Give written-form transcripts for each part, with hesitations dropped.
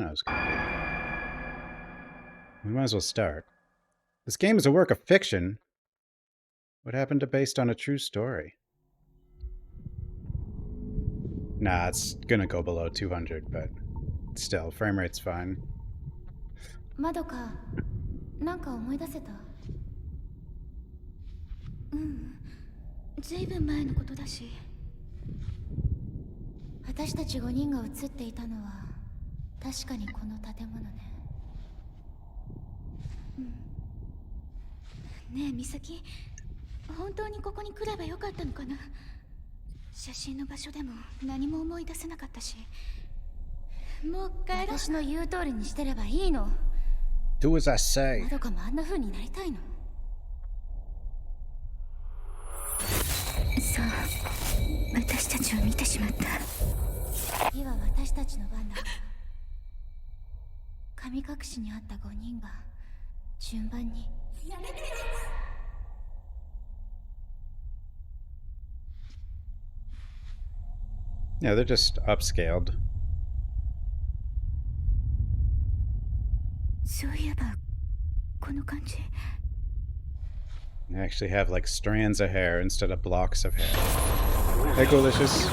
it was going to be. We might as well start. This game is a work of fiction. What happened to based on a true story? Nah, it's gonna go below 200, but still, frame rate's fine. Madoka, なんか思い出せた？ずいぶん前のことだし。私たち5人が映っていたのは確かにこの建物ね。ねえ美咲、本当にここに来ればよかったのかな。写真の場所でも何も思い出せなかったし。もう帰ろう。私の言う通りにしてればいいの。Do as I say. まどかもあんな風になりたいの。そう、私たちを見てしまった。次は私たちの番だ。神隠しにあった5人が順番に。やめてよ。Yeah, they're just upscaled. そういえばこの感じ。They actually have like strands of hair instead of blocks of hair. Hey, Golicious.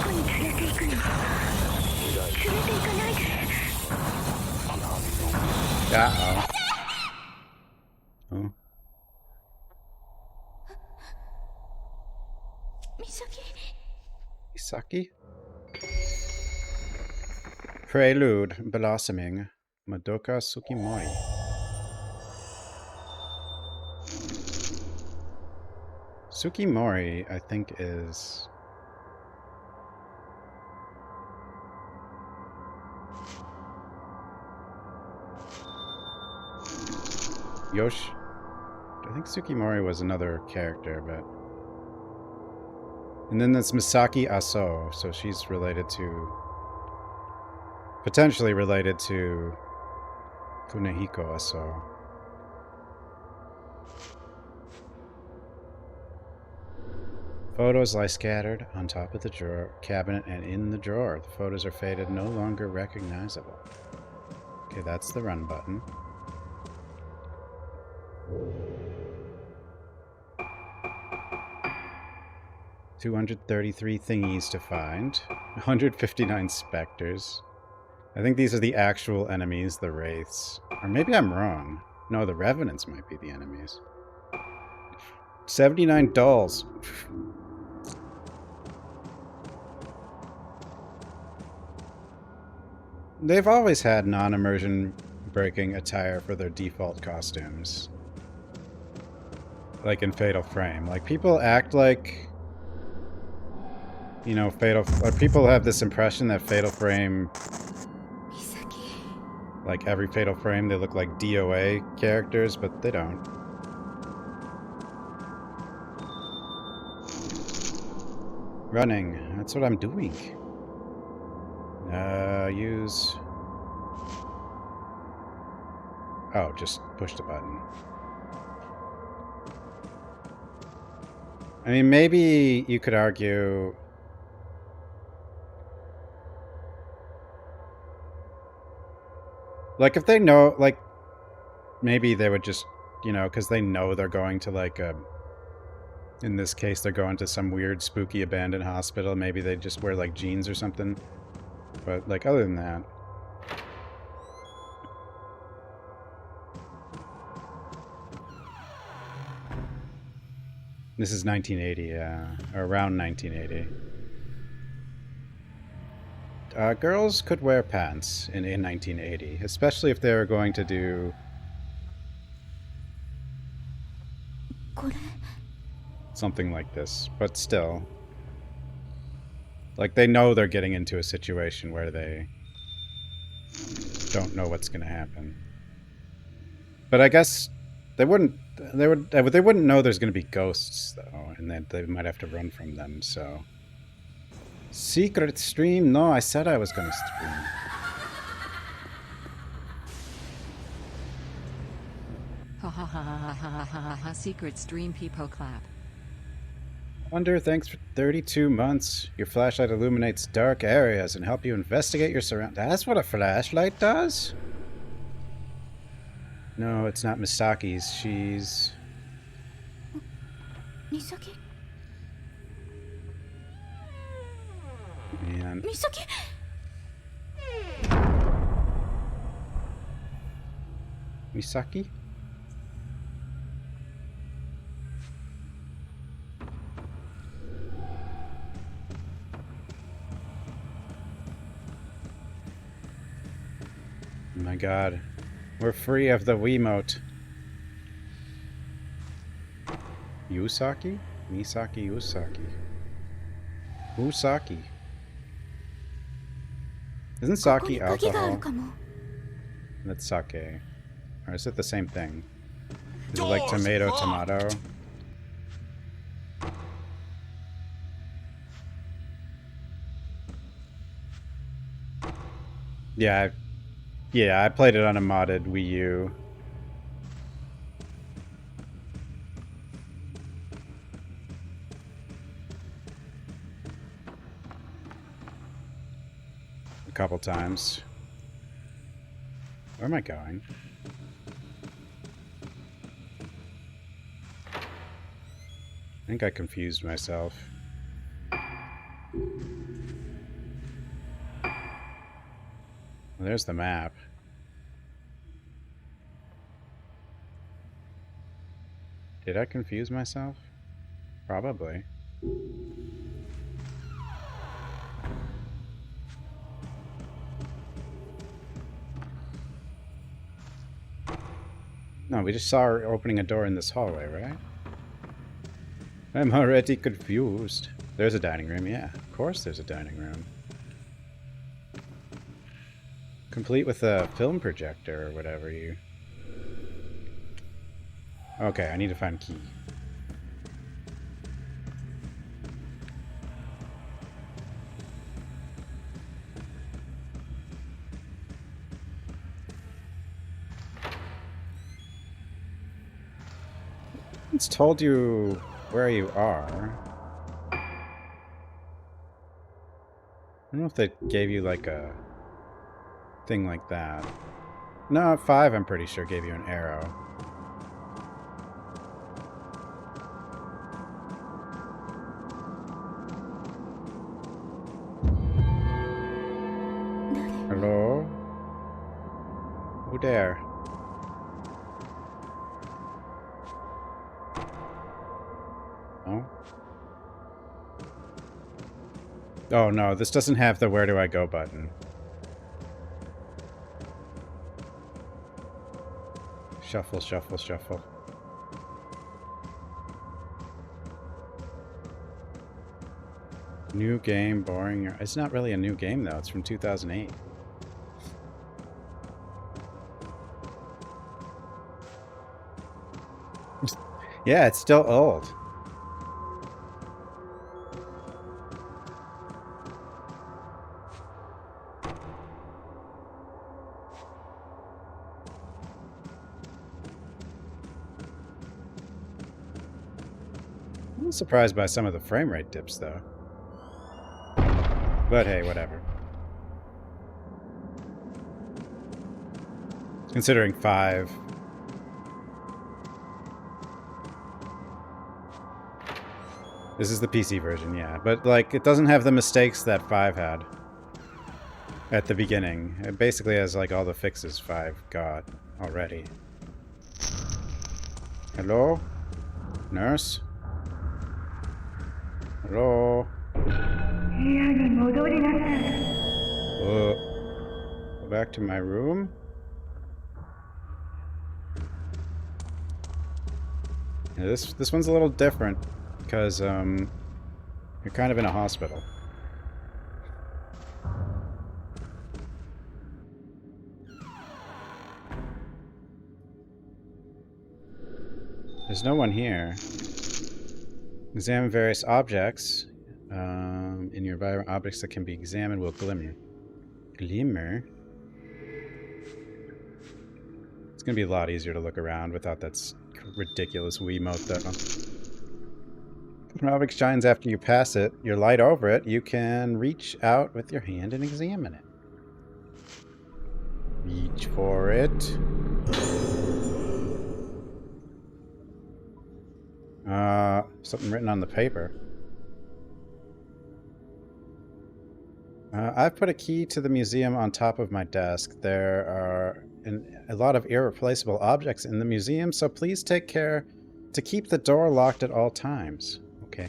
Uh-oh. Oh. Misaki? Prelude, blossoming. Madoka Tsukimori. Tsukimori, I think, is... Yosh... I think Tsukimori was another character, but... And then there's Misaki Aso, so she's related to... Potentially related to... Kunehiko Aso. Photos lie scattered on top of the drawer, cabinet and in the drawer. The photos are faded, no longer recognizable. Okay, that's the run button. $233 thingies to find. 159 specters. I think these are the actual enemies, the wraiths. Or maybe I'm wrong. No, the revenants might be the enemies. 79 dolls. They've always had non-immersion breaking attire for their default costumes. Like in Fatal Frame. Like, people act like... You know, people have this impression that Fatal Frame... Like, every Fatal Frame, they look like DOA characters, but they don't. Running. That's what I'm doing. Use... Oh, just push the button. I mean, maybe you could argue... Like, if they know, like, maybe they would just, you know, because they know they're going to, like, in this case, they're going to some weird, spooky, abandoned hospital. Maybe they just wear, like, jeans or something. But, like, other than that... This is 1980, or around 1980. Girls could wear pants in 1980, especially if they were going to do... something like this, but still. Like, they know they're getting into a situation where they don't know what's going to happen. But I guess they wouldn't know there's going to be ghosts, though, and that they might have to run from them, so... Secret stream? No, I said I was going to stream. Ha ha ha ha ha ha ha. Secret stream peepo clap. Wonder, thanks for 32 months. Your flashlight illuminates dark areas and help you investigate your surroundings. That's what a flashlight does? No, it's not Misaki's. She's... Misaki? Man. Misaki? Misaki? Oh my god. We're free of the Wiimote. Usaki? Misaki Usaki. Usaki. Isn't ここに sake 鍵がある alcohol? かも。 That's sake. Or is it the same thing? Is it like tomato, tomato? Yeah, I played it on a modded Wii U. A couple times. Where am I going? I think I confused myself. Well, there's the map. Did I confuse myself? Probably. No, we just saw her opening a door in this hallway, right? I'm already confused. There's a dining room, yeah. Of course there's a dining room. Complete with a film projector or whatever you... Okay, I need to find key. It's told you where you are. I don't know if they gave you like a thing like that. No, 5 I'm pretty sure gave you an arrow. Hello? Who there? Oh? Oh no, this doesn't have the where do I go button. Shuffle, shuffle, shuffle. New game, boring. It's not really a new game though, it's from 2008. Yeah, it's still old. I'm surprised by some of the frame rate dips, though. But hey, whatever. Considering 5. This is the PC version, yeah. But, like, it doesn't have the mistakes that 5 had at the beginning. It basically has, like, all the fixes 5 got already. Hello? Nurse? Hello? Go back to my room? Yeah, this one's a little different because you're kind of in a hospital. There's no one here. Examine various objects. In your environment, objects that can be examined will glimmer. Glimmer? It's gonna be a lot easier to look around without that ridiculous Wiimote, though. If an object shines after you pass it, your light over it, you can reach out with your hand and examine it. Reach for it. Something written on the paper. I've put a key to the museum on top of my desk. There are a lot of irreplaceable objects in the museum, so please take care to keep the door locked at all times. Okay.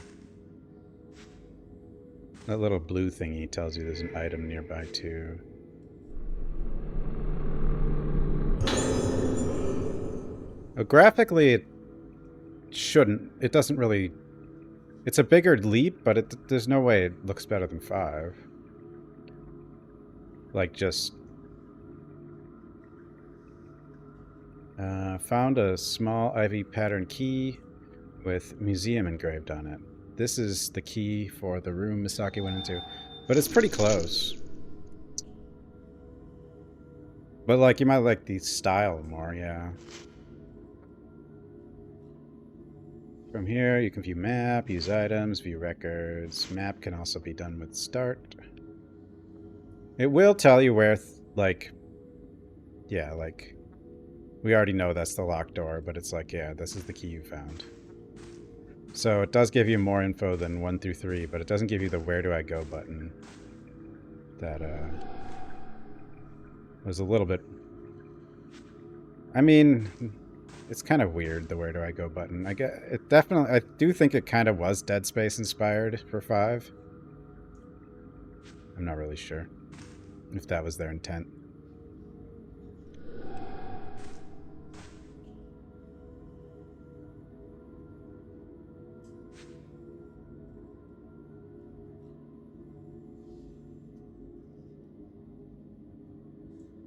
That little blue thingy tells you there's an item nearby, too. Graphically, it shouldn't. It doesn't really... It's a bigger leap, but there's no way it looks better than 5. Like, just... found a small ivy pattern key with museum engraved on it. This is the key for the room Misaki went into. But it's pretty close. But, like, you might like the style more, yeah. From here, you can view map, use items, view records. Map can also be done with start. It will tell you where, like... Yeah, like... We already know that's the locked door, but it's like, yeah, this is the key you found. So it does give you more info than 1 through 3, but it doesn't give you the where do I go button. That, was a little bit... I mean, it's kind of weird, the where do I go button. I do think it kind of was Dead Space inspired for 5. I'm not really sure if that was their intent.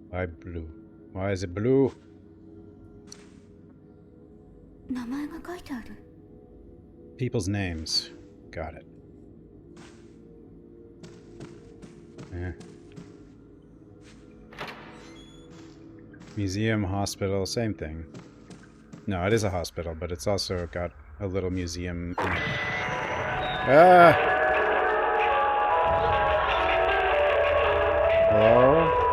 Why blue? Why is it blue? 名前が書いてある。 People's names. Got it. Museum, hospital, same thing. No, it is a hospital, but it's also got a little museum in it. Ah! Hello?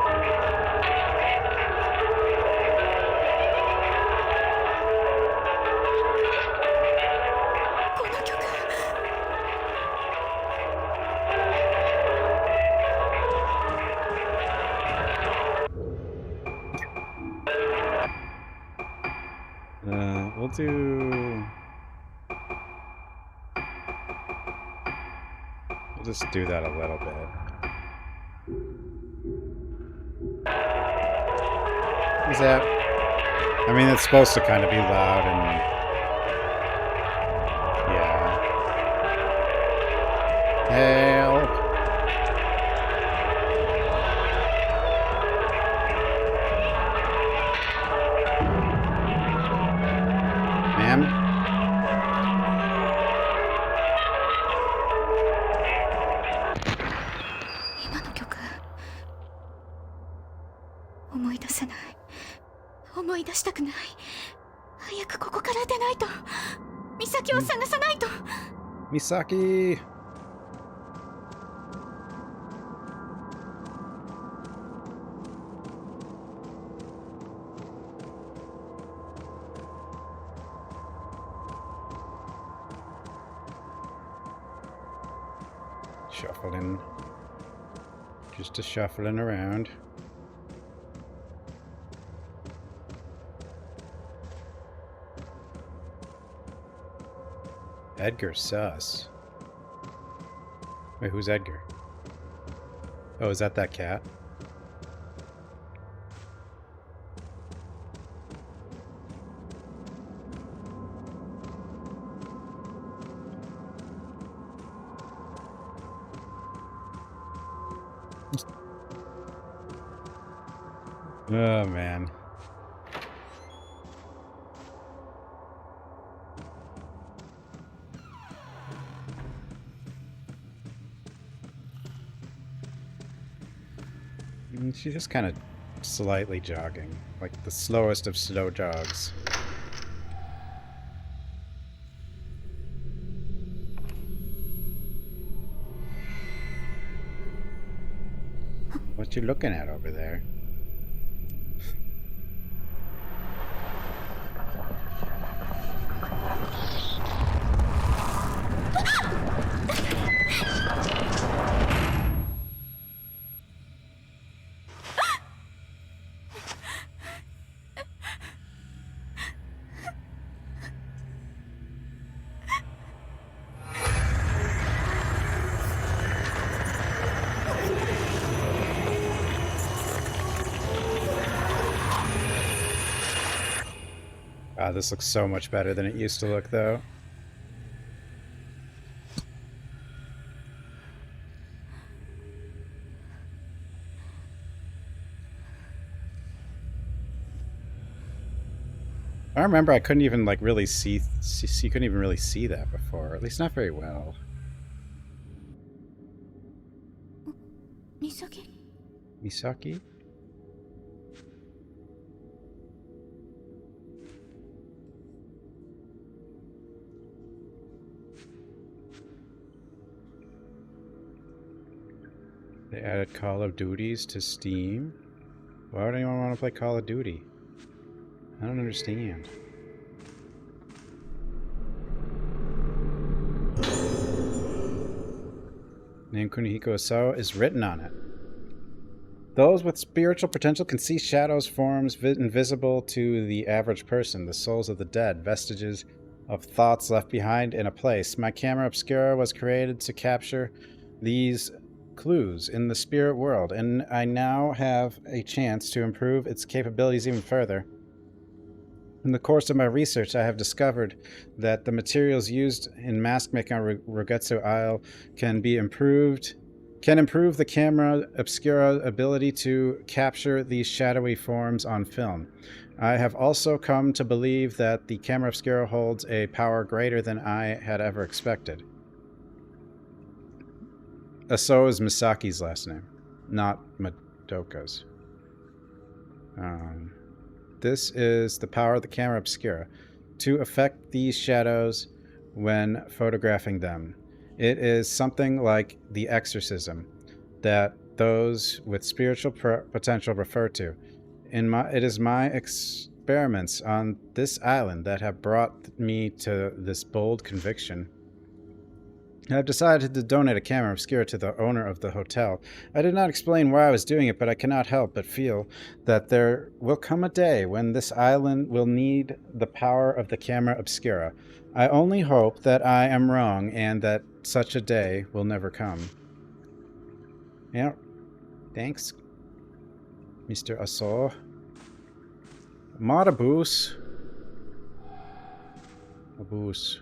We'll just do that a little bit. Is that... I mean, it's supposed to kind of be loud and... Yeah. Help! Ma'am? 今の曲思い出せない。思い出したくない。早くここから出ないと。美咲を探さないと。 Misaki! Shuffling. Just a shuffling around. Edgar sus. Wait, who's Edgar? Oh, is that cat? Oh, man. She's just kind of slightly jogging, like the slowest of slow jogs. What you looking at over there? God, this looks so much better than it used to look, though. I remember I couldn't even like really see couldn't even really see that before, or at least not very well. Misaki? Misaki? They added Call of Duties to Steam? Why would anyone want to play Call of Duty? I don't understand. Name Kunihiko Asao is written on it. Those with spiritual potential can see shadows, forms invisible to the average person, the souls of the dead, vestiges of thoughts left behind in a place. My camera obscura was created to capture these clues in the spirit world, and I now have a chance to improve its capabilities even further. In the course of my research, I have discovered that the materials used in mask making on Rogetsu Isle can improve the camera obscura ability to capture these shadowy forms on film. I have also come to believe that the camera obscura holds a power greater than I had ever expected. Aso is Misaki's last name, not Madoka's. This is the power of the camera obscura to affect these shadows when photographing them. It is something like the exorcism that those with spiritual potential refer to. It is my experiments on this island that have brought me to this bold conviction. I have decided to donate a camera obscura to the owner of the hotel. I did not explain why I was doing it, but I cannot help but feel that there will come a day when this island will need the power of the camera obscura. I only hope that I am wrong and that such a day will never come. Yeah, thanks, Mr. Aso. Marabus. Abus.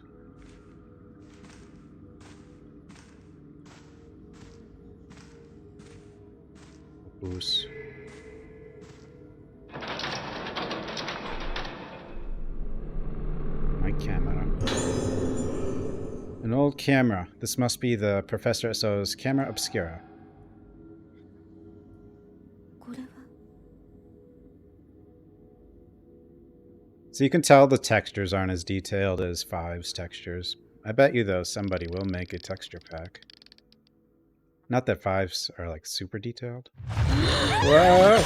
Abus. My camera. An old camera. This must be the Professor Aso's camera obscura. So you can tell the textures aren't as detailed as 5's textures. I bet you, though, somebody will make a texture pack. Not that 5's are, like, super detailed. Whoa!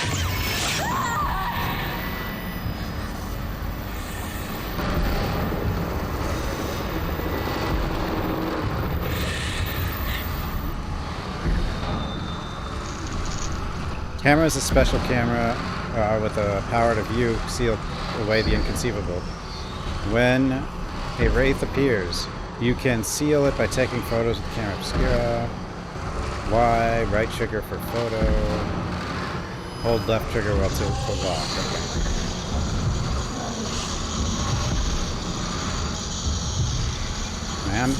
Camera is a special camera with a power to view, seal away the inconceivable. When a wraith appears, you can seal it by taking photos with camera obscura. Y, right trigger for photo. Hold left trigger while to walk. Okay. Man.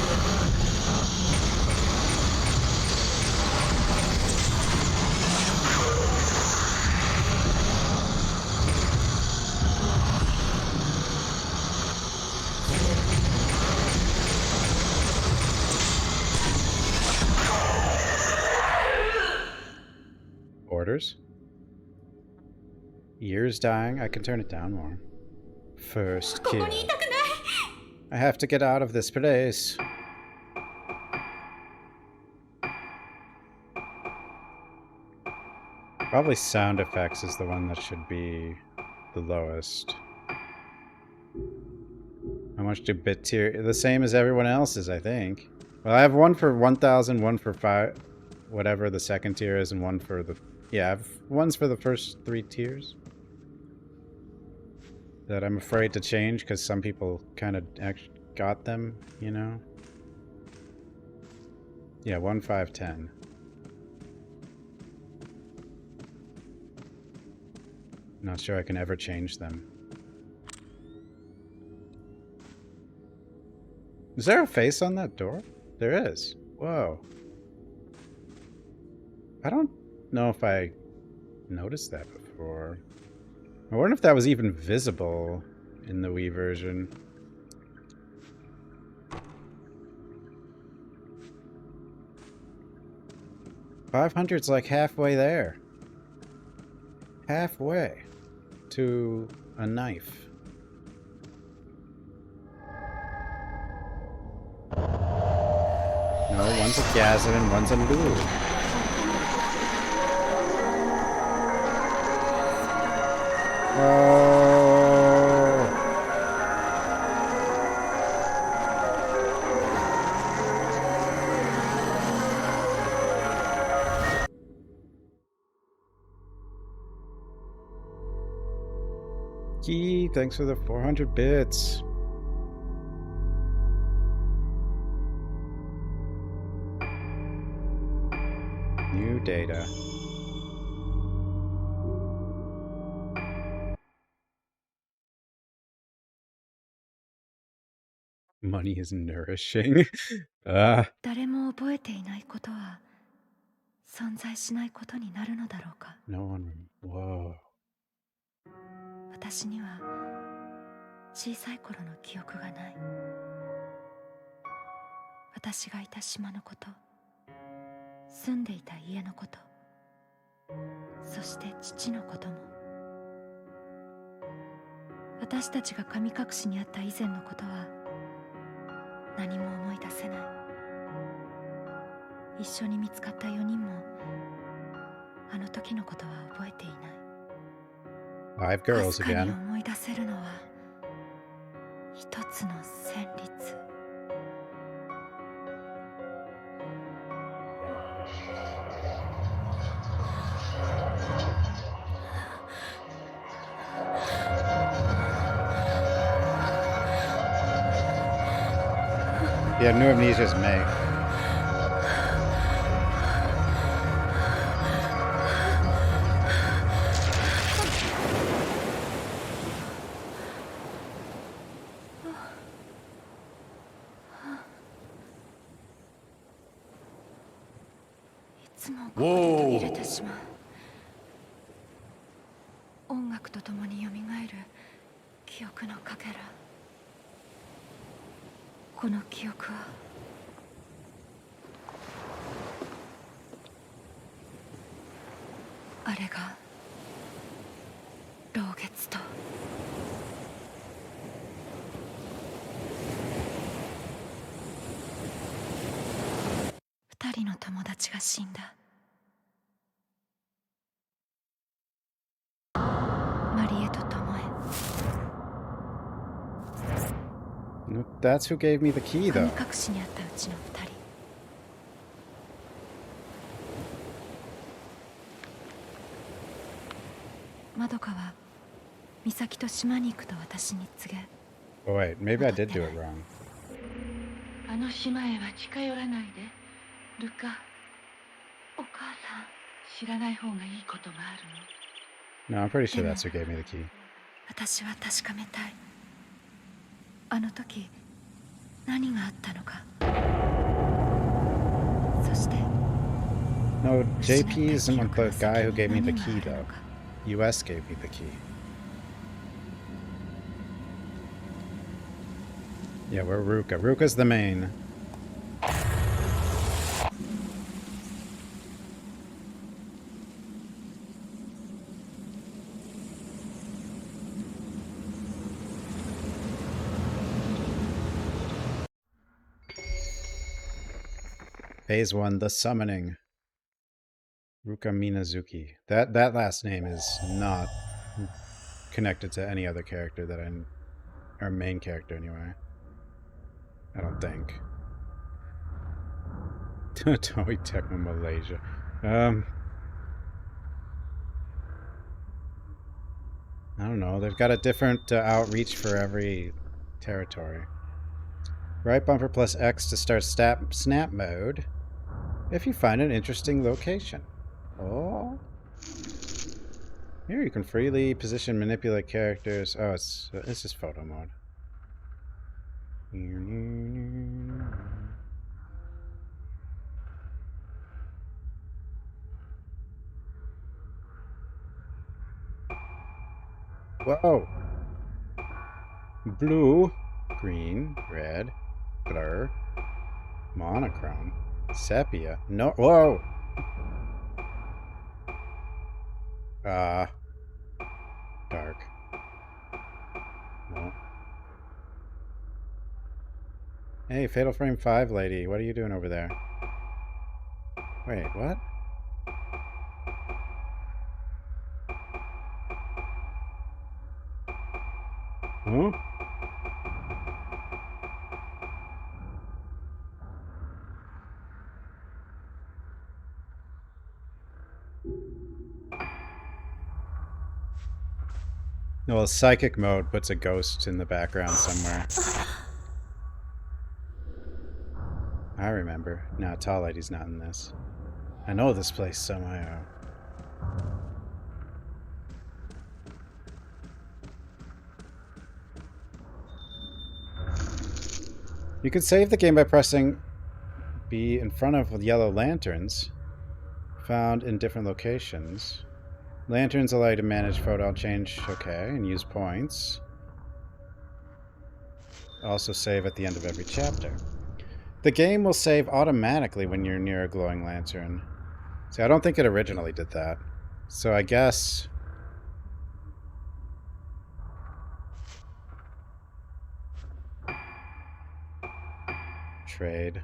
Orders. Ears dying. I can turn it down more. First kill. I have to get out of this place. Probably sound effects is the one that should be the lowest. How much do bit tier? The same as everyone else's, I think. Well, I have one for 1,000, one for 5, whatever the second tier is, and one for the... Yeah, I have ones for the first 3 tiers. That I'm afraid to change because some people kind of actually got them, you know? Yeah, 1, 5, 10. Not sure I can ever change them. Is there a face on that door? There is. Whoa. I don't know if I noticed that before. I wonder if that was even visible in the Wii version. $500's like halfway there. Halfway to a knife. No, one's a Gazet and one's a Lulu. Oh. Gee, thanks for the 400 bits. New data. Money is nourishing. 誰も覚えていないことは存在しないことになるのだろうか。 No one. Whoa. 私には小さい頃の記憶がない。私がいた島のこと、住んでいた家のこと、そして父のことも。私たちが神隠しにあった以前のことは何も思い出せない。一緒に見つかった4人もあの時のことは覚えていない。 Five girls かすかに again. 思い出せるのは一つの旋律。Yeah, new amnesia is May. Whoa! 入れてしまう。音楽とともに蘇る記憶のかけら。この記憶はあれが老月と2人の友達が死んだ。マリエとトモエ。 No, that's who gave me the key, 神 though. 隠しにあったうちの2人。まどかは美咲と島に行くと私に告げ。 Oh, wait, maybe I did do it wrong. あの島へは近寄らないで、ルカ。お母さん、知らない方がいいことがあるの。 No, I'm pretty sure that's who gave me the key. 私は確かめたい。あの時何があったのか。そして No, 失った JP isn't 記 the 憶の guy who 先 gave me に the 何 key, がある though. のか。 US gave me the key. Yeah, we're Ruka. Ruka's the main. Phase 1, The Summoning. Ruka Minazuki. That last name is not connected to any other character that our main character anyway. I don't think. Toei Tecmo Malaysia. I don't know. They've got a different outreach for every territory. Right bumper plus X to start snap mode if you find an interesting location. Oh. Here you can freely position, manipulate characters. Oh, it's just photo mode. Whoa! Blue, green, red, blur, monochrome, sepia. No, whoa! Dark. No. Hey, Fatal Frame 5 lady, what are you doing over there? Wait, what? Huh? Well, psychic mode puts a ghost in the background somewhere. I remember. No, Tall Lady's not in this. I know this place somehow. You can save the game by pressing B in front of yellow lanterns found in different locations. Lanterns allow you to manage photo change, okay, and use points. Also save at the end of every chapter. The game will save automatically when you're near a glowing lantern. See, I don't think it originally did that. So I guess... Trade.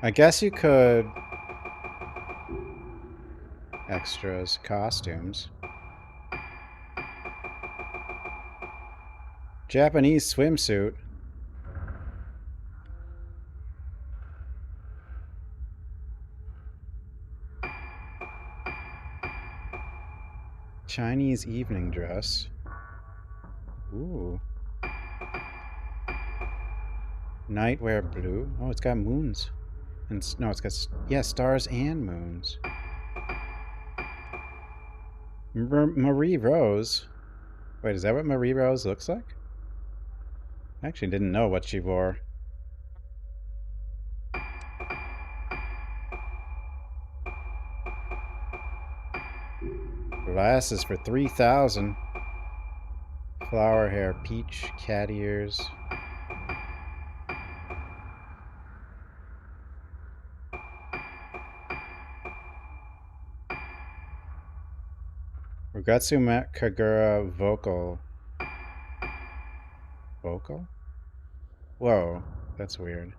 I guess you could... Extras, costumes. Japanese swimsuit. Chinese evening dress. Ooh. Nightwear blue. Oh, it's got moons. And no, it's got stars and moons. Marie Rose. Wait, is that what Marie Rose looks like? I actually didn't know what she wore. Glasses for 3,000. Flower hair, peach, cat ears. Rugatsu Kagura vocal. Vocal? Whoa, that's weird.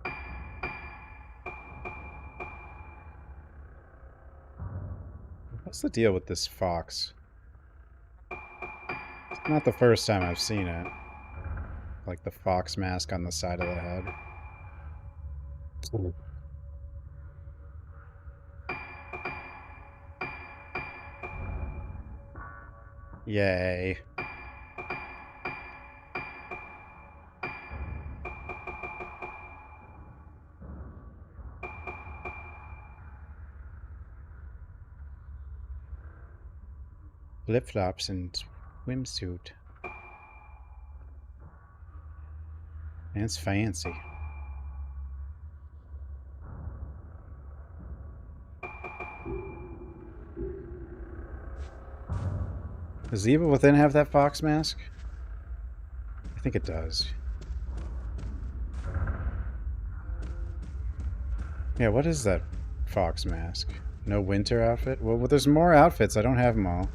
What's the deal with this fox? It's not the first time I've seen it. Like the fox mask on the side of the head. Yay. Flip-flops and swimsuit. And it's fancy. Does the Evil Within have that fox mask? I think it does. Yeah, what is that fox mask? No winter outfit? Well, there's more outfits. I don't have them all.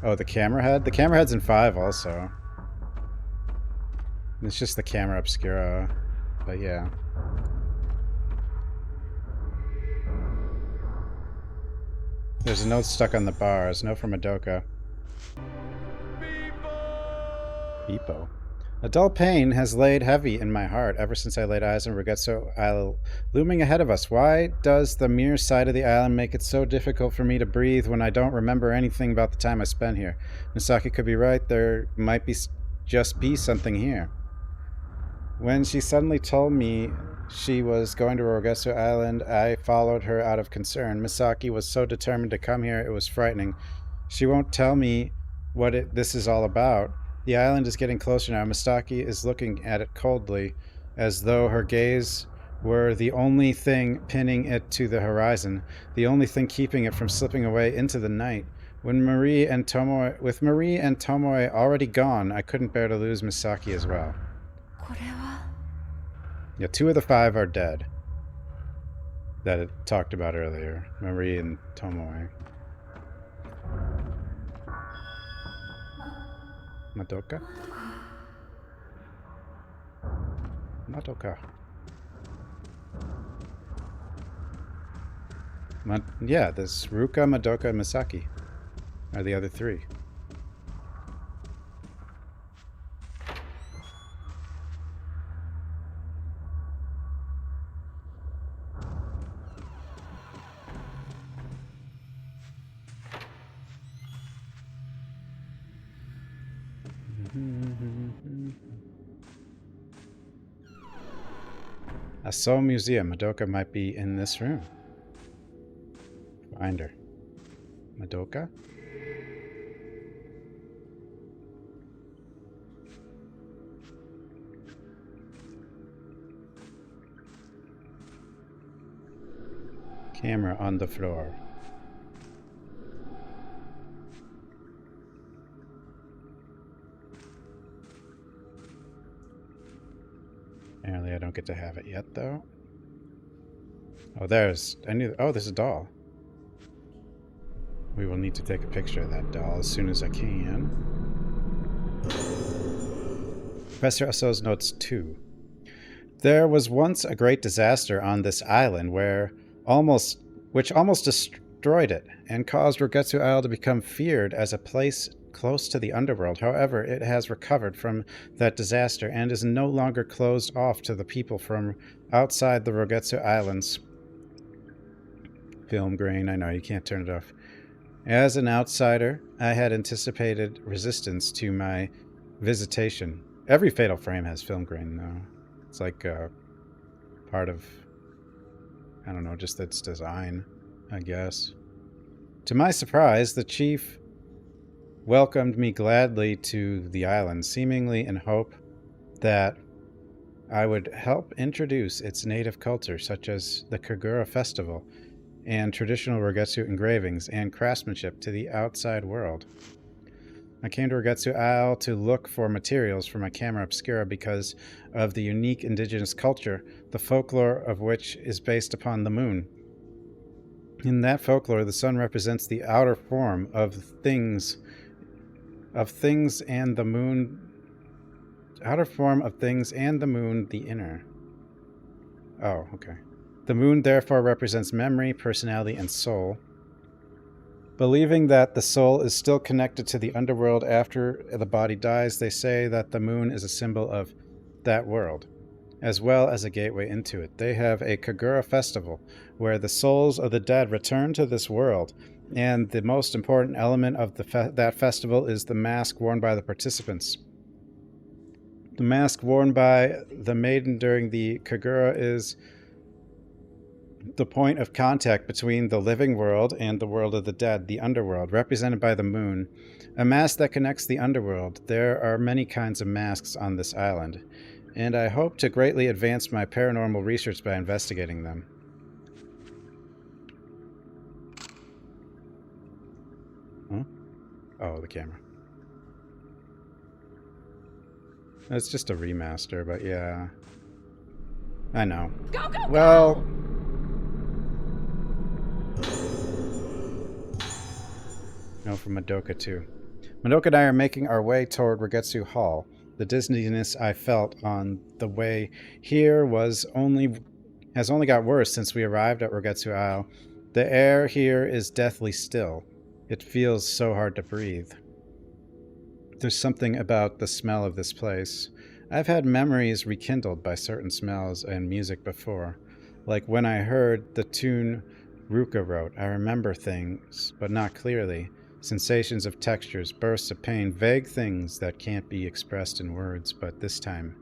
Oh, the camera head? The camera head's in 5 also. It's just the camera obscura. But yeah. There's a note stuck on the bars. Note from Madoka. Beepo. A dull pain has laid heavy in my heart ever since I laid eyes on Rugetsu Isle looming ahead of us. Why does the mere sight of the island make it so difficult for me to breathe when I don't remember anything about the time I spent here? Misaki could be right. There might just be something here. When she suddenly told me she was going to Rugetsu Island, I followed her out of concern. Misaki was so determined to come here, it was frightening. She won't tell me what this is all about. The island is getting closer now. Misaki is looking at it coldly, as though her gaze were the only thing pinning it to the horizon, the only thing keeping it from slipping away into the night. With Marie and Tomoe already gone, I couldn't bear to lose Misaki as well. これは Yeah, 2 of the 5 are dead. That it talked about earlier. Marie and Tomoe. Madoka? Madoka. Yeah, there's Ruka, Madoka, and Misaki are the other 3. A Soul Museum. Madoka might be in this room. Find her. Madoka? Camera on the floor. Apparently I don't get to have it yet, though. Oh, there's a doll. We will need to take a picture of that doll as soon as I can. Professor Oso's Notes 2. There was once a great disaster on this island which almost destroyed it and caused Rogetsu Isle to become feared as a place close to the underworld. However, it has recovered from that disaster and is no longer closed off to the people from outside the Rogetsu Islands. Film grain, I know, you can't turn it off. As an outsider, I had anticipated resistance to my visitation. Every Fatal Frame has film grain, though. It's like part of, I don't know, just its design, I guess. To my surprise, the chief welcomed me gladly to the island, seemingly in hope that I would help introduce its native culture, such as the Kagura Festival and traditional Rogetsu engravings and craftsmanship, to the outside world. I came to Rogetsu Isle to look for materials for my camera obscura because of the unique indigenous culture, the folklore of which is based upon the moon. In that folklore, the sun represents the outer form of things and the moon the inner. Oh, okay. The moon therefore represents memory, personality, and soul. Believing that the soul is still connected to the underworld after the body dies, they say that the moon is a symbol of that world, as well as a gateway into it. They have a Kagura festival, where the souls of the dead return to this world, and the most important element of that festival is the mask worn by the participants. The mask worn by the maiden during the Kagura is the point of contact between the living world and the world of the dead, the underworld, represented by the moon. A mask that connects the underworld. There are many kinds of masks on this island, and I hope to greatly advance my paranormal research by investigating them. Huh? Oh, the camera. It's just a remaster, but yeah. I know. Go, go, well, go! No, from Madoka too. Madoka and I are making our way toward Rogetsu Hall. The dizziness I felt on the way here has only got worse since we arrived at Rogetsu Isle. The air here is deathly still. It feels so hard to breathe. There's something about the smell of this place. I've had memories rekindled by certain smells and music before. Like when I heard the tune Ruka wrote, I remember things, but not clearly. Sensations of textures, bursts of pain, vague things that can't be expressed in words, but this time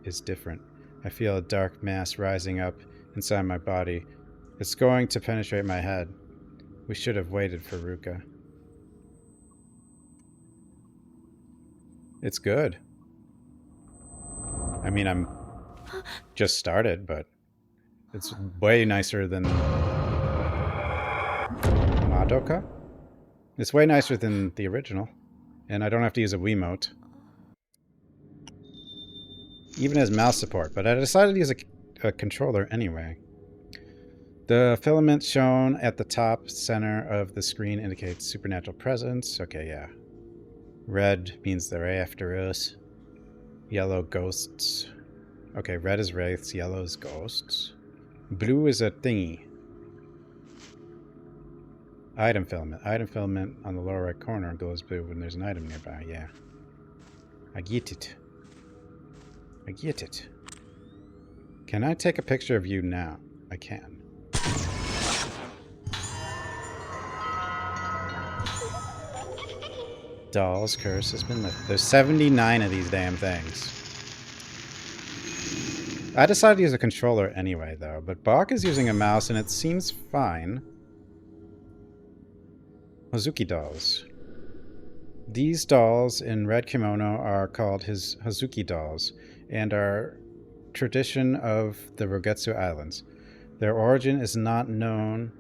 is different. I feel a dark mass rising up inside my body. It's going to penetrate my head. We should have waited for Ruka. It's good. I mean, I'm just started, but it's way nicer than Madoka. It's way nicer than the original. And I don't have to use a Wiimote. Even has mouse support, but I decided to use a controller anyway. The filament shown at the top center of the screen indicates supernatural presence. Okay, yeah. Red means they're after us. Yellow, ghosts. Okay, red is wraiths, yellow is ghosts. Blue is a thingy. Item filament. Item filament on the lower right corner glows blue when there's an item nearby. Yeah. I get it. I get it. Can I take a picture of you now? I can. Doll's curse has been lifted. There's 79 of these damn things. I decided to use a controller anyway, though, but Bach is using a mouse and it seems fine. Hazuki dolls. These dolls in red kimono are called his Hazuki dolls and are tradition of the Rogetsu Islands. Their origin is not known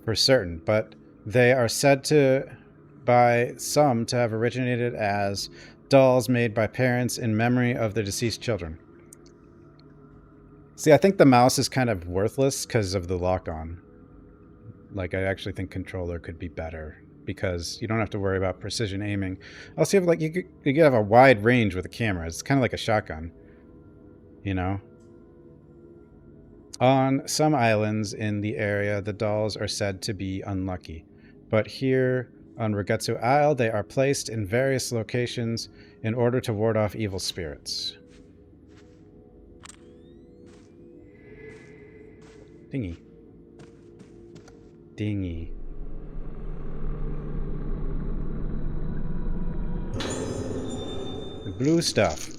for certain, but they are said to by some to have originated as dolls made by parents in memory of their deceased children. See, I think the mouse is kind of worthless because of the lock-on. Like, I actually think controller could be better because you don't have to worry about precision aiming. Also, you have, like, you could have a wide range with a camera. It's kind of like a shotgun, you know? On some islands in the area, the dolls are said to be unlucky. But here on Rogetsu Isle, they are placed in various locations in order to ward off evil spirits. Dingy. Dingy. The blue stuff.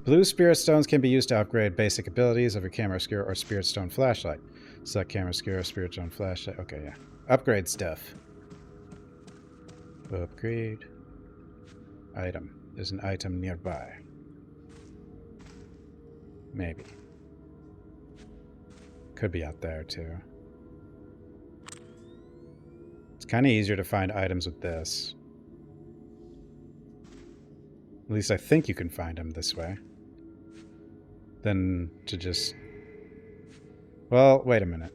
Blue spirit stones can be used to upgrade basic abilities of your camera obscure or spirit stone flashlight. Select camera obscure or spirit stone flashlight. Okay, yeah. Upgrade stuff. Upgrade. Item. There's an item nearby. Maybe. Could be out there too. It's kind of easier to find items with this. At least I think you can find them this way. Than to just... Well, wait a minute.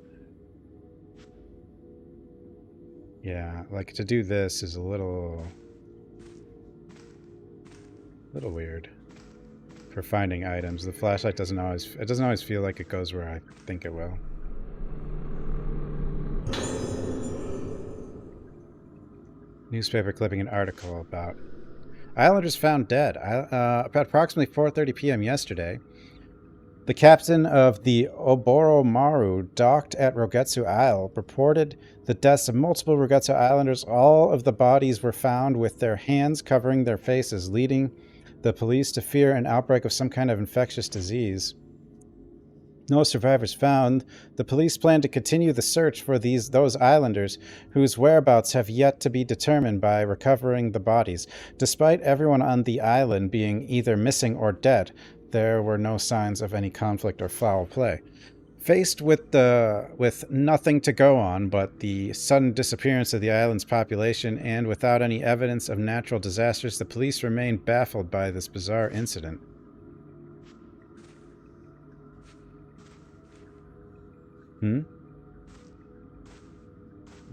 Yeah, like to do this is a little weird for finding items. The flashlight doesn't always feel like it goes where I think it will. Newspaper clipping an article about Islanders found dead. About approximately 4:30 p.m. yesterday, the captain of the Oboro Maru docked at Rogetsu Isle reported the deaths of multiple Rogetsu Islanders. All of the bodies were found with their hands covering their faces, leading the police to fear an outbreak of some kind of infectious disease. No survivors found. The police plan to continue the search for those islanders whose whereabouts have yet to be determined by recovering the bodies. Despite everyone on the island being either missing or dead, there were no signs of any conflict or foul play. Faced with nothing to go on but the sudden disappearance of the island's population and without any evidence of natural disasters, the police remain baffled by this bizarre incident.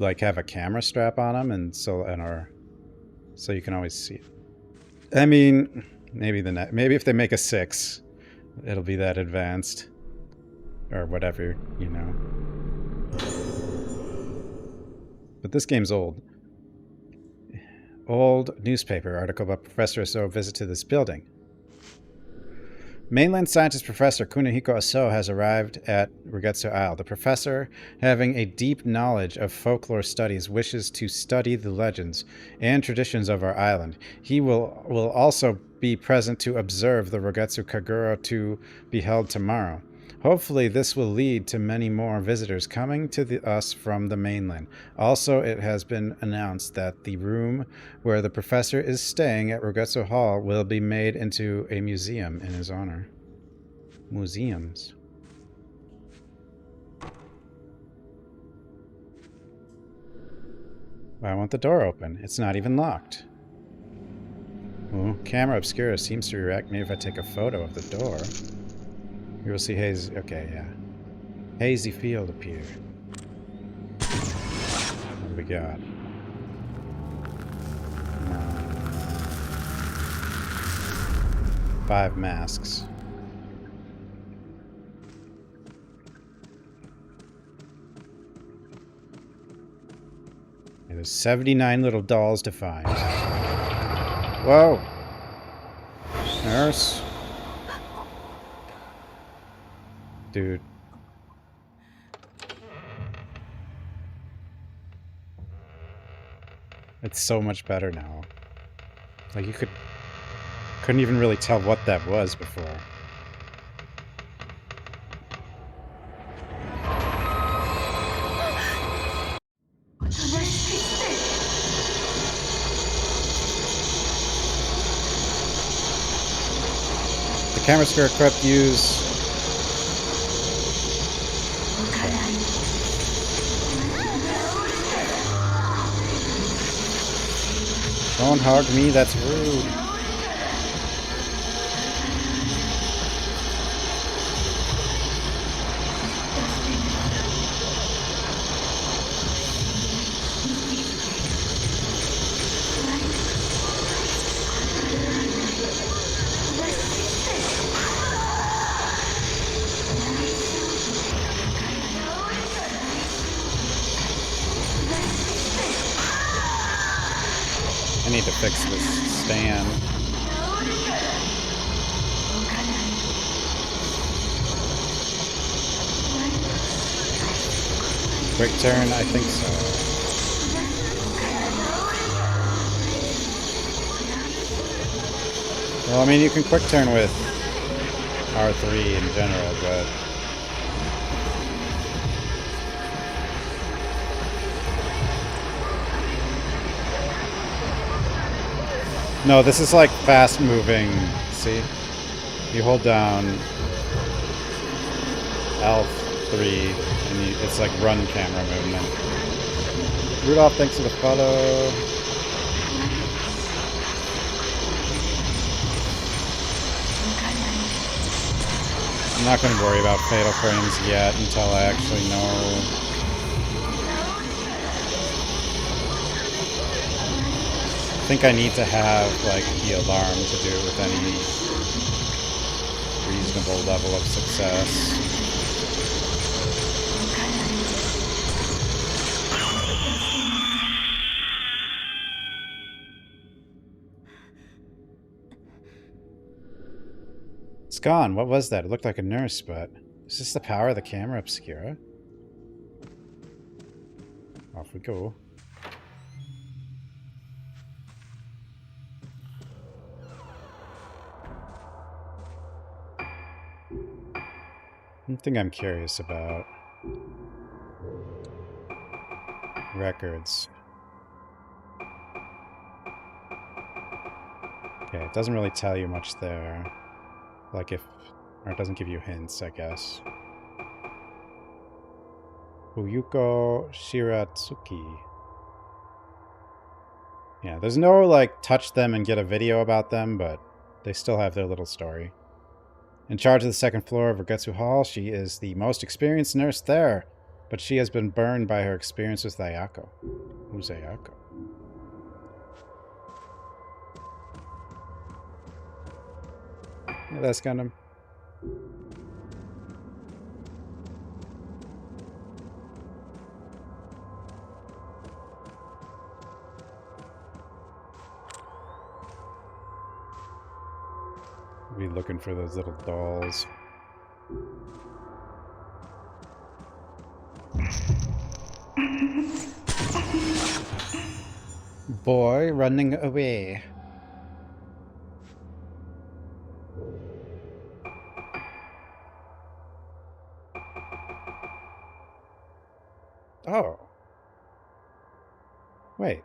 Like have a camera strap on them so you can always see it. I mean, maybe if they make a 6, it'll be that advanced or whatever, you know. But this game's old. Old newspaper article about Professor Aso visit to this building. Mainland scientist Professor Kunihiko Aso has arrived at Rogetsu Isle. The professor, having a deep knowledge of folklore studies, wishes to study the legends and traditions of our island. He will also be present to observe the Rogetsu Kagura to be held tomorrow. Hopefully this will lead to many more visitors coming to us from the mainland. Also, it has been announced that the room where the professor is staying at Rogetsu Hall will be made into a museum in his honor. Museums. Why won't the door open? It's not even locked. Ooh, camera obscura seems to react. Maybe if I take a photo of the door. We will see hazy. Okay, yeah. Hazy field appear. What do we got? 5 masks. There's 79 little dolls to find. Whoa! Nurse? Dude. It's so much better now. Like, you couldn't even really tell what that was before. The camera skirt equipped use. Don't hug me, that's rude. I need to fix this stand. Quick turn? I think so. Well, I mean, you can quick turn with R3 in general, but... No, this is like fast moving. See? You hold down L3 and it's like run camera movement. Rudolph, thanks for the follow. I'm not going to worry about fatal frames yet until I actually know. I think I need to have like the alarm to do it with any reasonable level of success. It's gone. What was that? It looked like a nurse, but is this the power of the camera obscura? Off we go. One thing I'm curious about. Records. Okay, it doesn't really tell you much there. Like if... or it doesn't give you hints, I guess. Uyuko Shiratsuki. Yeah, there's no, like, touch them and get a video about them, but they still have their little story. In charge of the second floor of Ugetsu Hall, she is the most experienced nurse there, but she has been burned by her experience with Ayako. Who's Ayako? Yeah, that's Gundam. Be looking for those little dolls. Boy running away. Oh. Wait.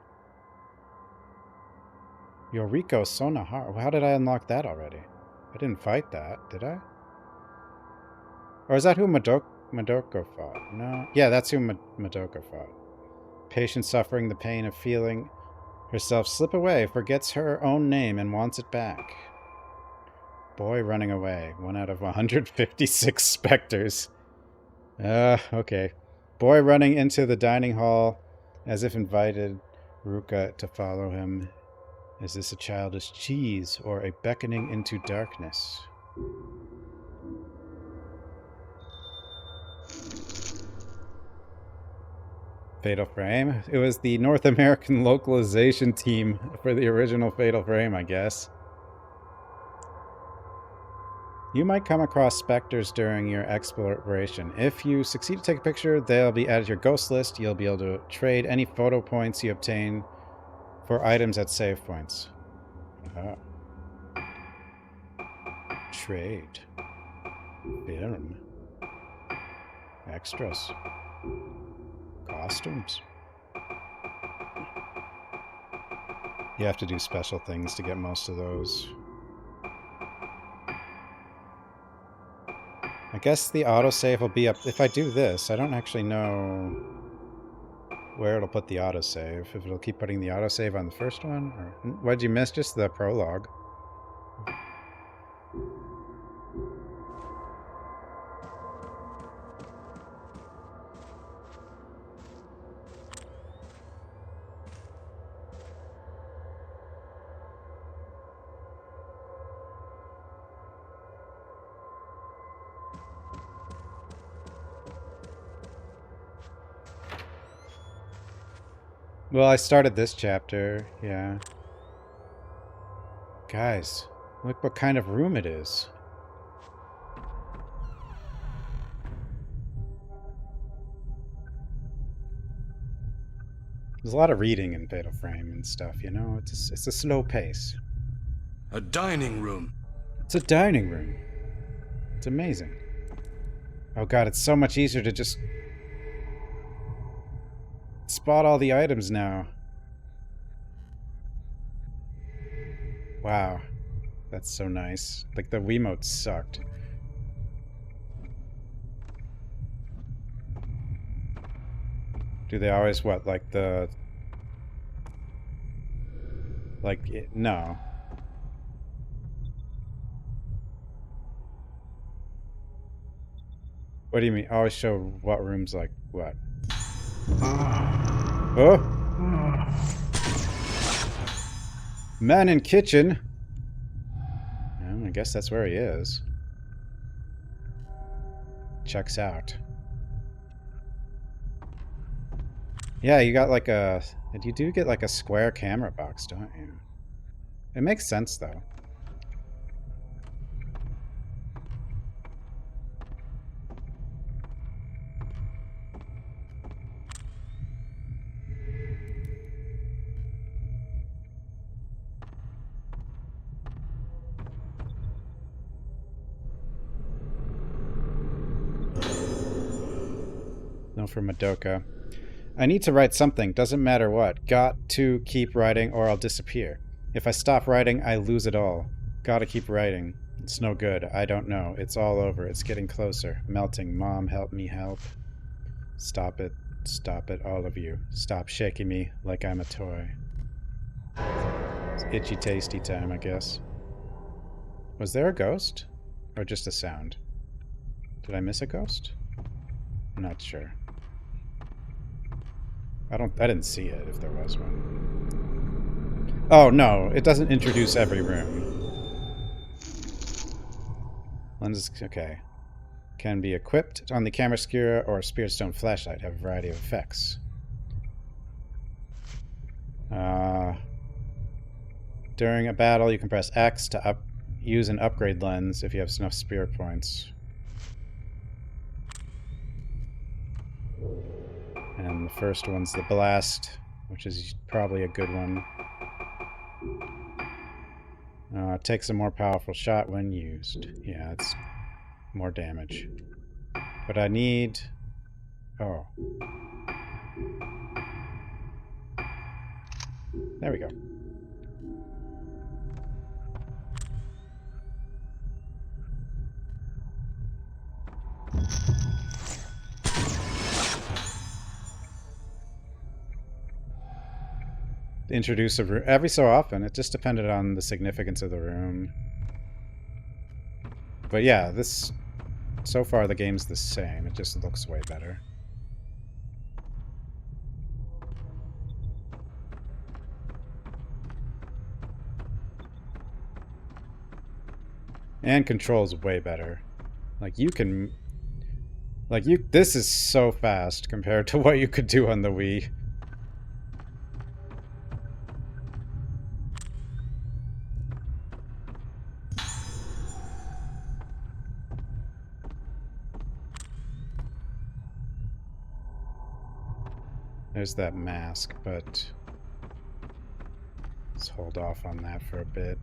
Yoriko Sonohara. How did I unlock that already? I didn't fight that, did I? Or is that who Madoka fought? No. Yeah, that's who Madoka fought. Patient suffering the pain of feeling herself slip away, forgets her own name and wants it back. Boy running away. 1 out of 156 specters. Okay. Boy running into the dining hall as if invited Ruka to follow him. Is this a childish cheese or a beckoning into darkness? Fatal Frame? It was the North American localization team for the original Fatal Frame, I guess. You might come across specters during your exploration. If you succeed to take a picture, they'll be added to your ghost list. You'll be able to trade any photo points you obtain for items at save points. Oh. Trade. Film. Extras. Costumes. You have to do special things to get most of those. I guess the autosave will be up. If I do this, I don't actually know where it'll put the autosave. If it'll keep putting the autosave on the first one? Or, what'd you miss? Just the prologue. Well, I started this chapter, yeah. Guys, look what kind of room it is. There's a lot of reading in Fatal Frame and stuff, you know? It's a slow pace. A dining room. It's a dining room. It's amazing. Oh god, it's so much easier to just spot all the items now. Wow. That's so nice. Like, the Wiimotes sucked. Do they always, what, like the... Like, no. What do you mean? Always show what rooms like what? Oh! Man in kitchen! Well, I guess that's where he is. Checks out. Yeah, you got like a... You do get like a square camera box, don't you? It makes sense, though. No, for Madoka. I need to write something, doesn't matter what. Got to keep writing or I'll disappear. If I stop writing, I lose it all. Gotta keep writing. It's no good. I don't know. It's all over. It's getting closer. Melting. Mom, help me help. Stop it. Stop it, all of you. Stop shaking me like I'm a toy. It's itchy tasty time, I guess. Was there a ghost? Or just a sound? Did I miss a ghost? I'm not sure. I didn't see it if there was one. Oh no, it doesn't introduce every room. Lenses, okay. Can be equipped on the camera skewer or Spirit Stone flashlight, have a variety of effects. During a battle, you can press X to use an upgrade lens if you have enough spirit points. And the first one's the blast, which is probably a good one. Takes a more powerful shot when used. Yeah, it's more damage. But I need... Oh. There we go. introduce a room every so often. It just depended on the significance of the room. But yeah, this so far the game's the same. It just looks way better. And controls way better. Like you can this is so fast compared to what you could do on the Wii. There's that mask, but let's hold off on that for a bit.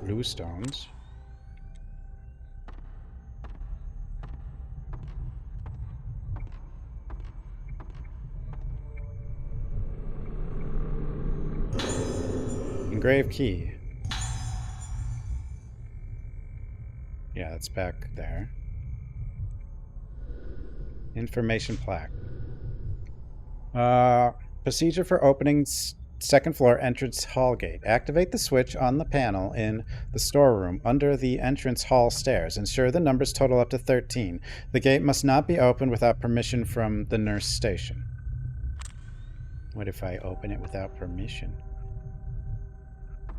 Blue stones. Engraved key. Yeah, it's back there. Information plaque. Procedure for opening second floor entrance hall gate. Activate the switch on the panel in the storeroom under the entrance hall stairs. Ensure the numbers total up to 13. The gate must not be opened without permission from the nurse station. What if I open it without permission?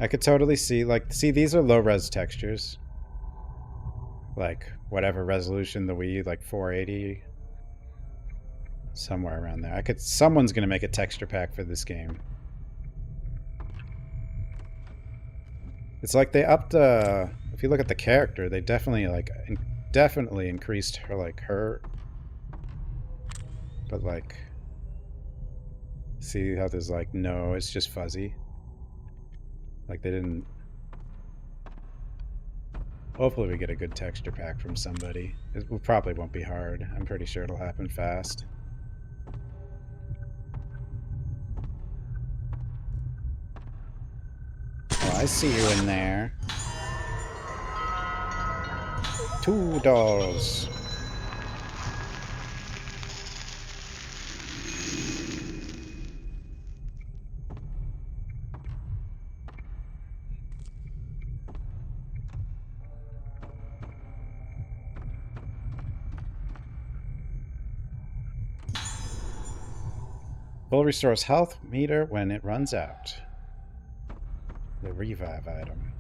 I could totally see, like, see, these are low-res textures. Like, whatever resolution the Wii, like 480. Somewhere around there. Someone's gonna make a texture pack for this game. It's like they upped, if you look at the character, they definitely, like, definitely increased her, like, her... But, like... See how there's, like, no, it's just fuzzy? Like, they didn't... Hopefully we get a good texture pack from somebody. It probably won't be hard. I'm pretty sure it'll happen fast. Oh, I see you in there. 2 dolls. Full restores health meter when it runs out. The revive item.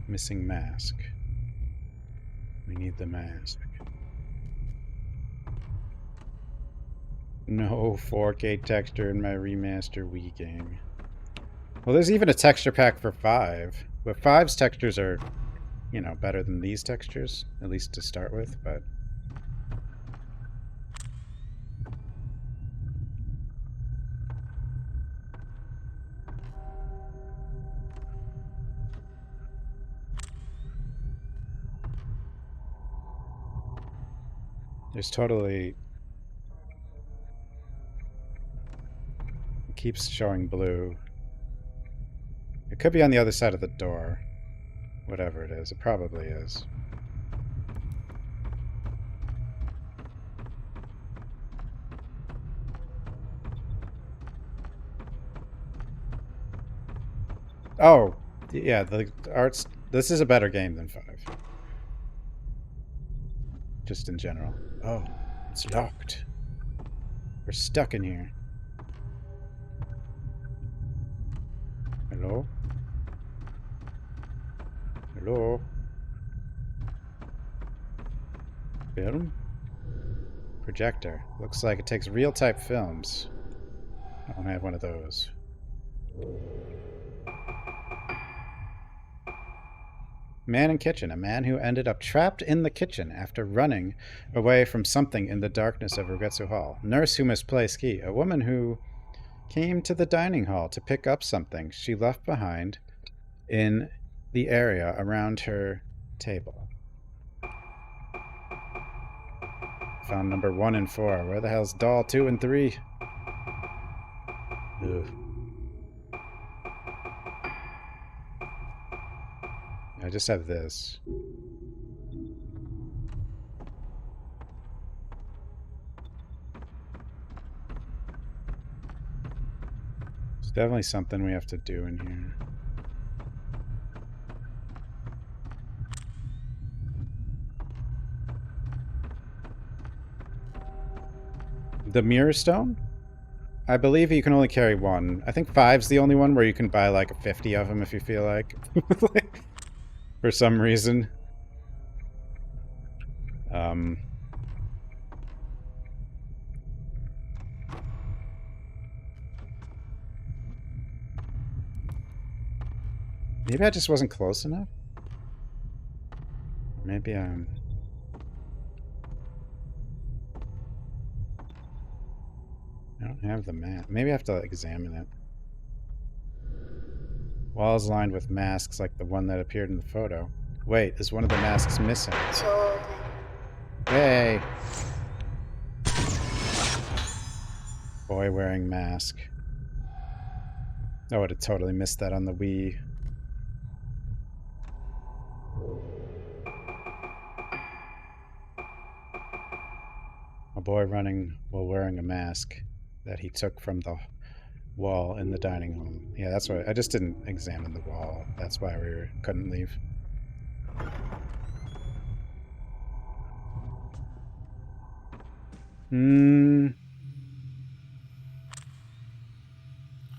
Missing mask. We need the mask. No 4K texture in my remaster Wii game. Well, there's even a texture pack for 5. But 5's textures are, you know, better than these textures, at least to start with, but... There's totally... It keeps showing blue. It could be on the other side of the door. Whatever it is. It probably is. Oh! Yeah, the art's... This is a better game than 5. Just in general. Oh, it's locked. We're stuck in here. Hello? Hello? Film? Projector. Looks like it takes real-type films. I don't have one of those. Man in kitchen. A man who ended up trapped in the kitchen after running away from something in the darkness of Rugetsu Hall. Nurse who misplaced key. A woman who came to the dining hall to pick up something she left behind in the area around her table. found number 1 and 4. Where the hell's doll 2 and 3? Ugh. I just have this. There's definitely something we have to do in here. The mirror stone? I believe you can only carry 1. I think 5's the only one where you can buy like 50 of them if you feel like. For some reason. Maybe I just wasn't close enough? Maybe I'm... I don't have the map. Maybe I have to examine it. Walls lined with masks like the one that appeared in the photo. Wait, is one of the masks missing? Hey! Boy wearing mask. I would have totally missed that on the Wii. A boy running while wearing a mask that he took from the wall in the dining room. Yeah, that's why I just didn't examine the wall. That's why we couldn't leave.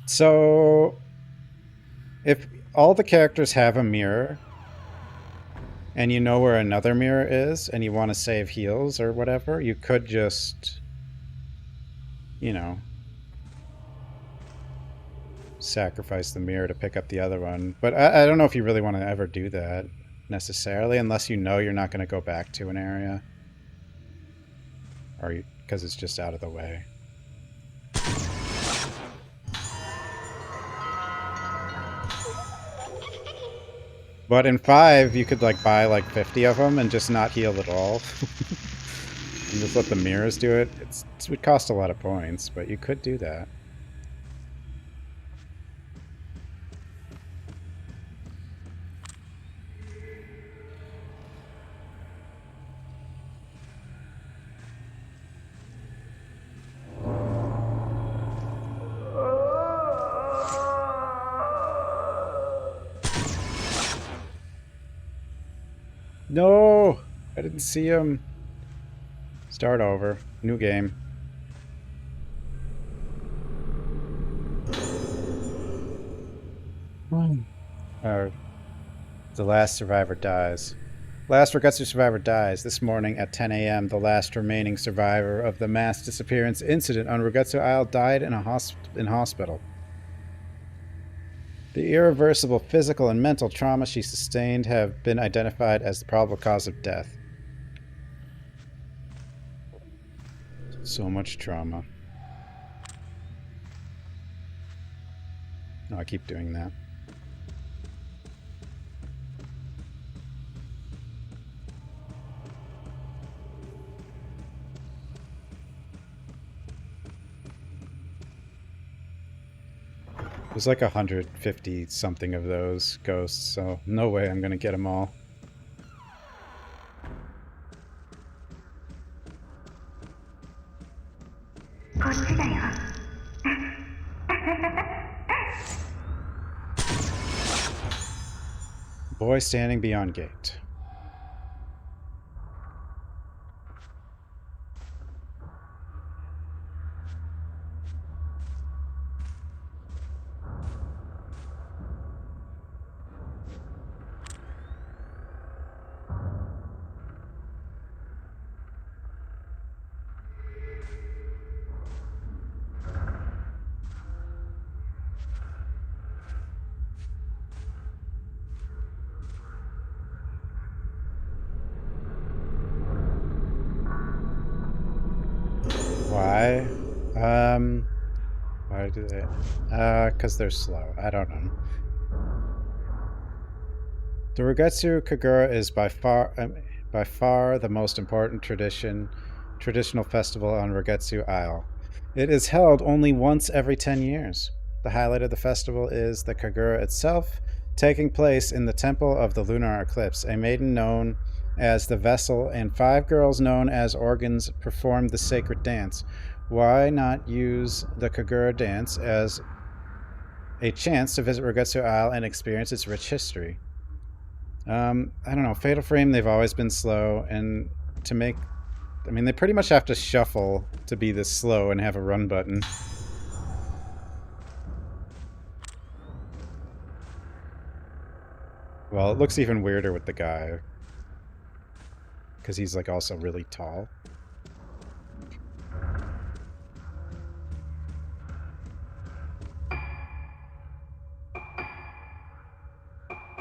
So, if all the characters have a mirror, and you know where another mirror is, and you want to save heals or whatever, you could just, you know, sacrifice the mirror to pick up the other one. But I don't know if you really want to ever do that, necessarily, unless you know you're not going to go back to an area. Or because it's just out of the way. But in 5, you could like buy like 50 of them and just not heal at all. And just let the mirrors do it. It would cost a lot of points, but you could do that. No! I didn't see him. Start over. New game. The last survivor dies. Last Rugetsu survivor dies. This morning at 10 a.m., the last remaining survivor of the mass disappearance incident on Rugetsu Isle died in hospital. The irreversible physical and mental trauma she sustained have been identified as the probable cause of death. So much trauma. No, I keep doing that. There's like 150 something of those ghosts, so no way I'm gonna get them all. Boy standing beyond gate. Why? Why do they? Because they're slow. I don't know. The Rugetsu Kagura is by far the most important traditional festival on Rogetsu Isle. It is held only once every 10 years. The highlight of the festival is the Kagura itself, taking place in the Temple of the Lunar Eclipse. A maiden known as the Vessel and 5 girls known as Organs perform the sacred dance. Why not use the Kagura dance as a chance to visit Rogetsu Isle and experience its rich history? I don't know. Fatal Frame, they've always been slow, and to make... I mean, they pretty much have to shuffle to be this slow and have a run button. Well, it looks even weirder with the guy. Because he's, like, also really tall.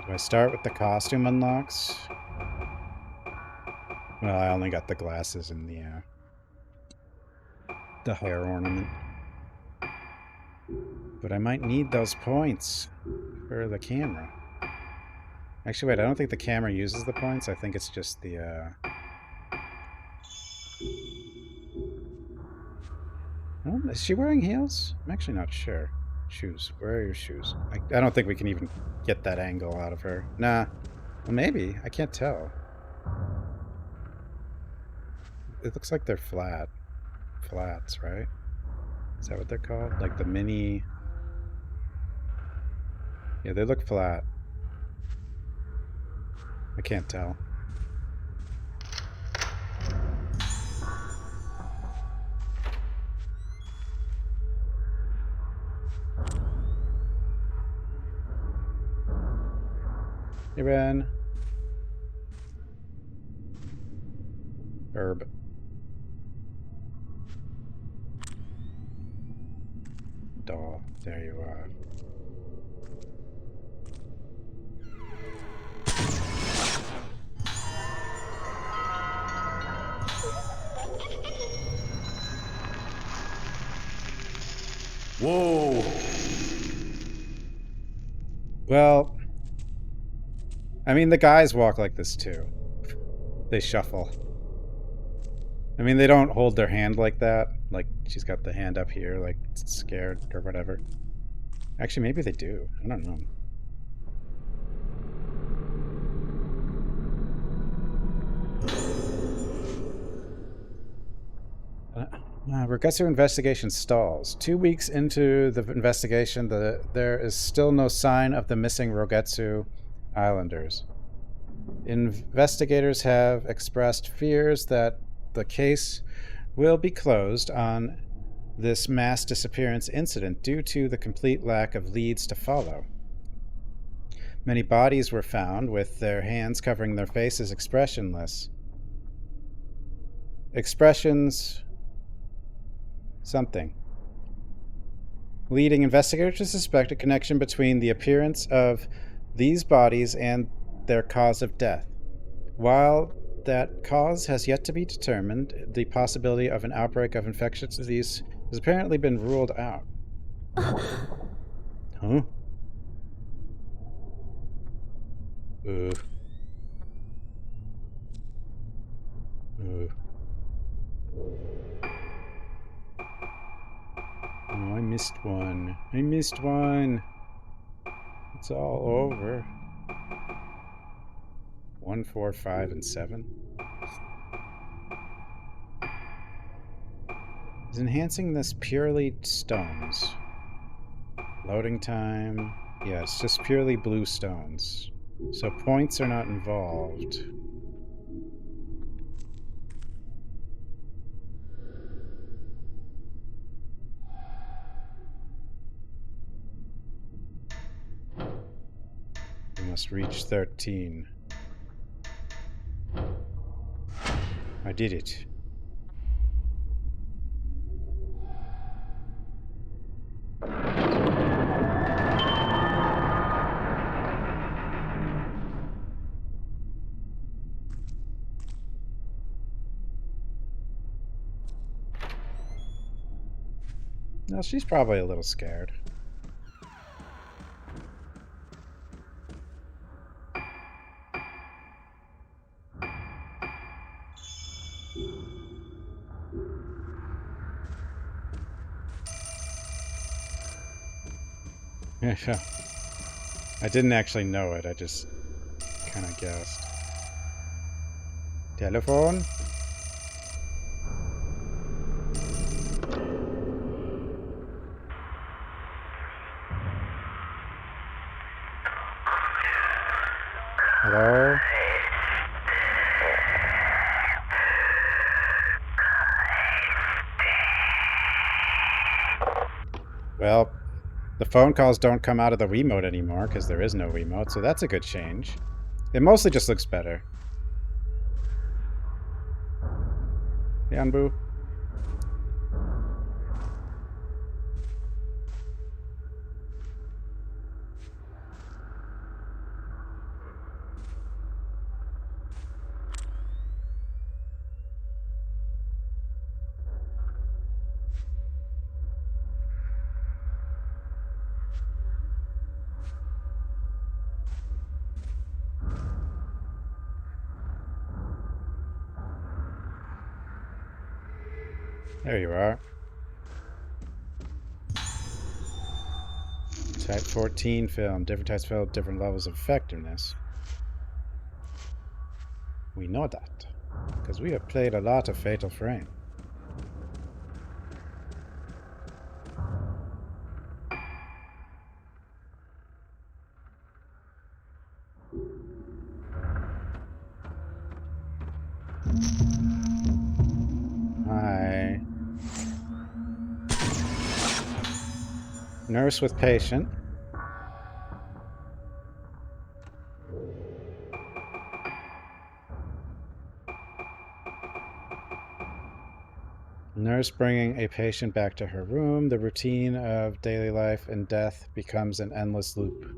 Do I start with the costume unlocks? Well, I only got the glasses and the hair ornament. But I might need those points for the camera. Actually, wait, I don't think the camera uses the points. I think it's just the, Oh, is she wearing heels? I'm actually not sure. Shoes. Where are your shoes? I don't think we can even get that angle out of her. Nah. Well, maybe. I can't tell. It looks like they're flat. Flats, right? Is that what they're called? Like the mini... Yeah, they look flat. I can't tell. Hey, Ben. Herb. Doll. There you are. Whoa! Well, I mean, the guys walk like this too. They shuffle. I mean, they don't hold their hand like that. Like, she's got the hand up here, like, scared or whatever. Actually, maybe they do. I don't know. Rogetsu investigation stalls. 2 weeks into the investigation, there is still no sign of the missing Rogetsu Islanders. Investigators have expressed fears that the case will be closed on this mass disappearance incident due to the complete lack of leads to follow. Many bodies were found with their hands covering their faces expressionless. Expressions... something. Leading investigators to suspect a connection between the appearance of these bodies and their cause of death. While that cause has yet to be determined, the possibility of an outbreak of infectious disease has apparently been ruled out. Huh? Ugh. Ugh. Oh, I missed one. I missed one. It's all over. 1, 4, 5, and 7. Is enhancing this purely stones? Loading time. Yeah, it's just purely blue stones. So points are not involved. We must reach 13. I did it. No, she's probably a little scared. I didn't actually know it, I just kind of guessed. Telephone? Hello? Well, the phone calls don't come out of the Wiimote anymore because there is no Wiimote, so that's a good change. It mostly just looks better. Yanbu? There you are. Type 14 film. Different types of film, different levels of effectiveness. We know that, because we have played a lot of Fatal Frame. Hi. Nurse with patient. Nurse bringing a patient back to her room. The routine of daily life and death becomes an endless loop.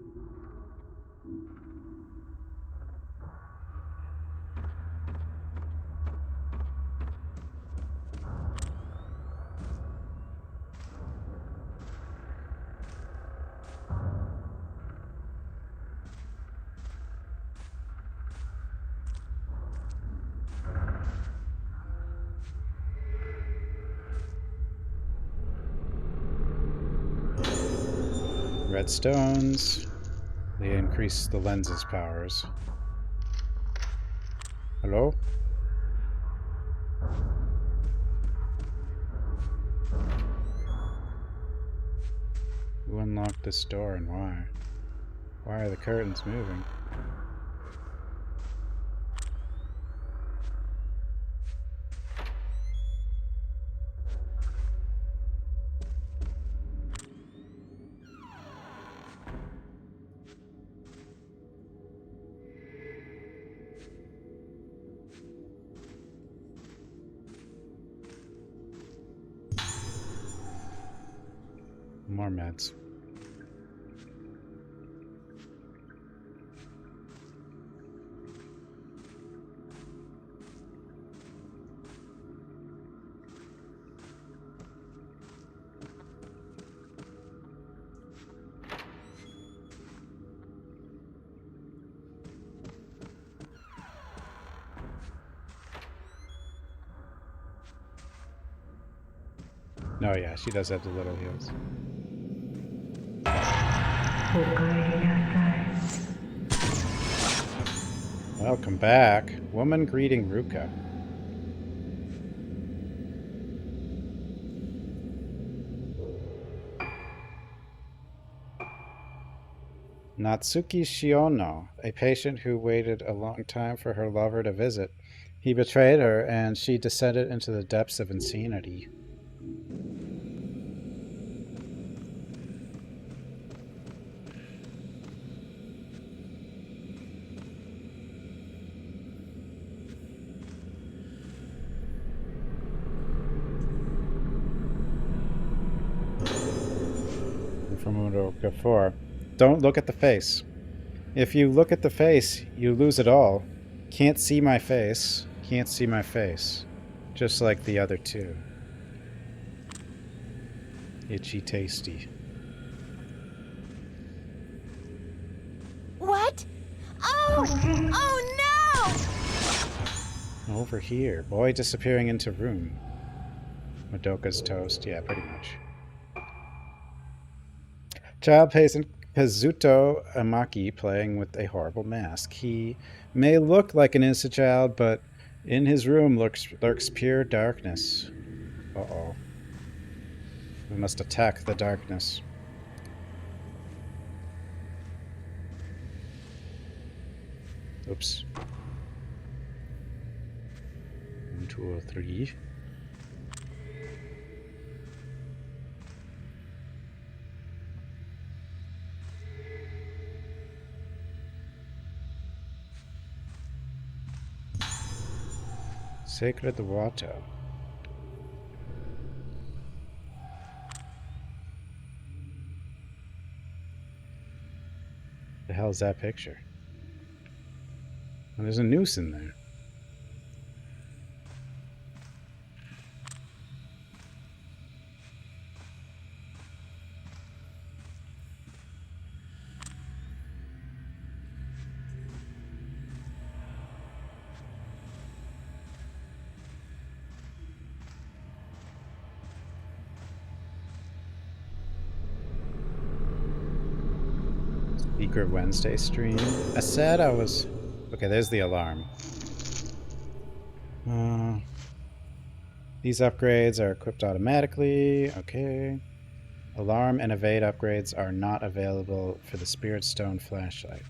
Red stones. They increase the lens's powers. Hello? Who unlocked this door and why? Why are the curtains moving? More meds. No, yeah, she does have the little heels. Welcome back. Woman greeting Ruka. Natsuki Shiono, a patient who waited a long time for her lover to visit. He betrayed her, and she descended into the depths of insanity. From Udoka 4. Don't look at the face. If you look at the face, you lose it all. Can't see my face. Can't see my face. Just like the other two. Itchy tasty. What? Oh! Oh no! Over here. Boy disappearing into room. Madoka's toast. Yeah, pretty much. Child patient Kazuto Amaki playing with a horrible mask. He may look like an innocent child, but in his room lurks pure darkness. Uh-oh. We must attack the darkness. Oops. 1, 2, 3. Sacred water. The hell's that picture? Well, there's a noose in there. Secret Wednesday stream. I said I was... Okay, there's the alarm. These upgrades are equipped automatically. Okay. Alarm and evade upgrades are not available for the Spirit Stone flashlight.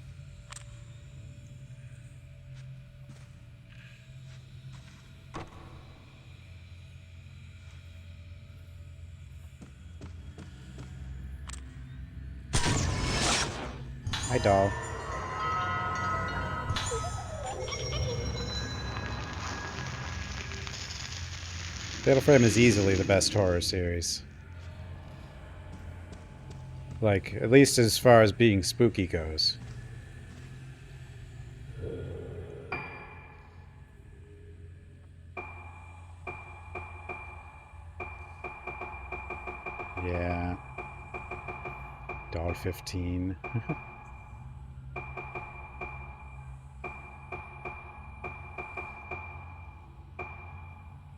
Hi, doll. Fatal Frame is easily the best horror series. Like, at least as far as being spooky goes. Yeah. $1.15.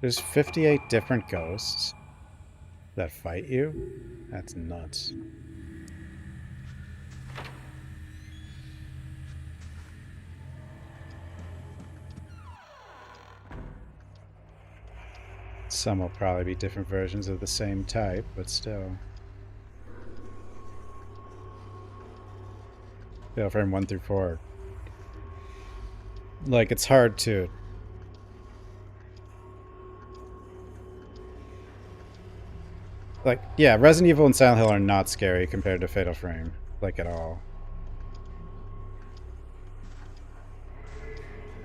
There's 58 different ghosts that fight you? That's nuts. Some will probably be different versions of the same type, but still. Fatal Frame 1 through 4. Like, it's hard to... Like, yeah, Resident Evil and Silent Hill are not scary compared to Fatal Frame. Like, at all.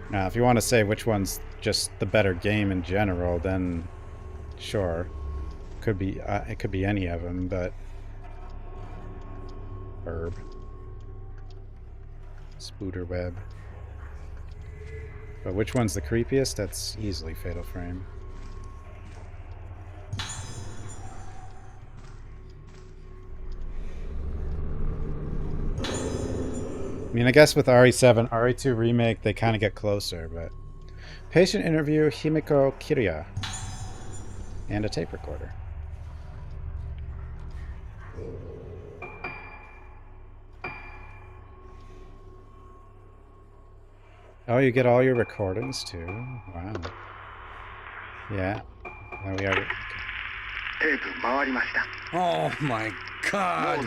Now, if you want to say which one's just the better game in general, then sure. Could be, it could be any of them, but... Herb. Spooderweb. But which one's the creepiest? That's easily Fatal Frame. I mean, I guess with RE7, RE2 Remake, they kind of get closer, but... Patient interview, Himiko Kiriya. And a tape recorder. Oh, you get all your recordings too? Wow. Yeah. There we are. Oh my god!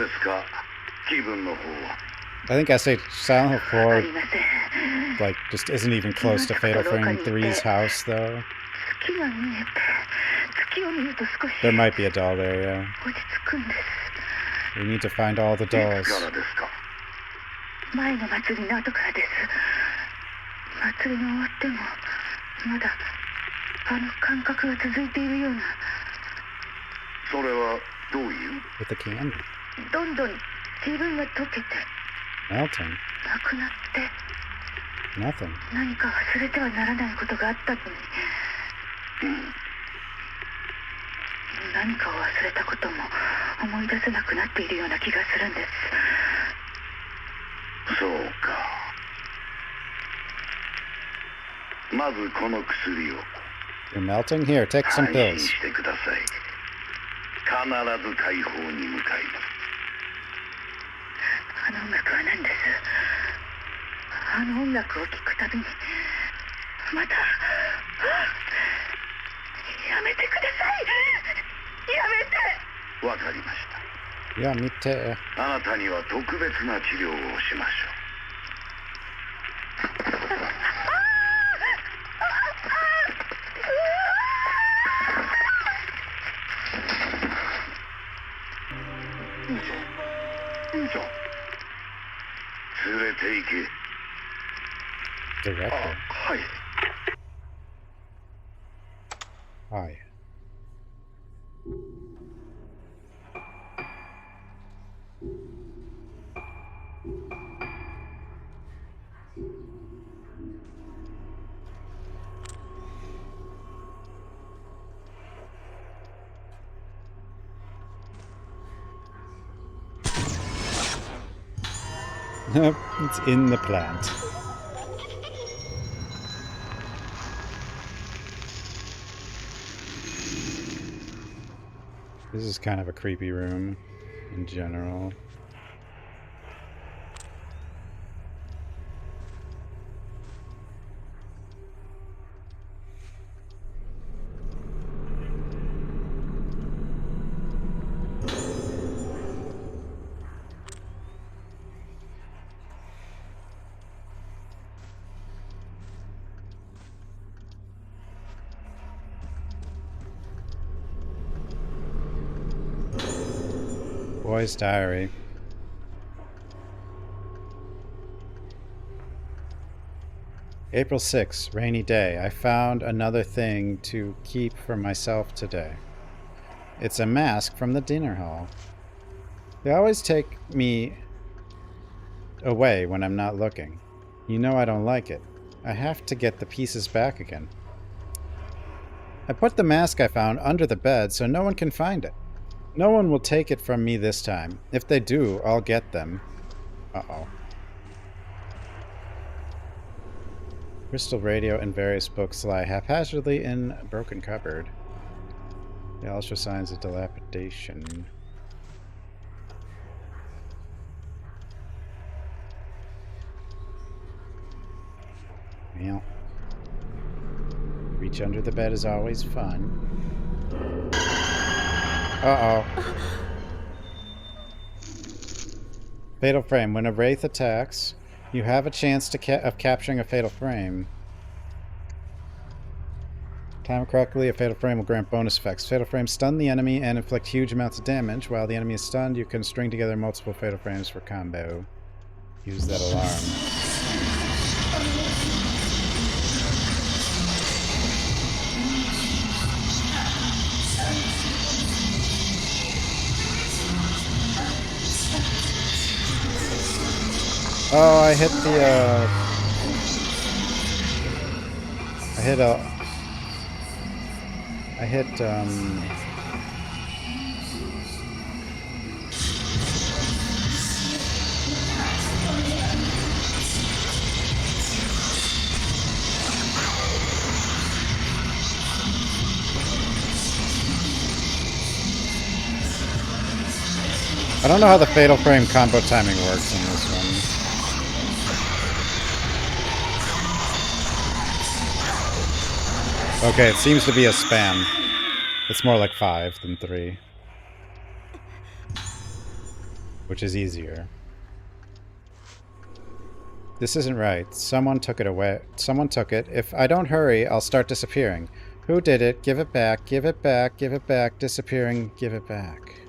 I think I say Silent Hill 4 like just isn't even close to Fatal Frame 3's house though. There might be a doll there, yeah. We need to find all the dolls. 前の祭りの後からです。祭りが終わってもまだあの感覚が続いているような。それはどういう？ With the candy. どんどん自分が溶けて Melting. なくなって Nothing. 何か忘れてはならないことがあったのに、何かを忘れたことも思い出せなくなっているような気がするんです。そうか。まずこの薬を。You're melting? Here, take some pills. してください。必ず解放に向かいます。あの音楽を聴くたびにまたやめてください。やめて。わかりました。いや、見て。あなたには特別な治療をしましょう。いいじゃん。連れて行け。Director. はい。Hi. It's in the plant. This is kind of a creepy room in general. Boy's diary. April 6th, rainy day. I found another thing to keep for myself today. It's a mask from the dinner hall. They always take me away when I'm not looking. You know I don't like it. I have to get the pieces back again. I put the mask I found under the bed so no one can find it. No one will take it from me this time. If they do, I'll get them. Uh-oh. Crystal radio and various books lie haphazardly in a broken cupboard. They all show signs of dilapidation. Well, reach under the bed is always fun. Uh-oh. Fatal frame. When a wraith attacks, you have a chance of capturing a fatal frame. Time correctly, a fatal frame will grant bonus effects. Fatal frames stun the enemy and inflict huge amounts of damage. While the enemy is stunned, you can string together multiple fatal frames for combo. Use that alarm. Oh, I hit the, I hit, I don't know how the fatal frame combo timing works in this one. Okay, it seems to be a spam. It's more like 5 than 3. Which is easier. This isn't right. Someone took it away. Someone took it. If I don't hurry, I'll start disappearing. Who did it? Give it back. Give it back. Give it back. Disappearing. Give it back.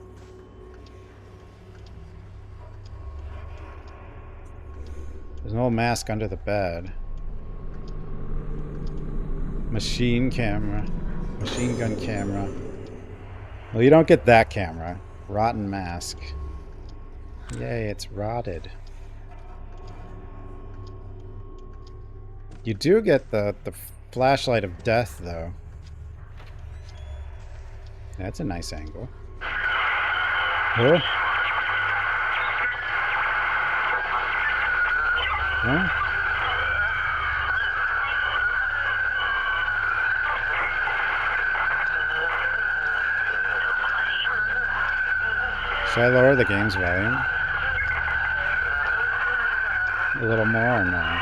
There's an old mask under the bed. Machine camera. Machine gun camera. Well, you don't get that camera. Rotten mask. Yay, it's rotted. You do get the flashlight of death, though. That's a nice angle. Huh? Huh? Should I lower the game's volume? A little more or no?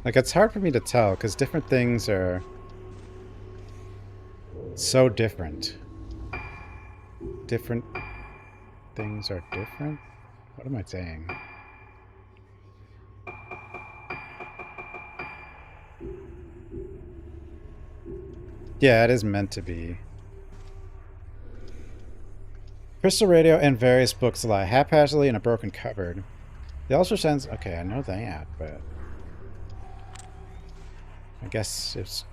Like, it's hard for me to tell, because different things are so different. Different things are different? What am I saying? Yeah, it is meant to be. Crystal radio and various books lie haphazardly in a broken cupboard. The ultrasounds... Okay, I know that, but... I guess it's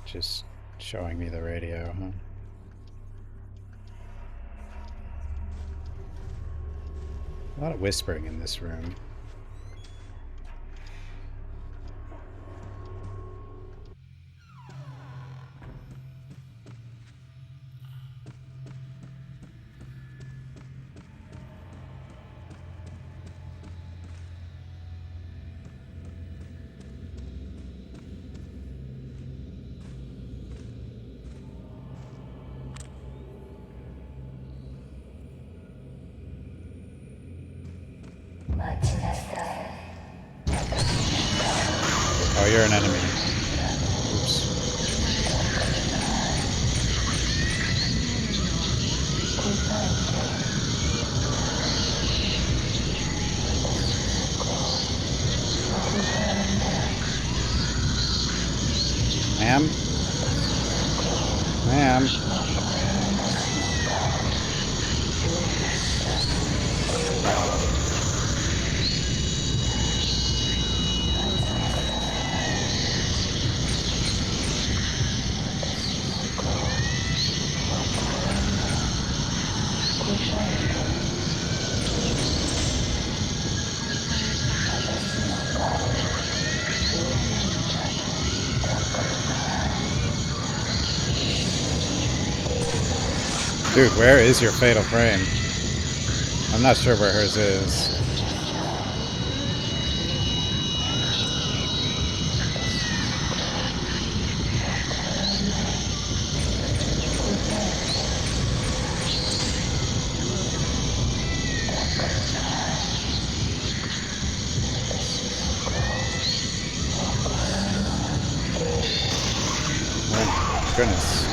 just showing me the radio, huh? A lot of whispering in this room. Oh, you're an enemy. Oops. Ma'am? Ma'am? Dude, where is your fatal frame? I'm not sure where hers is. Oh my goodness.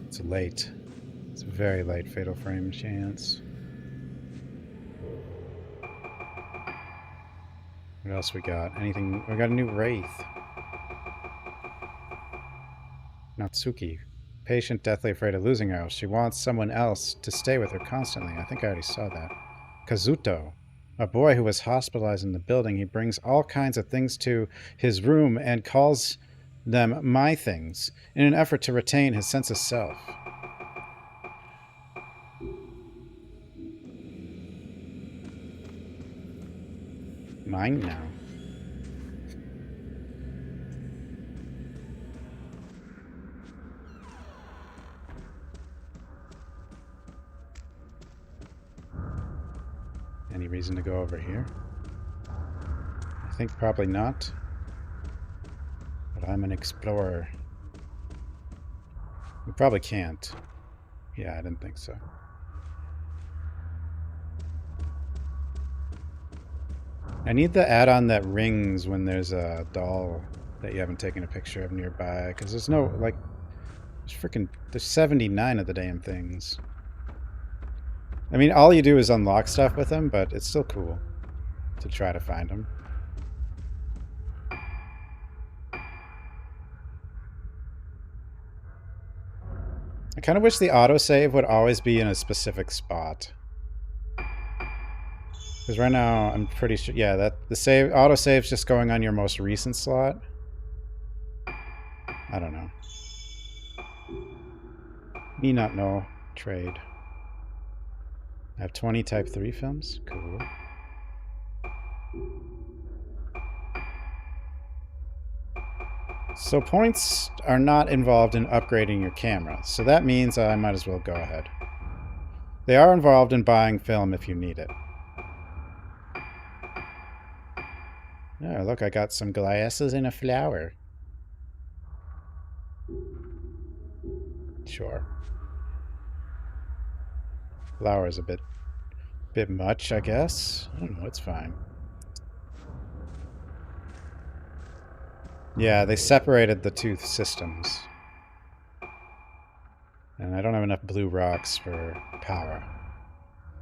It's late. It's a very late fatal frame chance. What else we got? Anything? We got a new wraith. Natsuki. Patient, deathly afraid of losing her. She wants someone else to stay with her constantly. I think I already saw that. Kazuto. A boy who was hospitalized in the building. He brings all kinds of things to his room and calls them my things in an effort to retain his sense of self. Mine now. Any reason to go over here? I think probably not. But I'm an explorer. We probably can't. Yeah, I didn't think so. I need the add-on that rings when there's a doll that you haven't taken a picture of nearby, because there's no, like, there's 79 of the damn things. I mean, all you do is unlock stuff with them, but it's still cool to try to find them. I kind of wish the autosave would always be in a specific spot. Because right now, I'm pretty sure, yeah, that the autosave's just going on your most recent slot. I don't know. Me not know. Trade. I have 20 Type 3 films. Cool. So points are not involved in upgrading your camera, so that means I might as well go ahead. They are involved in buying film if you need it. Oh, look, I got some glasses and a flower. Sure. Flower is a bit Bit much, I guess. I don't know, it's fine. Yeah, they separated the two systems. And I don't have enough blue rocks for power.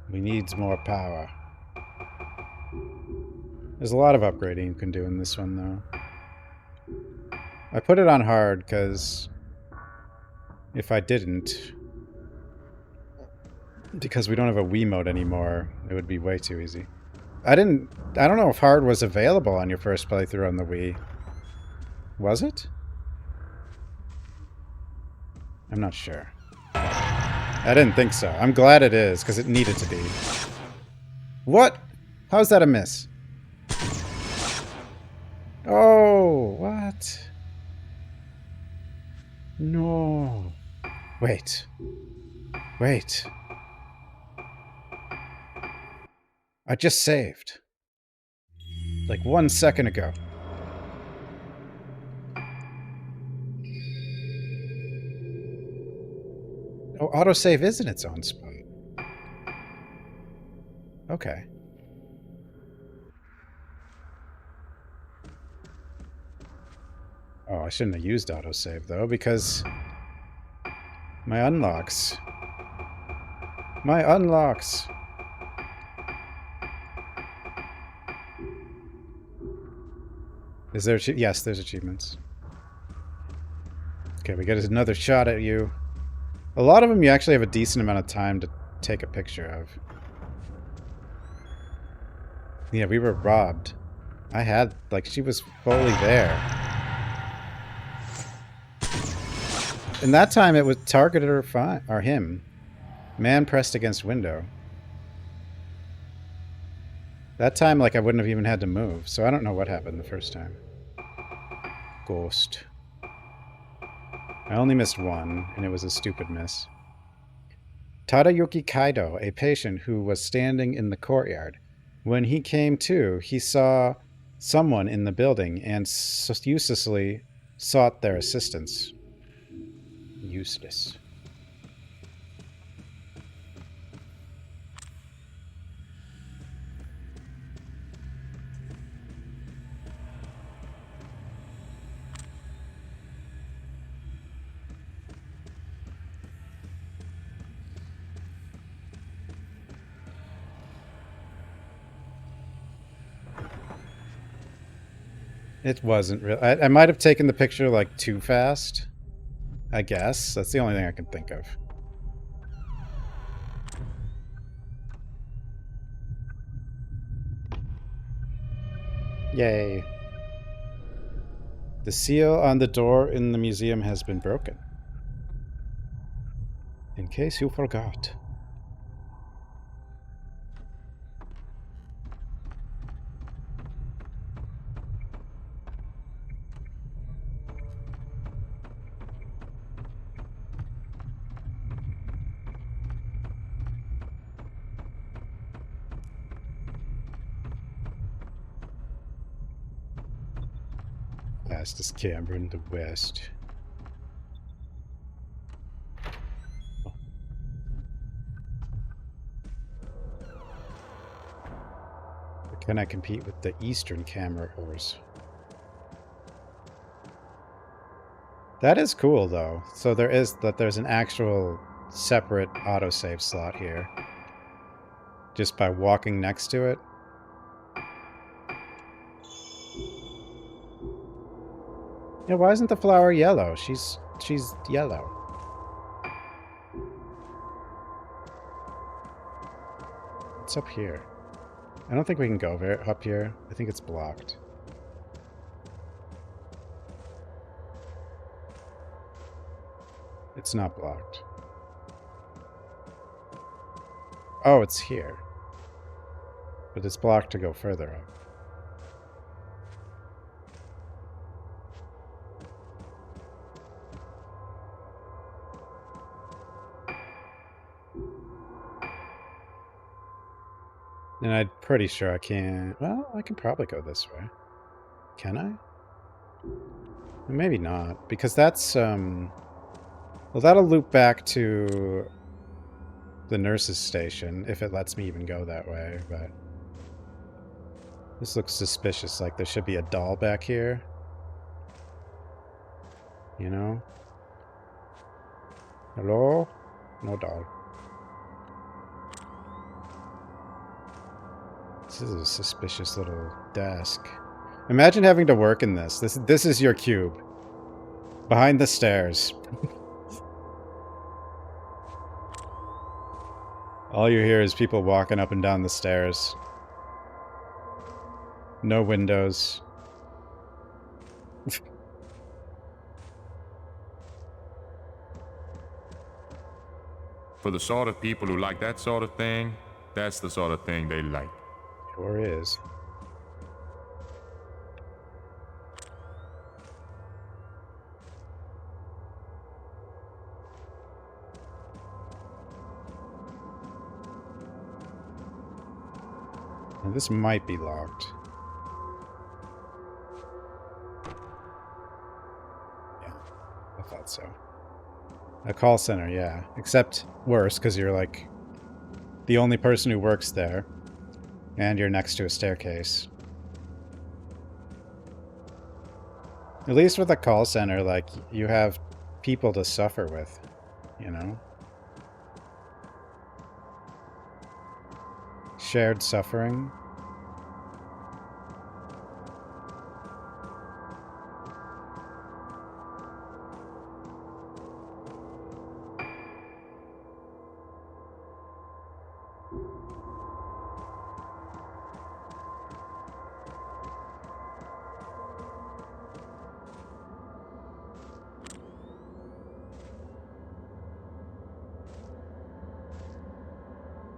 We needs more power. There's a lot of upgrading you can do in this one, though. I put it on hard, because if I didn't, because we don't have a Wii mode anymore, it would be way too easy. I don't know if hard was available on your first playthrough on the Wii. Was it? I'm not sure. I didn't think so. I'm glad it is, because it needed to be. What? How's that a miss? Oh, what? No. Wait. Wait. I just saved. Like 1 second ago. Oh, autosave is in its own spot. Okay. Oh, I shouldn't have used autosave, though, because my unlocks. My unlocks. Is there... Yes, there's achievements. Okay, we get another shot at you. A lot of them you actually have a decent amount of time to take a picture of. Yeah, we were robbed. I had... Like, she was fully there. And that time it was targeted or fine, or him. Man pressed against window. That time, like, I wouldn't have even had to move, so I don't know what happened the first time. Ghost. I only missed one, and it was a stupid miss. Tadayuki Kaido, a patient who was standing in the courtyard. When he came to, he saw someone in the building and uselessly sought their assistance. Useless. It wasn't real. I might have taken the picture, like, too fast. I guess. That's the only thing I can think of. Yay. The seal on the door in the museum has been broken. In case you forgot. Fastest camera in the West. Can I compete with the Eastern cameras? That is cool, though. So there's an actual separate autosave slot here. Just by walking next to it. Yeah, why isn't the flower yellow? She's yellow. What's up here? I don't think we can go up here. I think it's blocked. It's not blocked. Oh, it's here. But it's blocked to go further up. And I'm pretty sure I can't... Well, I can probably go this way. Can I? Maybe not, because that's, well, that'll loop back to the nurse's station, if it lets me even go that way, but... This looks suspicious, like there should be a doll back here. You know? Hello? No doll. This is a suspicious little desk. Imagine having to work in this. This is your cube. Behind the stairs. All you hear is people walking up and down the stairs. No windows. For the sort of people who like that sort of thing, that's the sort of thing they like. Sure is. Now, this might be locked. Yeah, I thought so. A call center, yeah. Except worse, because you're like the only person who works there. And you're next to a staircase. At least with a call center, like, you have people to suffer with, you know? Shared suffering.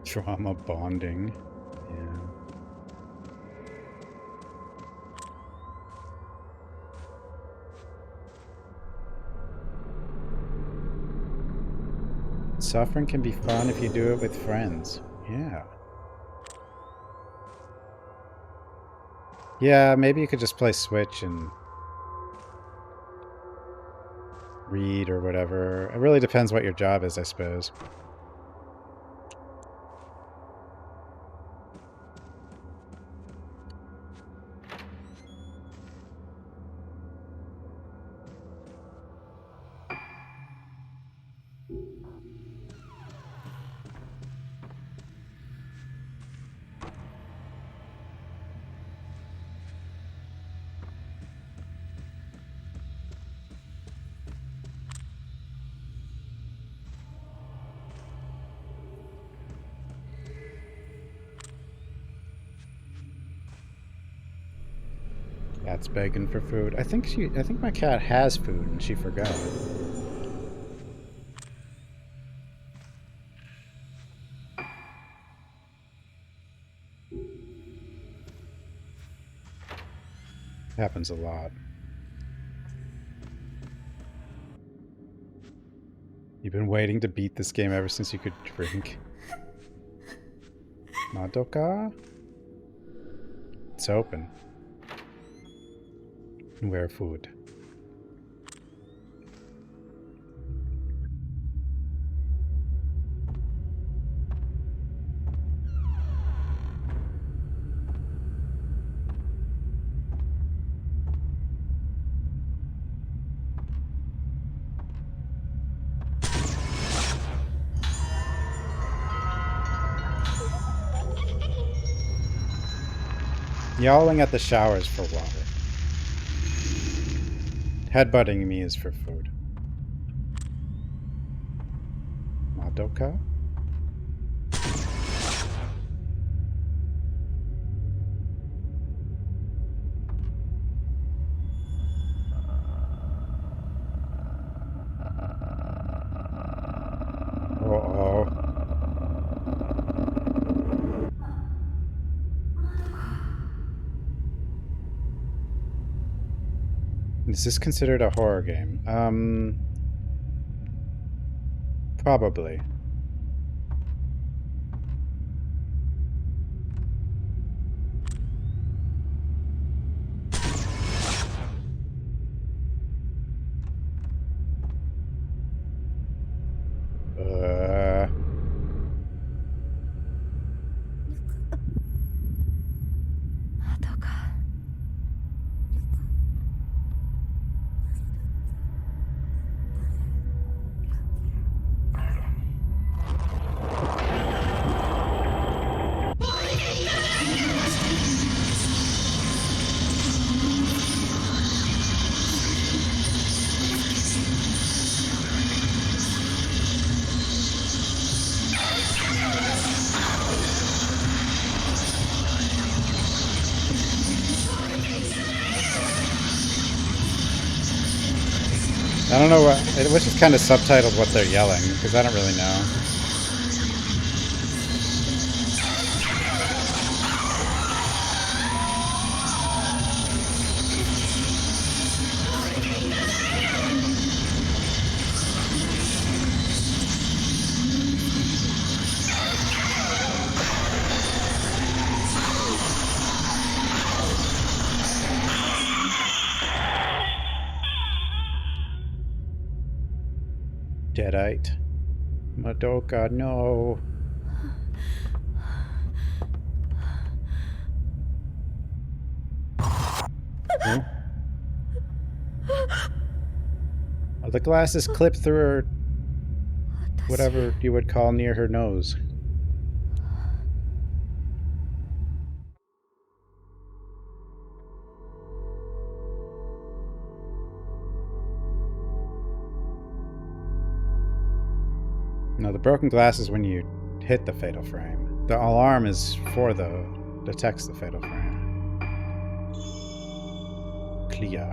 Trauma bonding. Yeah. Suffering can be fun if you do it with friends. Yeah. Yeah, maybe you could just play Switch and read or whatever. It really depends what your job is, I suppose. Cat's begging for food. I think my cat has food and she forgot. Happens a lot. You've been waiting to beat this game ever since you could drink. Madoka? It's open. Where food? Yowling at the showers for water. Headbutting me is for food. Madoka? Uh-oh. Is this considered a horror game? Probably. I don't know what... I wish it's kind of subtitled what they're yelling, because I don't really know. Deadite. Madoka, no. Oh. Oh, the glasses clipped through her, whatever you would call near her nose. No, the broken glass is when you hit the fatal frame. The alarm is for the detects the fatal frame. Clear.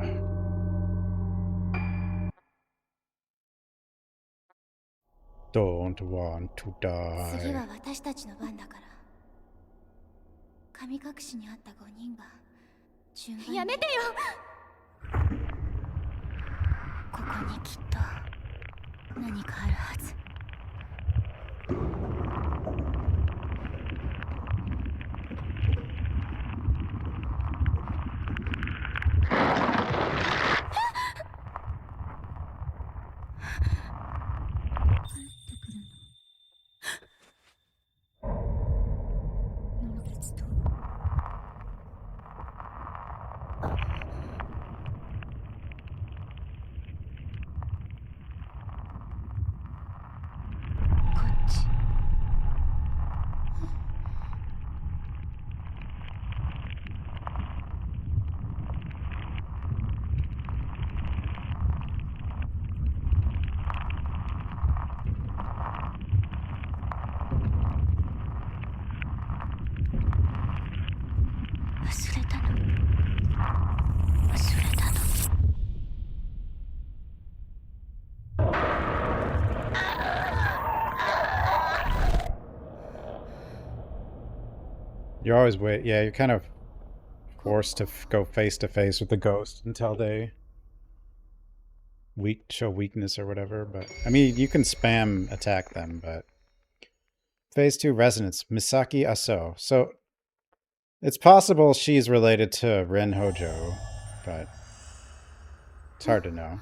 Don't want to 次 die. は私たちの番だから。神隠しにあった5人が順番に。やめてよ。ここにきっと何かあるはず。忘れたの。忘れたの。You're always yeah, you're kind of forced to go face to face with the ghost until they show weakness or whatever. But I mean, you can spam attack them. But phase 2 resonance, Misaki Aso. So it's possible she's related to Ren Hojo, but it's hard to know.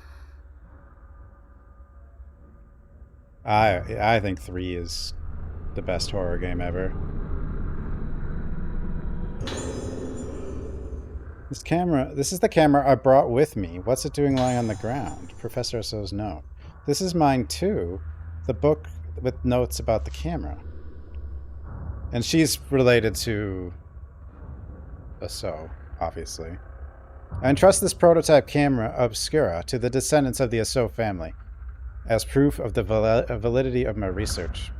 I think 3 is the best horror game ever. This is the camera I brought with me. What's it doing lying on the ground? Professor Oso's note. This is mine too. The book with notes about the camera. And she's related to Oso, obviously. I entrust this prototype camera obscura to the descendants of the Oso family as proof of the validity of my research.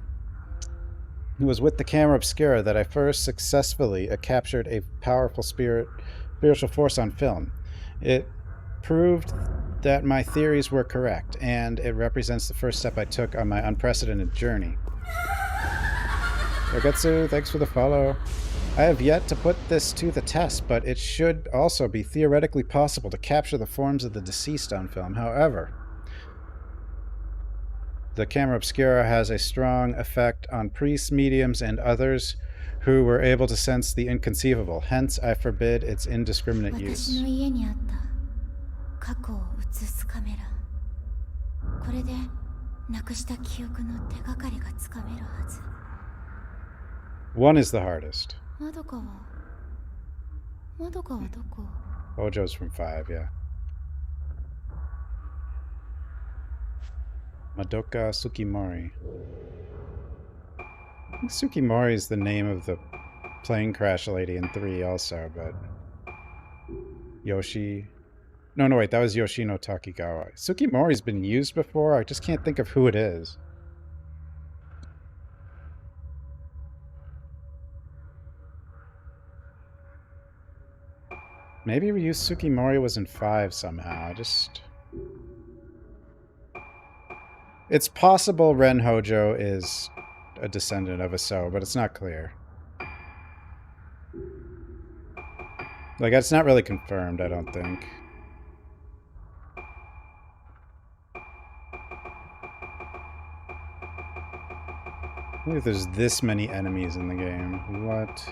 It was with the camera obscura that I first successfully captured a powerful spiritual force on film. It proved that my theories were correct, and it represents the first step I took on my unprecedented journey. Yogetsu, thanks for the follow. I have yet to put this to the test, but it should also be theoretically possible to capture the forms of the deceased on film. However, the camera obscura has a strong effect on priests, mediums, and others who were able to sense the inconceivable. Hence, I forbid its indiscriminate use. 私の家にあった過去を映すカメラ。これでなくした記憶の手がかりがつかめるはず。1 is the hardest. まどかはどこ？ Hojo's from 5, yeah. Madoka Tsukimori. I think Tsukimori is the name of the plane crash lady in 3 also, but... Yoshi... No, wait, that was Yoshino Takigawa. Tsukimori's been used before, I just can't think of who it is. Maybe Ryusuke Mori was in 5 somehow. It's possible Ren Hojo is a descendant of Aso, but it's not clear. Like, it's not really confirmed, I don't think. Look, there's this many enemies in the game. What?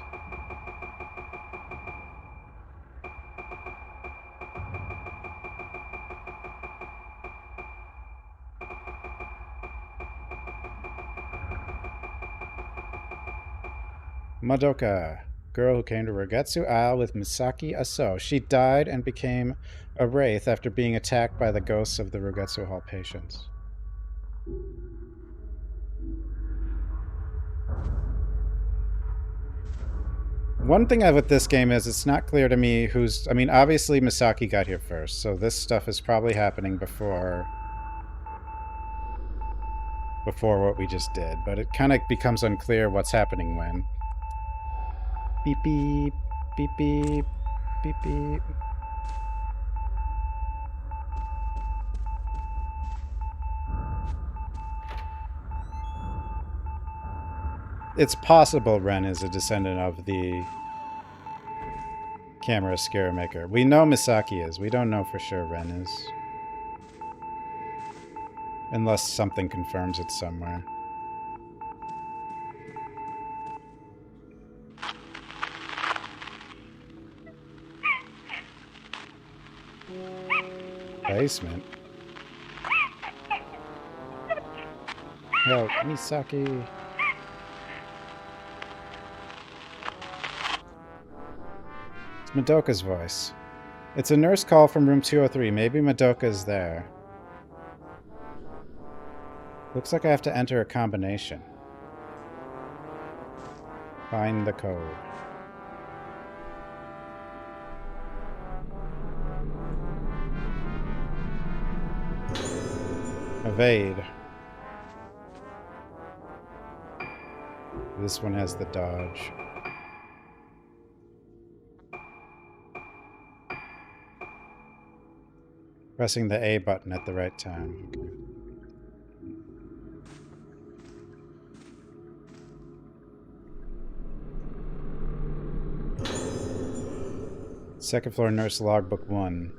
Madoka, girl who came to Rogetsu Isle with Misaki Aso. She died and became a wraith after being attacked by the ghosts of the Rogetsu Hall patients. One thing with this game is it's not clear to me who's... I mean, obviously Misaki got here first, so this stuff is probably happening before what we just did, but it kind of becomes unclear what's happening when. Beep beep, beep beep, beep beep. It's possible Ren is a descendant of the camera scare maker. We know Misaki is. We don't know for sure Ren is. Unless something confirms it somewhere. Basement. Help, Misaki. It's Madoka's voice. It's a nurse call from room 203. Maybe Madoka is there. Looks like I have to enter a combination. Find the code. Evade. This one has the dodge. Pressing the A button at the right time. Okay. Second floor nurse logbook 1.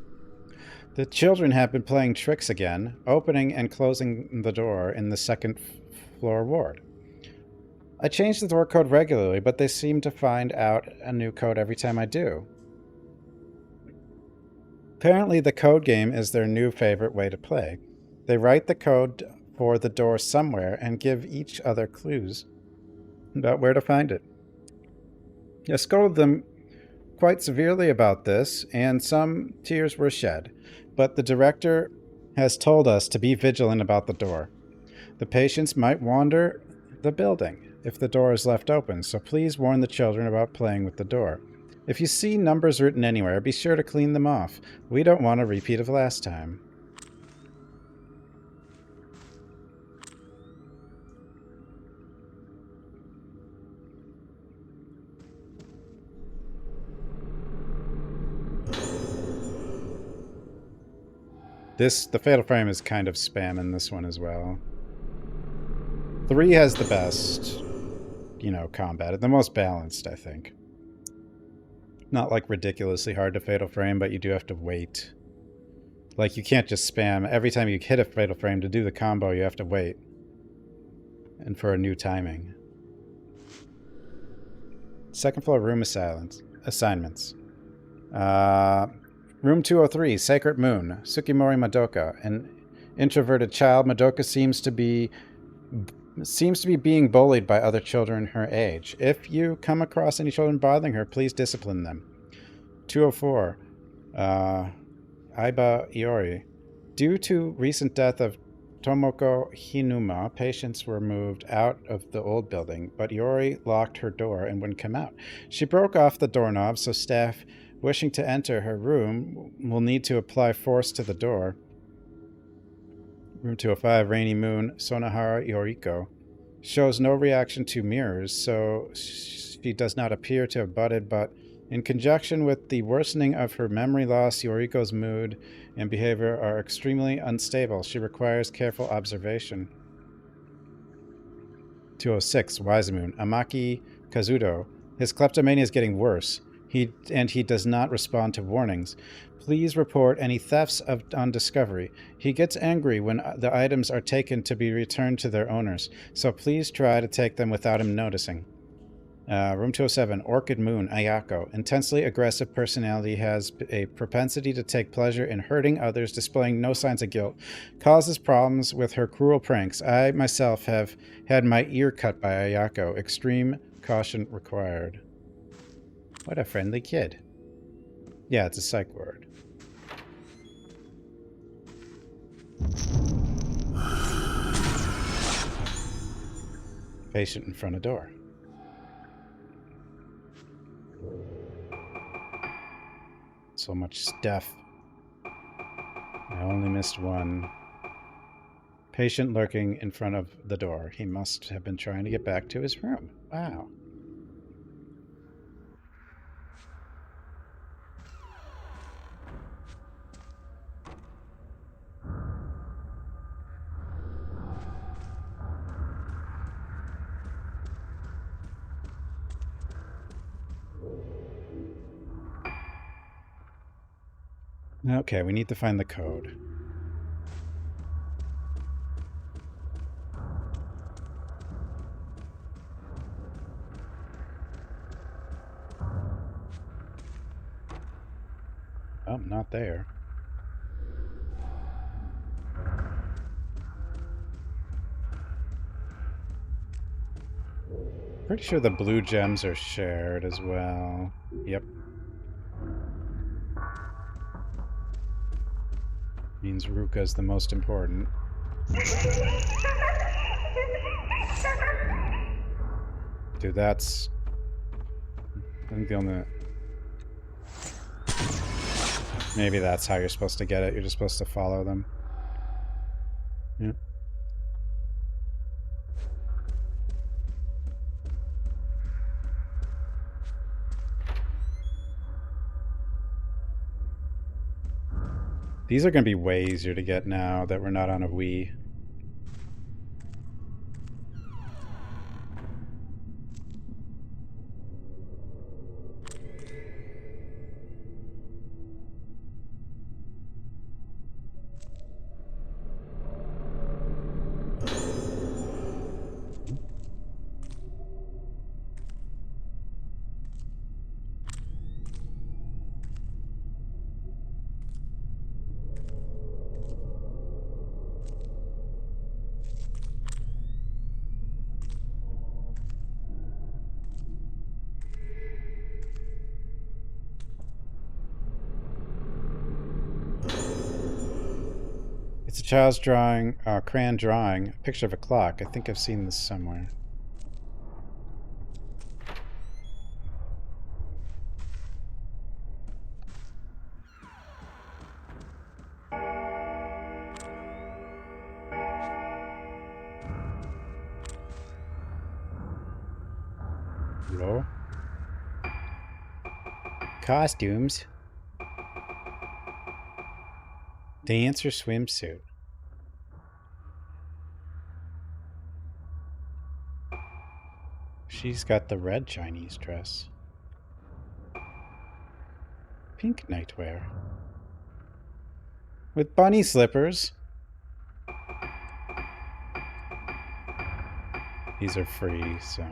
The children have been playing tricks again, opening and closing the door in the second floor ward. I change the door code regularly, but they seem to find out a new code every time I do. Apparently the code game is their new favorite way to play. They write the code for the door somewhere and give each other clues about where to find it. I scolded them quite severely about this, and some tears were shed, but the director has told us to be vigilant about the door. The patients might wander the building if the door is left open, so please warn the children about playing with the door. If you see numbers written anywhere, be sure to clean them off. We don't want a repeat of last time. The Fatal Frame is kind of spam in this one as well. 3 has the best, combat. The most balanced, I think. Not like ridiculously hard to Fatal Frame, but you do have to wait. Like, you can't just spam. Every time you hit a Fatal Frame to do the combo, you have to wait. And for a new timing. Second floor room assignments. Room 203, Sacred Moon. Tsukimori Madoka. An introverted child, Madoka seems to be being bullied by other children her age. If you come across any children bothering her, please discipline them. 204, Aiba Iori. Due to recent death of Tomoko Hinuma, patients were moved out of the old building, but Iori locked her door and wouldn't come out. She broke off the doorknob, so staff wishing to enter her room will need to apply force to the door. Room 205, Rainy Moon, Sonohara Yoriko. Shows no reaction to mirrors, so she does not appear to have butted, but In conjunction with the worsening of her memory loss, Yoriko's mood and behavior are extremely unstable. She requires careful observation. 206, Wise Moon. Amaki Kazuto. His kleptomania is getting worse. He does not respond to warnings. Please report any thefts on discovery. He gets angry when the items are taken to be returned to their owners, so please try to take them without him noticing. Room 207, Orchid Moon, Ayako. Intensely aggressive personality, has a propensity to take pleasure in hurting others, displaying no signs of guilt. Causes problems with her cruel pranks. I myself have had my ear cut by Ayako. Extreme caution required. What a friendly kid. Yeah, it's a psych ward. Patient in front of door. So much stuff. I only missed one. Patient lurking in front of the door. He must have been trying to get back to his room. Wow. Okay, we need to find the code. Oh, not there. Pretty sure the blue gems are shared as well. Yep. Means Ruka's the most important. Dude, that's... I think the only... Maybe that's how you're supposed to get it. You're just supposed to follow them. Yep. These are going to be way easier to get now that we're not on a Wii. It's a child's drawing, crayon drawing, a picture of a clock. I think I've seen this somewhere. Hello? Costumes. Dance or swimsuit? She's got the red Chinese dress. Pink nightwear. With bunny slippers. These are free, so...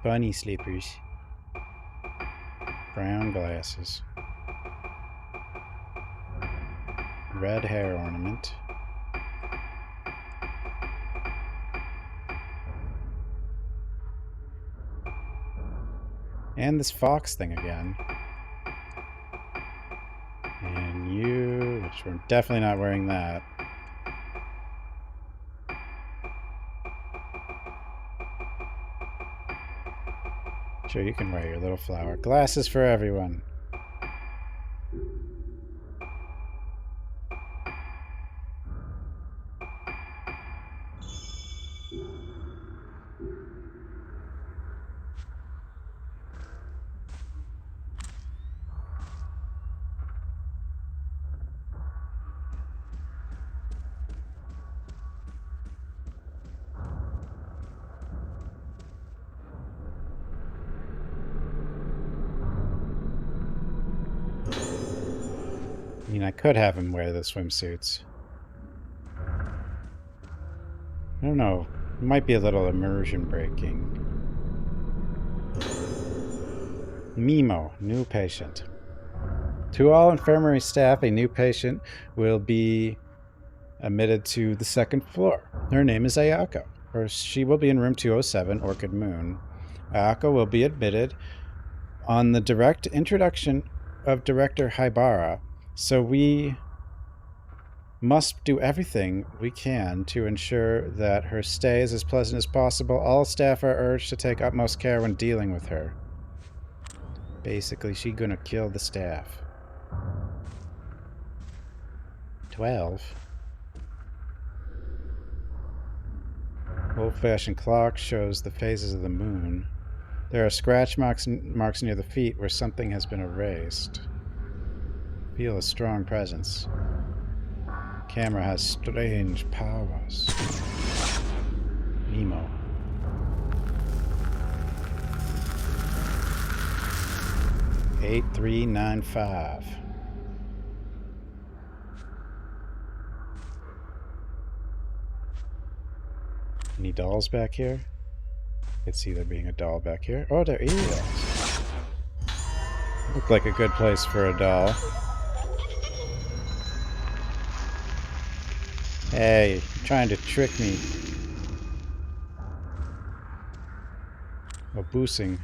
Bunny slippers. Brown glasses. Red hair ornament. And this fox thing again. And you, which we're definitely not wearing that. Sure, you can wear your little flower. Glasses for everyone. I mean, I could have him wear the swimsuits. I don't know. It might be a little immersion breaking. Mimo, new patient. To all infirmary staff, a new patient will be admitted to the second floor. Her name is Ayako. She will be in room 207, Orchid Moon. Ayako will be admitted on the direct introduction of Director Haibara, so we must do everything we can to ensure that her stay is as pleasant as possible. All staff are urged to take utmost care when dealing with her. Basically, she's gonna kill the staff. 12. Old-fashioned clock shows the phases of the moon. There are scratch marks near the feet where something has been erased. Feel a strong presence. Camera has strange powers. Nemo. Eight 8395. Any dolls back here? I could see there being a doll back here. Oh, there is. Looked like a good place for a doll. Hey, you're trying to trick me. Oh, boosing.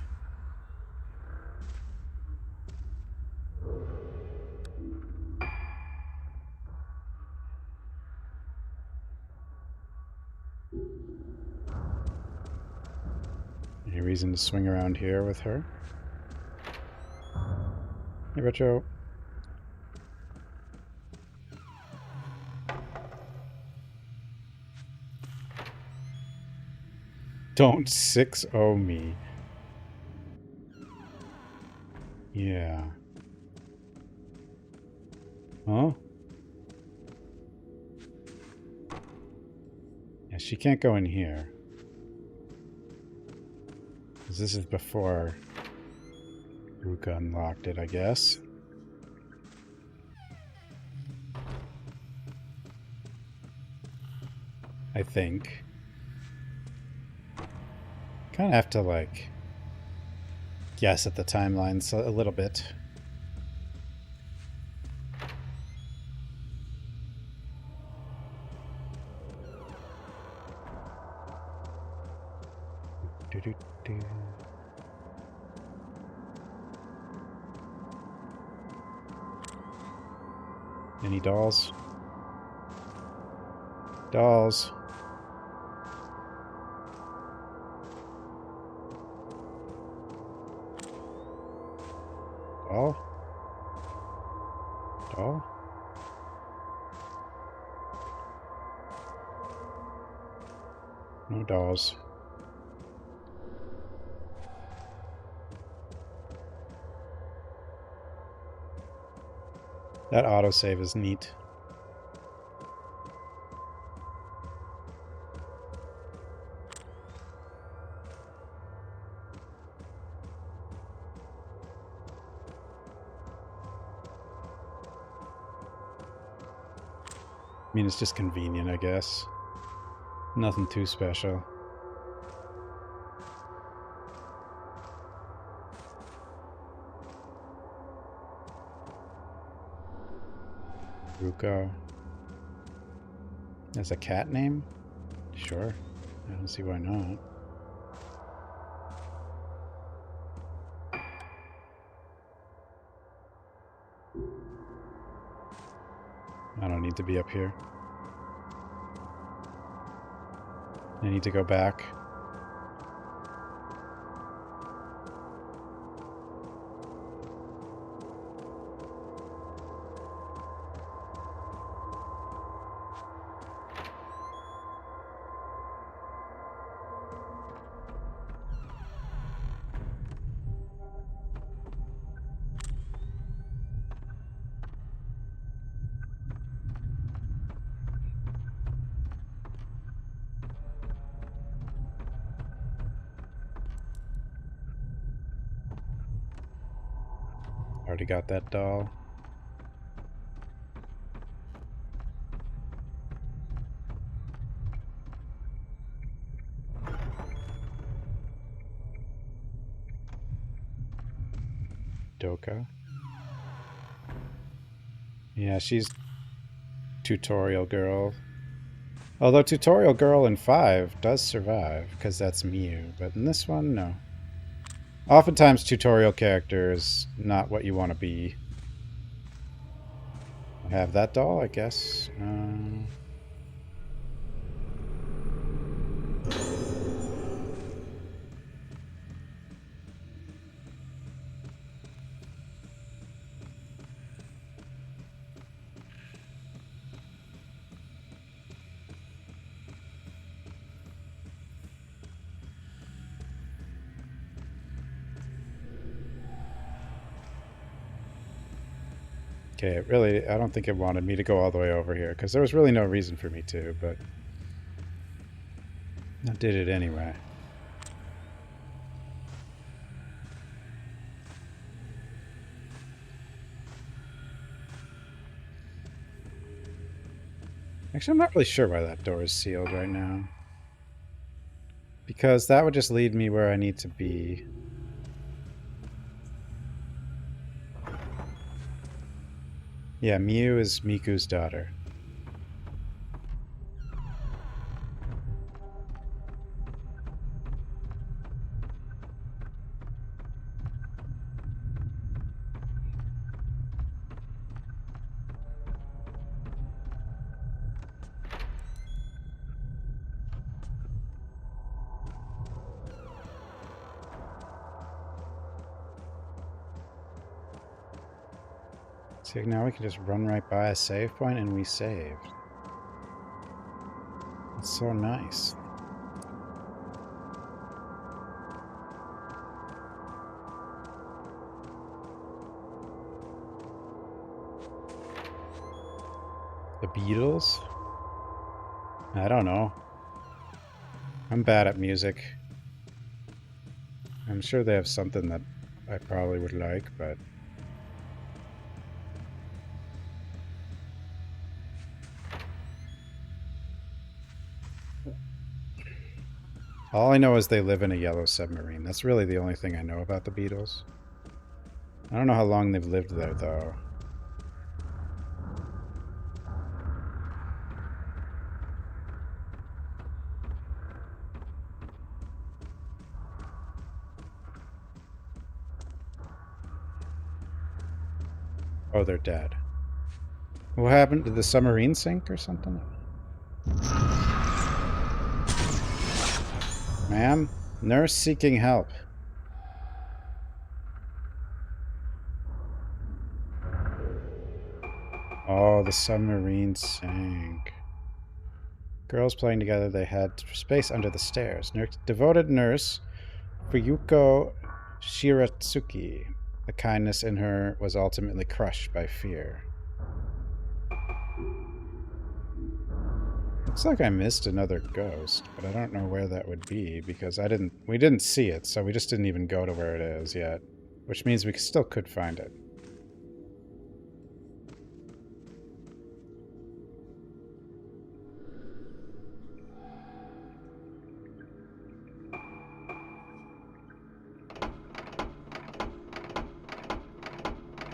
Any reason to swing around here with her? Hey, Retro. Don't 6-0 me. Yeah. Huh? Yeah, she can't go in here. Because this is before Ruka unlocked it, I guess. I think. Kind of have to, like, guess at the timelines a little bit. Do-do-do. Any dolls? Dolls. Doll? Doll? No dolls. That autosave is neat. I mean, it's just convenient, I guess. Nothing too special. Ruko. As a cat name? Sure. I don't see why not. I don't need to be up here. I need to go back. Already got that doll. Madoka. Yeah, she's tutorial girl. Although tutorial girl in 5 does survive, because that's Miu. But in this one, no. Oftentimes tutorial character is not what you want to be. I have that doll, I guess. Okay, really, I don't think it wanted me to go all the way over here, because there was really no reason for me to, but I did it anyway. Actually, I'm not really sure why that door is sealed right now. Because that would just lead me where I need to be. Yeah, Miu is Miku's daughter. See, now we can just run right by a save point and we saved. It's so nice. The Beatles? I don't know. I'm bad at music. I'm sure they have something that I probably would like, but... all I know is they live in a yellow submarine. That's really the only thing I know about the Beatles. I don't know how long they've lived there, though. Oh, they're dead. What happened? Did the submarine sink or something? Ma'am? Nurse seeking help. Oh, the submarine sank. Girls playing together, they had space under the stairs. Devoted nurse Fuyuko Shiratsuki. The kindness in her was ultimately crushed by fear. Looks like I missed another ghost, but I don't know where that would be because we didn't see it, so we just didn't even go to where it is yet. Which means we still could find it.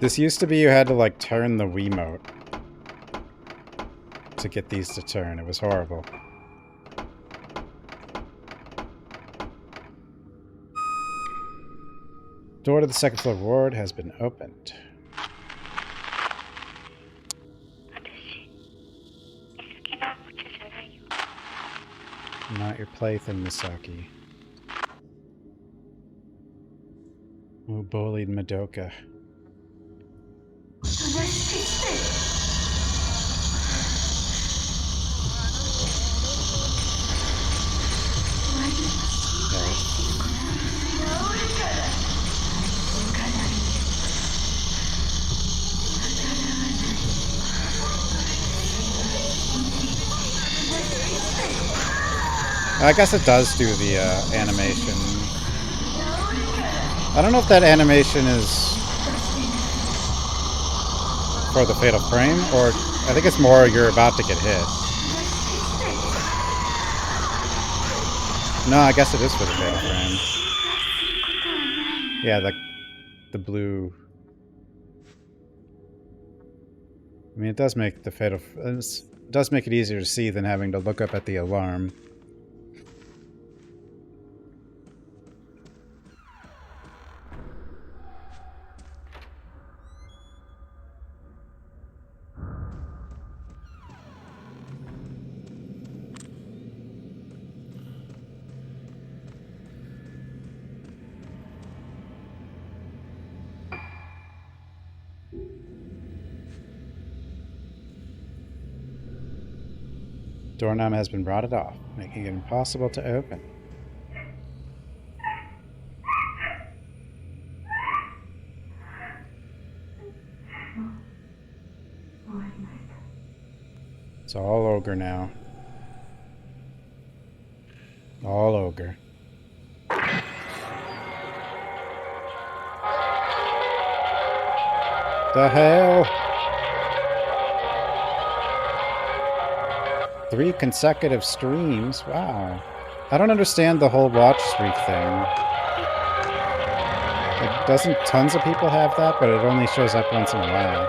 This used to be you had to like turn the Wiimote to get these to turn. It was horrible. Door to the second floor ward has been opened. Not your plaything, Misaki. Who bullied Madoka? I guess it does do the animation. I don't know if that animation is for the fatal frame, or I think it's more you're about to get hit. No, I guess it is for the fatal frame. Yeah, the blue I mean, it does make the fatal... It does make it easier to see than having to look up at the alarm. Doorknob has been rotted off, making it impossible to open. It's all ogre now. All ogre. The hell? 3 consecutive streams? Wow. I don't understand the whole watch streak thing. Like, doesn't tons of people have that, but it only shows up once in a while.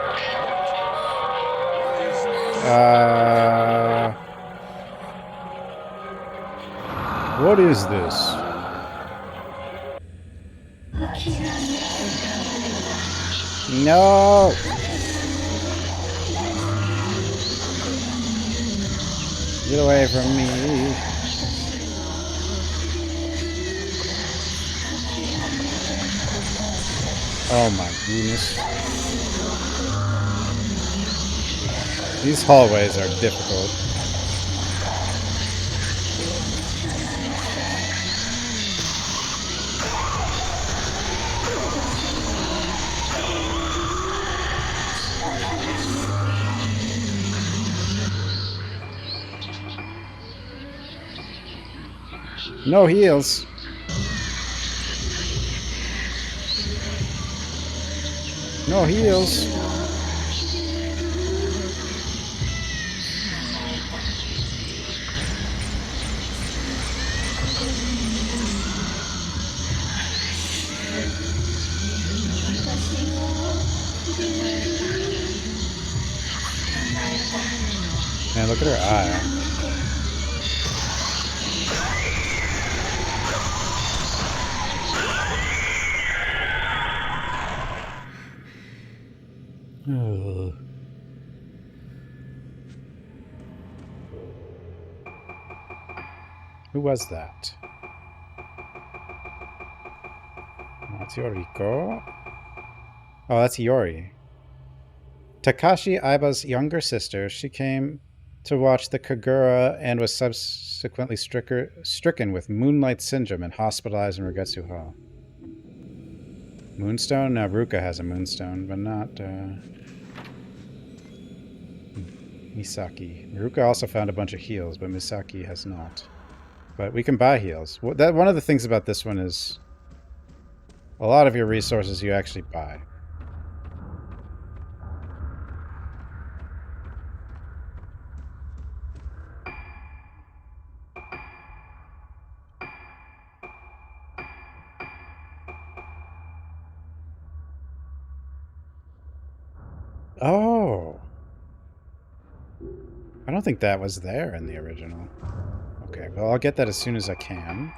What is this? No! Get away from me. Oh my goodness. These hallways are difficult. No heals. No heals. Man, look at her eye. Ugh. Who was that? That's Yoriko. Oh, that's Yori. Takashi Aiba's younger sister. She came to watch the Kagura and was subsequently stricken with Moonlight Syndrome and hospitalized in Regetsu Hall. Moonstone? No, Ruka has a moonstone, but not Misaki. Ruka also found a bunch of heals, but Misaki has not. But we can buy heals. One of the things about this one is a lot of your resources you actually buy. Oh! I don't think that was there in the original. Okay, well, I'll get that as soon as I can.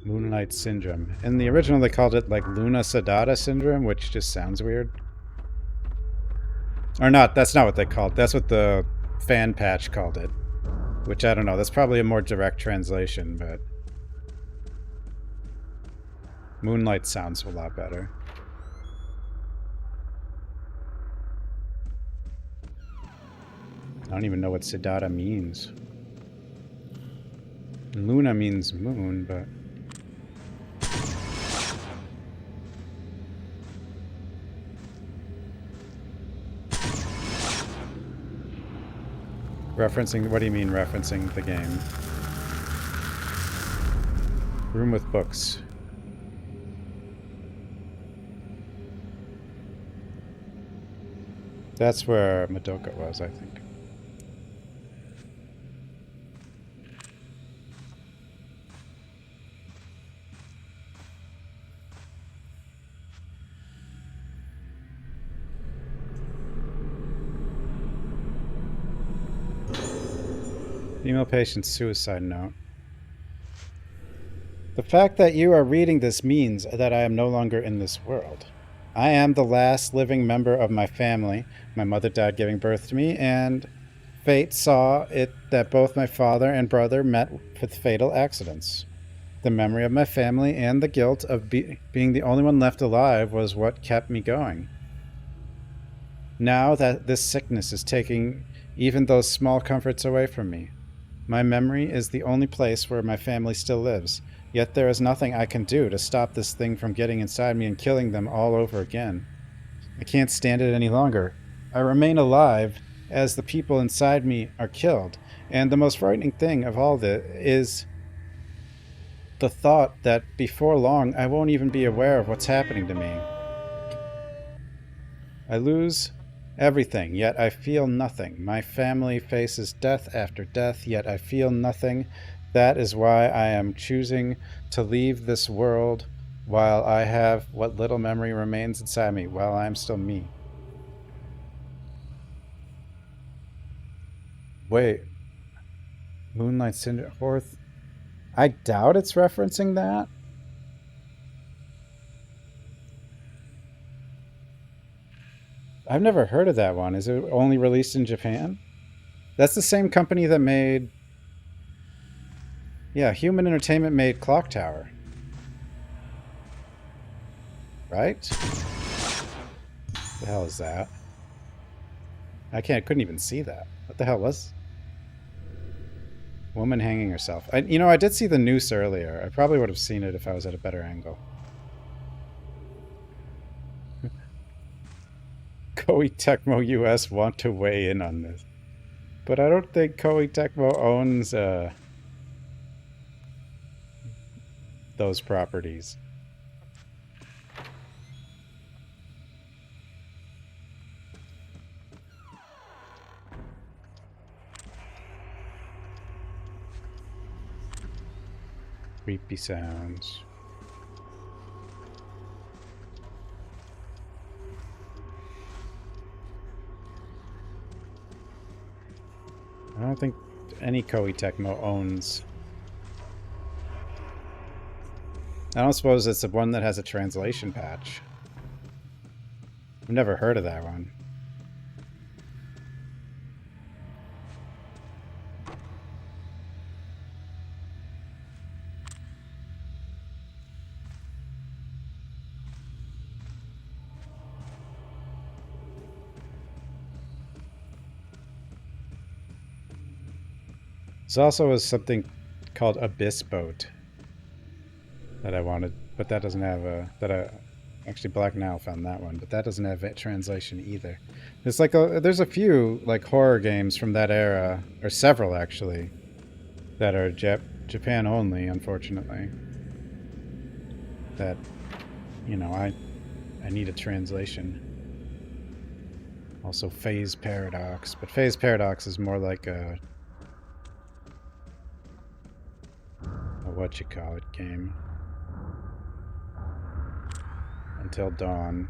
Moonlight Syndrome. In the original, they called it, like, Luna Sedata Syndrome, which just sounds weird. Or not, that's not what they called it. That's what the fan patch called it. Which, I don't know, that's probably a more direct translation, but... Moonlight sounds a lot better. I don't even know what Siddhata means. Luna means moon, but... Referencing... What do you mean referencing the game? Room with books. That's where Madoka was, I think. Female patient's suicide note. The fact that you are reading this means that I am no longer in this world. I am the last living member of my family. My mother died giving birth to me, and fate saw it that both my father and brother met with fatal accidents. The memory of my family and the guilt of being the only one left alive was what kept me going. Now that this sickness is taking even those small comforts away from me, my memory is the only place where my family still lives. Yet there is nothing I can do to stop this thing from getting inside me and killing them all over again. I can't stand it any longer. I remain alive as the people inside me are killed. And the most frightening thing of all this is the thought that before long I won't even be aware of what's happening to me. I lose everything, yet I feel nothing. My family faces death after death, yet I feel nothing. That is why I am choosing to leave this world while I have what little memory remains inside me, while I am still me. Wait. Moonlight Cinder Fourth? I doubt it's referencing that. I've never heard of that one. Is it only released in Japan? That's the same company that made... Yeah, Human Entertainment made Clock Tower. Right? What the hell is that? Couldn't even see that. What the hell was... Woman hanging herself. I did see the noose earlier. I probably would have seen it if I was at a better angle. Koei Tecmo US want to weigh in on this. But I don't think Koei Tecmo owns those properties. Creepy sounds. I don't think any Koei Tecmo owns. I don't suppose it's the one that has a translation patch. I've never heard of that one. This also was something called Abyss Boat that I wanted, but that doesn't have actually Black Nile found that one, but that doesn't have a translation either. It's like there's a few like horror games from that era, or several actually, that are Japan only, unfortunately. That, I need a translation. Also Phase Paradox, but Phase Paradox is more like a what-you-call-it game. Until Dawn.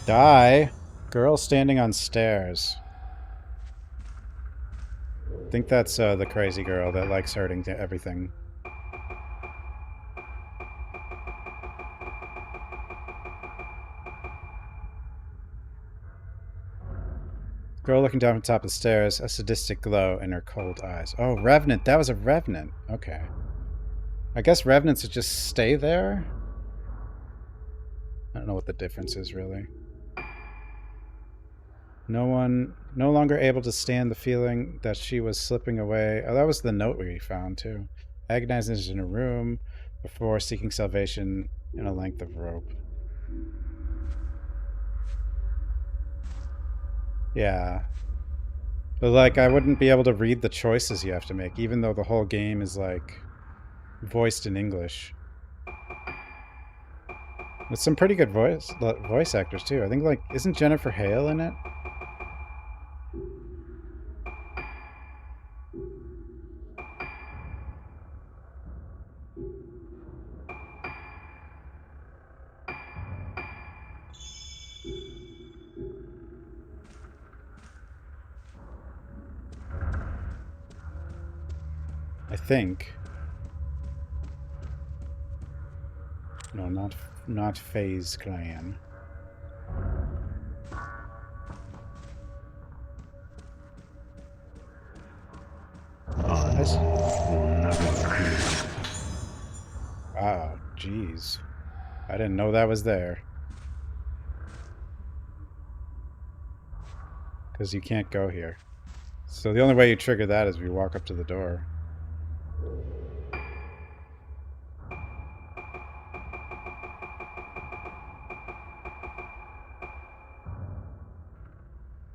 Die! Girl standing on stairs. I think that's the crazy girl that likes hurting to everything. Girl looking down from the top of the stairs, a sadistic glow in her cold eyes. Oh, Revenant. That was a Revenant. Okay. I guess Revenants would just stay there? I don't know what the difference is, really. No longer able to stand the feeling that she was slipping away. Oh, that was the note we found, too. Agonizing in a room before seeking salvation in a length of rope. Yeah. But, like, I wouldn't be able to read the choices you have to make, even though the whole game is, like, voiced in English. With some pretty good voice actors, too. I think, like, isn't Jennifer Hale in it? I think. No, not FaZe Clan. Wow, jeez. I didn't know that was there. Because you can't go here. So the only way you trigger that is if you walk up to the door.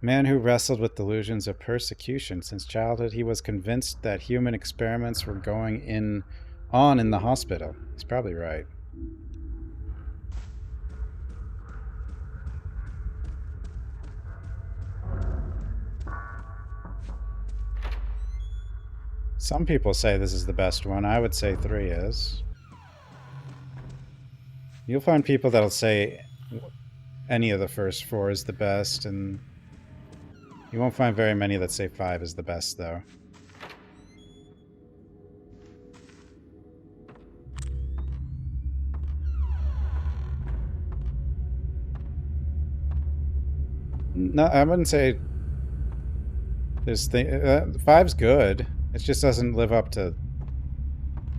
Man who wrestled with delusions of persecution. Since childhood, he was convinced that human experiments were going on in the hospital. He's probably right. Some people say this is the best one. I would say 3 is. You'll find people that'll say any of the first 4 is the best, and you won't find very many that say 5 is the best, though. No, I wouldn't say there's 5's good. It just doesn't live up to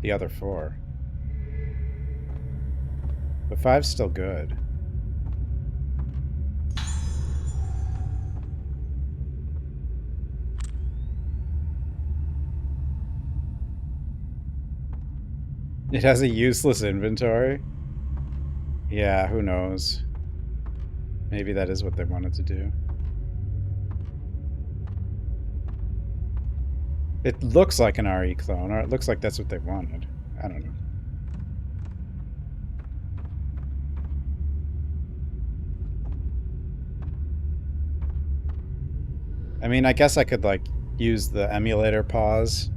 the other 4. But 5's still good. It has a useless inventory? Yeah, who knows? Maybe that is what they wanted to do. It looks like an RE clone, or it looks like that's what they wanted. I don't know. I mean, I guess I could, like, use the emulator pause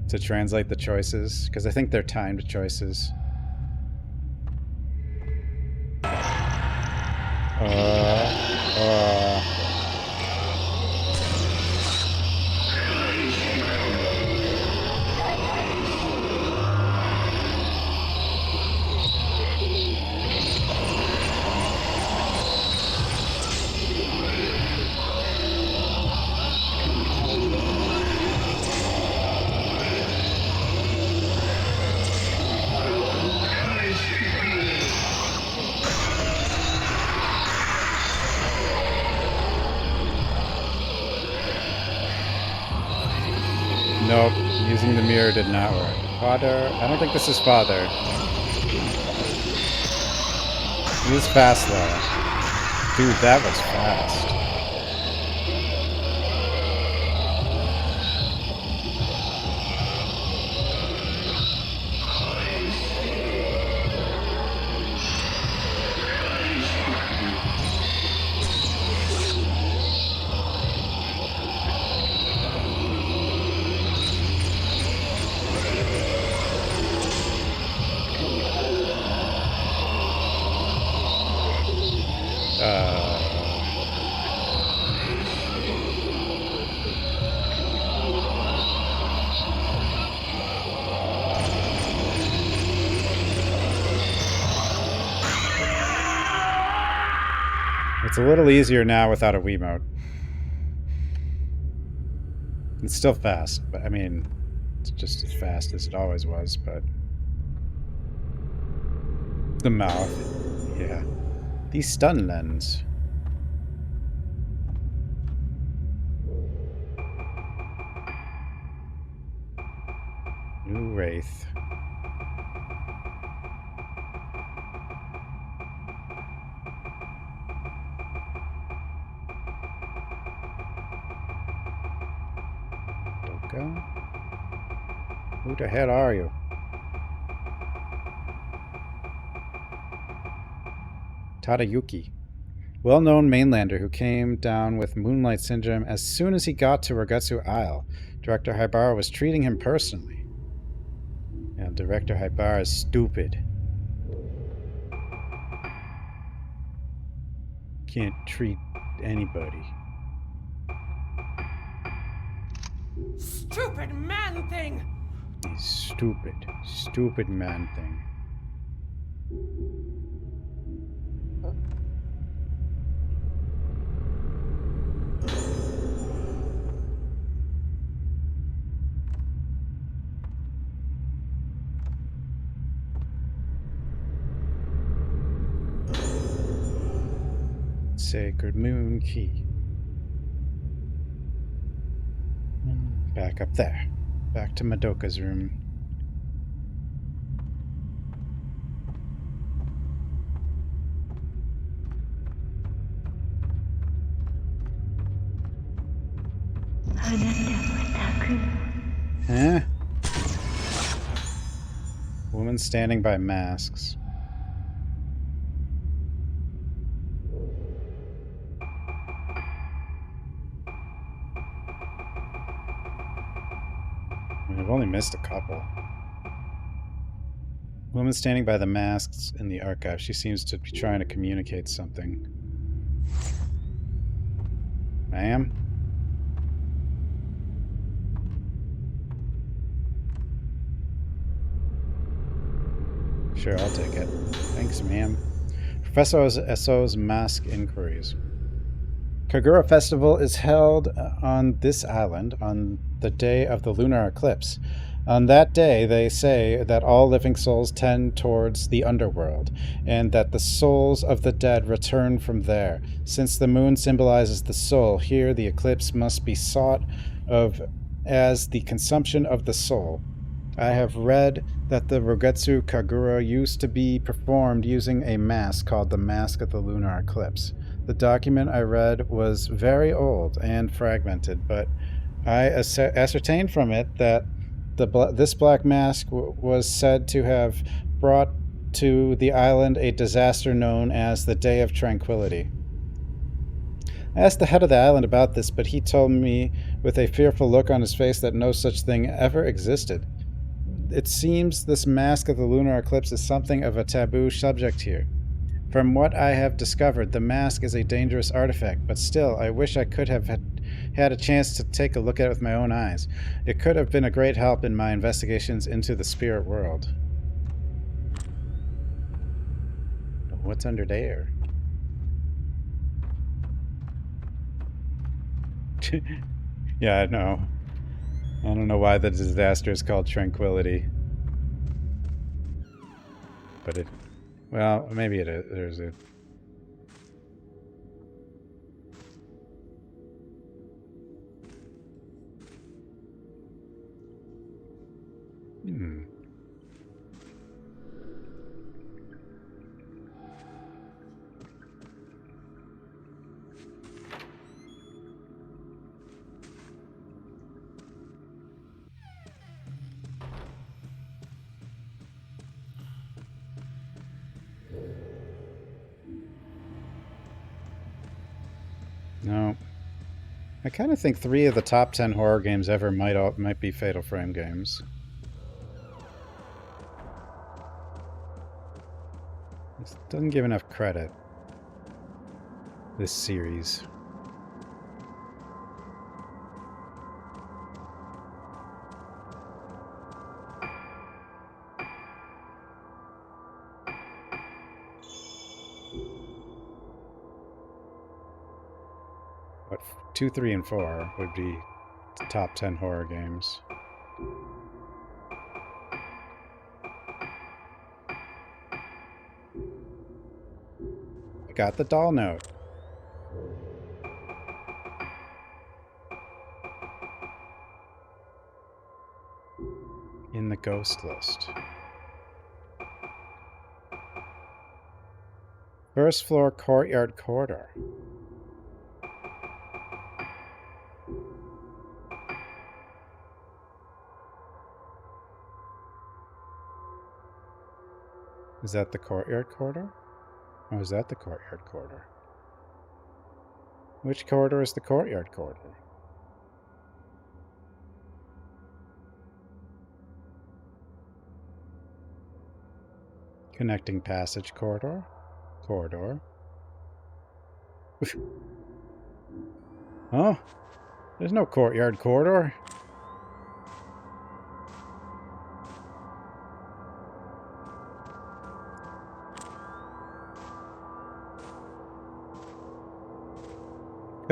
to translate the choices, because I think they're timed choices. Nope, using the mirror did not work. Father? I don't think this is Father. Use fast though. Dude, that was fast. It's a little easier now without a Wiimote. It's still fast, but I mean, it's just as fast as it always was, but... The mouth. Yeah. The stun lens. New Wraith. Doka? Who the hell are you? Tadayuki. Well-known mainlander who came down with Moonlight Syndrome as soon as he got to Rogetsu Isle. Director Haibara was treating him personally. Yeah, Director Haibara is stupid. Can't treat anybody. Stupid man thing! You stupid, stupid man thing. Sacred moon key. Back up there. Back to Madoka's room. Huh? Woman standing by masks. I've only missed a couple. Woman standing by the masks in the archive. She seems to be trying to communicate something. Ma'am? Sure, I'll take it. Thanks, ma'am. Professor SO's Mask Inquiries. Kagura Festival is held on this island on the day of the lunar eclipse. On that day, they say that all living souls tend towards the underworld, and that the souls of the dead return from there. Since the moon symbolizes the soul, here the eclipse must be sought of as the consumption of the soul. I have read that the Rogetsu Kagura used to be performed using a mask called the Mask of the Lunar Eclipse. The document I read was very old and fragmented, but I ascertained from it that this black mask was said to have brought to the island a disaster known as the Day of Tranquility. I asked the head of the island about this, but he told me with a fearful look on his face that no such thing ever existed. It seems this mask of the lunar eclipse is something of a taboo subject here. From what I have discovered, the mask is a dangerous artifact, but still, I wish I could have had a chance to take a look at it with my own eyes. It could have been a great help in my investigations into the spirit world. What's under there? Yeah, I know. I don't know why the disaster is called Tranquility. But it... Well, maybe it is. There's a... No. I kind of think 3 of the top 10 horror games ever might be Fatal Frame games. This doesn't give enough credit. This series. But 2, 3, and 4 would be top 10 horror games. I got the doll note. In the ghost list. First floor courtyard corridor. Is that the courtyard corridor? Oh, is that the courtyard corridor? Which corridor is the courtyard corridor? Connecting passage corridor? Corridor. Oh, there's no courtyard corridor.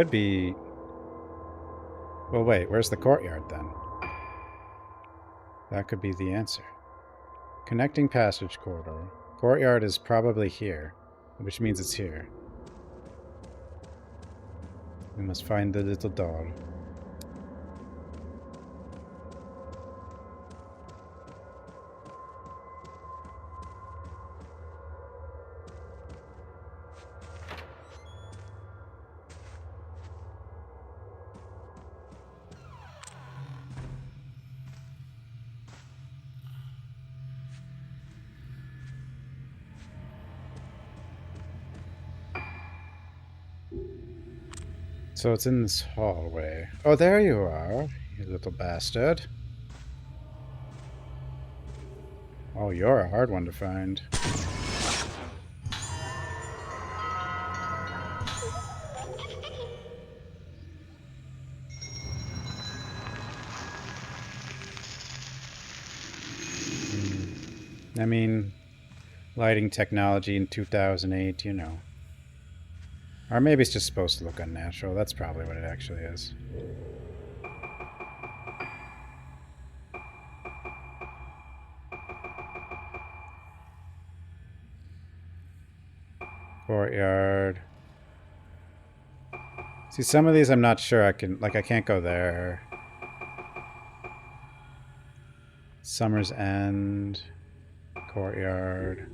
could be... Well, wait, where's the courtyard then? That could be the answer. Connecting passage corridor. Courtyard is probably here, which means it's here. We must find the little doll. So it's in this hallway. Oh, there you are, you little bastard. Oh, you're a hard one to find. I mean, lighting technology in 2008, you know. Or maybe it's just supposed to look unnatural. That's probably what it actually is. Courtyard. See, some of these I'm not sure I can... Like, I can't go there. Summer's End. Courtyard.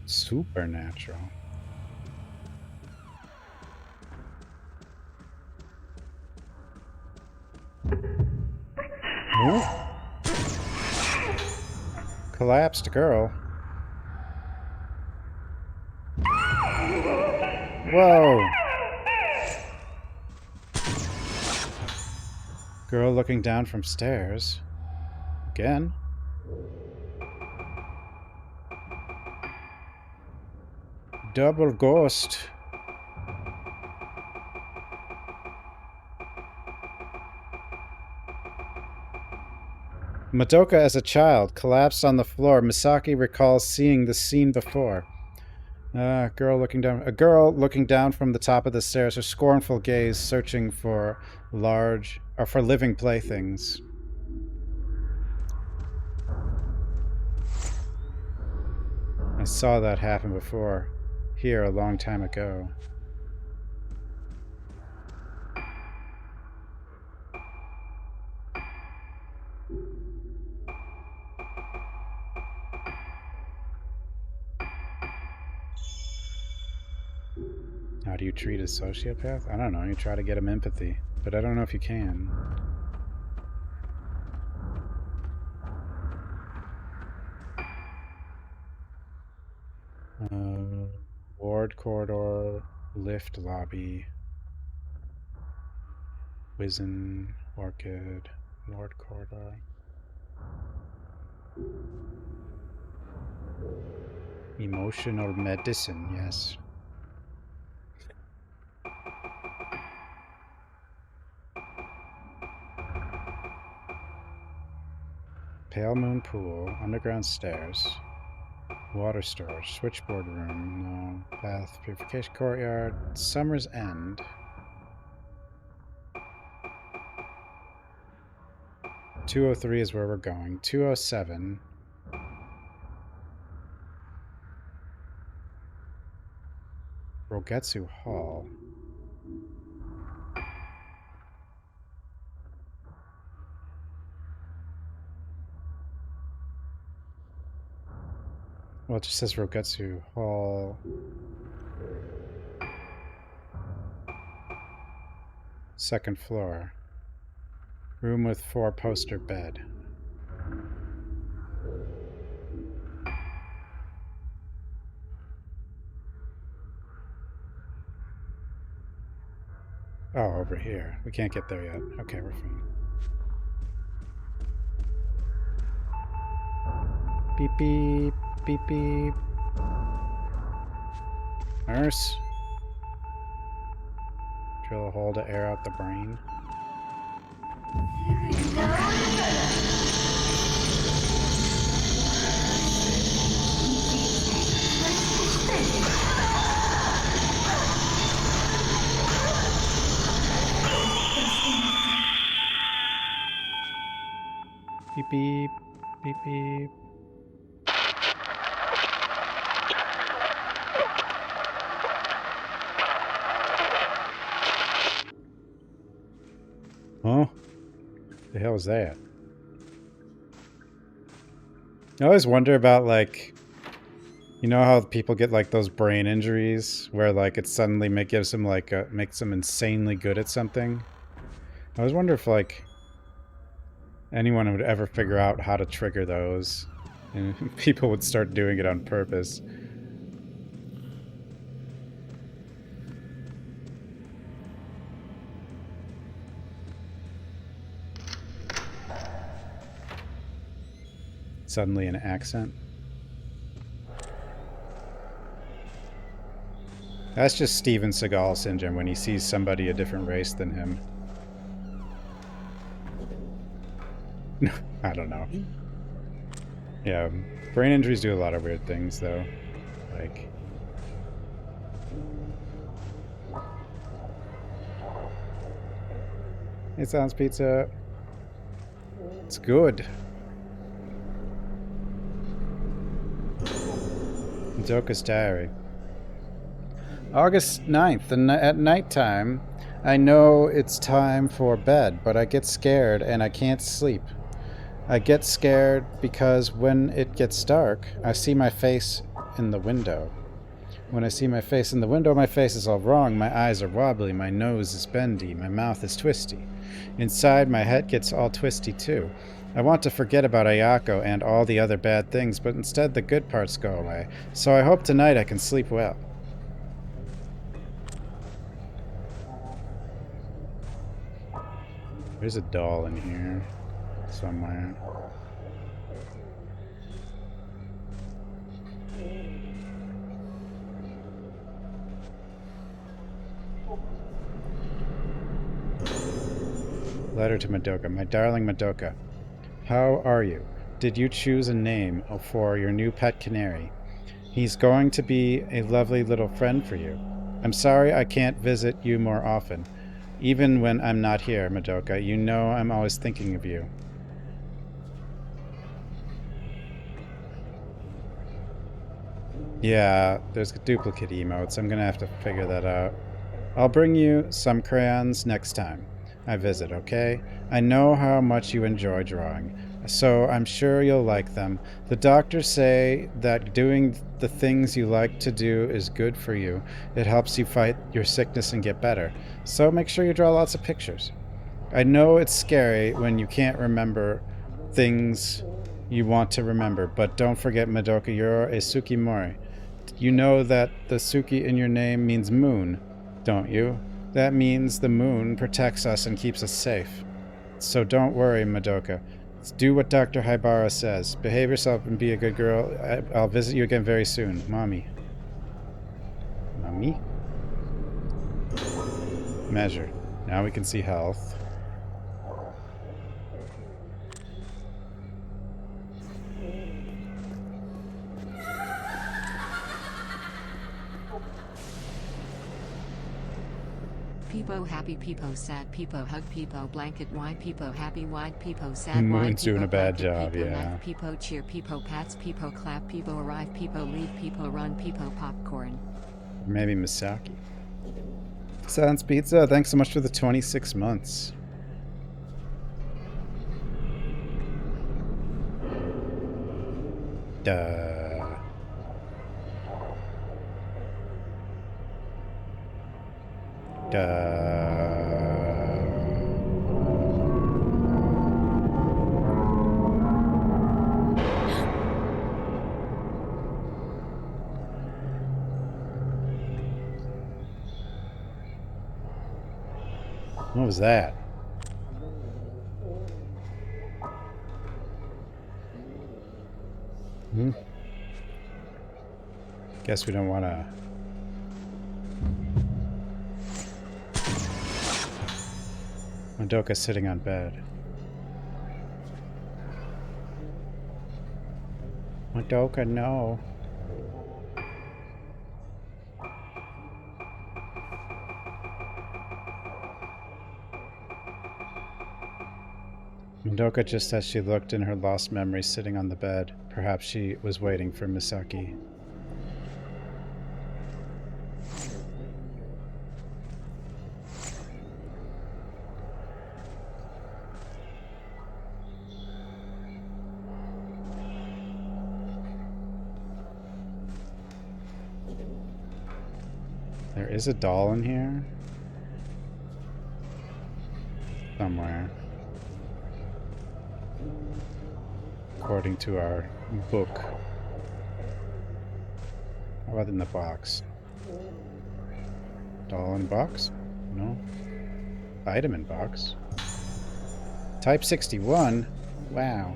Supernatural. Ooh. Collapsed girl. Whoa! Girl looking down from stairs. Again. Double ghost. Madoka as a child collapsed on the floor. Misaki recalls seeing the scene before. A girl looking down from the top of the stairs, her scornful gaze searching for living playthings. I saw that happen before, here a long time ago. How do you treat a sociopath? I don't know, you try to get him empathy, but I don't know if you can. Ward corridor, lift lobby, Wizen, Orchid, Ward corridor. Emotional medicine, yes. Pale Moon Pool, underground stairs, water storage, switchboard room, no, path, purification courtyard, Summer's End. .203 is where we're going. 207. Rogetsu Hall. Well, it just says Rogetsu Hall. Second floor. Room with 4-poster bed. Oh, over here. We can't get there yet. Okay, we're fine. Beep beep. Beep beep. Nurse. Drill a hole to air out the brain. Beep beep. Beep beep. Huh? The hell was that? I always wonder about, like, you know how people get like those brain injuries where like it suddenly gives them like makes them insanely good at something. I always wonder if like anyone would ever figure out how to trigger those, and people would start doing it on purpose. Suddenly an accent. That's just Steven Seagal syndrome when he sees somebody a different race than him. I don't know. Yeah, brain injuries do a lot of weird things though. Like, hey, Sounds Pizza. It's good. Joker's Diary. August 9th, at nighttime, I know it's time for bed, but I get scared and I can't sleep. I get scared because when it gets dark, I see my face in the window. When I see my face in the window, my face is all wrong. My eyes are wobbly, my nose is bendy, my mouth is twisty. Inside, my head gets all twisty too. I want to forget about Ayako and all the other bad things, but instead the good parts go away. So I hope tonight I can sleep well. There's a doll in here somewhere. Letter to Madoka. My darling Madoka, how are you? Did you choose a name for your new pet canary? He's going to be a lovely little friend for you. I'm sorry I can't visit you more often. Even when I'm not here, Madoka, you know I'm always thinking of you. Yeah, there's duplicate emotes. I'm gonna have to figure that out. I'll bring you some crayons next time I visit, okay? I know how much you enjoy drawing, so I'm sure you'll like them. The doctors say that doing the things you like to do is good for you. It helps you fight your sickness and get better. So make sure you draw lots of pictures. I know it's scary when you can't remember things you want to remember, but don't forget, Madoka, you're a Tsukimori. You know that the Suki in your name means moon, don't you? That means the moon protects us and keeps us safe. So don't worry, Madoka. Do what Dr. Haibara says. Behave yourself and be a good girl. I'll visit you again very soon. Mommy. Mommy? Measure. Now we can see health. Peepo happy, peepo sad, peepo hug, peepo blanket, wide, peepo happy, wide, peepo sad, wide, Moon's doing peepo a bad blanket, job, peepo yeah. laugh, peepo cheer, peepo pats, peepo clap, peepo arrive, peepo leave, peepo run, peepo popcorn. Maybe Misaki. Sans Pizza, thanks so much for the 26 months. Duh. What was that? Guess we don't want to... Madoka's sitting on bed. Madoka, no. Madoka just as she looked in her lost memory sitting on the bed. Perhaps she was waiting for Misaki. There is a doll in here. Somewhere. According to our book. How about in the box? Doll in box? No. Item in box. Type 61? Wow.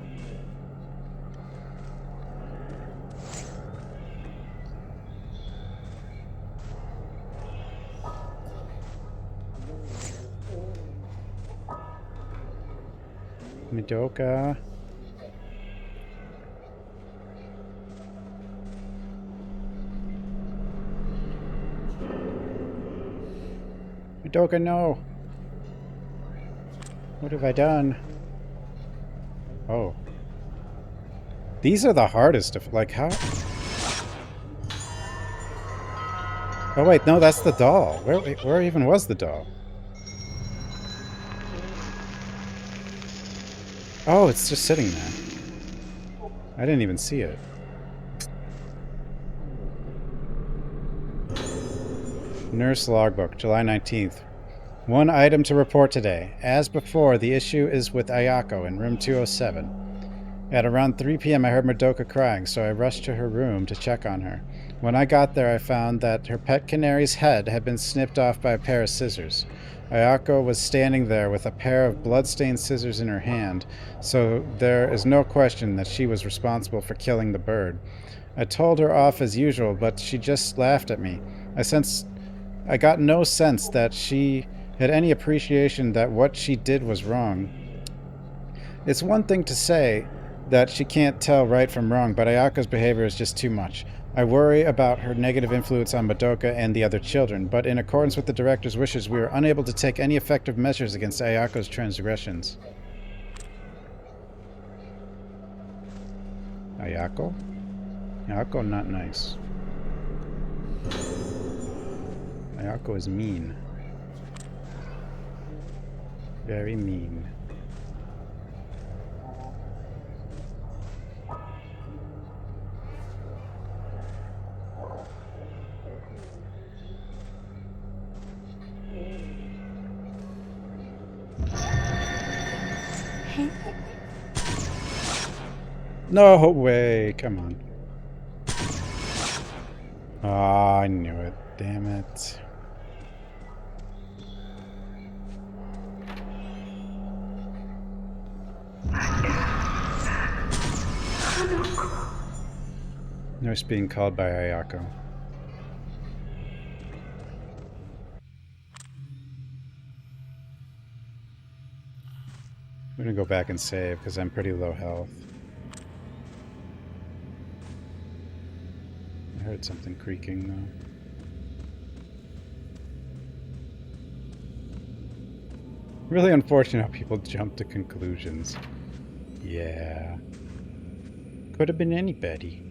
Madoka. Madoka, no! What have I done? Oh. These are the hardest of, like, how? Oh wait, no, that's the doll. Where even was the doll? Oh, it's just sitting there. I didn't even see it. Nurse logbook, July 19th. One item to report today. As before, the issue is with Ayako in room 207. At around 3 p.m. I heard Madoka crying, so I rushed to her room to check on her. When I got there, I found that her pet canary's head had been snipped off by a pair of scissors. Ayako was standing there with a pair of blood-stained scissors in her hand, so there is no question that she was responsible for killing the bird. I told her off as usual, but she just laughed at me. I got no sense that she had any appreciation that what she did was wrong. It's one thing to say that she can't tell right from wrong, but Ayako's behavior is just too much. I worry about her negative influence on Madoka and the other children, but in accordance with the director's wishes, we were unable to take any effective measures against Ayako's transgressions. Ayako? Ayako not nice. Ayako is mean. Very mean. No way! Come on. Ah, I knew it. Damn it. Nurse being called by Ayako. I'm gonna go back and save because I'm pretty low health. I heard something creaking though. Really unfortunate how people jump to conclusions. Yeah. Could have been anybody.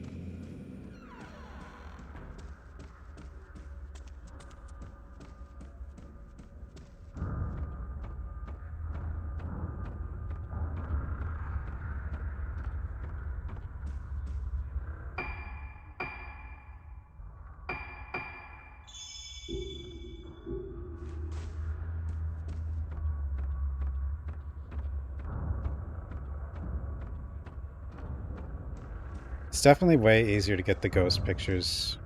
It's definitely way easier to get the ghost pictures,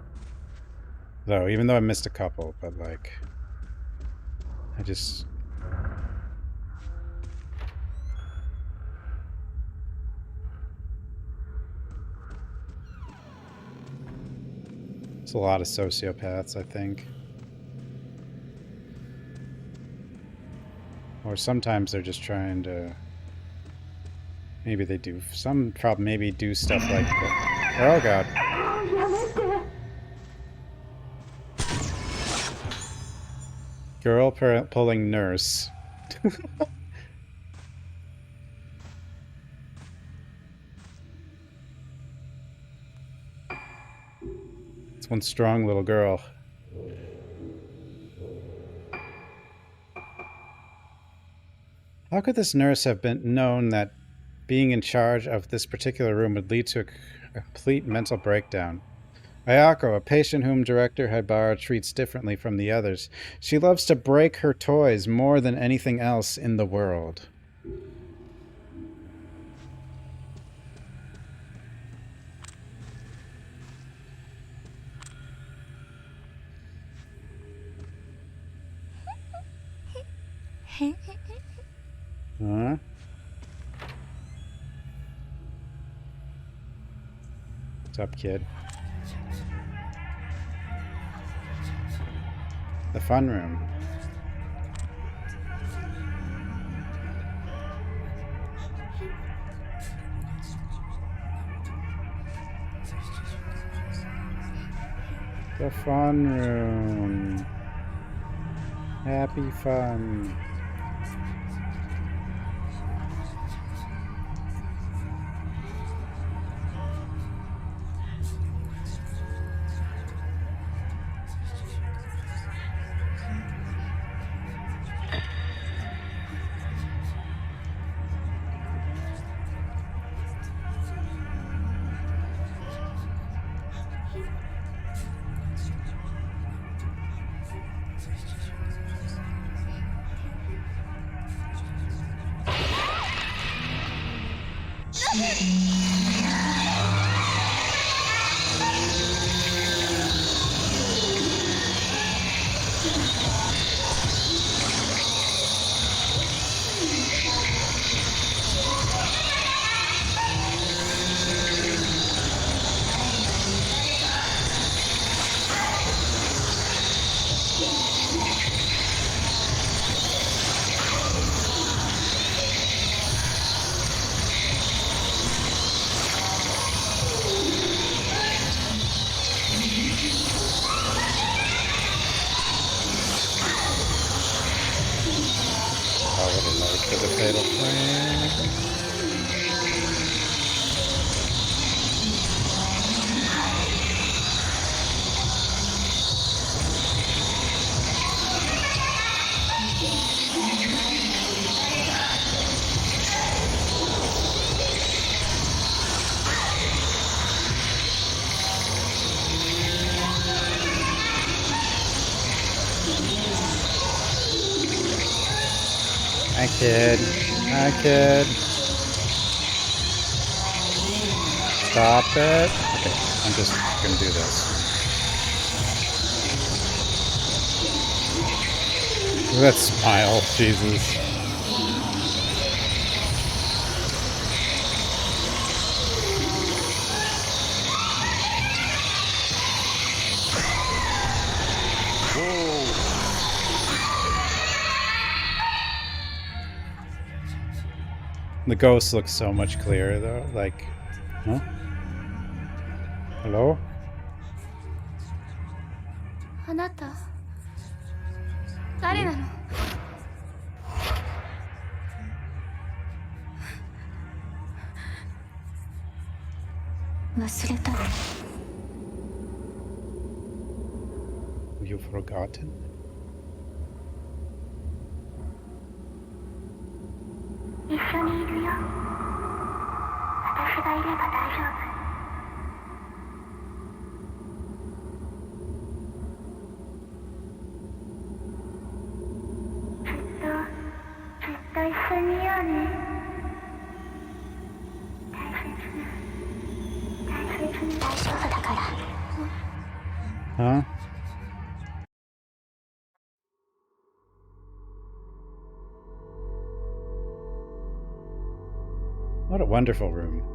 though, even though I missed a couple, but like, I just... It's a lot of sociopaths, I think. Or sometimes they're just trying to... Maybe they do. Some probably maybe do stuff like that. Oh god. Girl pulling nurse. One strong little girl. How could this nurse have been known that being in charge of this particular room would lead to a complete mental breakdown? Ayako, a patient whom Director Haibara treats differently from the others. She loves to break her toys more than anything else in the world. Huh? What's up, kid? The fun room. The fun room. Happy fun. For the fatal frame. Hi, kid. Hi, kid. Stop it. Okay, I'm just gonna do this. Look at that smile, Jesus. The ghost looks so much clearer, though. Like, huh? Hello? あなた誰なの？忘れたの？ Have you forgotten? 一緒にいるよ。私がいれば大丈夫。ずっと一緒にいようね。大丈夫だから。Huh? What a wonderful room.「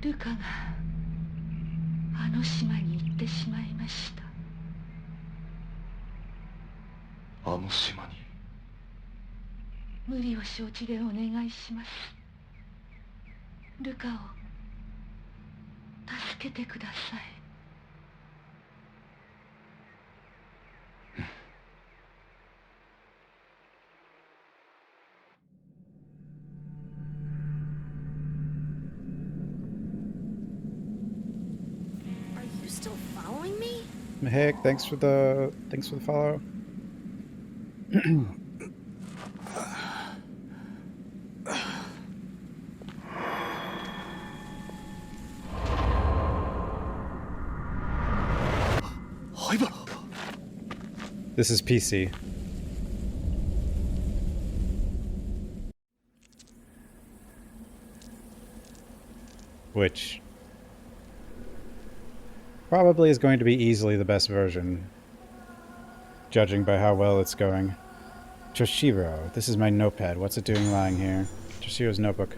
ルカがあの島に行ってしまいました。あの島に。無理を承知でお願いします。ルカを助けてください。Are you still following me? Mahek, thanks for the follow. This is PC. Which probably is going to be easily the best version, judging by how well it's going. Toshiro, this is my notepad. What's it doing lying here? Toshiro's notebook.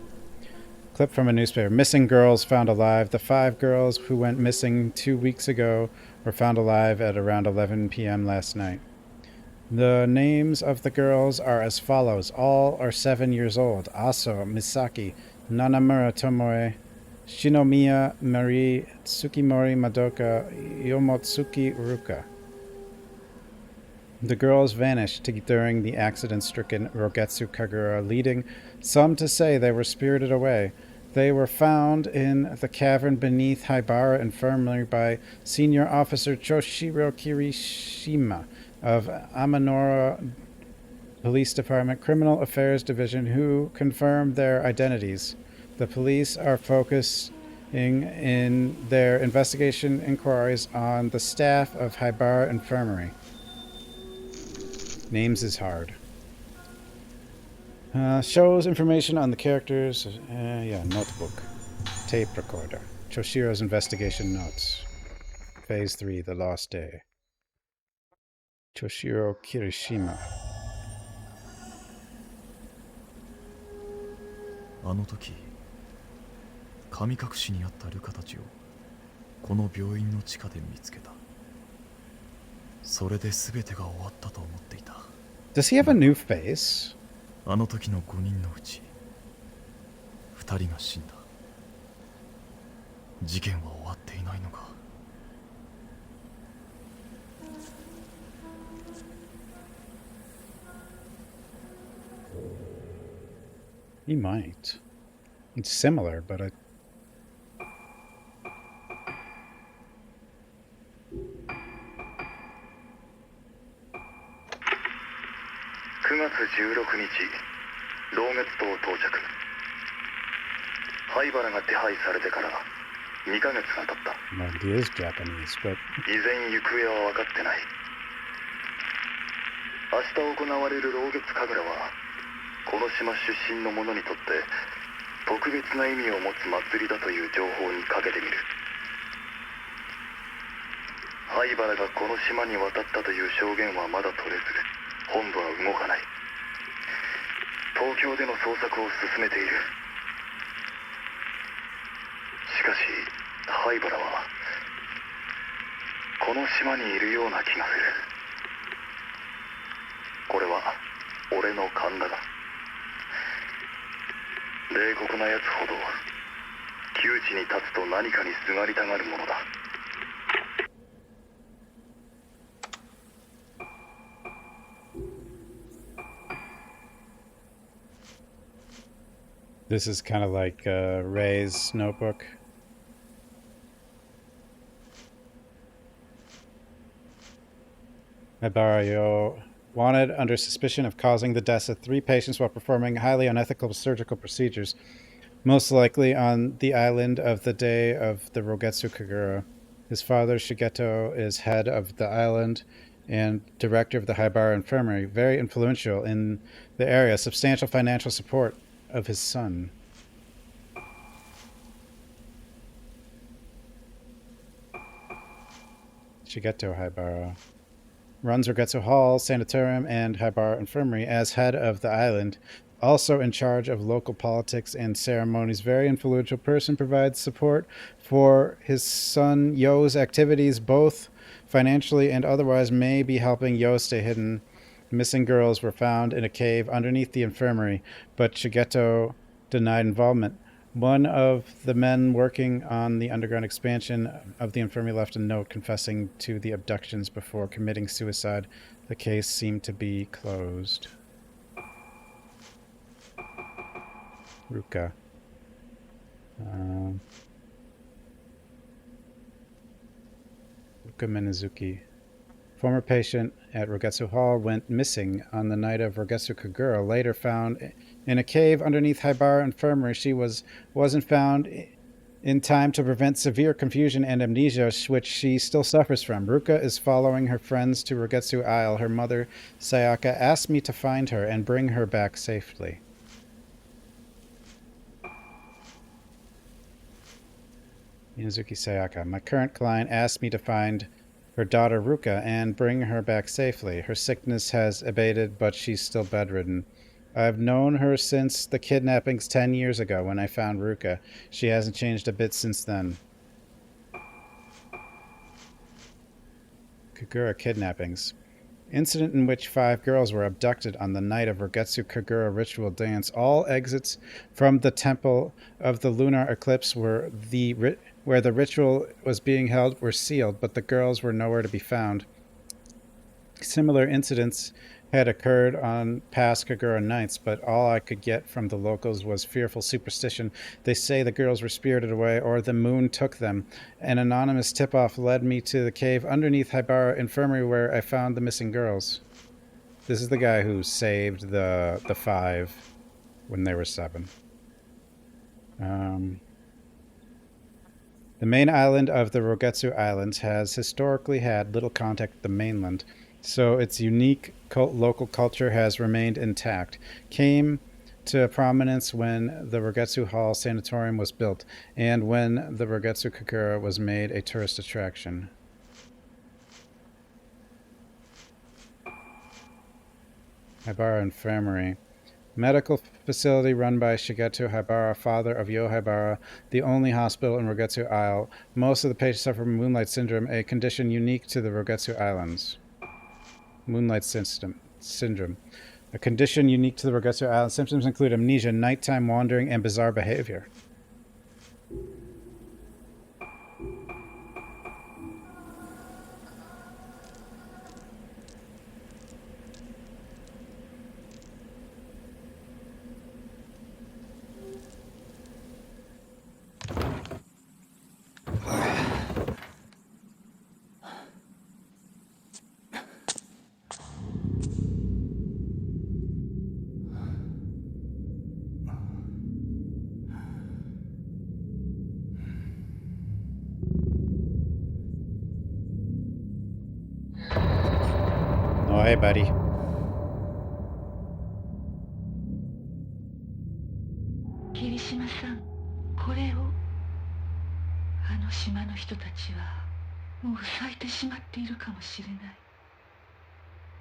Clip from a newspaper. Missing girls found alive. The 5 girls who went missing 2 weeks ago were found alive at around 11 p.m. last night. The names of the girls are as follows. All are 7 years old. Aso, Misaki, Nanamura Tomoe, Shinomiya Marie, Tsukimori Madoka, Yomotsuki Uruka. The girls vanished during the accident-stricken Rogetsu Kagura, leading some to say they were spirited away. They were found in the cavern beneath Haibara Infirmary by Senior Officer Choshiro Kirishima of Amanora Police Department Criminal Affairs Division, who confirmed their identities. The police are focusing in their investigation inquiries on the staff of Haibara Infirmary. Names is hard. Shows information on the characters. Notebook. Tape recorder. Choshiro's investigation notes. Phase 3, The Lost Day. Choshiro Kirishima. あの時神隠しにあったルカたちをこの病院の地下で見つけた。それで全てが終わったと思っていた。 Does he have a new face? あの時の5人のうち2人が死んだ。事件は終わっていないのか。 He might. It's similar, but I... 9月16日、老月島到着。灰原が手配されてから2ヶ月が経った。Well, he is Japanese, but... 依然行方は分かってない。明日行われる老月神楽は、この島出身の者にとって特別な意味を持つ祭りだという情報にかけてみる。灰原がこの島に渡ったという証言はまだ取れず、本部は動かない。東京での捜索を進めている。しかし灰原はこの島にいるような気がする。これは俺の勘だが、冷酷なやつほど窮地に立つと何かにすがりたがるものだ。This is kind of like Ray's notebook. Ibarayo wanted under suspicion of causing the deaths of 3 patients while performing highly unethical surgical procedures, most likely on the island of the day of the Rogetsu Kagura. His father, Shigeto, is head of the island and director of the Haibara Infirmary, very influential in the area, substantial financial support of his son. Shigeto Haibara runs Rogetsu Hall, Sanatorium, and Haibara Infirmary as head of the island, also in charge of local politics and ceremonies. Very influential person, provides support for his son Yo's activities, both financially and otherwise, may be helping Yo stay hidden Missing girls were found in a cave underneath the infirmary, but Shigeto denied involvement. One of the men working on the underground expansion of the infirmary left a note confessing to the abductions before committing suicide. The case seemed to be closed. Ruka. Ruka Minazuki. Former patient at Rogetsu Hall went missing on the night of Rogetsu Kagura. Later found in a cave underneath Haibara Infirmary. She wasn't found in time to prevent severe confusion and amnesia, which she still suffers from. Ruka is following her friends to Rogetsu Isle. Her mother, Sayaka, asked me to find her and bring her back safely. Minazuki Sayaka. My current client asked me to find her daughter Ruka and bring her back safely. Her sickness has abated, but she's still bedridden. I've known her since the kidnappings 10 years ago when I found Ruka. She hasn't changed a bit since then. Kagura kidnappings. Incident in which 5 girls were abducted on the night of Rogetsu Kagura ritual dance. All exits from the Temple of the Lunar Eclipse where the ritual was being held were sealed, but the girls were nowhere to be found. Similar incidents had occurred on past Kagura nights, but all I could get from the locals was fearful superstition. They say the girls were spirited away or the moon took them. An anonymous tip-off led me to the cave underneath Haibara Infirmary where I found the missing girls. This is the guy who saved the 5 when they were 7. The main island of the Rogetsu Islands has historically had little contact with the mainland, so its unique local culture has remained intact. Came to prominence when the Rogetsu Hall Sanatorium was built, and when the Rogetsu Kagura was made a tourist attraction. Haibara Infirmary. Medical facility run by Shigeto Haibara, father of Yo Haibara, the only hospital in Rogetsu Isle. Most of the patients suffer from moonlight syndrome, a condition unique to the Rogetsu Islands. Moonlight syndrome. A condition unique to the Rogetsu Islands. Symptoms include amnesia, nighttime wandering, and bizarre behavior. Oh, hey, buddy. Kirishima-san, これを。あの島の人たちはもう咲いてしまっているかもしれない。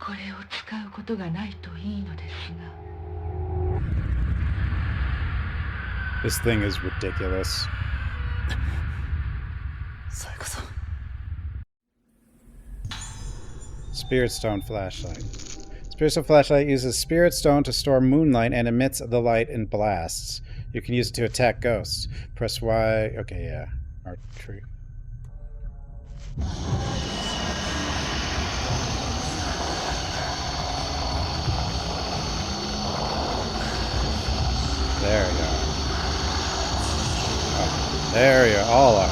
これを使うことがないといいのですが。This thing is ridiculous. さやかさん。 Spirit Stone Flashlight. Spirit Stone Flashlight uses Spirit Stone to store moonlight and emits the light in blasts. You can use it to attack ghosts. Press Y. Okay, yeah. Archery. There you go. Oh, there you all are.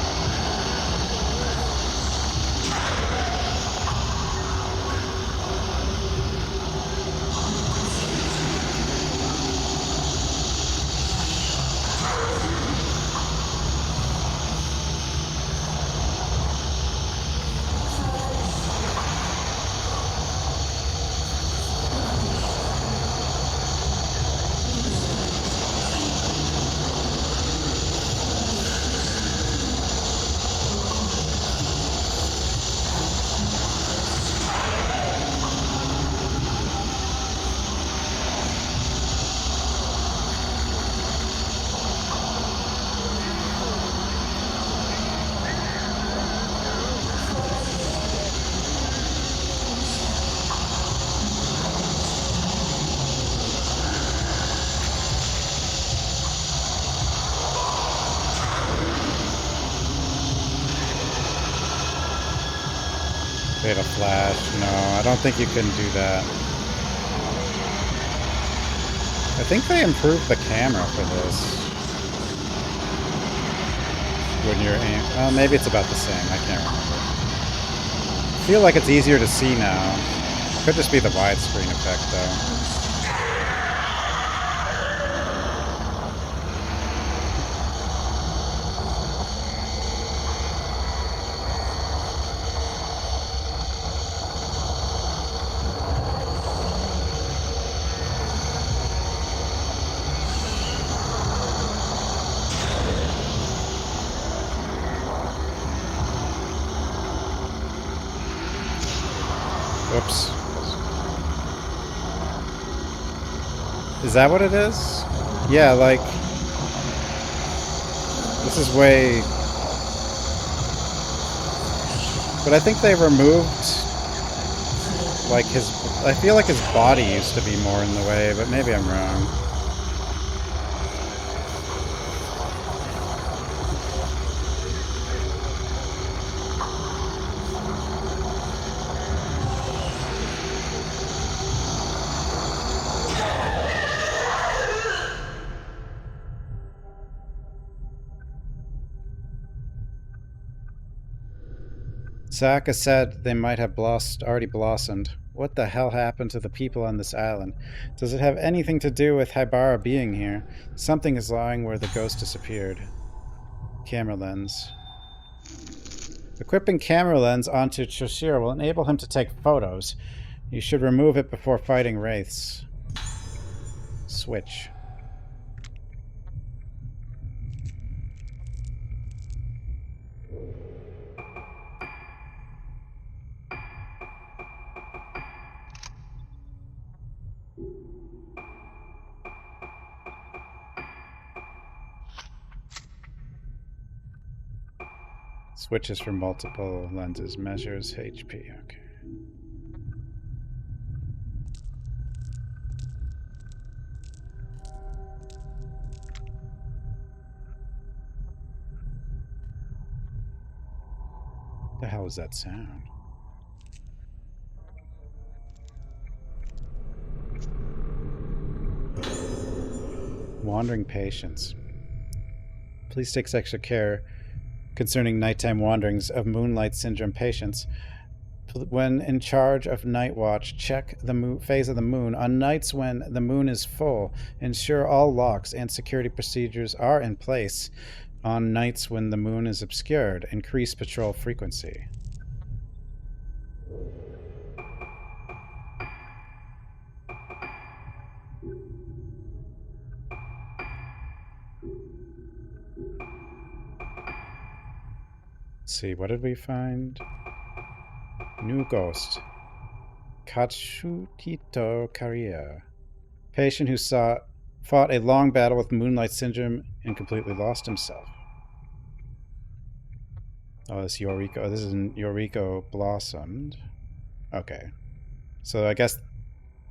Fatal Flash. No, I don't think you can do that. I think they improved the camera for this. When you're aim... Well, maybe it's about the same. I can't remember. I feel like it's easier to see now. Could just be the widescreen effect, though. Whoops. Is that what it is? Yeah, like... This is way... But I think they removed... Like his... I feel like his body used to be more in the way, but maybe I'm wrong. Saka said they might have already blossomed. What the hell happened to the people on this island? Does it have anything to do with Haibara being here? Something is lying where the ghost disappeared. Camera lens. Equipping camera lens onto Choshiro will enable him to take photos. You should remove it before fighting wraiths. Switch. Switches for multiple lenses. Measures HP. Okay. The hell was that sound? Wandering patients. Please take extra care concerning nighttime wanderings of Moonlight Syndrome patients. When in charge of night watch, check the phase of the moon. On nights when the moon is full, ensure all locks and security procedures are in place. On nights when the moon is obscured, increase patrol frequency. Let's see, what did we find? New ghost. Katsutito Kariya. Patient who fought a long battle with Moonlight Syndrome and completely lost himself. Oh, this Yoriko. Oh, this is Yoriko blossomed. Okay. So I guess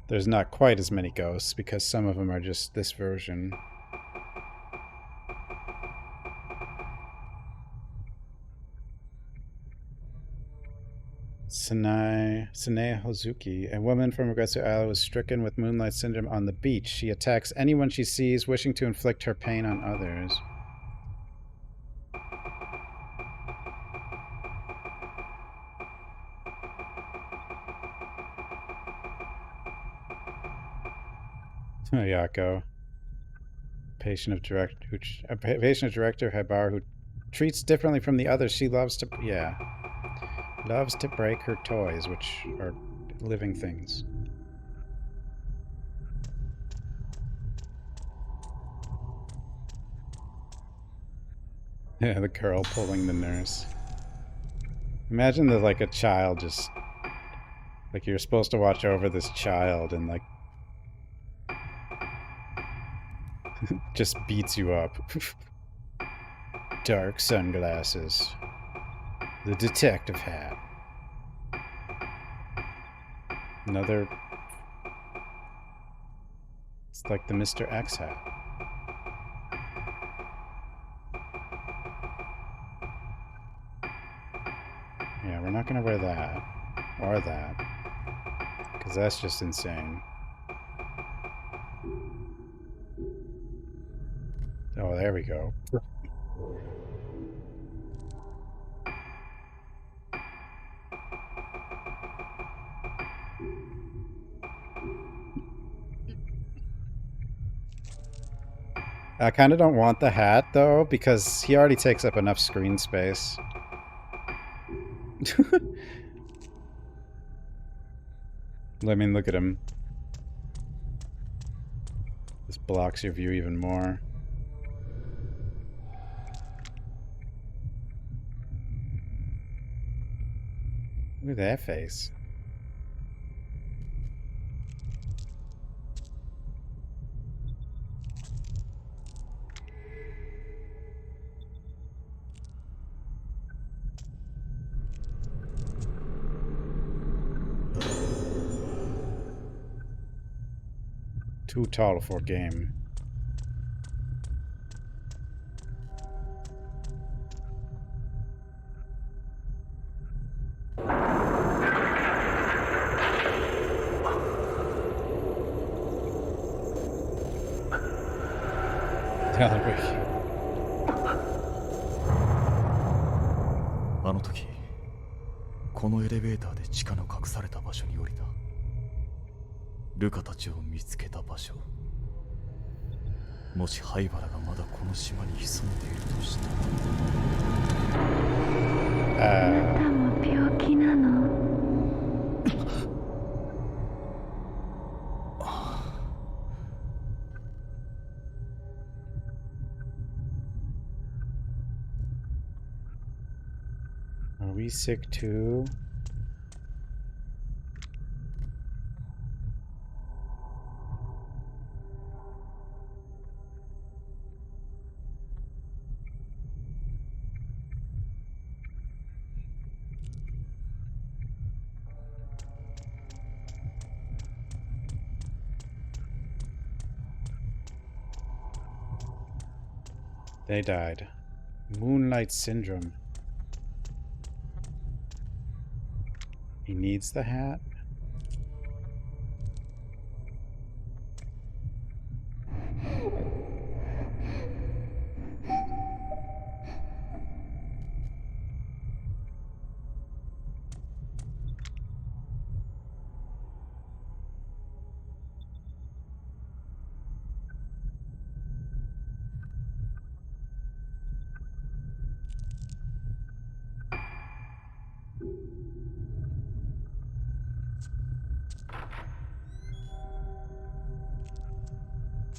there's not quite as many ghosts because some of them are just this version. Sanae Hozuki, a woman from Regretsu Island, was stricken with Moonlight Syndrome on the beach. She attacks anyone she sees, wishing to inflict her pain on others. Yako. Patient of director Haibara who treats differently from the others. She loves to... Yeah. Loves to break her toys, which are living things. Yeah, the girl pulling the nurse. Imagine that, like, a child just... Like, you're supposed to watch over this child and, like... just beats you up. Dark sunglasses. The detective hat. Another... It's like the Mr. X hat. Yeah, we're not gonna wear that. Or that. Because that's just insane. Oh, there we go. I kind of don't want the hat, though, because he already takes up enough screen space. I mean, look at him. This blocks your view even more. Look at that face. Too tall for a game. Elric. あの時このエレベーターで地下の隠された場所に降りた。ルカたちを見つけた場所。もし灰原がまだこの島に潜んでいるとしたら。あなたも病気なのAre we sick too? They died. Moonlight syndrome. He needs the hat?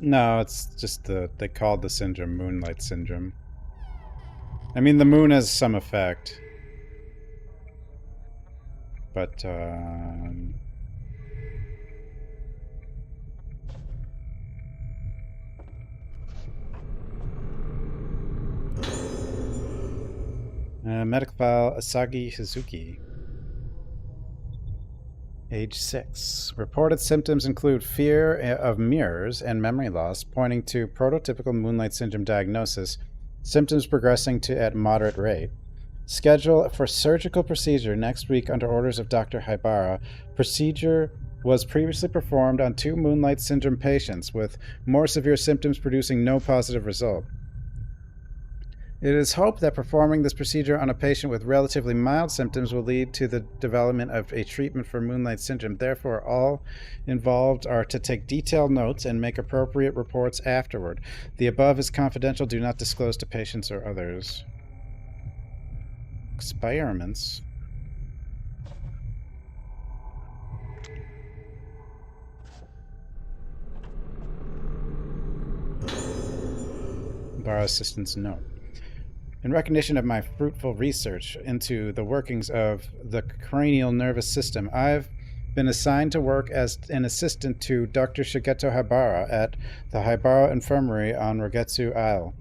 No, it's just they called the syndrome Moonlight Syndrome. I mean, the moon has some effect. But, medical file Asagi Hazuki. Age 6. Reported symptoms include fear of mirrors and memory loss, pointing to prototypical Moonlight Syndrome diagnosis, symptoms progressing to at moderate rate. Schedule for surgical procedure next week under orders of Dr. Haibara. Procedure was previously performed on 2 Moonlight Syndrome patients, with more severe symptoms producing no positive result. It is hoped that performing this procedure on a patient with relatively mild symptoms will lead to the development of a treatment for Moonlight Syndrome. Therefore, all involved are to take detailed notes and make appropriate reports afterward. The above is confidential. Do not disclose to patients or others. Experiments. Bar assistant's note. In recognition of my fruitful research into the workings of the cranial nervous system, I've been assigned to work as an assistant to Dr. Shigeto Haibara at the Haibara Infirmary on Rogetsu Isle.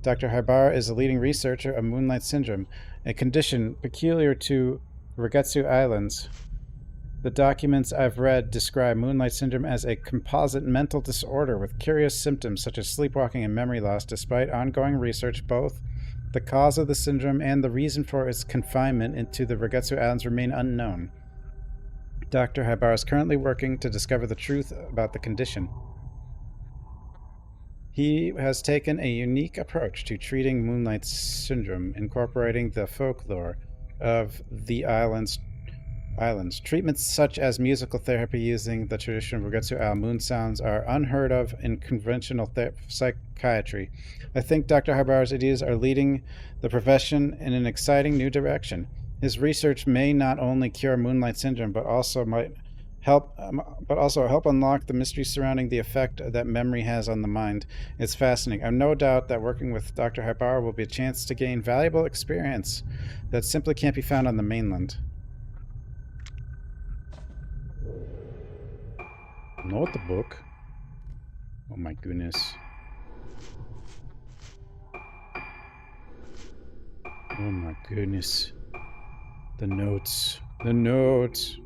Dr. Haibara is a leading researcher of Moonlight Syndrome, a condition peculiar to Rogetsu Islands. The documents I've read describe Moonlight Syndrome as a composite mental disorder with curious symptoms such as sleepwalking and memory loss. Despite ongoing research, both the cause of the syndrome and the reason for its confinement into the Rogetsu Islands remain unknown. Dr. Haibara is currently working to discover the truth about the condition. He has taken a unique approach to treating Moonlight Syndrome, incorporating the folklore of the islands. Treatments such as musical therapy using the traditional Rugetsu Al moon sounds are unheard of in conventional psychiatry. I think Dr. Haibara's ideas are leading the profession in an exciting new direction. His research may not only cure Moonlight Syndrome, but also help unlock the mystery surrounding the effect that memory has on the mind. It's fascinating. I've no doubt that working with Dr. Haibara will be a chance to gain valuable experience that simply can't be found on the mainland. Notebook? Oh my goodness. Oh my goodness. The notes. The notes.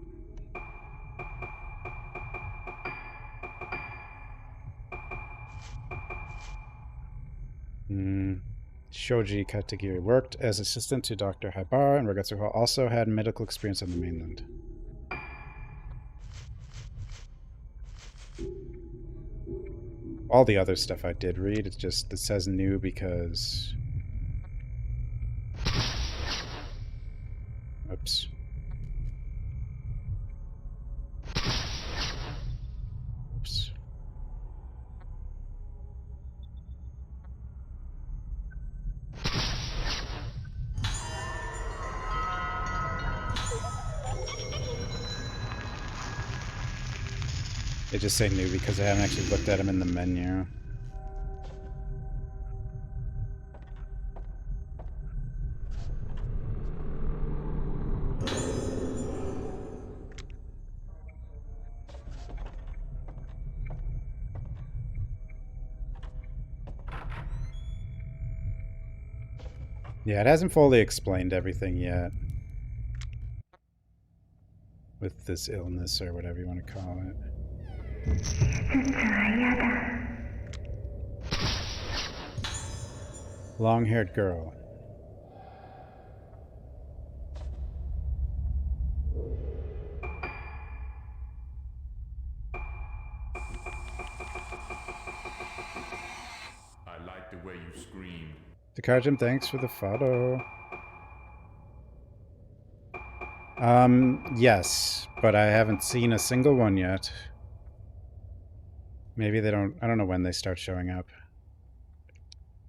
Shoji Katagiri worked as assistant to Dr. Haibara, and Rugetsu also had medical experience on the mainland. All the other stuff I did read, it says new because... Oops. Oops. They just say new because I haven't actually looked at them in the menu. Yeah, it hasn't fully explained everything yet. With this illness or whatever you want to call it. Long-haired girl. I like the way you screamed. Dekarjim, thanks for the photo. Yes, but I haven't seen a single one yet. Maybe they don't... I don't know when they start showing up.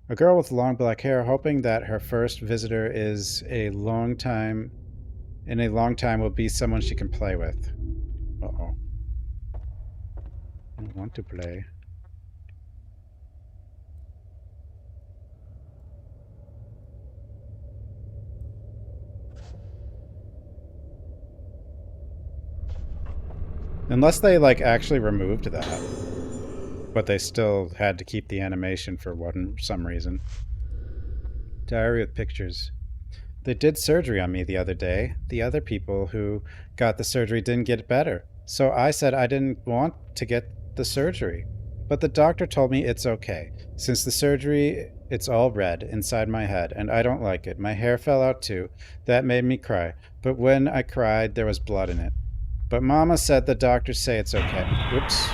A girl with long black hair hoping that her first visitor is in a long time will be someone she can play with. Uh-oh. I don't want to play. Unless they, like, actually removed that. But they still had to keep the animation for some reason. Diary with pictures. They did surgery on me the other day. The other people who got the surgery didn't get better. So I said I didn't want to get the surgery. But the doctor told me it's okay. Since the surgery, it's all red inside my head, and I don't like it. My hair fell out too. That made me cry. But when I cried, there was blood in it. But Mama said the doctors say it's okay. Whoops.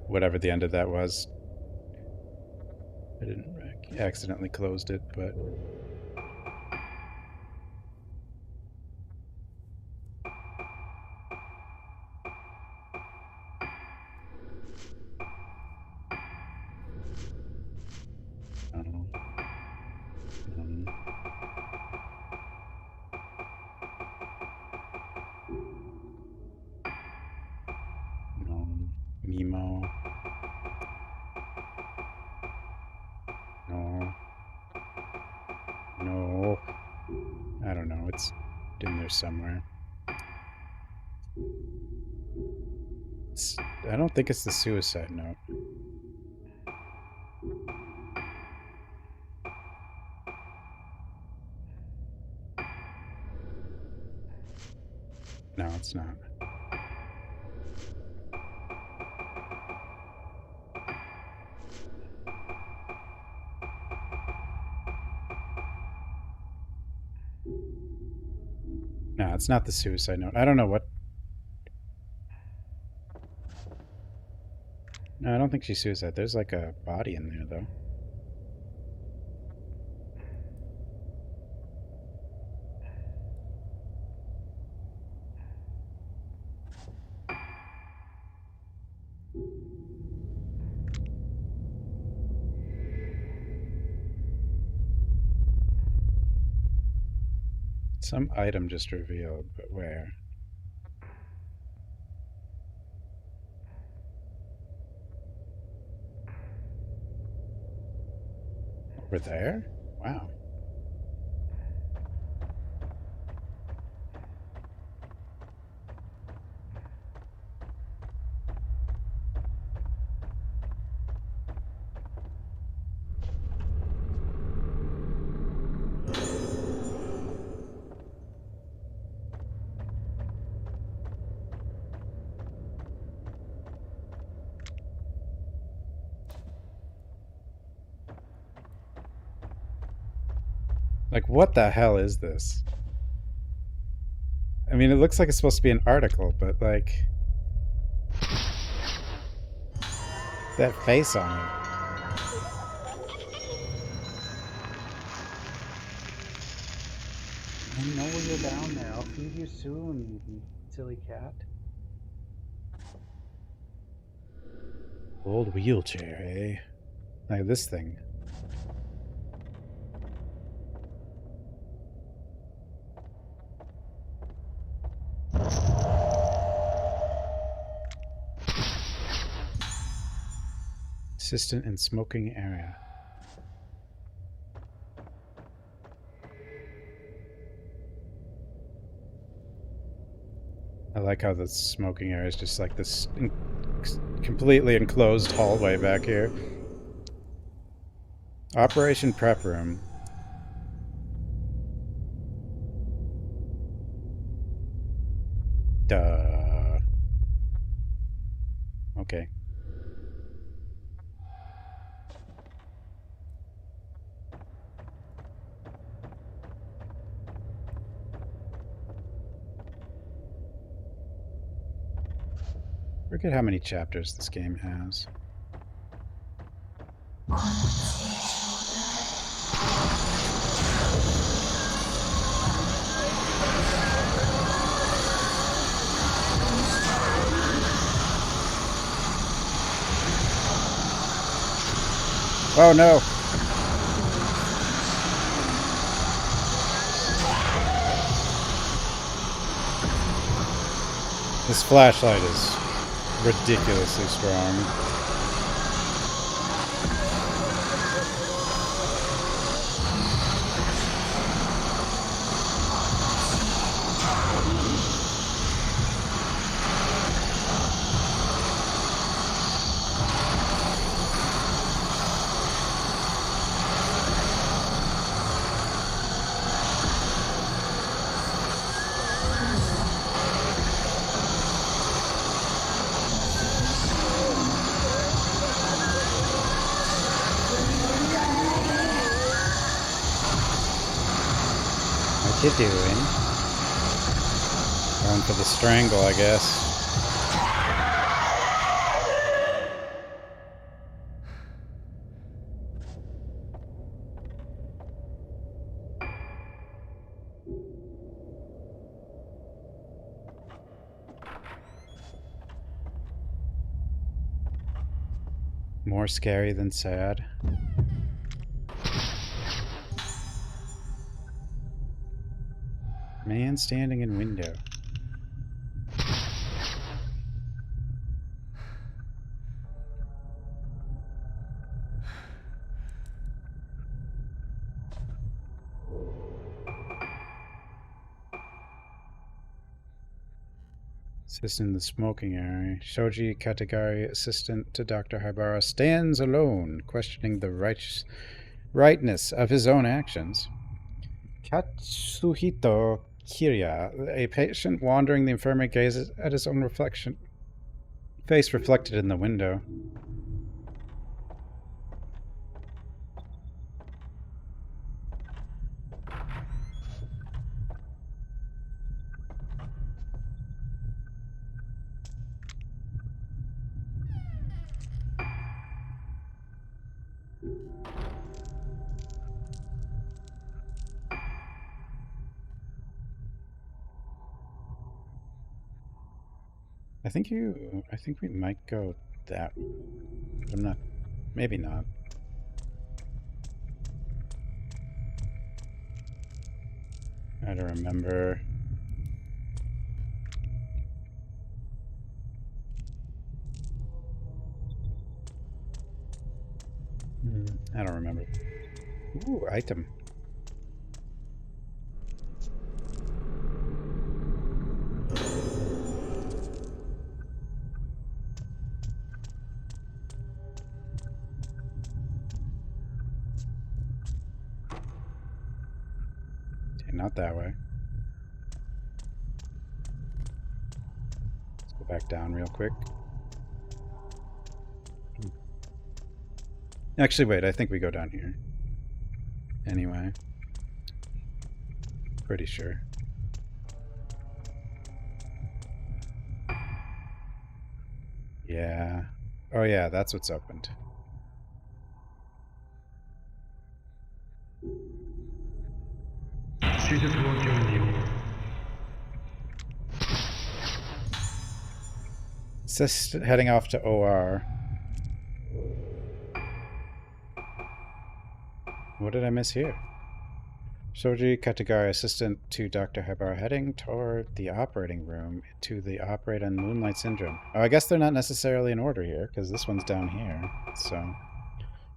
Whatever the end of that was. I didn't accidentally closed it, but... Mimo. No. No. I don't know. It's in there somewhere. I don't think it's the suicide note. No, it's not. No, it's not the suicide note. I don't know what. No, I don't think she's suicide. There's like a body in there, though. Some item just revealed, but where? Over there? Wow. Like, what the hell is this? I mean, it looks like it's supposed to be an article, but like... that face on it. I know you're down there. I'll feed you soon, you silly cat. Old wheelchair, eh? Like this thing. Assistant in smoking area. I like how the smoking area is just like this completely enclosed hallway back here. Operation Prep Room. Duh. Okay. Forget how many chapters this game has. Oh no! This flashlight is ridiculously strong. What you doing? Going for the strangle, I guess. More scary than sad. Man standing in window. Assistant in the smoking area. Shoji Katagari, assistant to Dr. Haibara, stands alone, questioning the rightness of his own actions. Katsuhito Kirya, a patient wandering the infirmary, gazes at his own face reflected in the window. I think we might go that way. I'm not, maybe not. I don't remember. I don't remember. Ooh, item. Okay, not that way. Let's go back down real quick. Actually, wait, I think we go down here. Anyway. Pretty sure. Yeah. Oh yeah, that's what's opened. Just heading off to OR. What did I miss here? Shoji Katagari, assistant to Dr. Hibara, heading toward the operating room to the operate on Moonlight Syndrome. Oh, I guess they're not necessarily in order here, because this one's down here. So,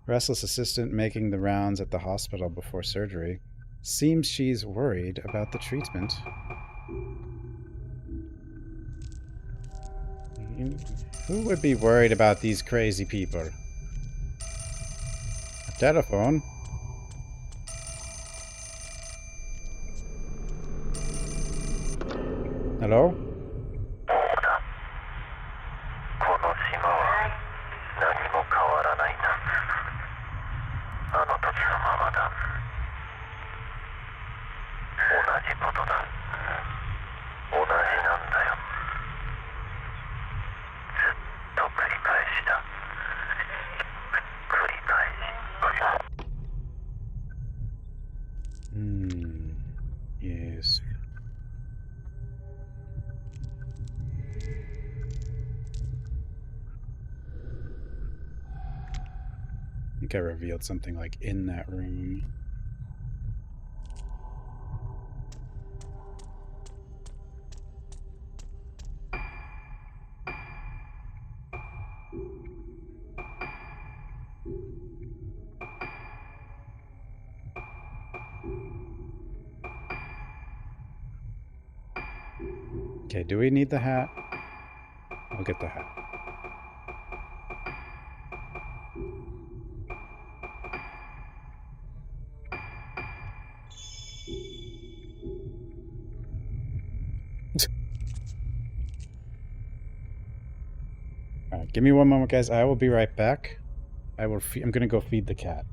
restless assistant making the rounds at the hospital before surgery. Seems she's worried about the treatment. Who would be worried about these crazy people? A telephone? Hello? この島は何も変わらないんだ。あの時のままだ。同じことだ。同じなんだよ。ずっと繰り返しだ。繰り返し。Yes. I think I revealed something like in that room. Okay, do we need the hat? I'll get the hat. Alright, give me one moment, guys. I will be right back. I'm gonna go feed the cat.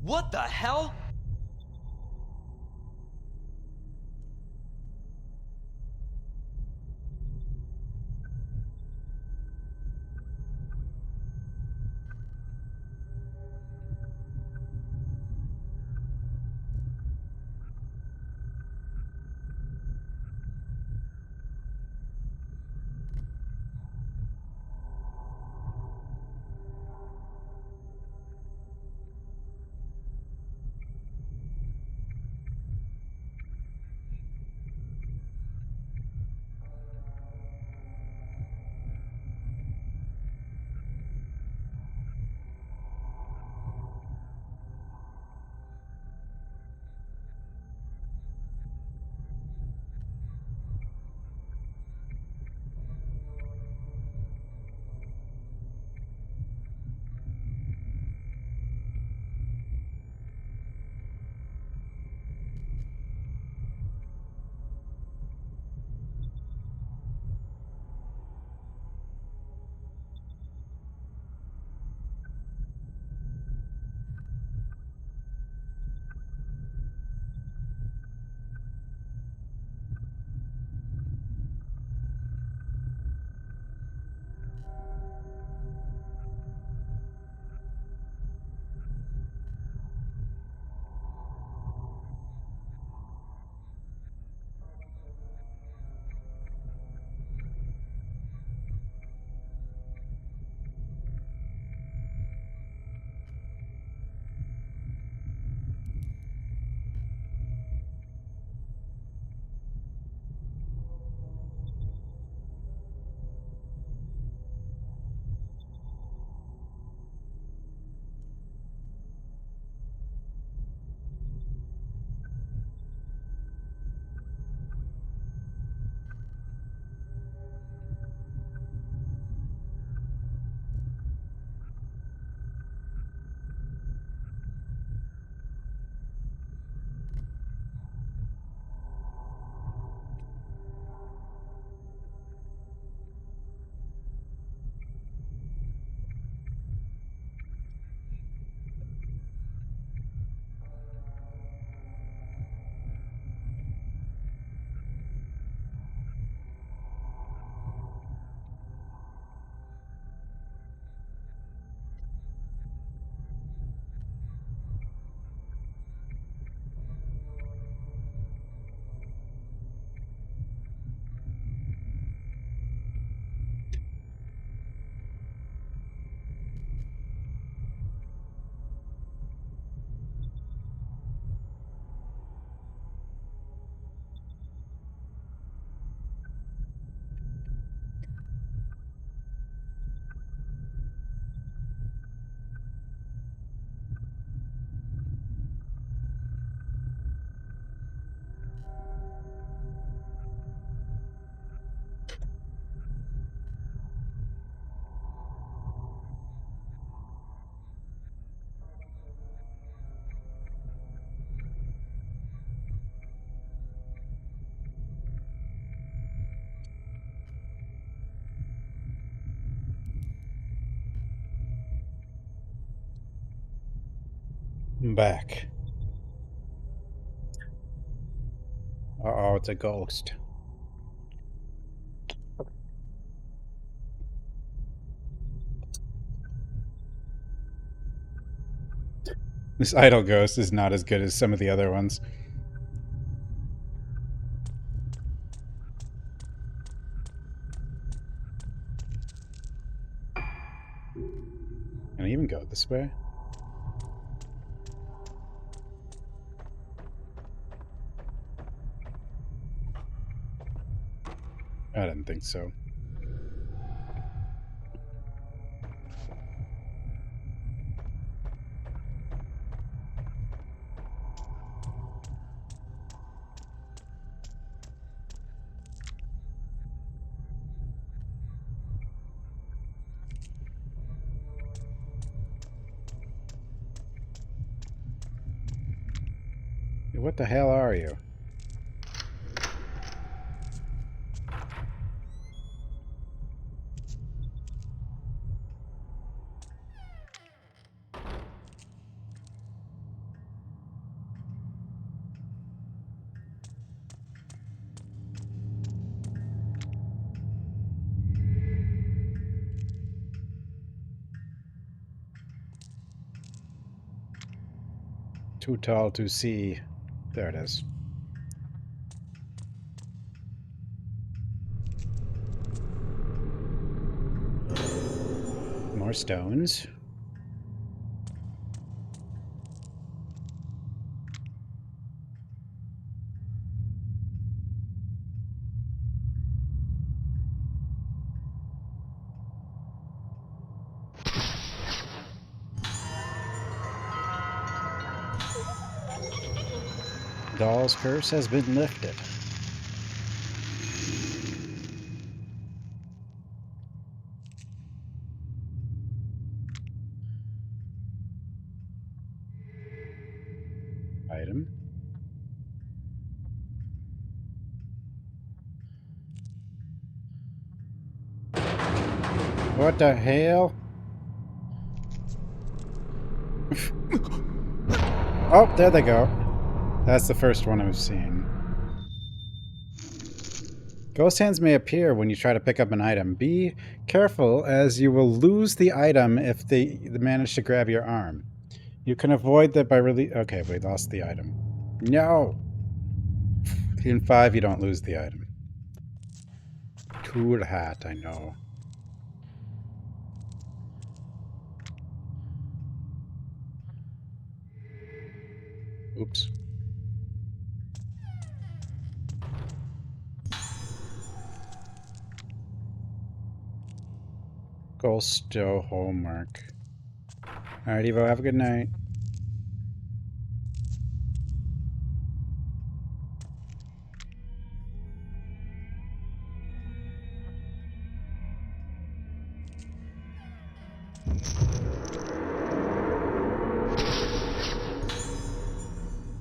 What the hell? I'm back. Uh-oh, it's a ghost. This idle ghost is not as good as some of the other ones. Can I even go this way? I didn't think so. What the hell are you? Too tall to see. There it is. More stones. Doll's curse has been lifted. Item. What the hell? Oh, there they go. That's the first one I've seen. Ghost hands may appear when you try to pick up an item. Be careful, as you will lose the item if they manage to grab your arm. You can avoid that by Okay, we lost the item. No! In 5, you don't lose the item. Cool hat, I know. Oops. Goal still homework. Alright, Evo, have a good night.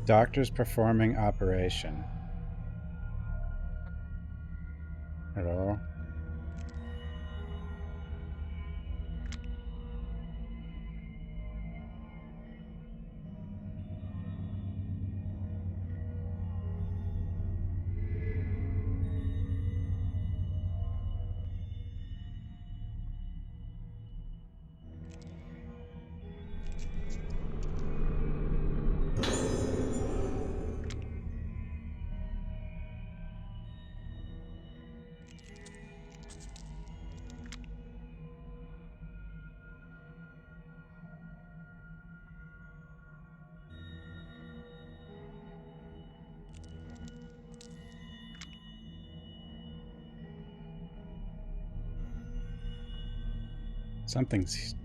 Doctor's performing operation. Hello? Something's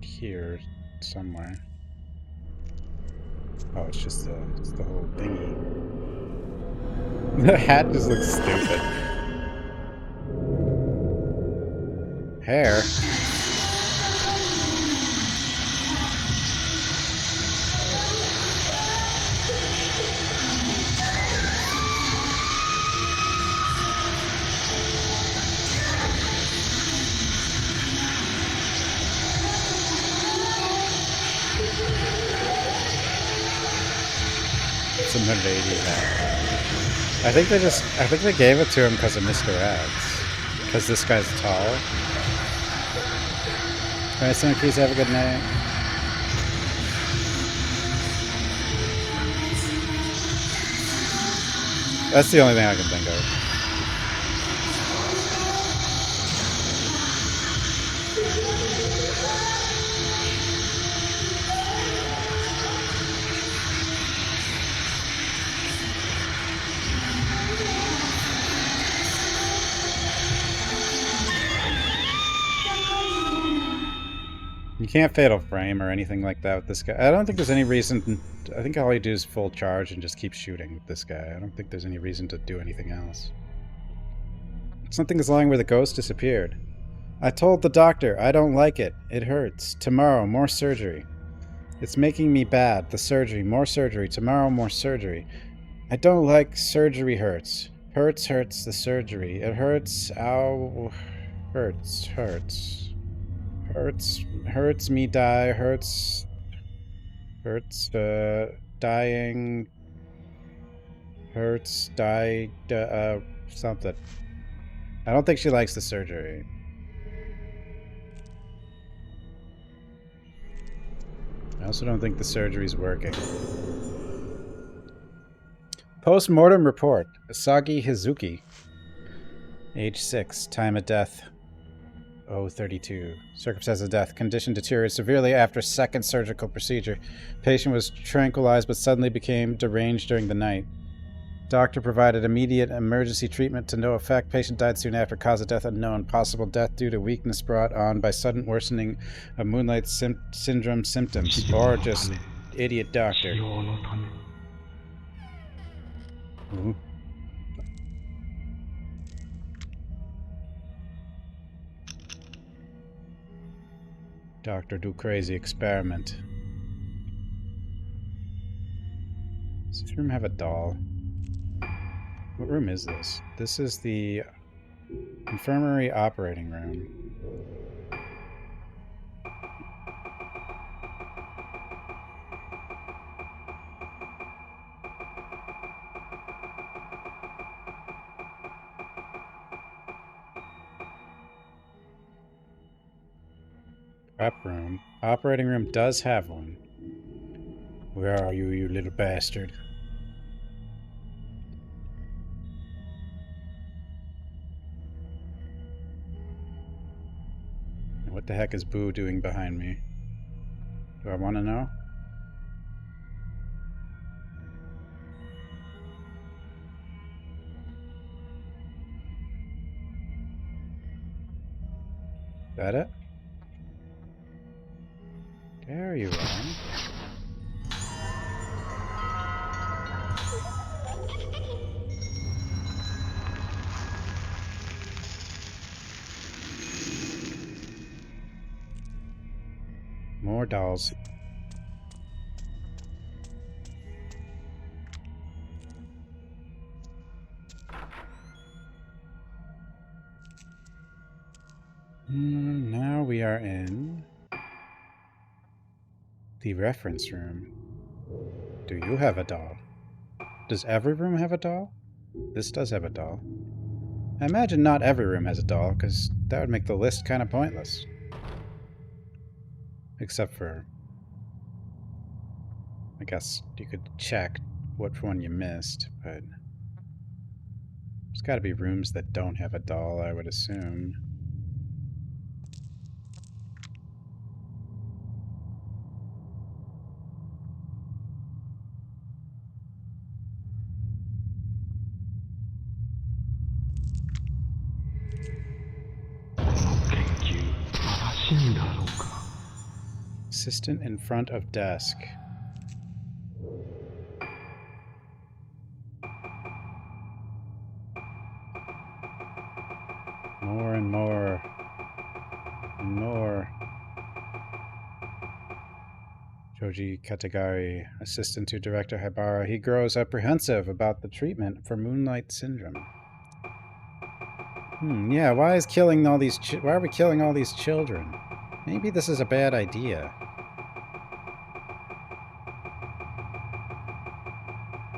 here somewhere. Oh, it's just it's the whole thingy. The hat just looks stupid. Hair. It's a Milady hat. I think they gave it to him because of Mr. X. Because this guy's tall. Alright, so please have a good night. That's the only thing I can think of. You can't fatal frame or anything like that with this guy. I don't think there's any reason. I think all you do is full charge and just keep shooting with this guy. I don't think there's any reason to do anything else. Something is lying where the ghost disappeared. I told the doctor, I don't like it. It hurts. Tomorrow, more surgery. It's making me bad. The surgery, more surgery. Tomorrow, more surgery. I don't like surgery hurts. Hurts, the surgery. It hurts, ow. Hurts. Hurts me die, hurts, dying, hurts, die, something. I don't think she likes the surgery. I also don't think the surgery's working. Post-mortem report. Asagi Hizuki. Age 6. Time of death 032. Circumstances of death. Condition deteriorated severely after second surgical procedure. Patient was tranquilized but suddenly became deranged during the night. Doctor provided immediate emergency treatment to no effect. Patient died soon after. Cause of death unknown. Possible death due to weakness brought on by sudden worsening of Moonlight Syndrome symptoms. Or just idiot doctor. Ooh. Doctor do crazy experiment. Does this room have a doll? What room is this? This is the infirmary operating room. Prep room. Operating room does have one. Where are you, you little bastard? What the heck is Boo doing behind me? Do I want to know? Is that it? There you are. More dolls. Now we are in the reference room. Do you have a doll? Does every room have a doll? This does have a doll. I imagine not every room has a doll, because that would make the list kind of pointless. Except for... I guess you could check which one you missed, but... There's gotta be rooms that don't have a doll, I would assume. Assistant in front of desk. More and more. And more. Joji Katagari, assistant to Director Hibara. He grows apprehensive about the treatment for Moonlight Syndrome. Yeah, why is killing all these why are we killing all these children? Maybe this is a bad idea.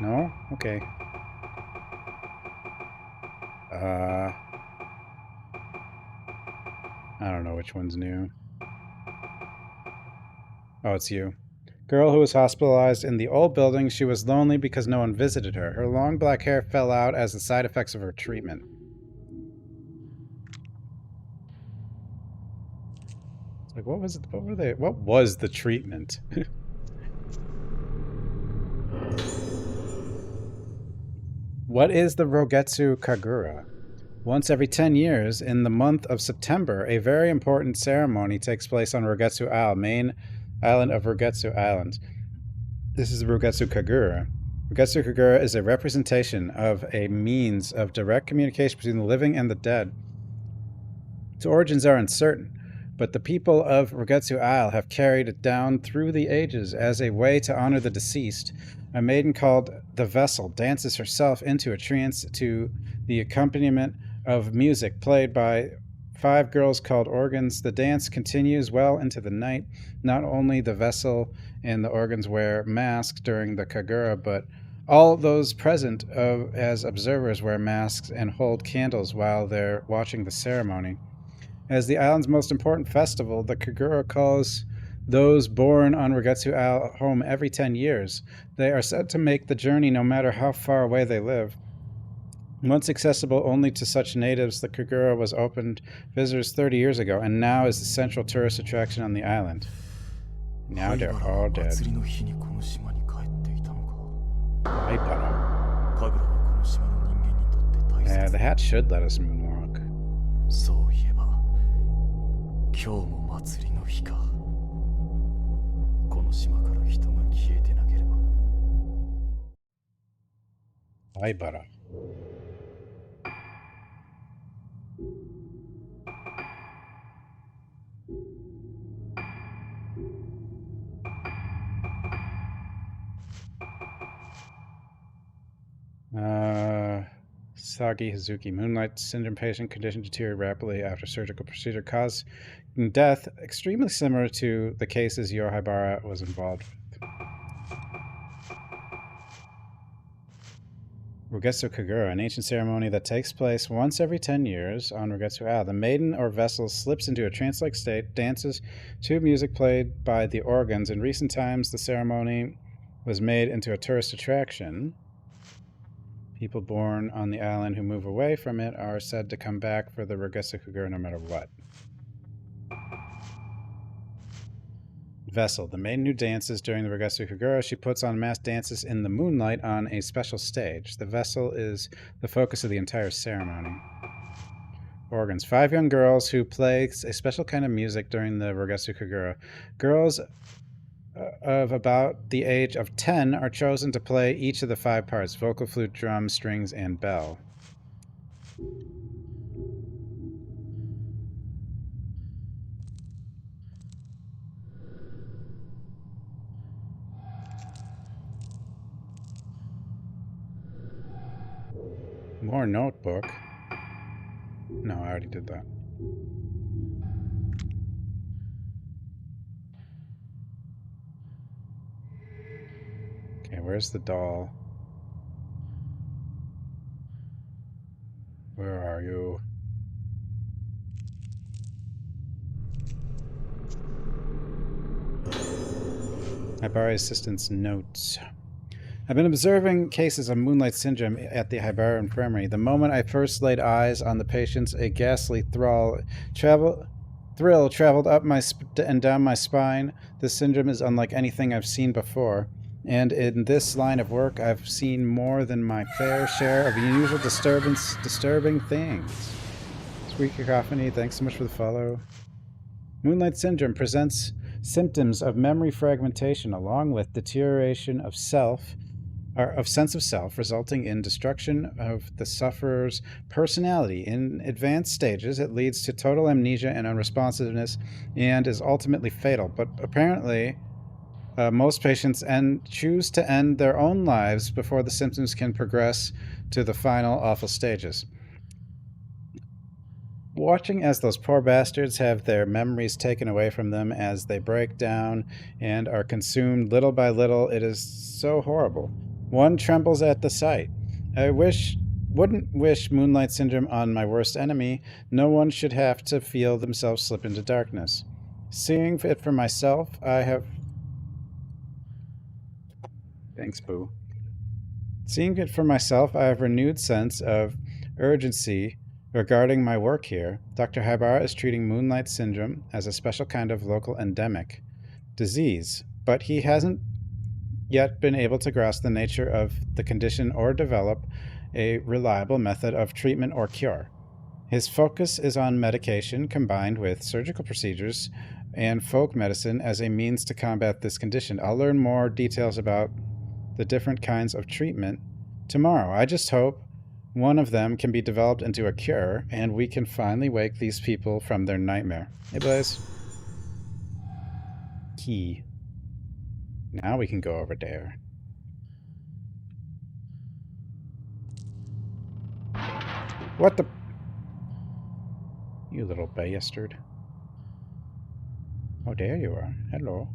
No? Okay. I don't know which one's new. Oh, it's you. Girl who was hospitalized in the old building. She was lonely because no one visited her. Her long black hair fell out as the side effects of her treatment. It's like, what was it? What was the treatment? What is the Rogetsu Kagura? Once every 10 years, in the month of September, a very important ceremony takes place on Rogetsu Isle, main island of Rogetsu Island. This is the Rogetsu Kagura. Rogetsu Kagura is a representation of a means of direct communication between the living and the dead. Its origins are uncertain, but the people of Rogetsu Isle have carried it down through the ages as a way to honor the deceased. A maiden called the Vessel dances herself into a trance to the accompaniment of music played by 5 girls called organs. The dance continues well into the night. Not only the Vessel and the organs wear masks during the Kagura, but all those present as observers wear masks and hold candles while they're watching the ceremony. As the island's most important festival, the Kagura calls those born on Regetsu home every 10 years. They are said to make the journey no matter how far away they live. Once accessible only to such natives, the Kagura was opened visitors 30 years ago and now is the central tourist attraction on the island. Now they're all dead. 祭りの日にこの島に帰っていたのか。はい、パラ。神楽はこの島の人間にとって大 Yeah, 切 the hat should let us moonwalk. そういえば今日も祭りの日か。この島から人が消えてなければ。はい、パラ。Sagi Hazuki, Moonlight Syndrome patient, condition deteriorated rapidly after surgical procedure, causing death extremely similar to the cases Yohaibara was involved with. Rugetsu Kagura, an ancient ceremony that takes place once every 10 years on Rugetsu Isle. The maiden or vessel slips into a trance-like state, dances to music played by the organs. In recent times, the ceremony was made into a tourist attraction. People born on the island who move away from it are said to come back for the Rugetsu Kagura no matter what. Vessel, the maiden who dances during the Rugetsu Kagura. She puts on mass dances in the moonlight on a special stage. The vessel is the focus of the entire ceremony. Organs, 5 young girls who play a special kind of music during the Rugetsu Kagura. Girls of about the age of 10 are chosen to play each of the 5 parts: vocal, flute, drum, strings, and bell. More notebook. No, I already did that. Okay, where's the doll? Where are you? Hibari Assistant's notes. I've been observing cases of Moonlight Syndrome at the Hibari Infirmary. The moment I first laid eyes on the patients, a ghastly thrill traveled up and down my spine. This syndrome is unlike anything I've seen before. And in this line of work, I've seen more than my fair share of unusual disturbing things. Squeaky Cacophony, thanks so much for the follow. Moonlight Syndrome presents symptoms of memory fragmentation along with deterioration of sense of self, resulting in destruction of the sufferer's personality. In advanced stages, it leads to total amnesia and unresponsiveness and is ultimately fatal. But apparently, most patients choose to end their own lives before the symptoms can progress to the final awful stages. Watching as those poor bastards have their memories taken away from them as they break down and are consumed little by little, it is so horrible. One trembles at the sight. I wouldn't wish Moonlight Syndrome on my worst enemy. No one should have to feel themselves slip into darkness. Seeing it for myself, I have... Thanks, Boo. Seeing it for myself, I have renewed sense of urgency regarding my work here. Dr. Hibara is treating Moonlight Syndrome as a special kind of local endemic disease, but he hasn't yet been able to grasp the nature of the condition or develop a reliable method of treatment or cure. His focus is on medication combined with surgical procedures and folk medicine as a means to combat this condition. I'll learn more details about the different kinds of treatment tomorrow. I just hope one of them can be developed into a cure and we can finally wake these people from their nightmare. Hey, Blaze. Key. Now we can go over there. What the... You little bastard. Oh, there you are. Hello.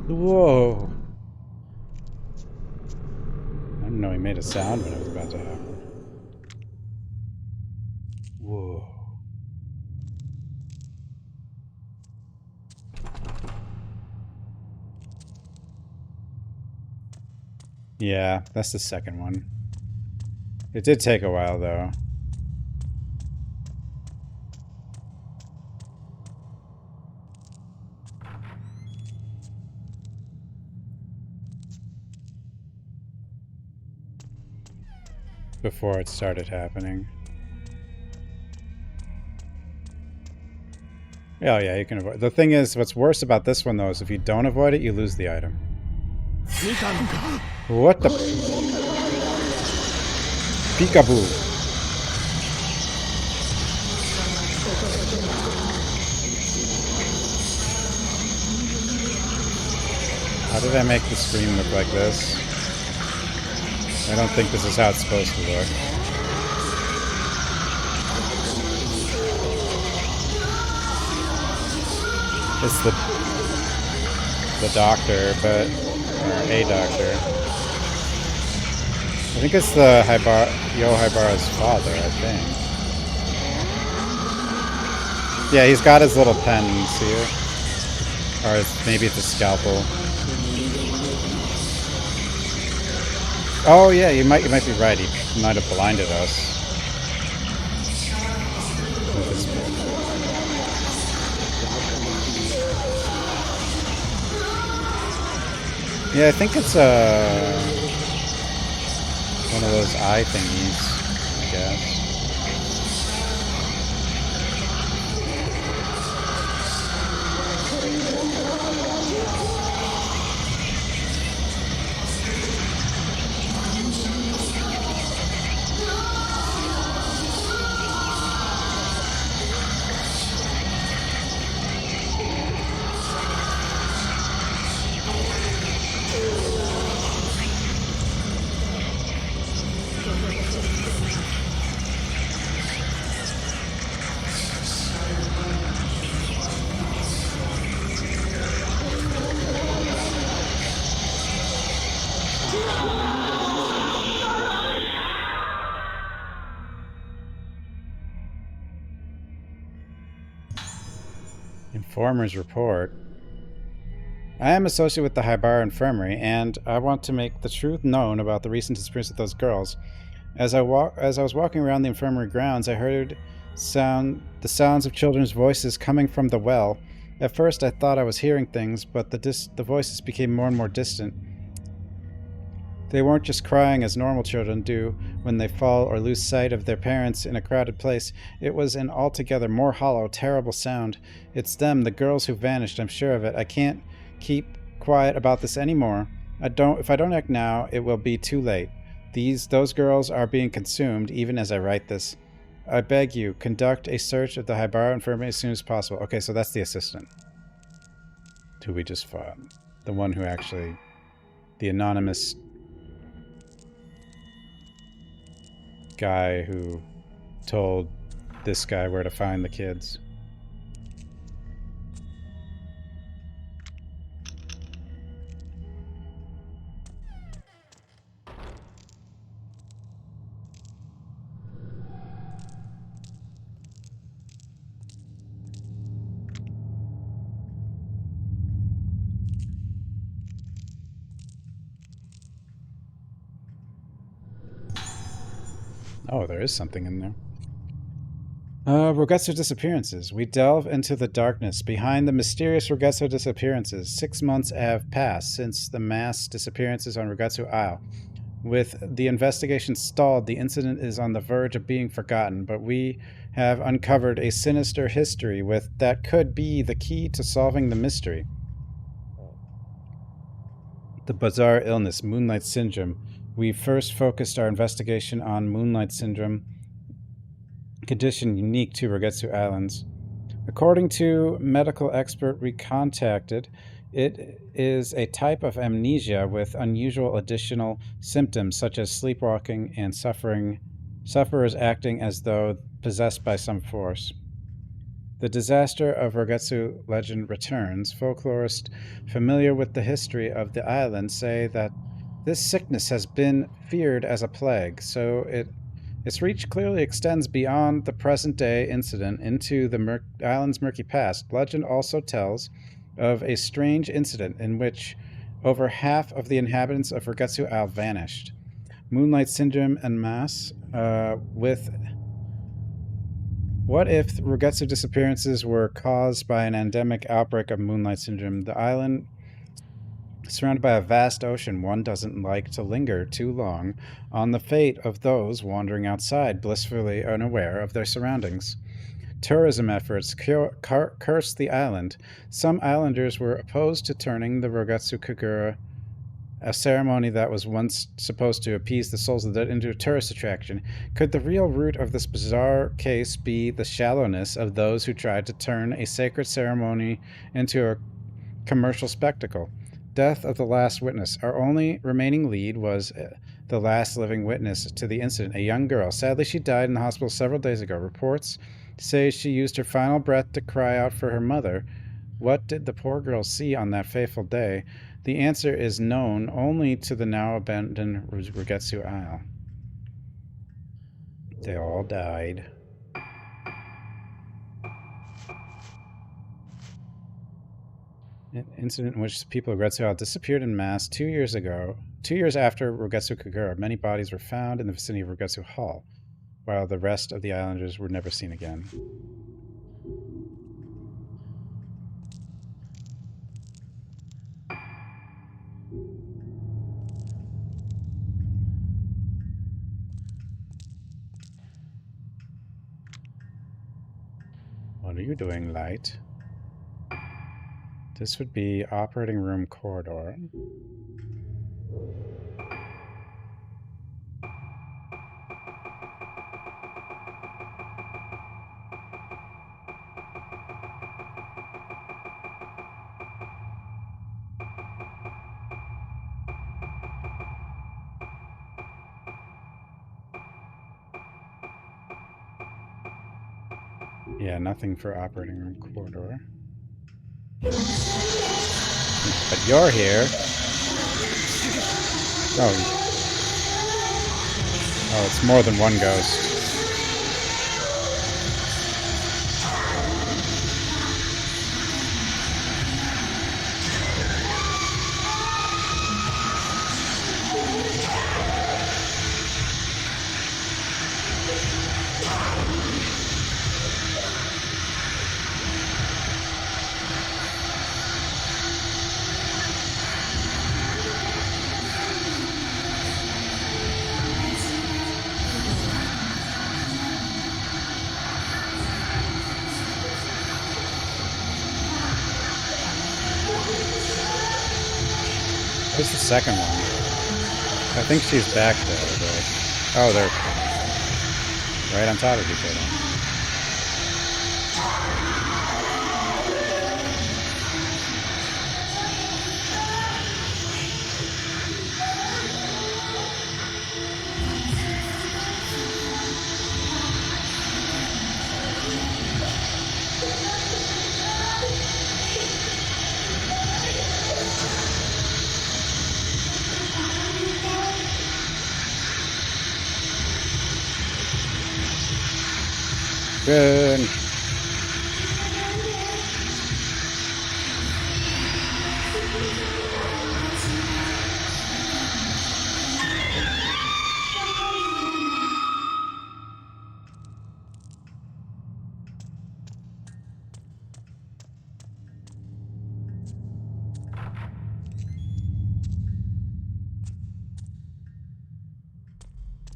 Whoa. I didn't know he made a sound when it was about to happen. Whoa. Yeah, that's the second one. It did take a while, though. Before it started happening. Oh yeah, you can avoid. The thing is, what's worse about this one though is if you don't avoid it, you lose the item. What the? Peekaboo. How did I make the screen look like this? I don't think this is how it's supposed to look. It's the doctor, but or a doctor. I think it's the Haibara's father, I think. Yeah, he's got his little pen, you see it? Or maybe it's a scalpel. Oh yeah, you might be right. He might have blinded us. Yeah, I think it's one of those eye thingies, I guess. Informer's report. I am associated with the Haibara Infirmary, and I want to make the truth known about the recent disappearance of those girls. As I was walking around the infirmary grounds, I heard the sounds of children's voices coming from the well. At first, I thought I was hearing things, but the voices became more and more distant. They weren't just crying as normal children do when they fall or lose sight of their parents in a crowded place. It was an altogether more hollow, terrible sound. It's them, the girls who vanished, I'm sure of it. I can't keep quiet about this anymore. If I don't act now, it will be too late. Those girls are being consumed even as I write this. I beg you, conduct a search of the Haibara Infirmary as soon as possible. Okay, so that's the assistant. Who we just fought. The one who actually... The anonymous... guy who told this guy where to find the kids. Oh, there is something in there. Rogetsu disappearances. We delve into the darkness behind the mysterious Rogetsu disappearances. 6 months have passed since the mass disappearances on Rogetsu Isle. With the investigation stalled, the incident is on the verge of being forgotten, but we have uncovered a sinister history that could be the key to solving the mystery. The bizarre illness, Moonlight Syndrome. We first focused our investigation on Moonlight Syndrome, condition unique to Rogetsu Islands. According to medical expert we contacted, it is a type of amnesia with unusual additional symptoms such as sleepwalking and sufferers acting as though possessed by some force. The disaster of Rogetsu legend returns. Folklorists familiar with the history of the island say that this sickness has been feared as a plague, so its reach clearly extends beyond the present day incident into the island's murky past. Legend also tells of a strange incident in which over half of the inhabitants of Rogetsu Isle vanished. Moonlight syndrome en masse, with what if Rogetsu disappearances were caused by an endemic outbreak of moonlight syndrome? The island, surrounded by a vast ocean, one doesn't like to linger too long on the fate of those wandering outside, blissfully unaware of their surroundings. Tourism efforts cursed the island. Some islanders were opposed to turning the Rogetsu Kagura, a ceremony that was once supposed to appease the souls of the dead, into a tourist attraction. Could the real root of this bizarre case be the shallowness of those who tried to turn a sacred ceremony into a commercial spectacle? Death of the last witness. Our only remaining lead was the last living witness to the incident, a young girl. Sadly, she died in the hospital several days ago. Reports say she used her final breath to cry out for her mother. What did the poor girl see on that fateful day? The answer is known only to the now abandoned Rogetsu Isle. They all died. An incident in which the people of Rogetsu Isle disappeared en masse 2 years ago. 2 years after Rogetsu Kagura, many bodies were found in the vicinity of Rogetsu Hall, while the rest of the islanders were never seen again. What are you doing, Light? This would be operating room corridor. Yeah, nothing for operating room corridor. But you're here. Oh. Oh, it's more than one ghost. Where's the second one? I think she's back there, but... Oh, they're right on top of each other. Good.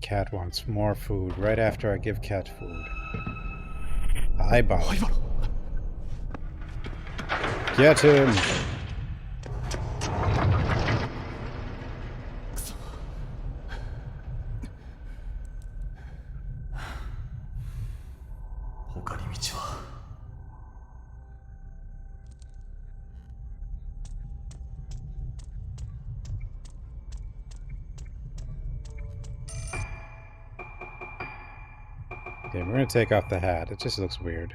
Cat wants more food right after I give Cat food. Eyeball. Get him! Okay, we're gonna take off the hat. It just looks weird.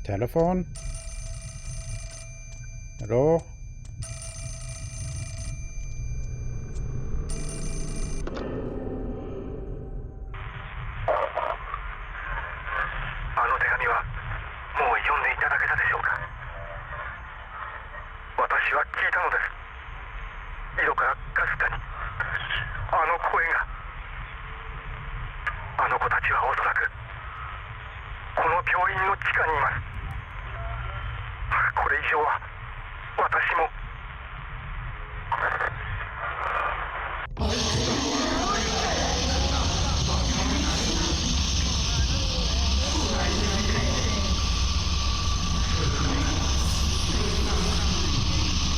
Telephone? Hello?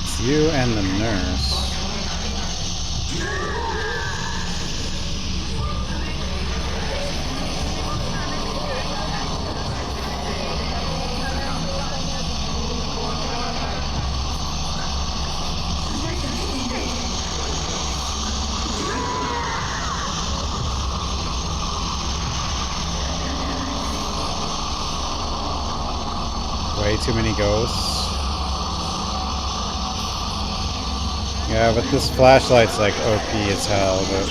It's you and the nurse. Way too many ghosts. Yeah, but this flashlight's like OP as hell, but...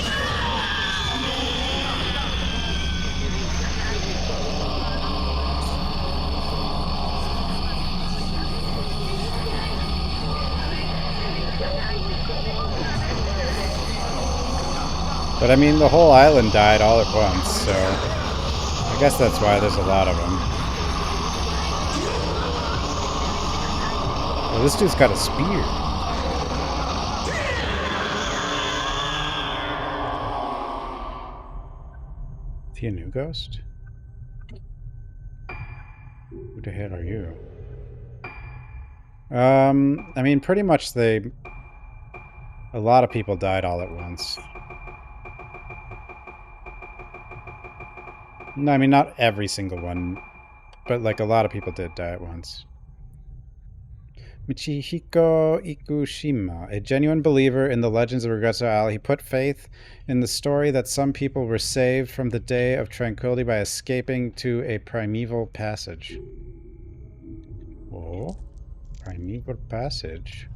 But I mean, the whole island died all at once, so... I guess that's why there's a lot of them. Well, this dude's got a spear. Is he a new ghost? Who the hell are you? I mean, pretty much a lot of people died all at once. No, I mean, not every single one, but like a lot of people did die at once. Michihiko Ikushima, a genuine believer in the legends of Regretsu Isle, he put faith in the story that some people were saved from the day of tranquility by escaping to a primeval passage. Oh, primeval passage.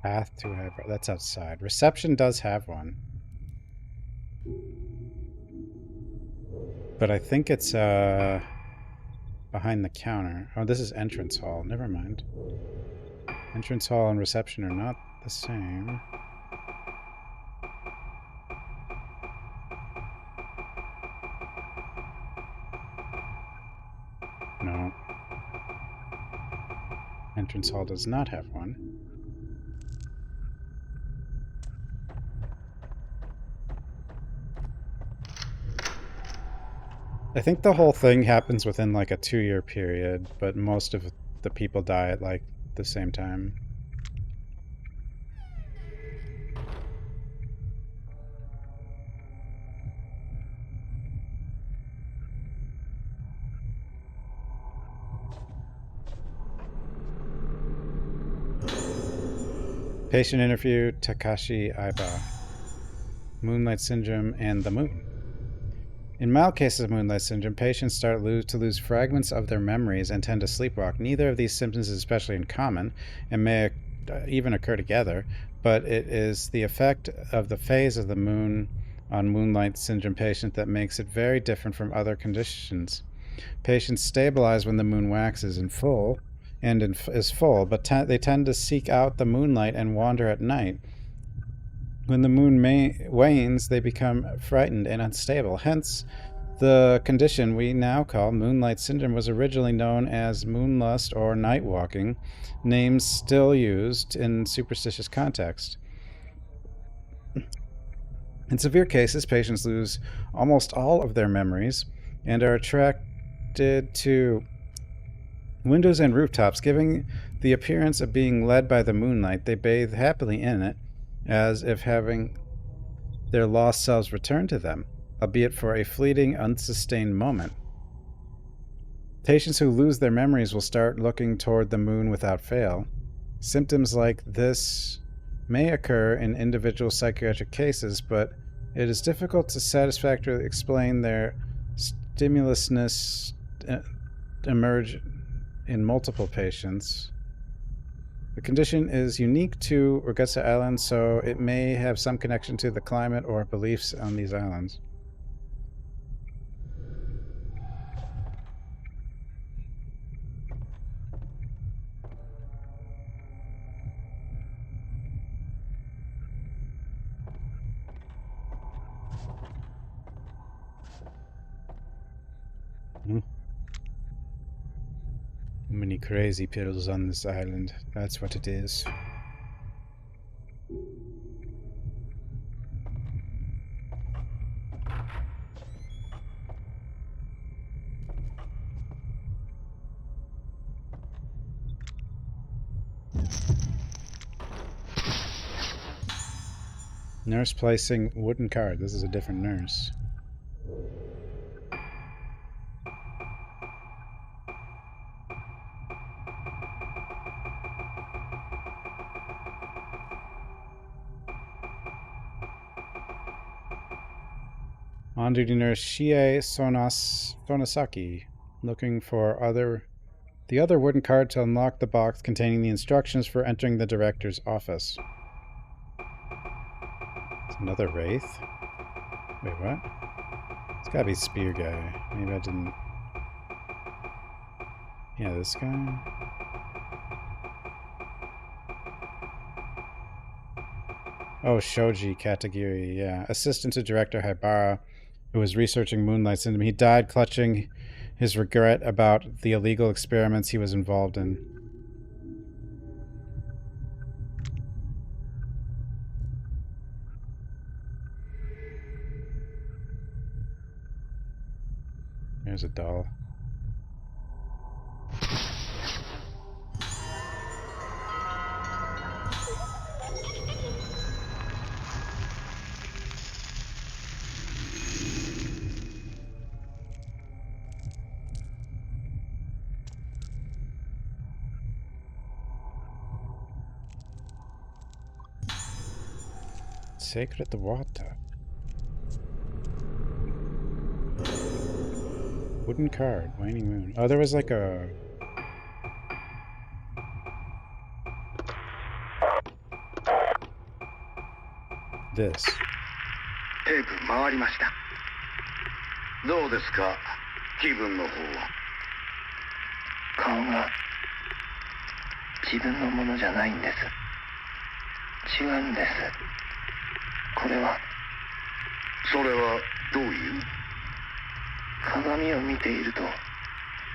Path to Hyper. That's outside. Reception does have one. But I think it's behind the counter. Oh, this is entrance hall. Never mind. Entrance hall and reception are not the same. No. Entrance hall does not have one. I think the whole thing happens within like a 2-year period, but most of the people die at like the same time. Patient interview, Takashi Aiba. Moonlight Syndrome and the Moon. In mild cases of Moonlight Syndrome, patients start to lose fragments of their memories and tend to sleepwalk. Neither of these symptoms is especially uncommon and may even occur together, but it is the effect of the phase of the moon on Moonlight Syndrome patients that makes it very different from other conditions. Patients stabilize when the moon waxes is full, but they tend to seek out the moonlight and wander at night. When the moon wanes, they become frightened and unstable. Hence, the condition we now call Moonlight Syndrome was originally known as moonlust or night walking, names still used in superstitious context. In severe cases, patients lose almost all of their memories and are attracted to windows and rooftops, giving the appearance of being led by the moonlight. They bathe happily in it, as if having their lost selves return to them, albeit for a fleeting, unsustained moment. Patients who lose their memories will start looking toward the moon without fail. Symptoms like this may occur in individual psychiatric cases, but it is difficult to satisfactorily explain their stimulousness emerge in multiple patients. The condition is unique to Ragusa Island, so it may have some connection to the climate or beliefs on these islands. Many crazy pills on this island. That's what it is. Nurse placing wooden card. This is a different nurse. On-duty nurse Shie Sonasaki, looking for the other wooden card to unlock the box containing the instructions for entering the director's office. It's another wraith. Wait, what? It's gotta be Spear Guy. Maybe I didn't. Yeah, this guy. Oh, Shoji Katagiri. Yeah, assistant to director Haibara, who was researching Moonlight Syndrome. He died clutching his regret about the illegal experiments he was involved in. There's a doll. Sacred water. Wooden card. Waning moon. Oh, there was like a... This. テープ回りました。どうですか、気分の方は。顔が自分のものじゃないんです。違うんです。これは。それはどういう？鏡を見ていると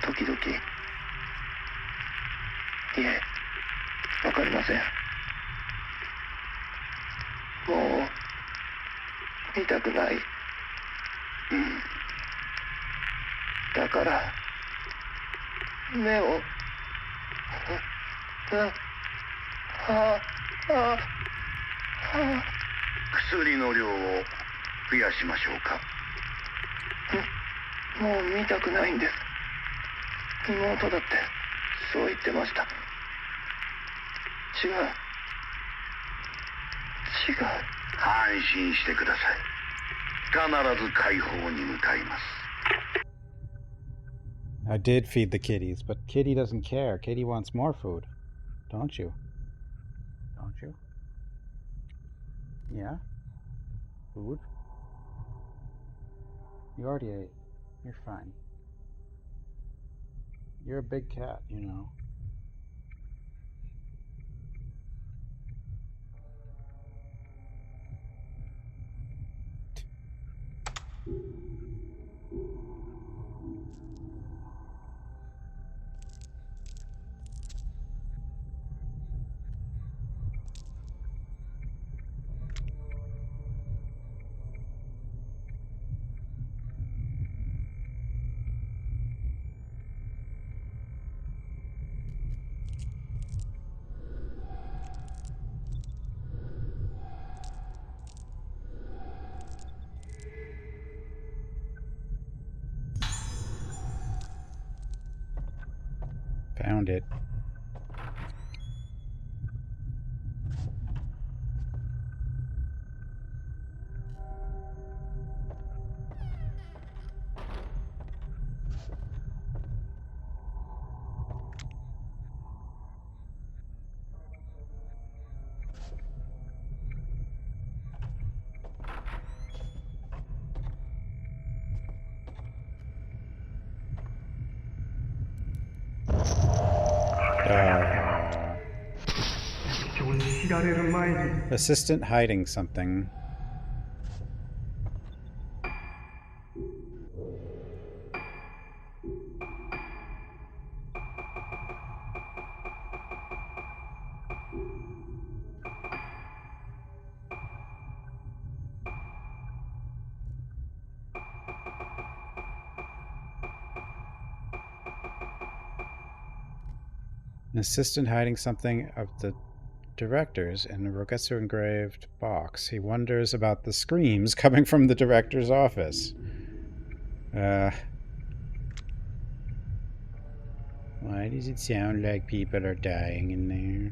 時々。いえ、わかりません。もう見たくない。だから目を薬の量を増やしましょうか。もう見たくないんです。妹だってそう言ってました。違う。安心してください。必ず解放に向かいます。I did feed the kitties, but Kitty doesn't care. Kitty wants more food. Don't you? Don't you? Yeah? Food? You already ate. You're fine. You're a big cat, you know. Found it. Assistant hiding something. An assistant hiding something of the director's in a Rogetsu engraved box. He wonders about the screams coming from the director's office. Why does it sound like people are dying in there?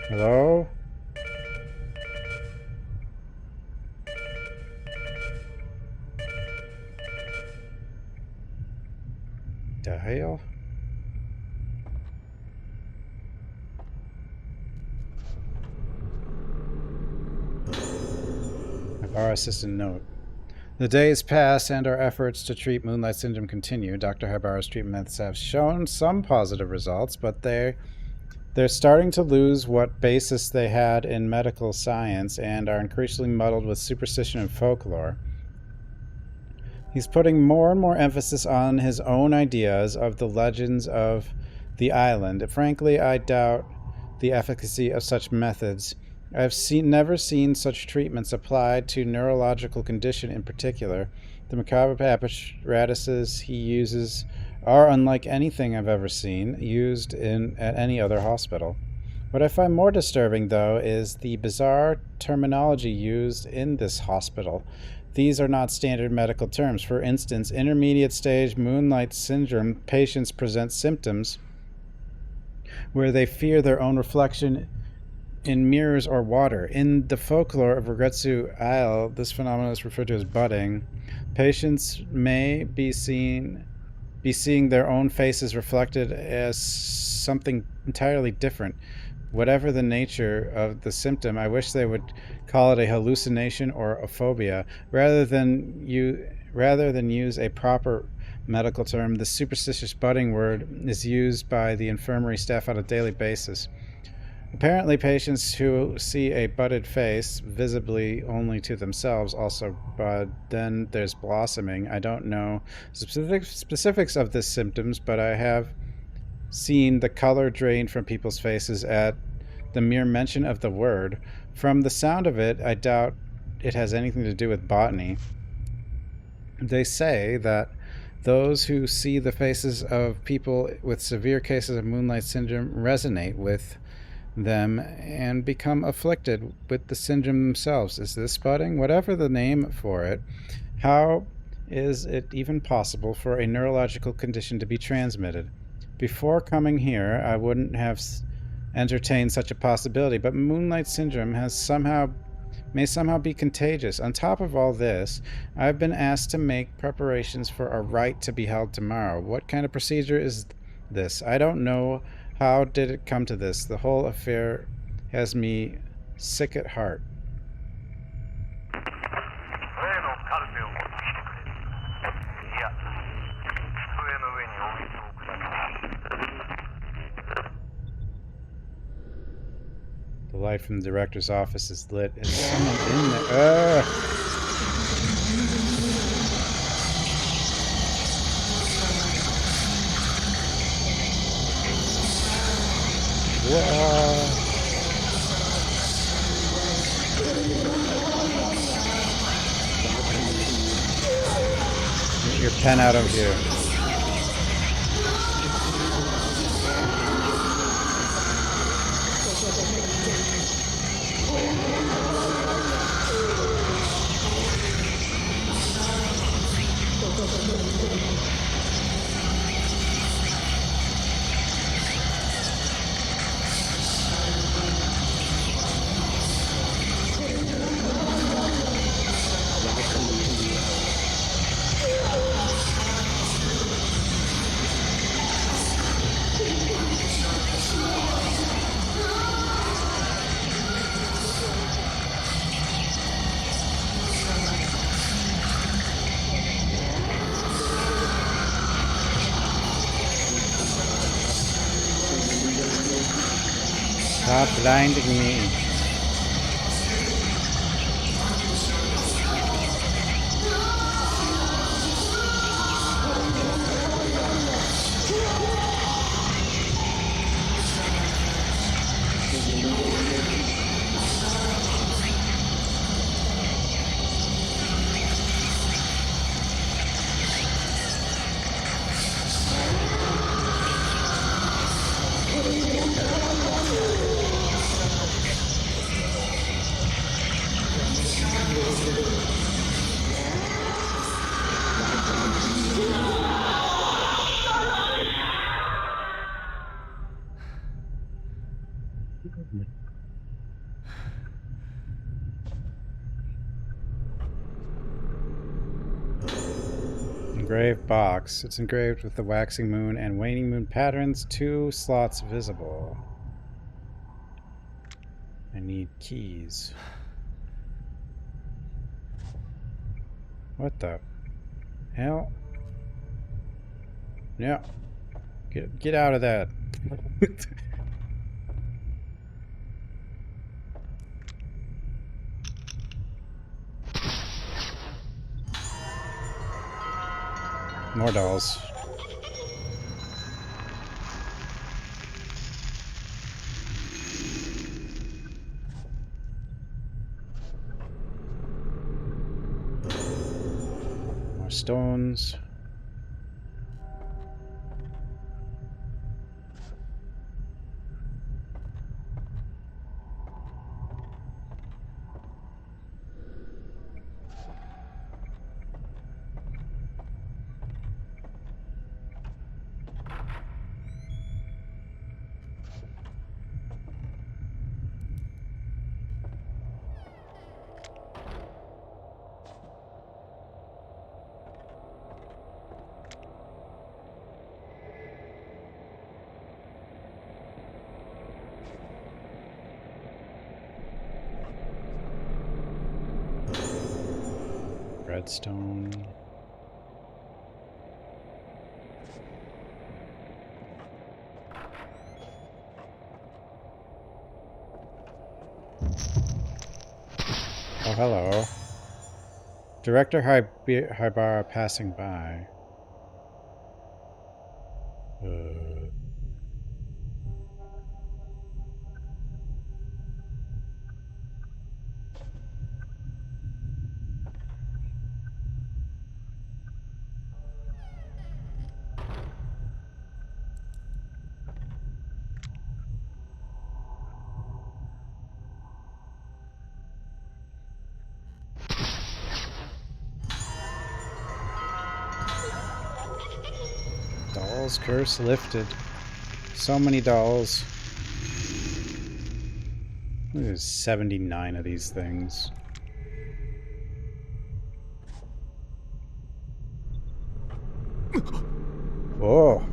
Hello? The hell? Our assistant note. The days pass and our efforts to treat Moonlight Syndrome continue. Dr. Habara's treatments have shown some positive results, but they're starting to lose what basis they had in medical science and are increasingly muddled with superstition and folklore. He's putting more and more emphasis on his own ideas of the legends of the island. Frankly, I doubt the efficacy of such methods. I've never seen such treatments applied to neurological condition in particular. The macabre apparatuses he uses are unlike anything I've ever seen used at any other hospital. What I find more disturbing, though, is the bizarre terminology used in this hospital. These are not standard medical terms. For instance, intermediate stage Moonlight Syndrome patients present symptoms where they fear their own reflection in mirrors or water. In the folklore of Rogetsu Isle, this phenomenon is referred to as budding. Patients may be seeing their own faces reflected as something entirely different. Whatever the nature of the symptom, I wish they would call it a hallucination or a phobia, rather than use a proper medical term. The superstitious budding word is used by the infirmary staff on a daily basis. Apparently, patients who see a budded face, visibly only to themselves, also bud. Then there's blossoming. I don't know specifics of the symptoms, but I have seen the color drain from people's faces at the mere mention of the word. From the sound of it, I doubt it has anything to do with botany. They say that those who see the faces of people with severe cases of Moonlight Syndrome resonate with them and become afflicted with the syndrome themselves. Is this budding? Whatever the name for it, how is it even possible for a neurological condition to be transmitted? Before coming here, I wouldn't have entertained such a possibility, but Moonlight Syndrome may somehow be contagious. On top of all this, I've been asked to make preparations for a rite to be held tomorrow. What kind of procedure is this? I don't know. How did it come to this? The whole affair has me sick at heart. The light from the director's office is lit. Is someone in there? Whoa. Get your pen out of here. blinding me. Engraved box. It's engraved with the waxing moon and waning moon patterns. 2 slots visible. I need keys. What the hell? Yeah. Get out of that. More dolls. More stones. Redstone. Oh, hello. Director Hibara passing by. Dolls curse lifted. So many dolls. There's 79 of these things. Whoa.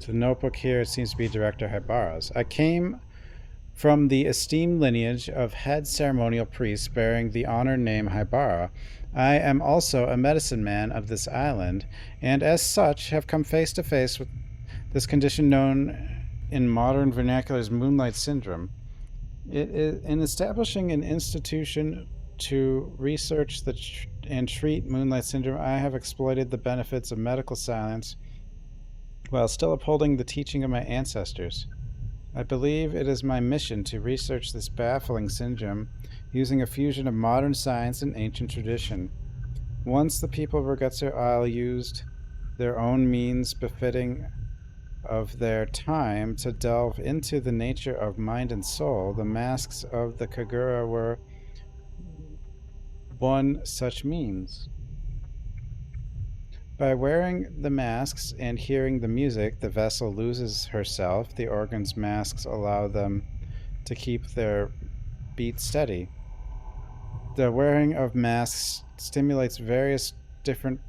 The notebook here seems to be Director Hibara's. I came from the esteemed lineage of head ceremonial priests bearing the honored name Hibara. I am also a medicine man of this island, and as such have come face to face with this condition known in modern vernacular as Moonlight Syndrome. In establishing an institution to research and treat Moonlight Syndrome, I have exploited the benefits of medical science while still upholding the teaching of my ancestors. I believe it is my mission to research this baffling syndrome using a fusion of modern science and ancient tradition. Once the people of Rogetsu Isle used their own means befitting of their time to delve into the nature of mind and soul, the masks of the Kagura were one such means. By wearing the masks and hearing the music, the vessel loses herself. The organ's masks allow them to keep their beat steady. The wearing of masks stimulates various different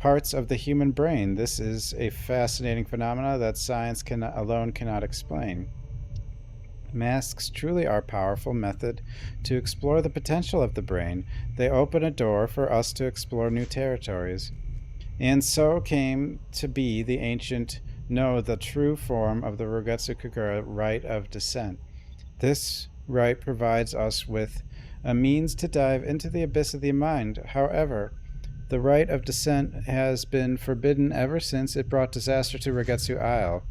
parts of the human brain. This is a fascinating phenomenon that science alone cannot explain. Masks truly are a powerful method to explore the potential of the brain. They open a door for us to explore new territories. And so came to be the ancient, no, the true form of the Rogetsu Kagura rite of descent. This rite provides us with a means to dive into the abyss of the mind. However, the rite of descent has been forbidden ever since it brought disaster to Rogetsu Isle.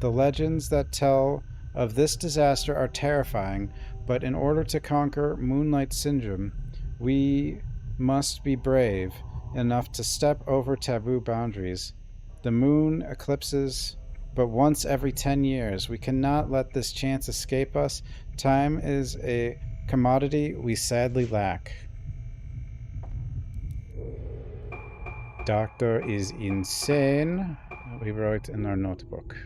The legends that tell of this disaster are terrifying, but in order to conquer Moonlight Syndrome, we must be brave enough to step over taboo boundaries. The moon eclipses but once every 10 years. We cannot let this chance escape us. Time is a commodity we sadly lack. Doctor is insane. We wrote in our notebook.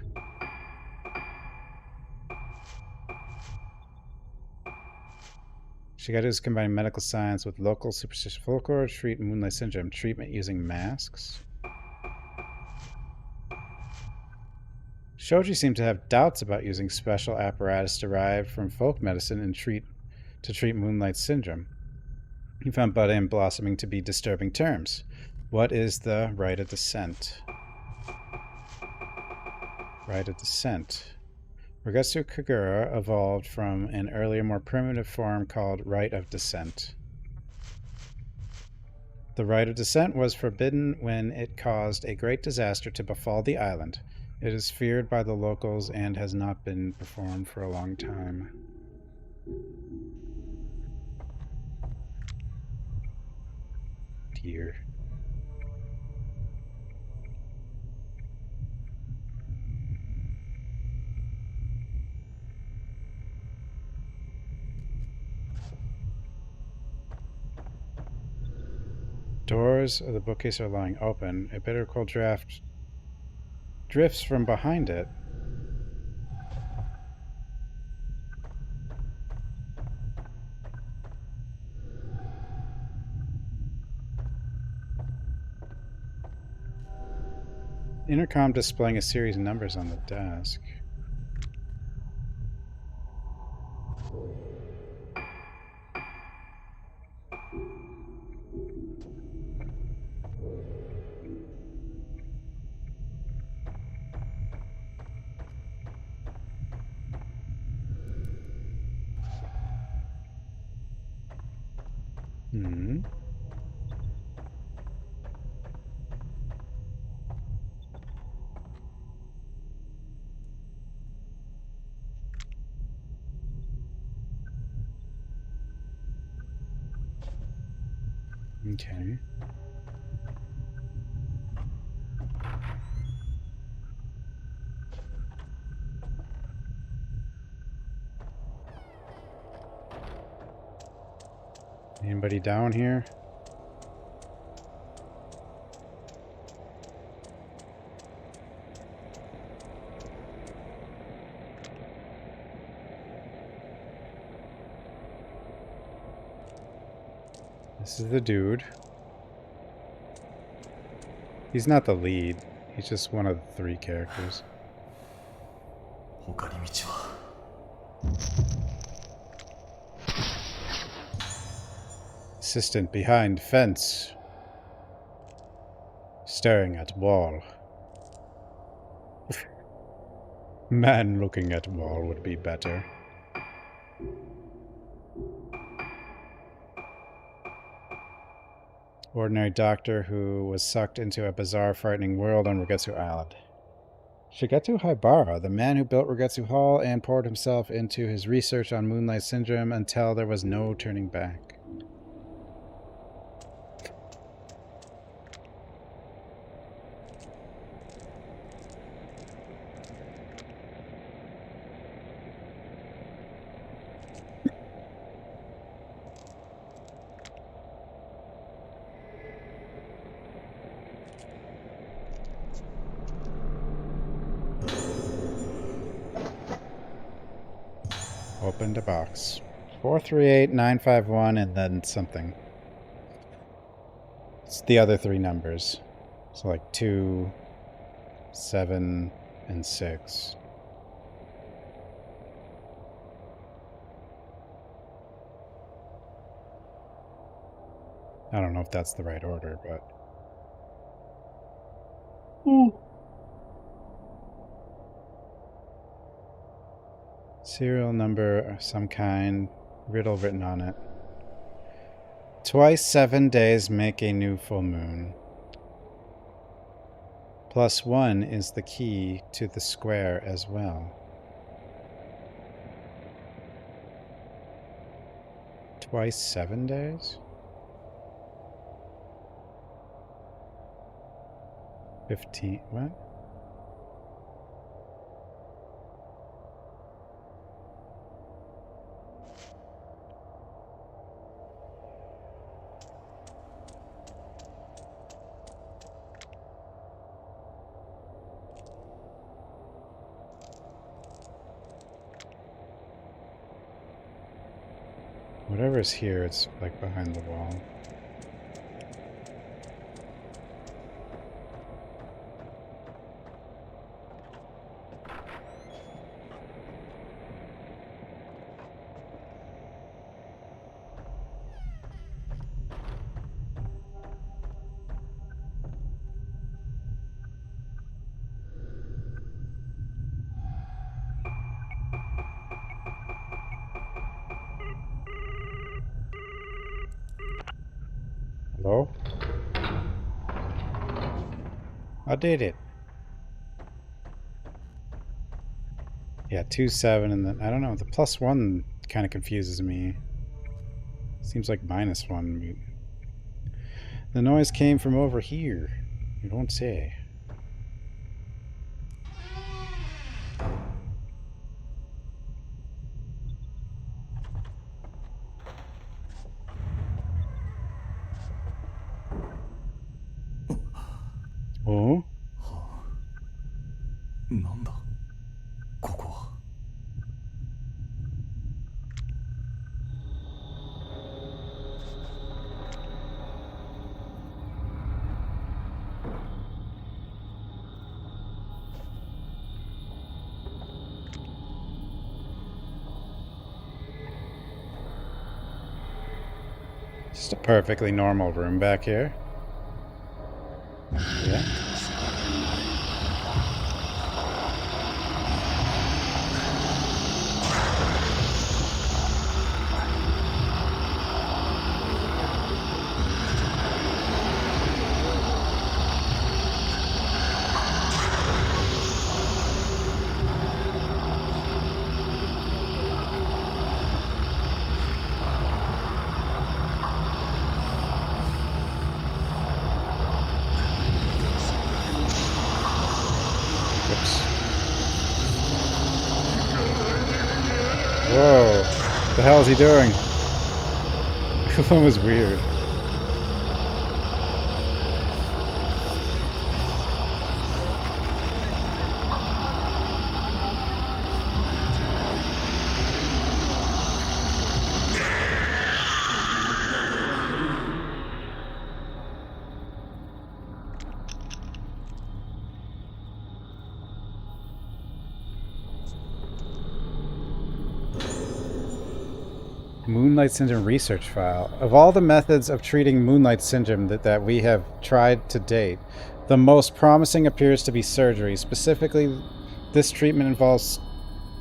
Shigeru is combining medical science with local superstitious folklore to treat Moonlight Syndrome. Treatment using masks. Shoji seemed to have doubts about using special apparatus derived from folk medicine to treat Moonlight Syndrome. He found Buddha and blossoming to be disturbing terms. What is the rite of descent? Rite of descent. Rogetsu Kagura evolved from an earlier, more primitive form called Rite of Descent. The Rite of Descent was forbidden when it caused a great disaster to befall the island. It is feared by the locals and has not been performed for a long time. Dear. Doors of the bookcase are lying open. A bitter cold draft drifts from behind it. Intercom displaying a series of numbers on the desk. Okay. Anybody down here? This is the dude. He's not the lead. He's just one of the 3 characters. Assistant behind fence. Staring at wall. Man looking at wall would be better. Ordinary doctor who was sucked into a bizarre, frightening world on Rogetsu Island. Shigeru Haibara, the man who built Rogetsu Hall and poured himself into his research on Moonlight Syndrome until there was no turning back. Opened a box. 438951 and then something. It's the other 3 numbers. So like 2, 7, and 6. I don't know if that's the right order, but... Serial number of some kind, riddle written on it. Twice 7 days make a new full moon. +1 is the key to the square as well. Twice 7 days? 15, what? Whatever's here, it's like behind the wall. Hello? I did it. Yeah, 2, 7, and then, I don't know, the +1 kind of confuses me. Seems like -1. The noise came from over here. You don't say. Oh? なんだここは。Just a perfectly normal room back here. Yeah. Whoa. What the hell is he doing? That was weird. Moonlight Syndrome research file. Of all the methods of treating Moonlight Syndrome that we have tried to date, the most promising appears to be surgery. Specifically, this treatment involves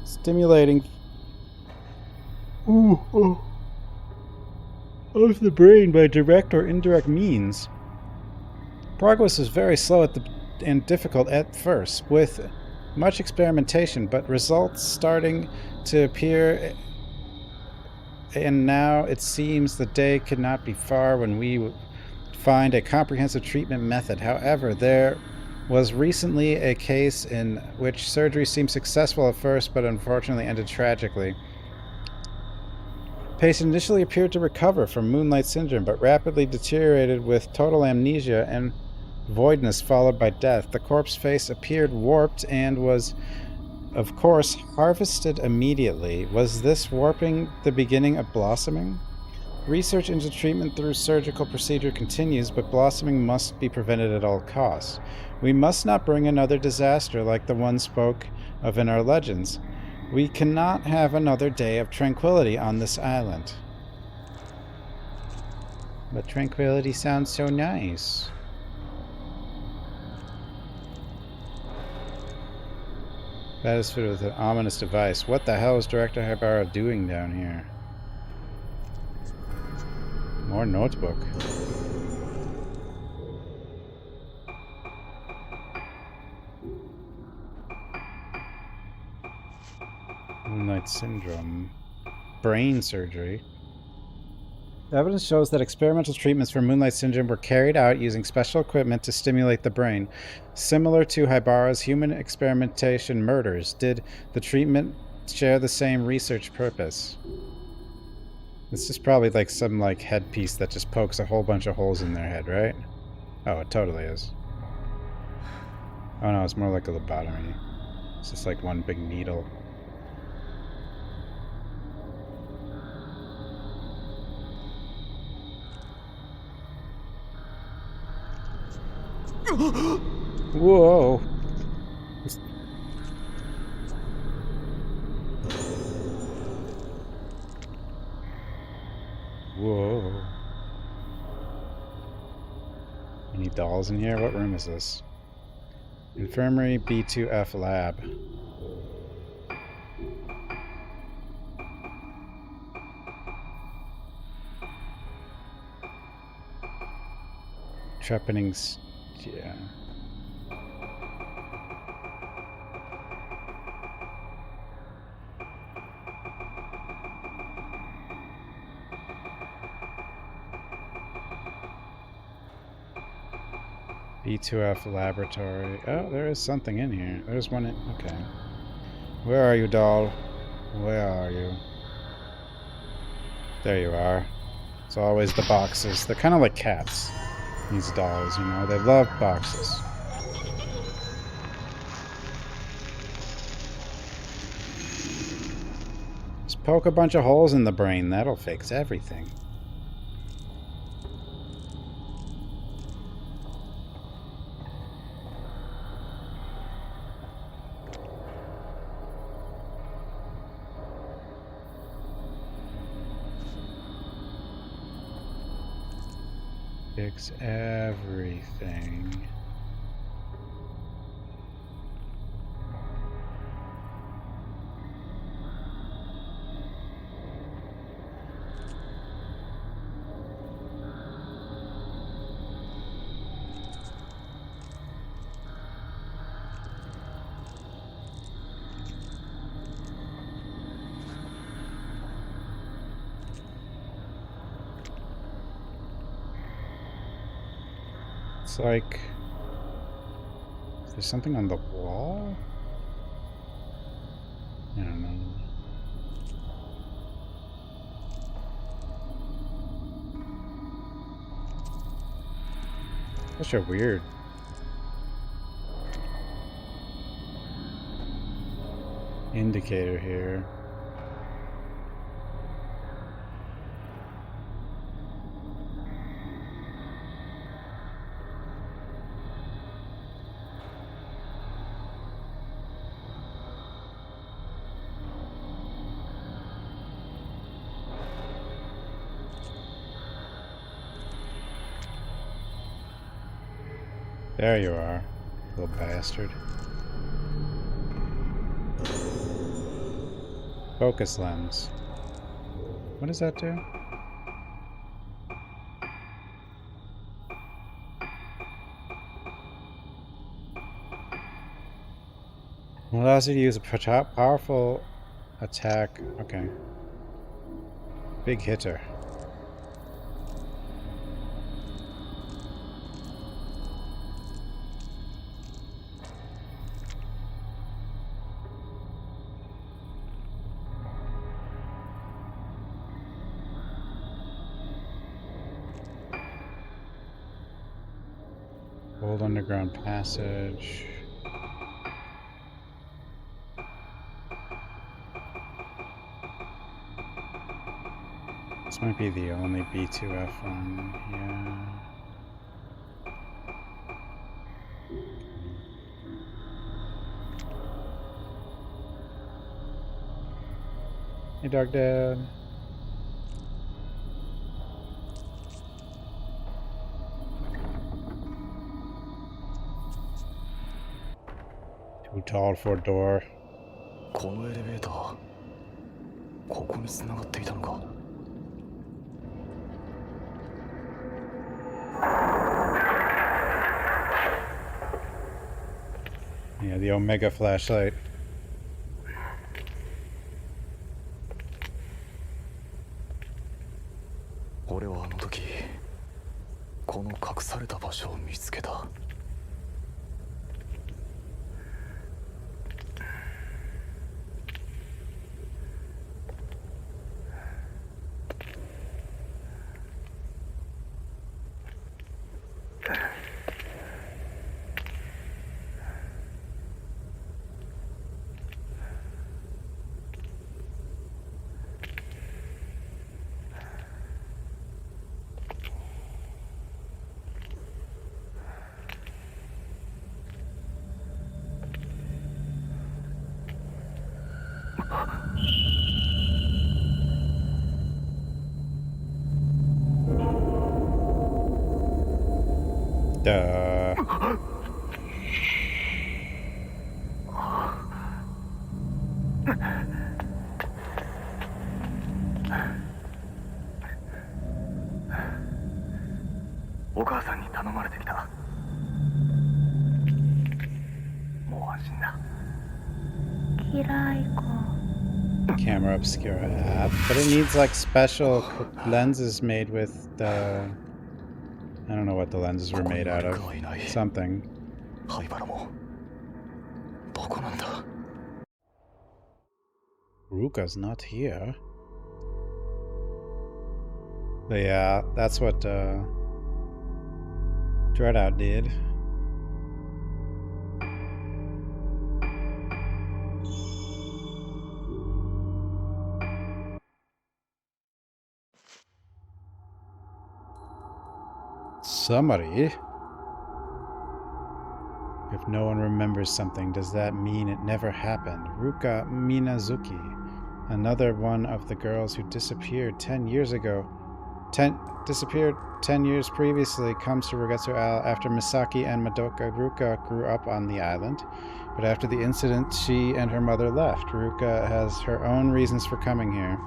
stimulating of the brain by direct or indirect means. Progress is very slow and difficult at first, with much experimentation, but results starting to appear. And now it seems the day could not be far when we find a comprehensive treatment method. However, there was recently a case in which surgery seemed successful at first, but unfortunately ended tragically. The patient initially appeared to recover from Moonlight Syndrome, but rapidly deteriorated with total amnesia and voidness followed by death. The corpse face appeared warped and was, of course, harvested immediately. Was this warping the beginning of blossoming? Research into treatment through surgical procedure continues, but blossoming must be prevented at all costs. We must not bring another disaster like the one spoke of in our legends. We cannot have another day of tranquility on this island. But tranquility sounds so nice. That is fitted with an ominous device. What the hell is Director Hibara doing down here? More notebook. Moonlight syndrome. Brain surgery. Evidence shows that experimental treatments for Moonlight syndrome were carried out using special equipment to stimulate the brain. Similar to Hibara's human experimentation murders, did the treatment share the same research purpose? This is probably like some like headpiece that just pokes a whole bunch of holes in their head, right? Oh, it totally is. Oh no, it's more like a lobotomy. It's just like one big needle. Whoa! Whoa. Any dolls in here? What room is this? Infirmary B2F lab. Trepanings. Yeah. B2F laboratory. Oh, there is something in here. There's one in... Okay. Where are you, doll? Where are you? There you are. It's always the boxes. They're kind of like cats. These dolls, you know. They love boxes. Just poke a bunch of holes in the brain. That'll fix everything. Fix everything. It's like... Is there something on the wall? I don't know. Such a weird... indicator here. There you are, little bastard. Focus lens. What does that do? It allows you to use a powerful attack. Okay. Big hitter. Old underground passage. This might be the only B2F one, yeah. Hey, Dog Dad. Too tall for a door. このエレベーターここに繋がっていたのか。 Yeah, the Omega flashlight. 俺はあの時この隠された場所を見つけた。Duh. お母さんに頼まれてきた。もう安心だ。嫌いか。 Camera obscura app, but it needs like special lenses made with the. I don't know what the lenses were made out of. Something. 灰原もどこなんだ。 Ruka's not here. But yeah, that's what Dreadout did. Somebody. If no one remembers something, does that mean it never happened? Ruka Minazuki, another one of the girls who disappeared 10 years ago. Disappeared 10 years previously, comes to Rugetsu after Misaki and Madoka Ruka grew up on the island. But after the incident, she and her mother left. Ruka has her own reasons for coming here.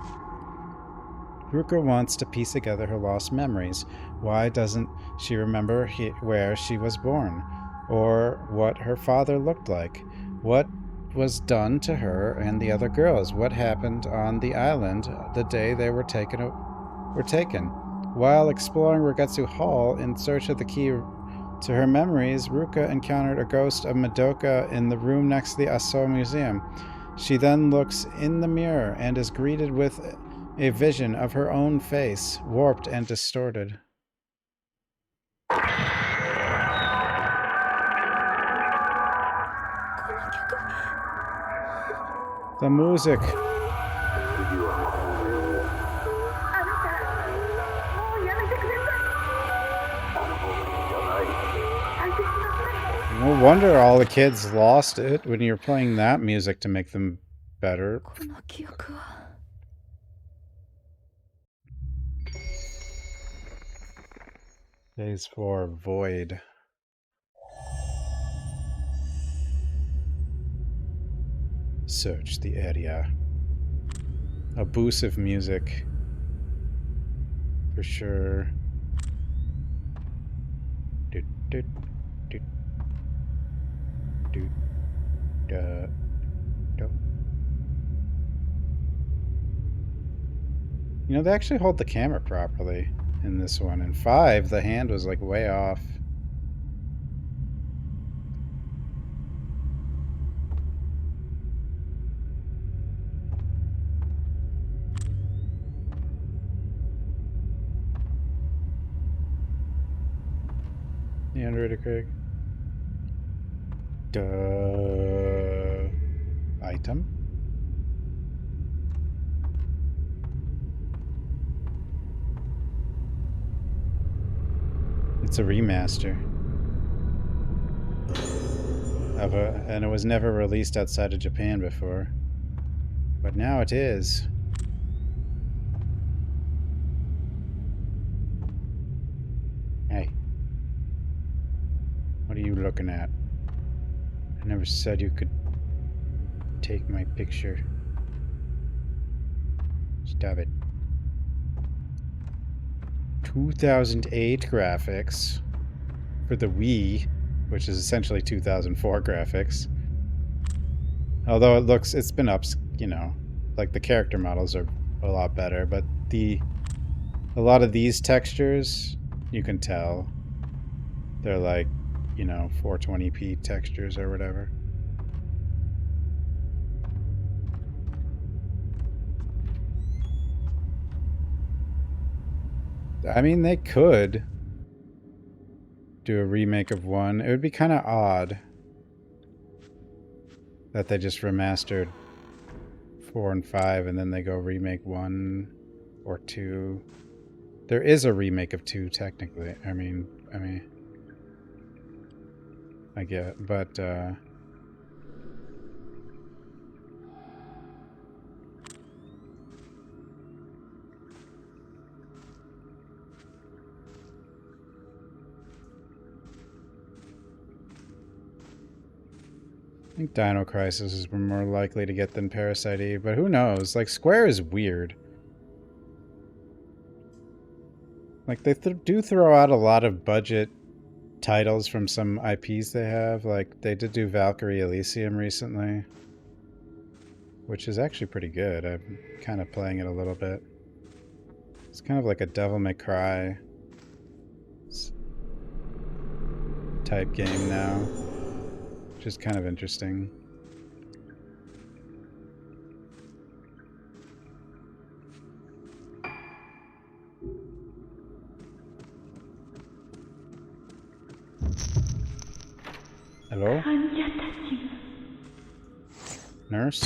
Ruka wants to piece together her lost memories. Why doesn't she remember where she was born? Or what her father looked like? What was done to her and the other girls? What happened on the island the day they were taken? While exploring Rugetsu Hall in search of the key to her memories, Ruka encountered a ghost of Madoka in the room next to the Aso Museum. She then looks in the mirror and is greeted with a vision of her own face, warped and distorted. The music. No wonder all the kids lost it when you're playing that music to make them better. Phase 4, Void. Search the area. Abusive music. For sure. Doot, doot, doot. Doot, doot. You know, they actually hold the camera properly in this one. In 5, the hand was like way off. The underrated Craig. Item? It's a remaster of and it was never released outside of Japan before, but now it is. Hey, what are you looking at? I never said you could take my picture. Stop it. 2008 graphics for the Wii, which is essentially 2004 graphics. Although it's been up, you know, like the character models are a lot better, but a lot of these textures, you can tell they're like, you know, 420p textures or whatever. I mean, they could do a remake of 1. It would be kind of odd that they just remastered 4 and 5 and then they go remake 1 or 2. There is a remake of 2 technically. I mean, I get, but I think Dino Crisis is more likely to get than Parasite Eve, but who knows? Like, Square is weird. Like, they do throw out a lot of budget titles from some IPs they have. Like, they did do Valkyrie Elysium recently, which is actually pretty good. I'm kind of playing it a little bit. It's kind of like a Devil May Cry type game now, which is kind of interesting. Hello? Nurse?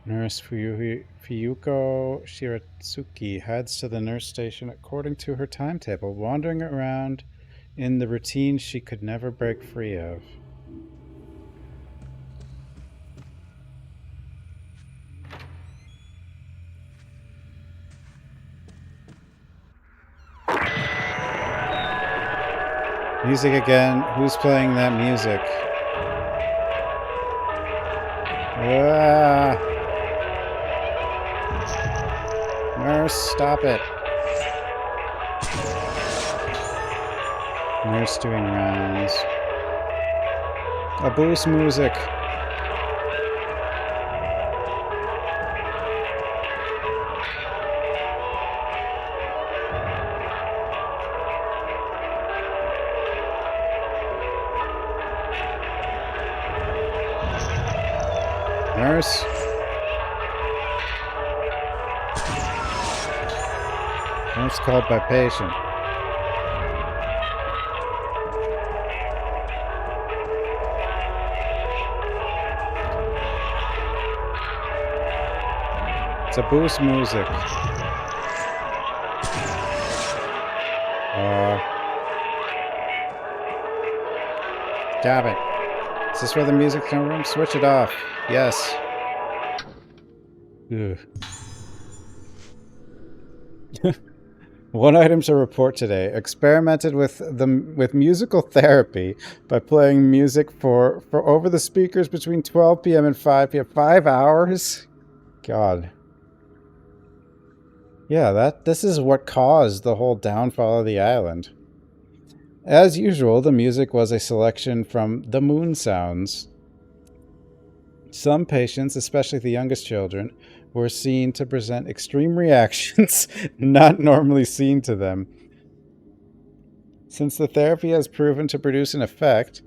Nurse Fuyuko Shiratsuki heads to the nurse station according to her timetable, wandering around in the routine she could never break free of. Music again. Who's playing that music? Ah! Nurse, stop it. Nurse doing rounds. A boost music. Nurse. Nurse called by patient. It's a boost music. Stop it. Is this where the music comes from? Switch it off. Yes. Ugh. One item to report today. Experimented with musical therapy by playing music for over the speakers between 12 p.m. and 5 p.m. 5 hours? God. Yeah, this is what caused the whole downfall of the island. As usual, the music was a selection from The Moon Sounds. Some patients, especially the youngest children, were seen to present extreme reactions not normally seen to them. Since the therapy has proven to produce an effect,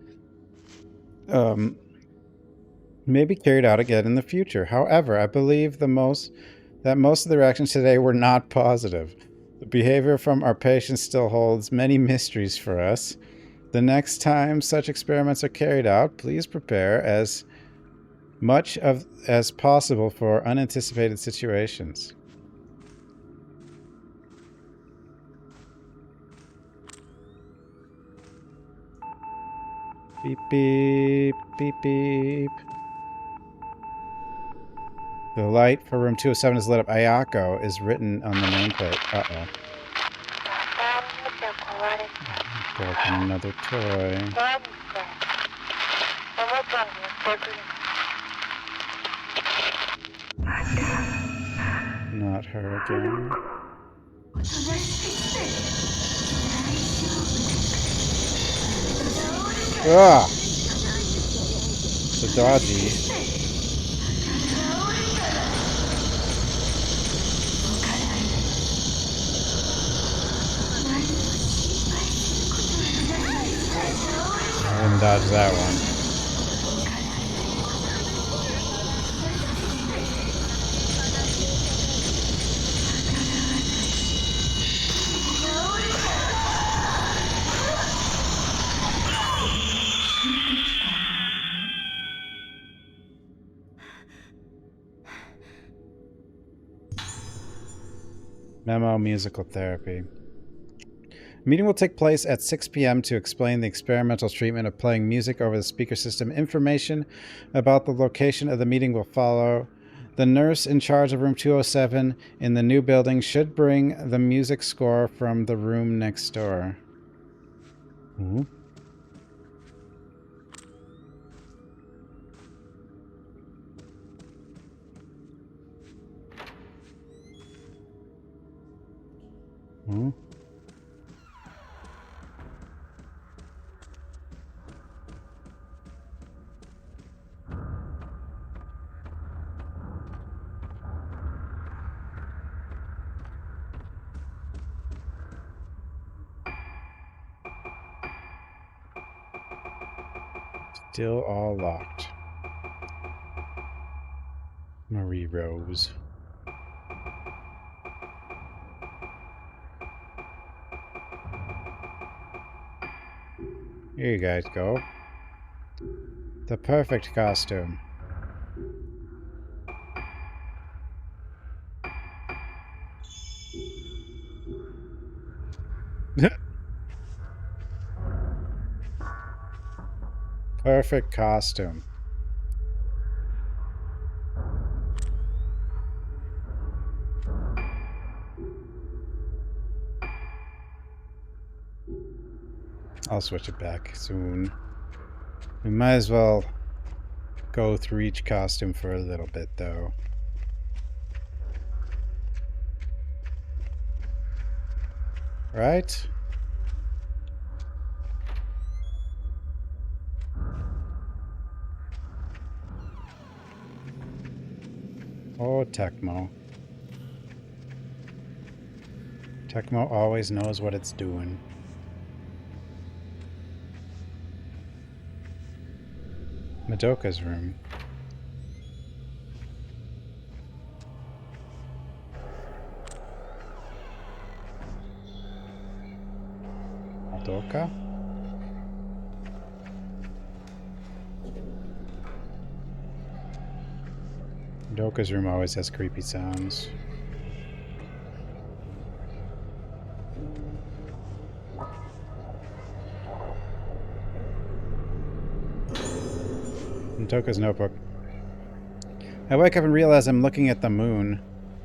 may be carried out again in the future. However, I believe that most of the reactions today were not positive. The behavior from our patients still holds many mysteries for us. The next time such experiments are carried out, please prepare as much as possible for unanticipated situations. Beep, beep, beep, beep. The light for room 207 is lit up. Ayako is written on the nameplate. Uh-oh. Broken another toy. Not her again. Ah! So dodgy. I didn't dodge that one. Memo musical therapy. A meeting will take place at 6 p.m. to explain the experimental treatment of playing music over the speaker system. Information about the location of the meeting will follow. The nurse in charge of room 207 in the new building should bring the music score from the room next door. Ooh. Ooh. Still all locked. Marie Rose. Here you guys go. The perfect costume. Perfect costume. I'll switch it back soon. We might as well go through each costume for a little bit, though. Right? Oh, Tecmo. Tecmo always knows what it's doing. Madoka's room. Madoka? Madoka's room always has creepy sounds. Madoka's notebook. I wake up and realize I'm looking at the moon.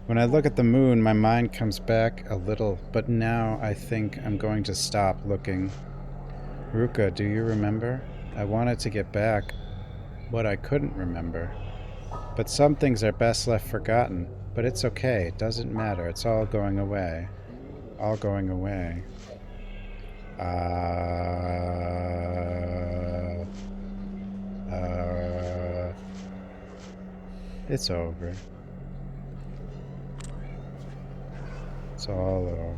When I look at the moon, my mind comes back a little, but now I think I'm going to stop looking. Ruka, do you remember? I wanted to get back what I couldn't remember. But some things are best left forgotten. But it's okay. It doesn't matter. It's all going away. All going away. It's over. It's all over.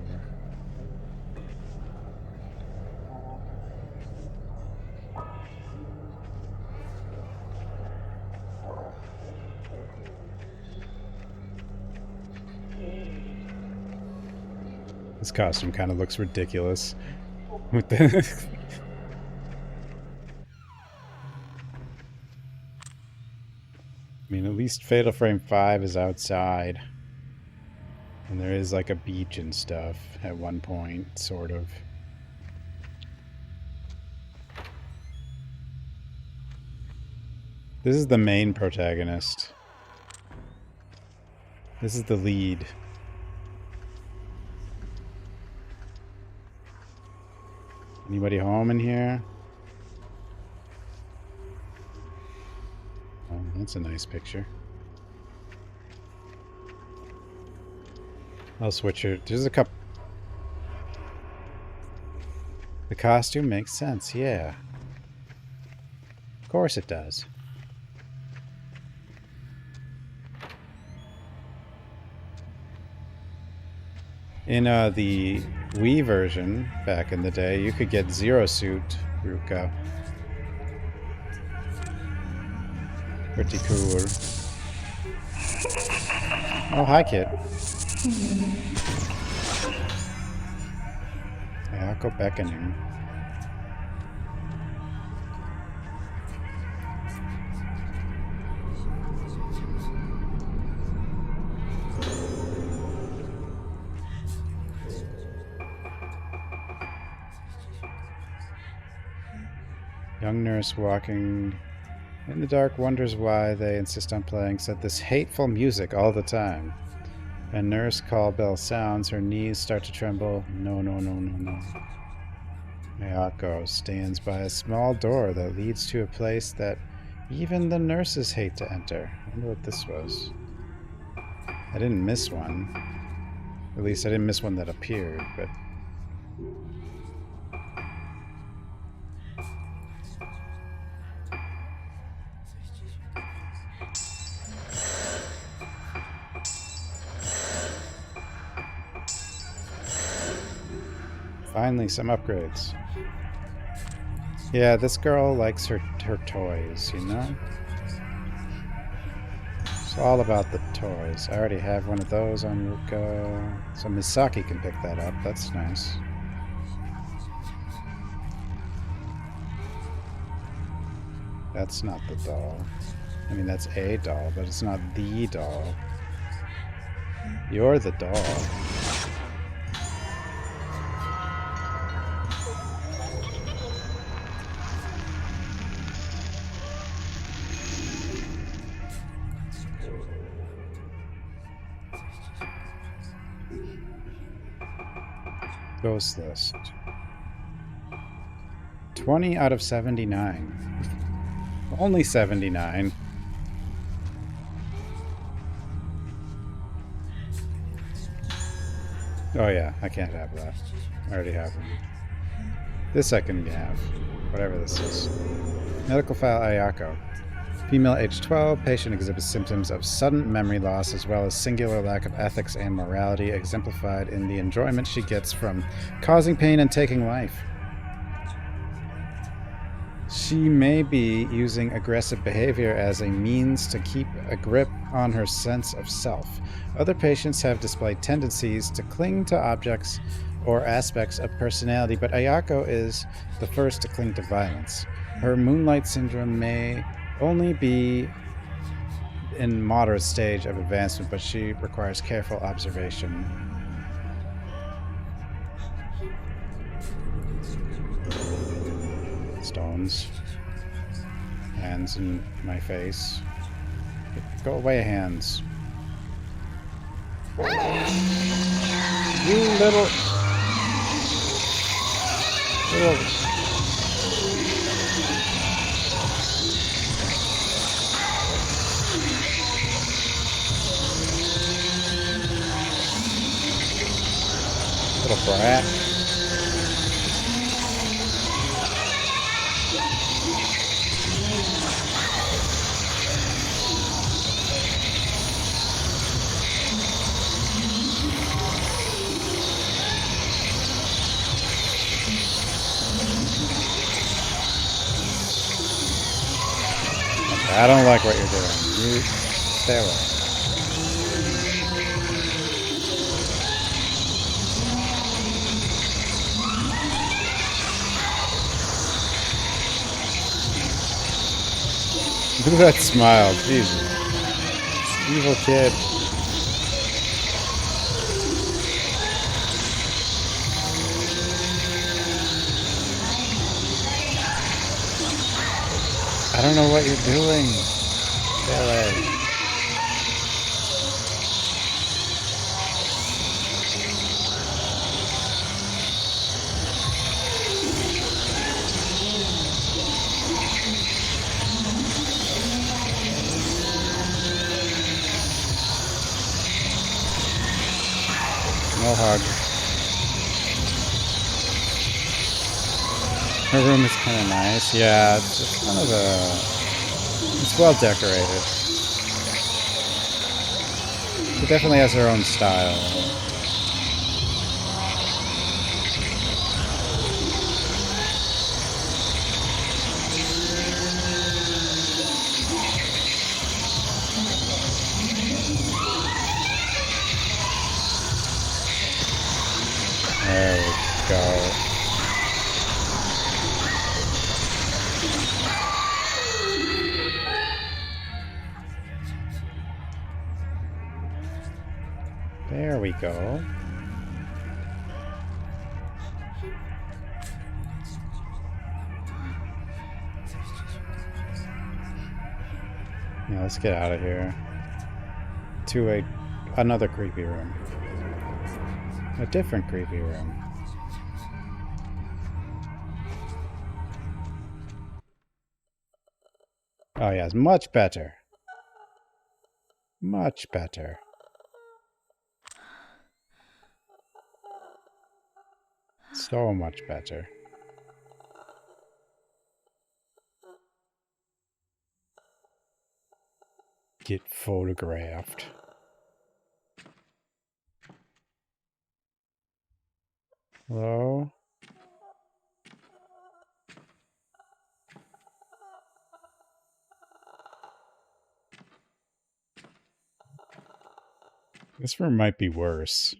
This costume kind of looks ridiculous. With the I mean, at least Fatal Frame 5 is outside. And there is like a beach and stuff at one point, sort of. This is the main protagonist. This is the lead. Anybody home in here? Oh, that's a nice picture. I'll switch it. There's a couple. The costume makes sense, yeah. Of course it does. In the Wii version, back in the day, you could get Zero Suit Ruka. Pretty cool. Oh, hi, kid. Ayako beckoning. Young nurse walking in the dark wonders why they insist on playing this hateful music all the time. A nurse call bell sounds, her knees start to tremble. No, no, no, no, no. Ayako stands by a small door that leads to a place that even the nurses hate to enter. I wonder what this was. I didn't miss one. At least I didn't miss one that appeared, but... Finally, some upgrades. Yeah, this girl likes her toys, you know? It's all about the toys. I already have one of those on Ruka. So Misaki can pick that up. That's nice. That's not the doll. I mean, that's a doll, but it's not the doll. You're the doll. Ghost list. 20 out of 79. Only 79. Oh yeah, I can't have that. I already have one. This I can have. Whatever this is. Medical file Ayako. Female age 12, patient exhibits symptoms of sudden memory loss as well as singular lack of ethics and morality exemplified in the enjoyment she gets from causing pain and taking life. She may be using aggressive behavior as a means to keep a grip on her sense of self. Other patients have displayed tendencies to cling to objects or aspects of personality, but Ayako is the first to cling to violence. Her Moonlight Syndrome may only be in moderate stage of advancement, but she requires careful observation. Stones. Hands in my face. Go away, hands. You little... Little brat. I don't like what you're doing. You stay away. Look at that smile. Jesus. Evil kid. I don't know what you're doing, Billy. No hug. Her room is kind of nice. Yeah, it's kind of it's well decorated. She definitely has her own style. There we go. There we go. Yeah, let's get out of here. To another creepy room. A different creepy room. Oh yeah, it's much better. Much better. So much better. Get photographed. Hello? This room might be worse.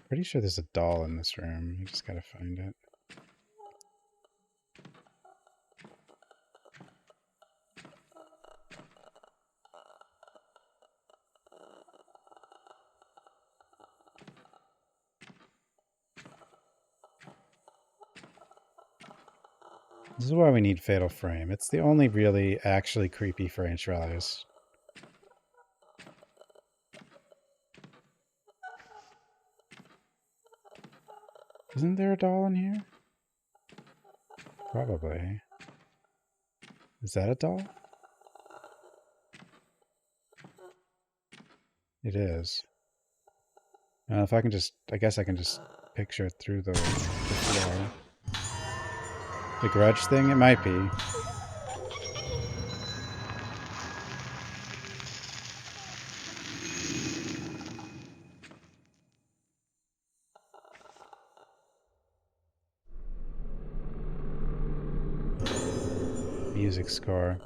Pretty sure there's a doll in this room. You just gotta find it. This is why we need Fatal Frame. It's the only really actually creepy franchise. Isn't there a doll in here? Probably. Is that a doll? It is. If I can just, I guess I can just picture it through the floor. The grudge thing? It might be. Music score.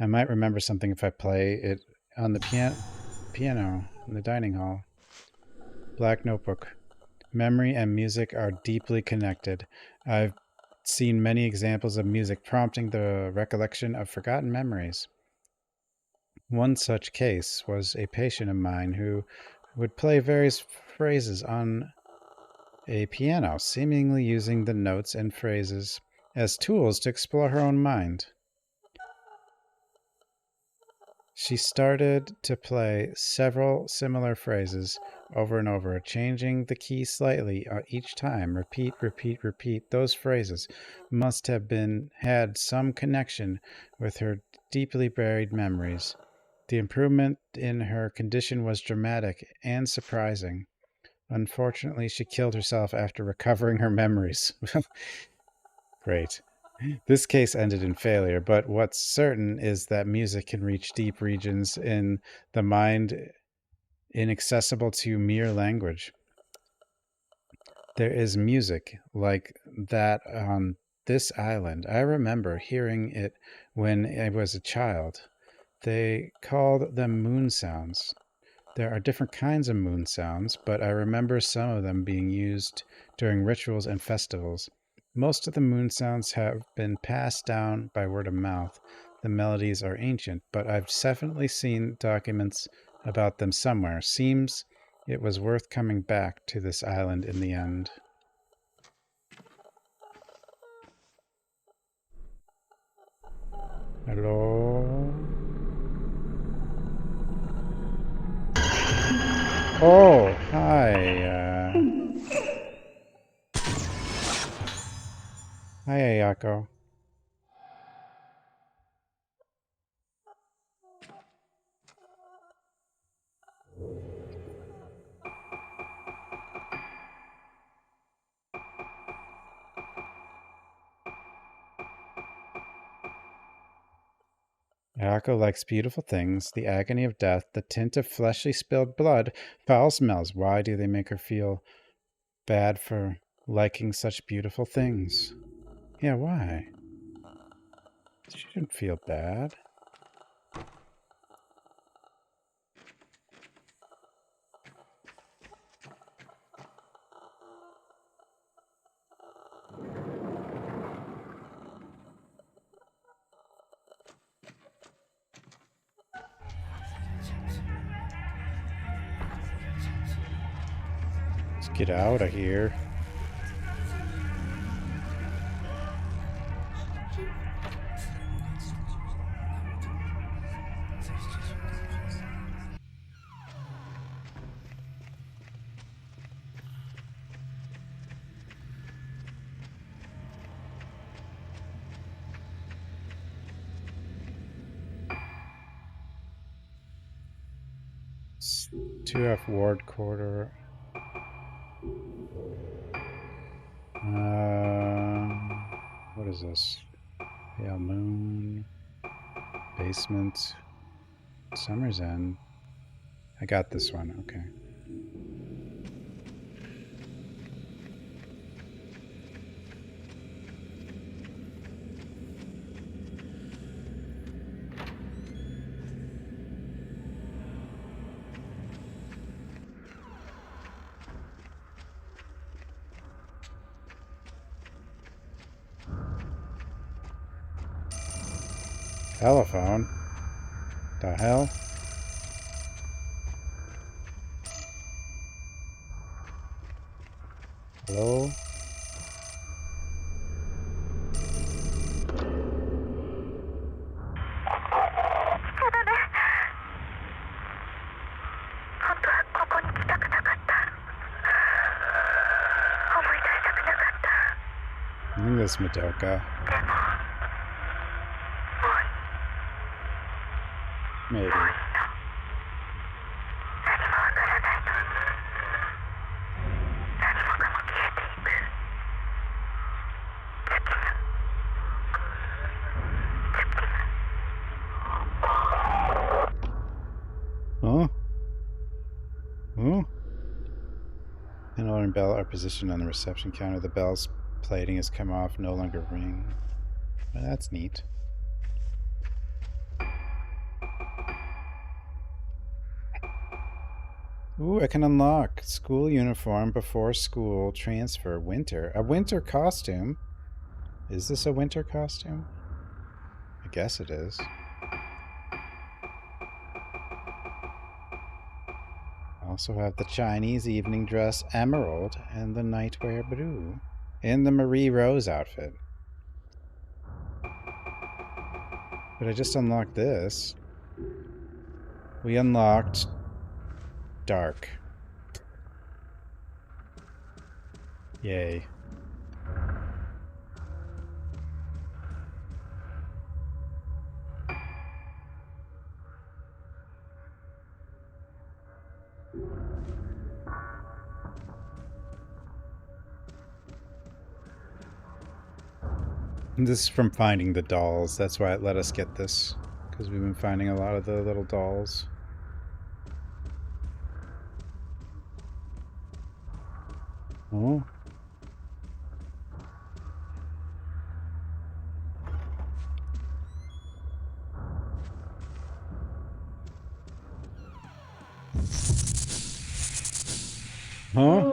I might remember something if I play it on the piano in the dining hall. Black Notebook. Memory and music are deeply connected. I've seen many examples of music prompting the recollection of forgotten memories. One such case was a patient of mine who would play various phrases on a piano, seemingly using the notes and phrases as tools to explore her own mind. She started to play several similar phrases over and over, changing the key slightly each time. Repeat, repeat, repeat. Those phrases must have had some connection with her deeply buried memories. The improvement in her condition was dramatic and surprising. Unfortunately, she killed herself after recovering her memories. Great. This case ended in failure, but what's certain is that music can reach deep regions in the mind inaccessible to mere language. There is music like that on this island. I remember hearing it when I was a child. They called them moon sounds. There are different kinds of moon sounds, but I remember some of them being used during rituals and festivals. Most of the moon sounds have been passed down by word of mouth. The melodies are ancient, but I've definitely seen documents about them somewhere. Seems it was worth coming back to this island in the end. Hello? Oh, hi. Hi, Ayako. Ayako likes beautiful things, the agony of death, the tint of fleshly spilled blood, foul smells. Why do they make her feel bad for liking such beautiful things? Yeah, why? She shouldn't feel bad. Let's get out of here. It's 2F Ward Quarter. What is this? Pale Moon. Basement. Summer's End. I got this one, okay. Telephone? The hell? Hello? I think that's Madoka. Maybe. Oh? Oh? Handle and bell are positioned on the reception counter. The bell's plating has come off, no longer ring. Well, that's neat. Ooh, I can unlock school uniform before school transfer winter. A winter costume? Is this a winter costume? I guess it is. Also have the Chinese evening dress emerald and the nightwear blue. And the Marie Rose outfit. But I just unlocked this. We unlocked dark. Yay. This is from finding the dolls. That's why it let us get this. Because we've been finding a lot of the little dolls. Oh. Huh?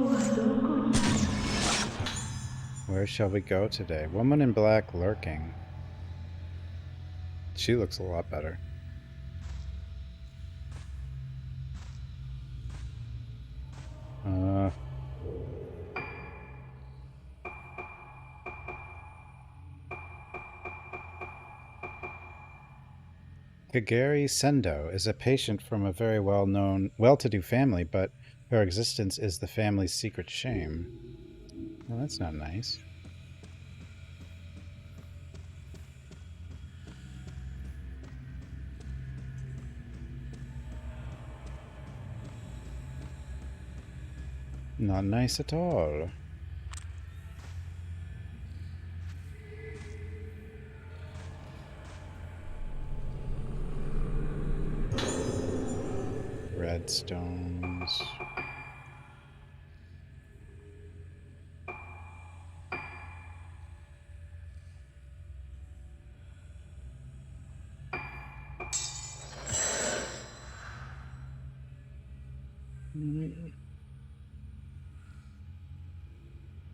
Where shall we go today? Woman in black lurking. She looks a lot better. Kagari Sendo is a patient from a very well-known, well-to-do family, but her existence is the family's secret shame. Well, that's not nice. Not nice at all. Redstones.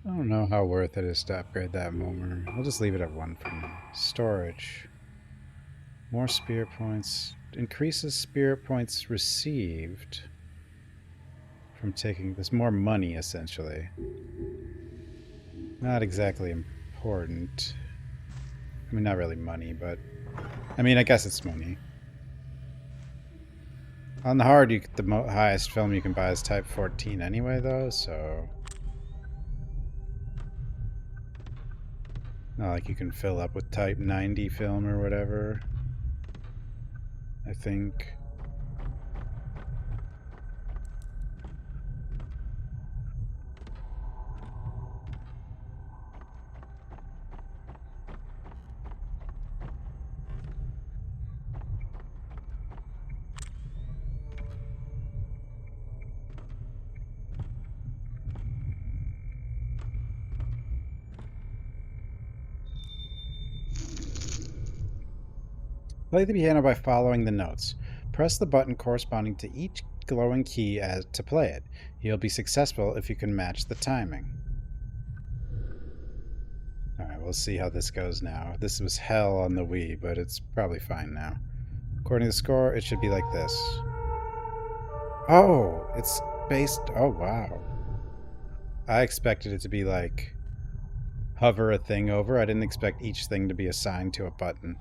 I don't know how worth it is to upgrade that motor. I'll just leave it at 1 for now. Storage. More spirit points. Increases spirit points received from taking this. More money, essentially. Not exactly important. I mean, not really money, but... I mean, I guess it's money. On the hard, the highest film you can buy is Type 14 anyway, though, so... Not like you can fill up with Type 90 film or whatever. I think. Play the piano by following the notes. Press the button corresponding to each glowing key as to play it. You'll be successful if you can match the timing. Alright, we'll see how this goes now. This was hell on the Wii, but it's probably fine now. According to the score, it should be like this. Oh, it's based... Oh, wow. I expected it to be like... hover a thing over. I didn't expect each thing to be assigned to a button.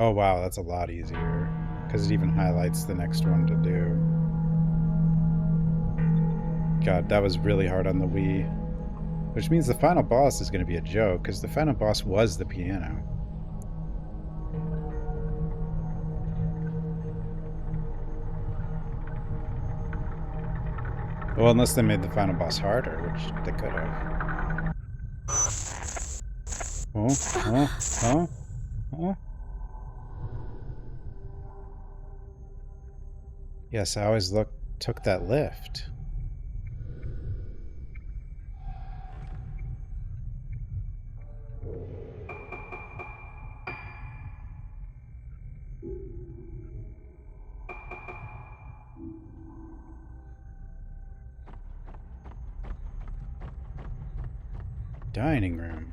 Oh wow, that's a lot easier. Because it even highlights the next one to do. God, that was really hard on the Wii. Which means the final boss is going to be a joke, because the final boss was the piano. Well, unless they made the final boss harder, which they could have. Oh. Yes, I always took that lift. Dining room.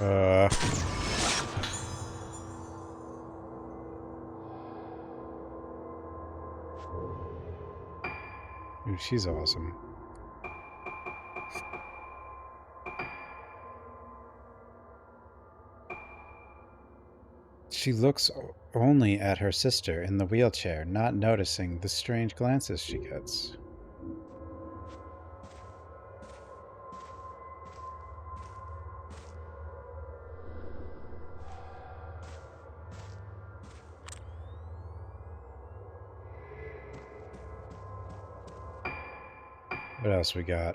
Uh. Dude, she's awesome. She looks only at her sister in the wheelchair, not noticing the strange glances she gets. What else we got?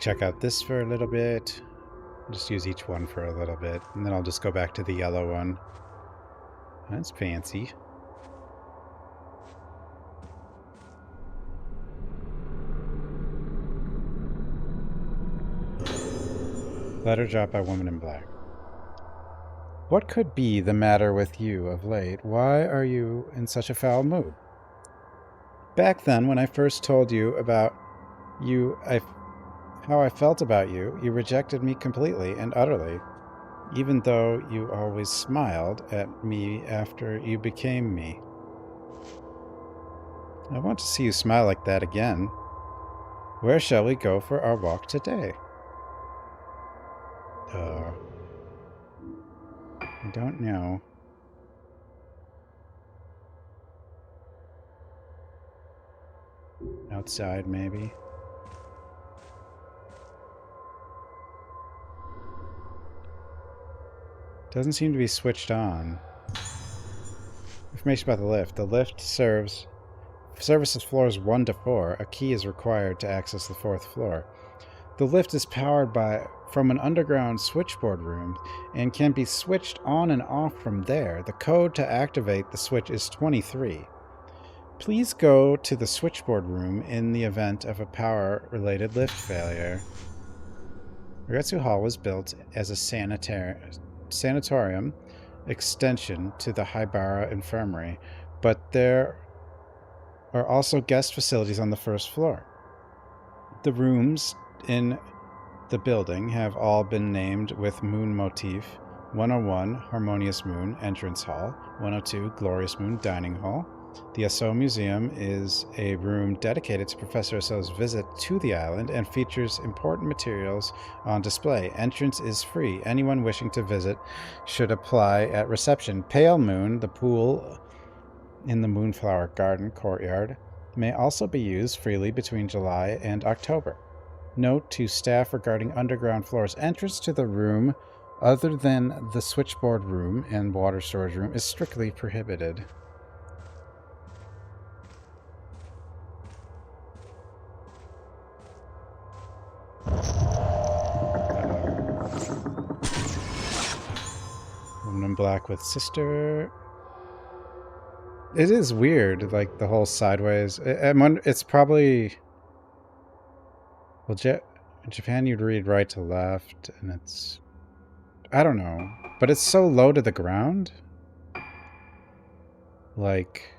Check out this for a little bit. Just use each one for a little bit, and then I'll just go back to the yellow one. That's fancy. Letter dropped by Woman in Black. What could be the matter with you of late? Why are you in such a foul mood? Back then, when I first told you about how I felt about you, you rejected me completely and utterly, even though you always smiled at me after you became me. I want to see you smile like that again. Where shall we go for our walk today? I don't know. Outside, maybe. Doesn't seem to be switched on. Information about the lift. The lift services floors 1 to 4. A key is required to access the 4th floor. The lift is powered from an underground switchboard room and can be switched on and off from there. The code to activate the switch is 23. Please go to the switchboard room in the event of a power-related lift failure. Ugetsu Hall was built as a sanatorium extension to the Haibara Infirmary, but there are also guest facilities on the 1st floor. The rooms in the building have all been named with moon motif. 101, Harmonious Moon, Entrance Hall. 102, Glorious Moon, Dining Hall. The Aso Museum is a room dedicated to Professor Aso's visit to the island and features important materials on display. Entrance is free. Anyone wishing to visit should apply at reception. Pale Moon, the pool in the Moonflower Garden courtyard, may also be used freely between July and October. Note to staff regarding underground floors. Entrance to the room other than the switchboard room and water storage room is strictly prohibited. Woman in Black with sister. It is weird, like the whole sideways. It's probably... Well, in Japan you'd read right to left, and it's... I don't know. But it's so low to the ground. Like...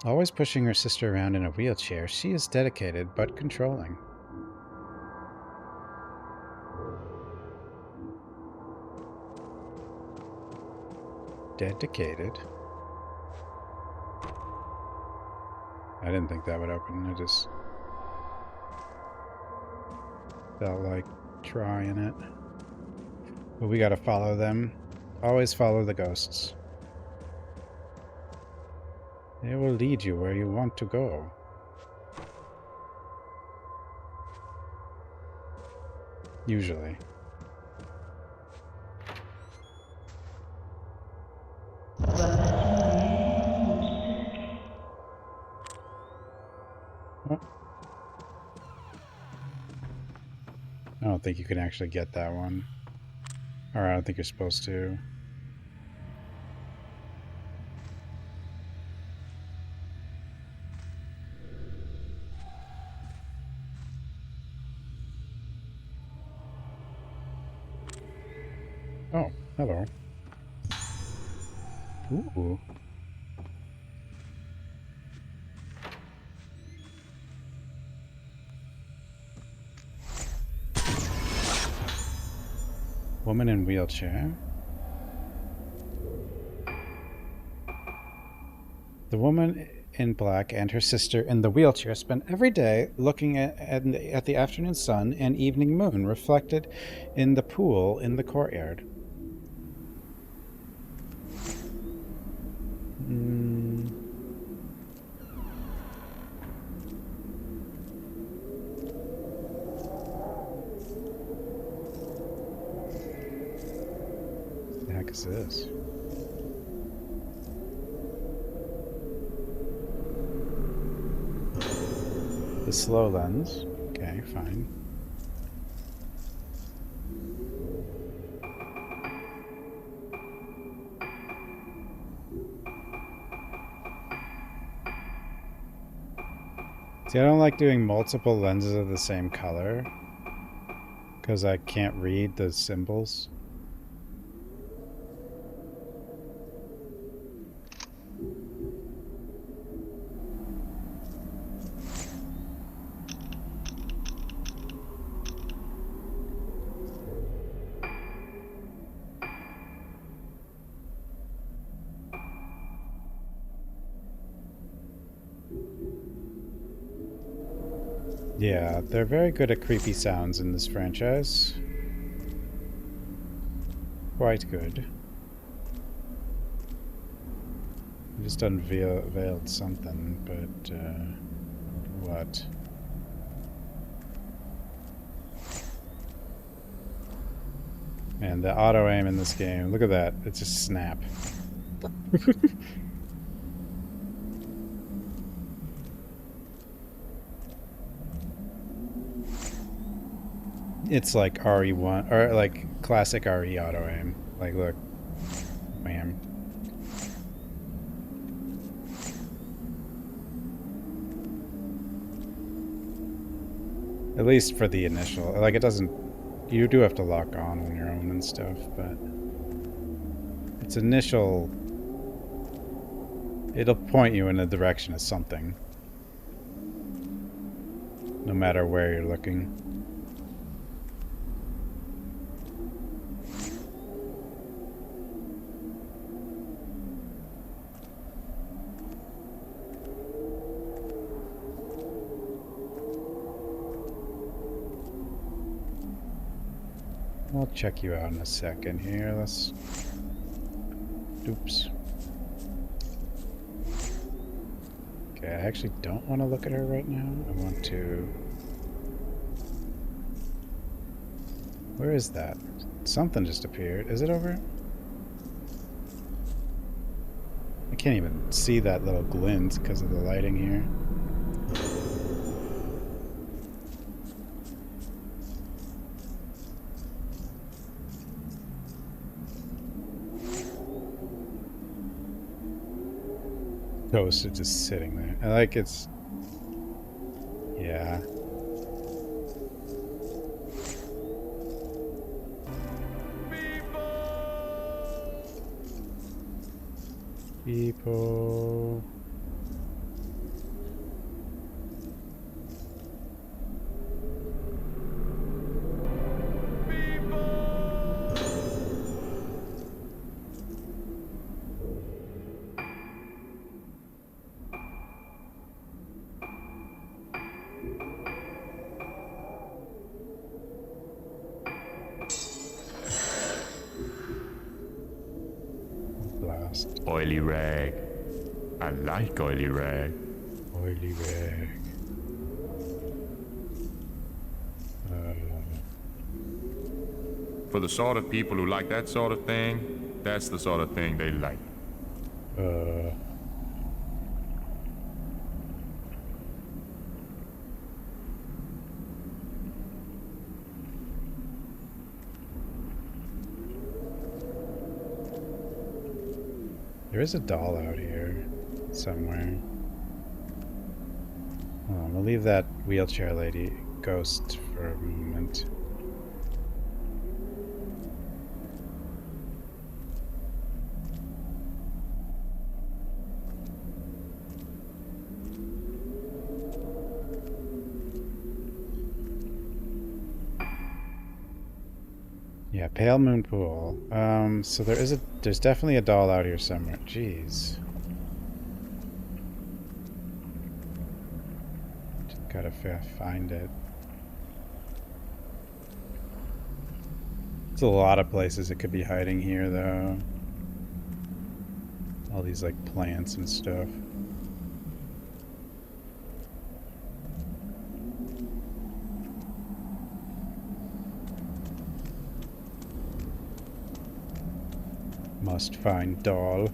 Always pushing her sister around in a wheelchair, she is dedicated but controlling. Dedicated? I didn't think that would open. I just felt like trying it. But we gotta follow them. Always follow the ghosts. They will lead you where you want to go. Usually. Oh. I don't think you can actually get that one. Or I don't think you're supposed to. Oh, hello. Ooh. Woman in wheelchair. The woman in black and her sister in the wheelchair spend every day looking at the afternoon sun and evening moon reflected in the pool in the courtyard. heck is this? The slow lens. Okay, fine. See, I don't like doing multiple lenses of the same color because I can't read the symbols. Yeah, they're very good at creepy sounds in this franchise. Quite good. I just unveiled something, but what? Man, the auto aim in this game, look at that. It's just snap. It's like RE1 or like classic RE auto aim. Like, look, man. At least for the initial, like it doesn't. You do have to lock on your own and stuff, but its initial, it'll point you in a direction of something, no matter where you're looking. I'll check you out in a second here. Let's... Oops. Okay, I actually don't want to look at her right now. I want to... Where is that? Something just appeared. Is it over? I can't even see that little glint because of the lighting here. Ghost is just sitting there. I like it's... Yeah. People. Blast. Oily rag. I like oily rag. Oily rag. For the sort of people who like that sort of thing, that's the sort of thing they like. There is a doll out here somewhere. Hold on, we'll leave that wheelchair lady ghost for a moment. Yeah, Pale Moon Pool. So there's definitely a doll out here somewhere. Jeez. Just gotta find it. There's a lot of places it could be hiding here, though. All these, like, plants and stuff. Must find doll.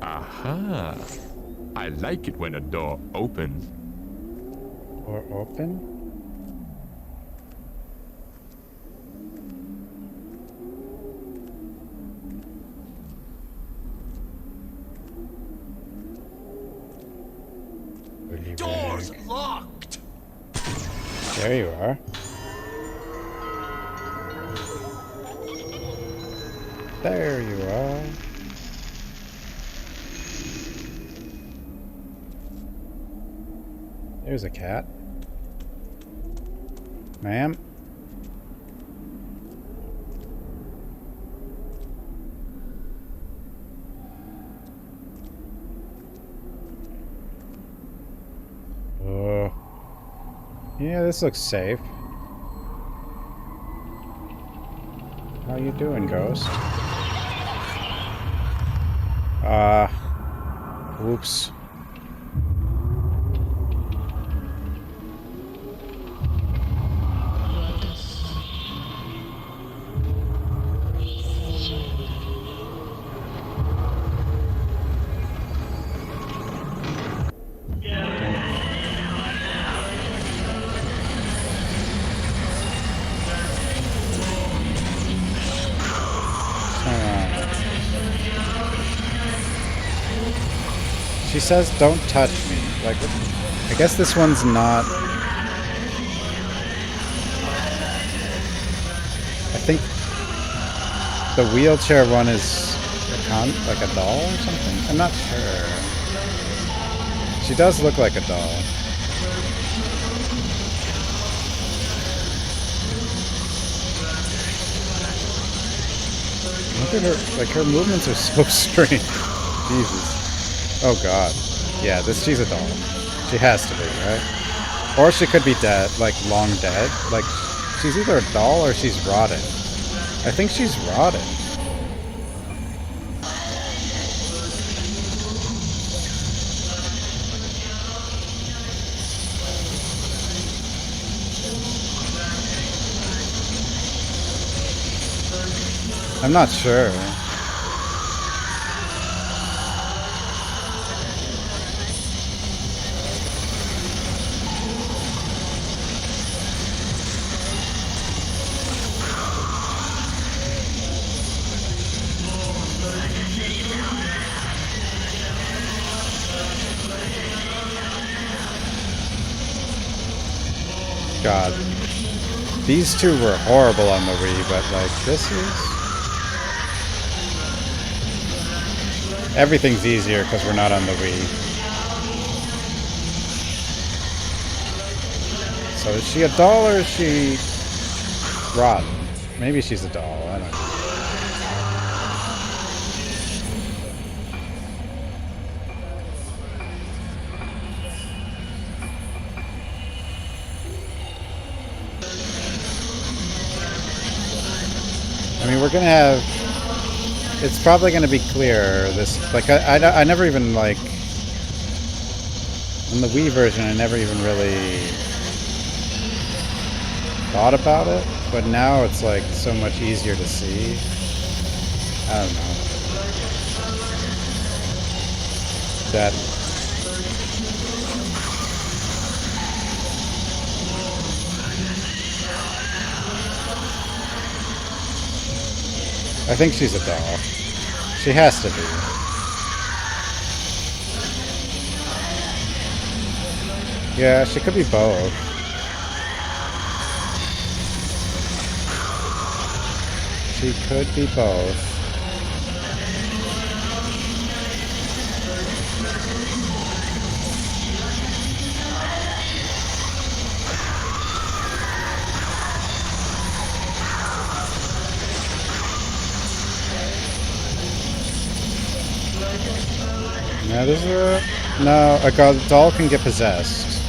Aha! I like it when a door opens. Or open? Door's locked. There you are. There you are. There's a cat. Ma'am? Oh. Yeah, this looks safe. How you doing, ghost? Oops. She says, "Don't touch me." Like, I guess this one's not. I think the wheelchair one is like a doll or something. I'm not sure. She does look like a doll. Look at her. Like, her movements are so strange. Jesus. Oh god. Yeah, she's a doll. She has to be, right? Or she could be dead, like long dead. Like, she's either a doll or she's rotted. I think she's rotted. I'm not sure. God. These two were horrible on the Wii, but like this is... Everything's easier because we're not on the Wii. So is she a doll or is she rotten? Maybe she's a doll, I don't know. I mean, we're gonna have... It's probably gonna be clear, this... Like, I never even, like... In the Wii version, I never even really... thought about it, but now it's, like, so much easier to see. I don't know. That... I think she's a doll. She has to be. Yeah, she could be both. She could be both. No, this is a... No, a doll can get possessed.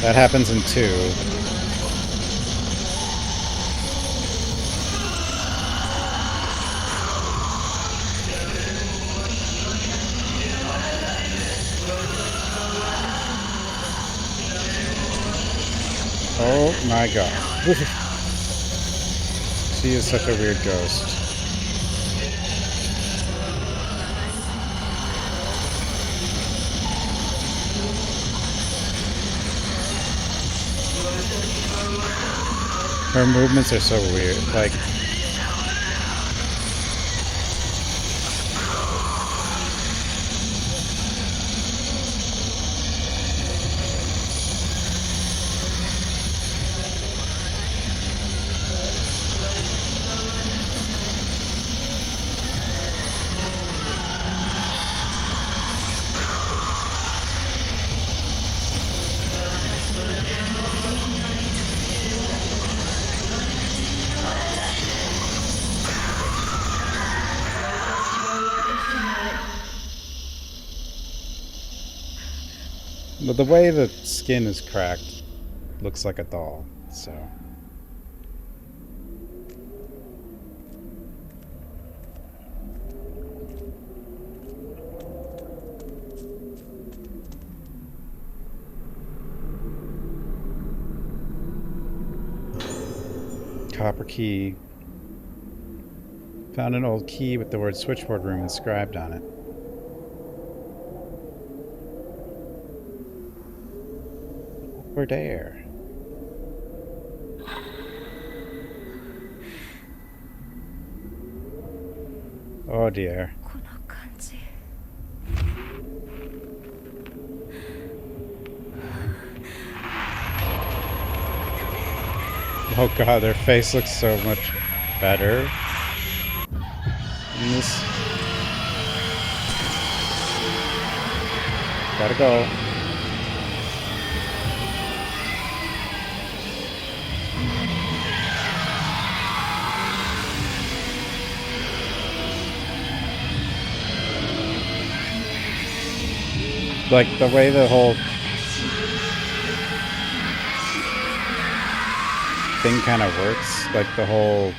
That happens in 2. My god. She is such a weird ghost. Her movements are so weird. Like, but the way the skin is cracked looks like a doll, so. Copper key. Found an old key with the word switchboard room inscribed on it. Over there. Oh dear. Oh god, their face looks so much better. In this. Gotta go. Like the way the whole thing kind of works, like the whole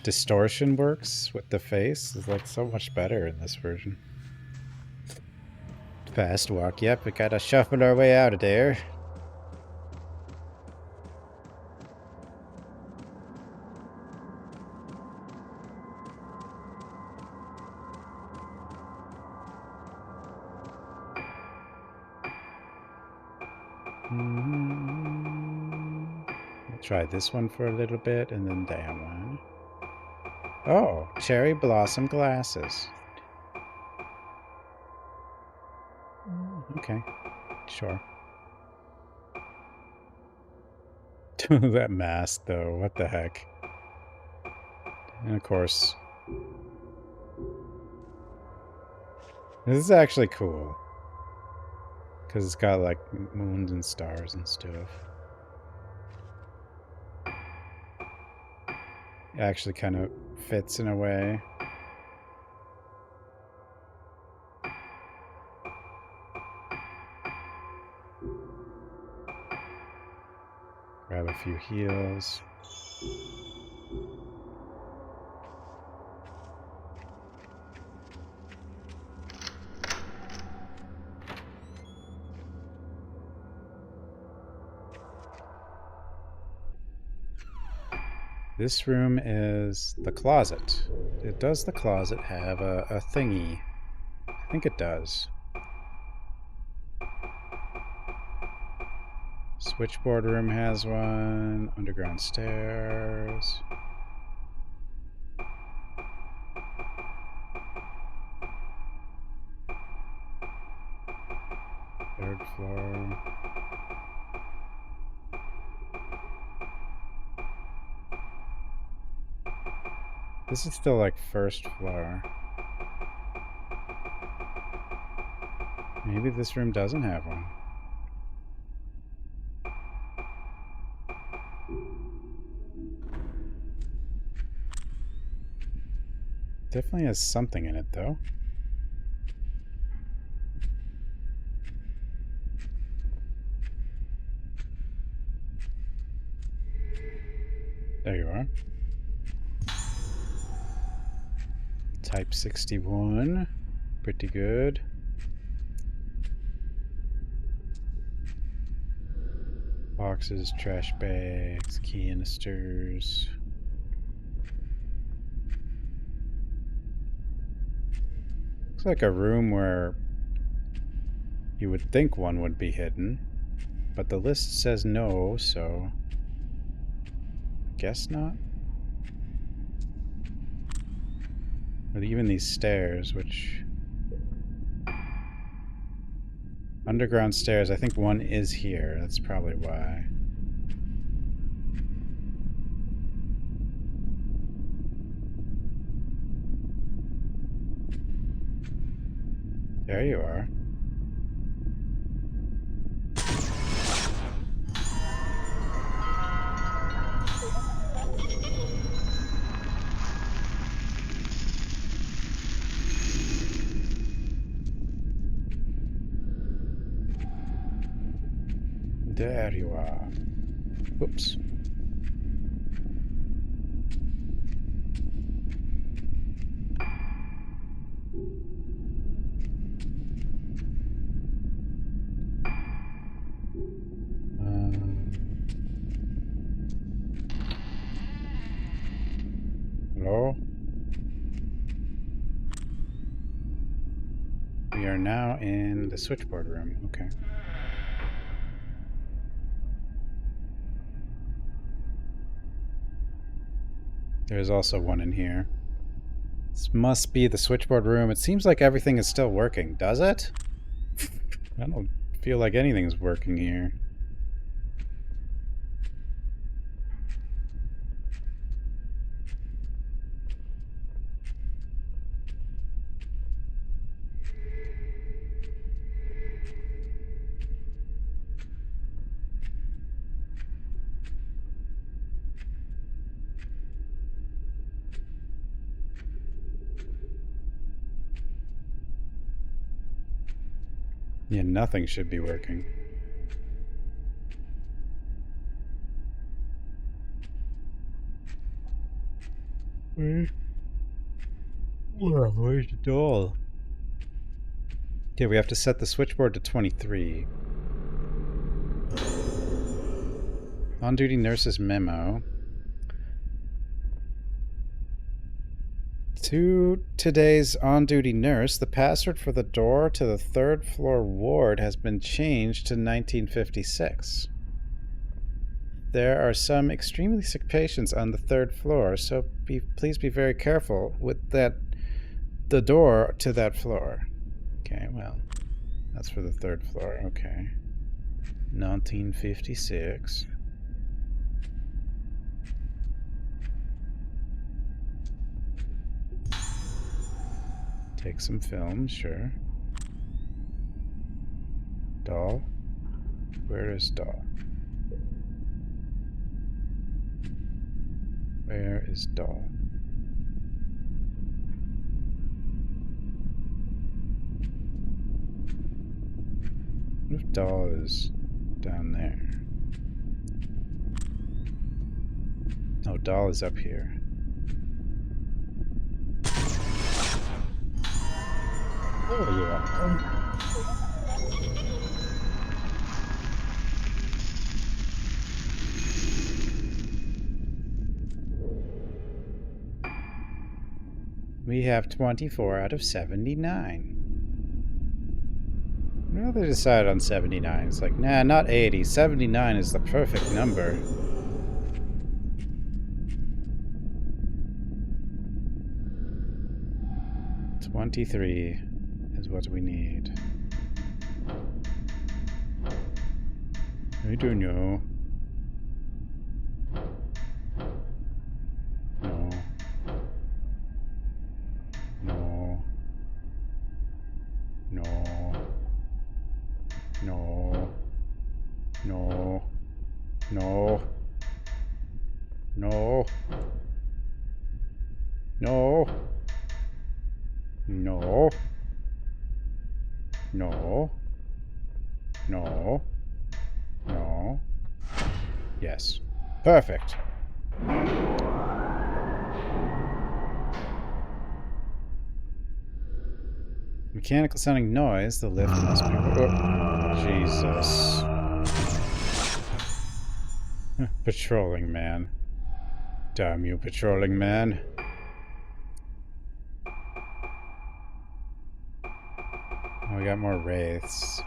distortion works with the face is like so much better in this version. Fast walk, yep, we gotta shuffle our way out of there. We'll try this one for a little bit and then that one. Oh, cherry blossom glasses. Okay, sure. That mask, though, what the heck? And of course, this is actually cool. Because it's got like moons and stars and stuff. It actually kind of fits in a way. Grab a few heals. This room is the closet. Does the closet have a thingy? I think it does. Switchboard room has one. Underground stairs. Third floor. This is still like first floor. Maybe this room doesn't have one. Definitely has something in it, though. There you are. Type 61. Pretty good. Boxes, trash bags, canisters. Looks like a room where you would think one would be hidden, but the list says no, so I guess not. Or even these stairs, which... Underground stairs, I think one is here. That's probably why. There you are. There you are. Oops. Hello? We are now in the switchboard room. Okay. There's also one in here. This must be the switchboard room. It seems like everything is still working. Does it? I don't feel like anything's working here. Yeah, nothing should be working. Where's the doll? Okay, we have to set the switchboard to 23. On-duty nurse's memo. To today's on-duty nurse, the password for the door to the third floor ward has been changed to 1956. There are some extremely sick patients on the third floor, so please be very careful with the door to that floor. Okay, well, that's for the third floor. Okay. 1956. Take some film, sure. Doll? Where is doll? Where is doll? What if doll is down there? No, doll is up here. Oh, yeah. We have 24 out of 79. Well, they decided on 79. It's like, nah, not 80. 79 is the perfect number. "23 is what we need. I don't know. No. No. No. No. No. No. No. No. No. No. No. No. Yes. Perfect. Mechanical sounding noise. The lift must be... Oh, Jesus. Patrolling man. Damn you, patrolling man. Oh, we got more wraiths.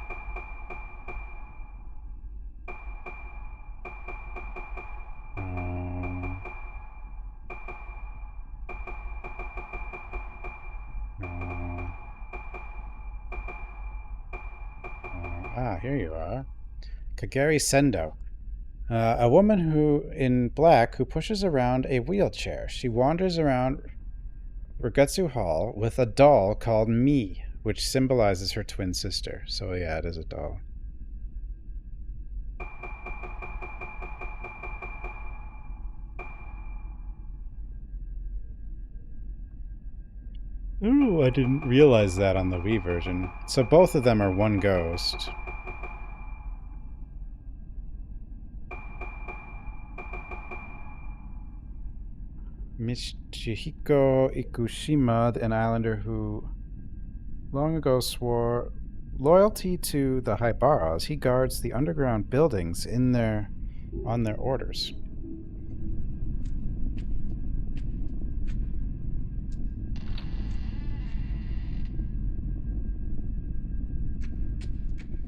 No. Ah, here you are. Kageri Sendo. A woman in black who pushes around a wheelchair. She wanders around Rugetsu Hall with a doll called Mi, which symbolizes her twin sister. So yeah, it is a doll. Ooh, I didn't realize that on the Wii version. So both of them are one ghost. Michihiko Ikushima, an islander who long ago swore loyalty to the Hybaras. He guards the underground buildings on their orders.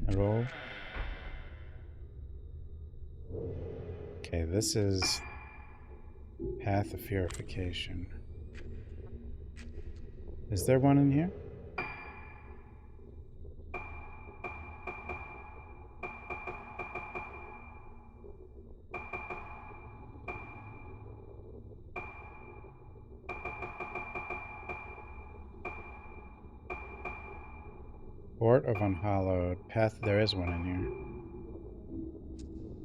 Roll. Okay, this is Path of Purification. Is there one in here? Port of Unhallowed. Path, there is one in here.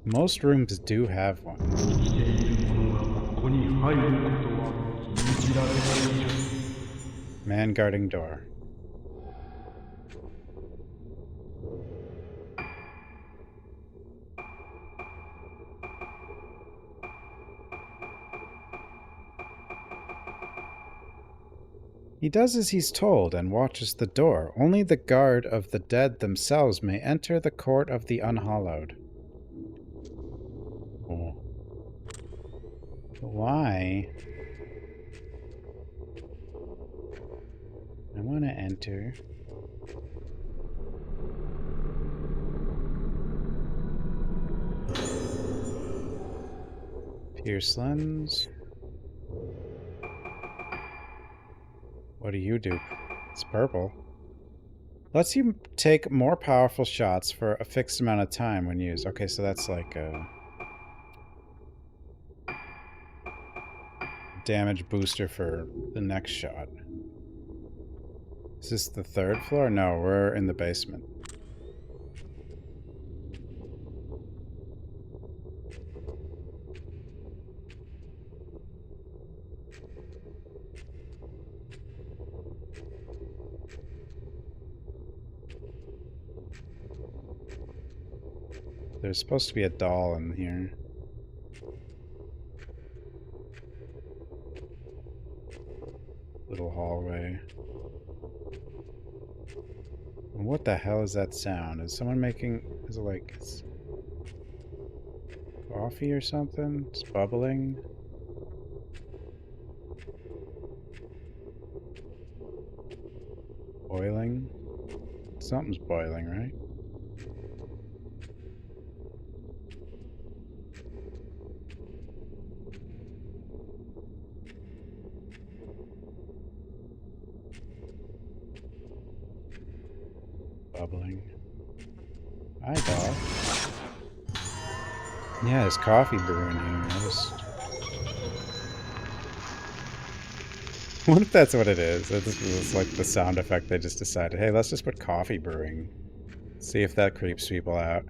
Most rooms do have one. Man guarding door. He does as he's told and watches the door. Only the guard of the dead themselves may enter the court of the unhallowed. Oh. But why? I want to enter. Pierce lens. What do you do? It's purple. Lets you take more powerful shots for a fixed amount of time when used. Okay, so that's like a damage booster for the next shot. Is this the third floor? No, we're in the basement. There's supposed to be a doll in here. Little hallway. And what the hell is that sound? Is someone making... Is it like... coffee or something? It's bubbling? Boiling? Something's boiling, right? Bubbling. Hi, dog. Yeah, there's coffee brewing here. I just... What if that's what it is? It's like the sound effect they just decided, hey, let's just put coffee brewing. See if that creeps people out.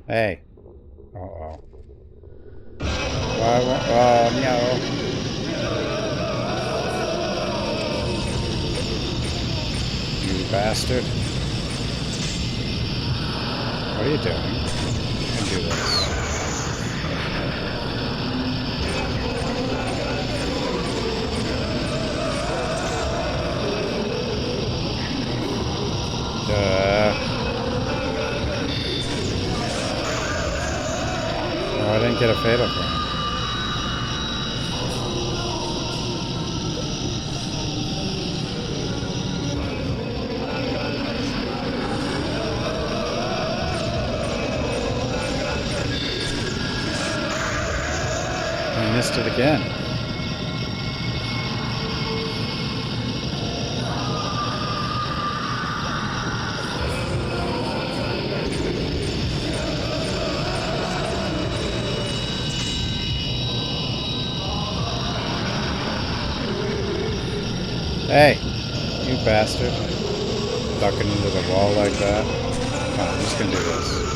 Hey. Uh-oh. Oh, no. You bastard. What are you doing? You can do this. Oh, I didn't get a fatal frame. I missed it again. Hey, you bastard. Ducking into the wall like that. Oh, I'm just gonna do this.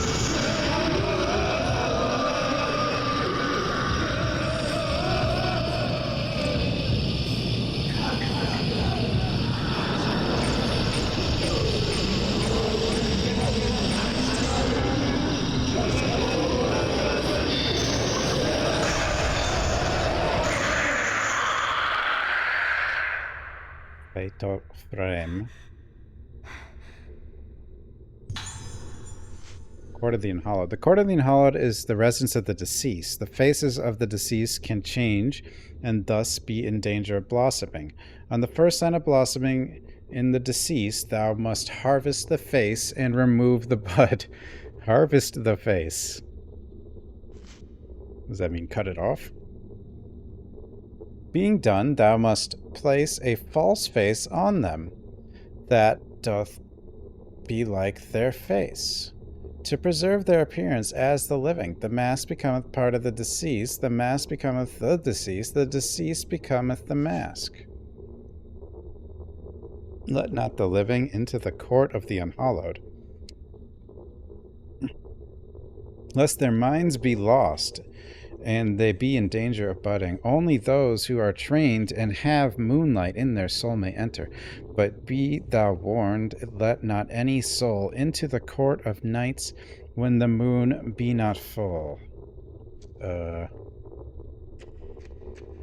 Fatal frame. Court of the Unhallowed. The Court of the Unhallowed is the residence of the deceased. The faces of the deceased can change and thus be in danger of blossoming. On the first sign of blossoming in the deceased, thou must harvest the face and remove the bud. Harvest the face. Does that mean cut it off? Being done, thou must place a false face on them, that doth be like their face. To preserve their appearance as the living, the mask becometh part of the deceased, the mask becometh the deceased becometh the mask. Let not the living into the court of the unhallowed, lest their minds be lost, and they be in danger of budding. Only those who are trained and have moonlight in their soul may enter. But be thou warned, let not any soul into the court of nights when the moon be not full.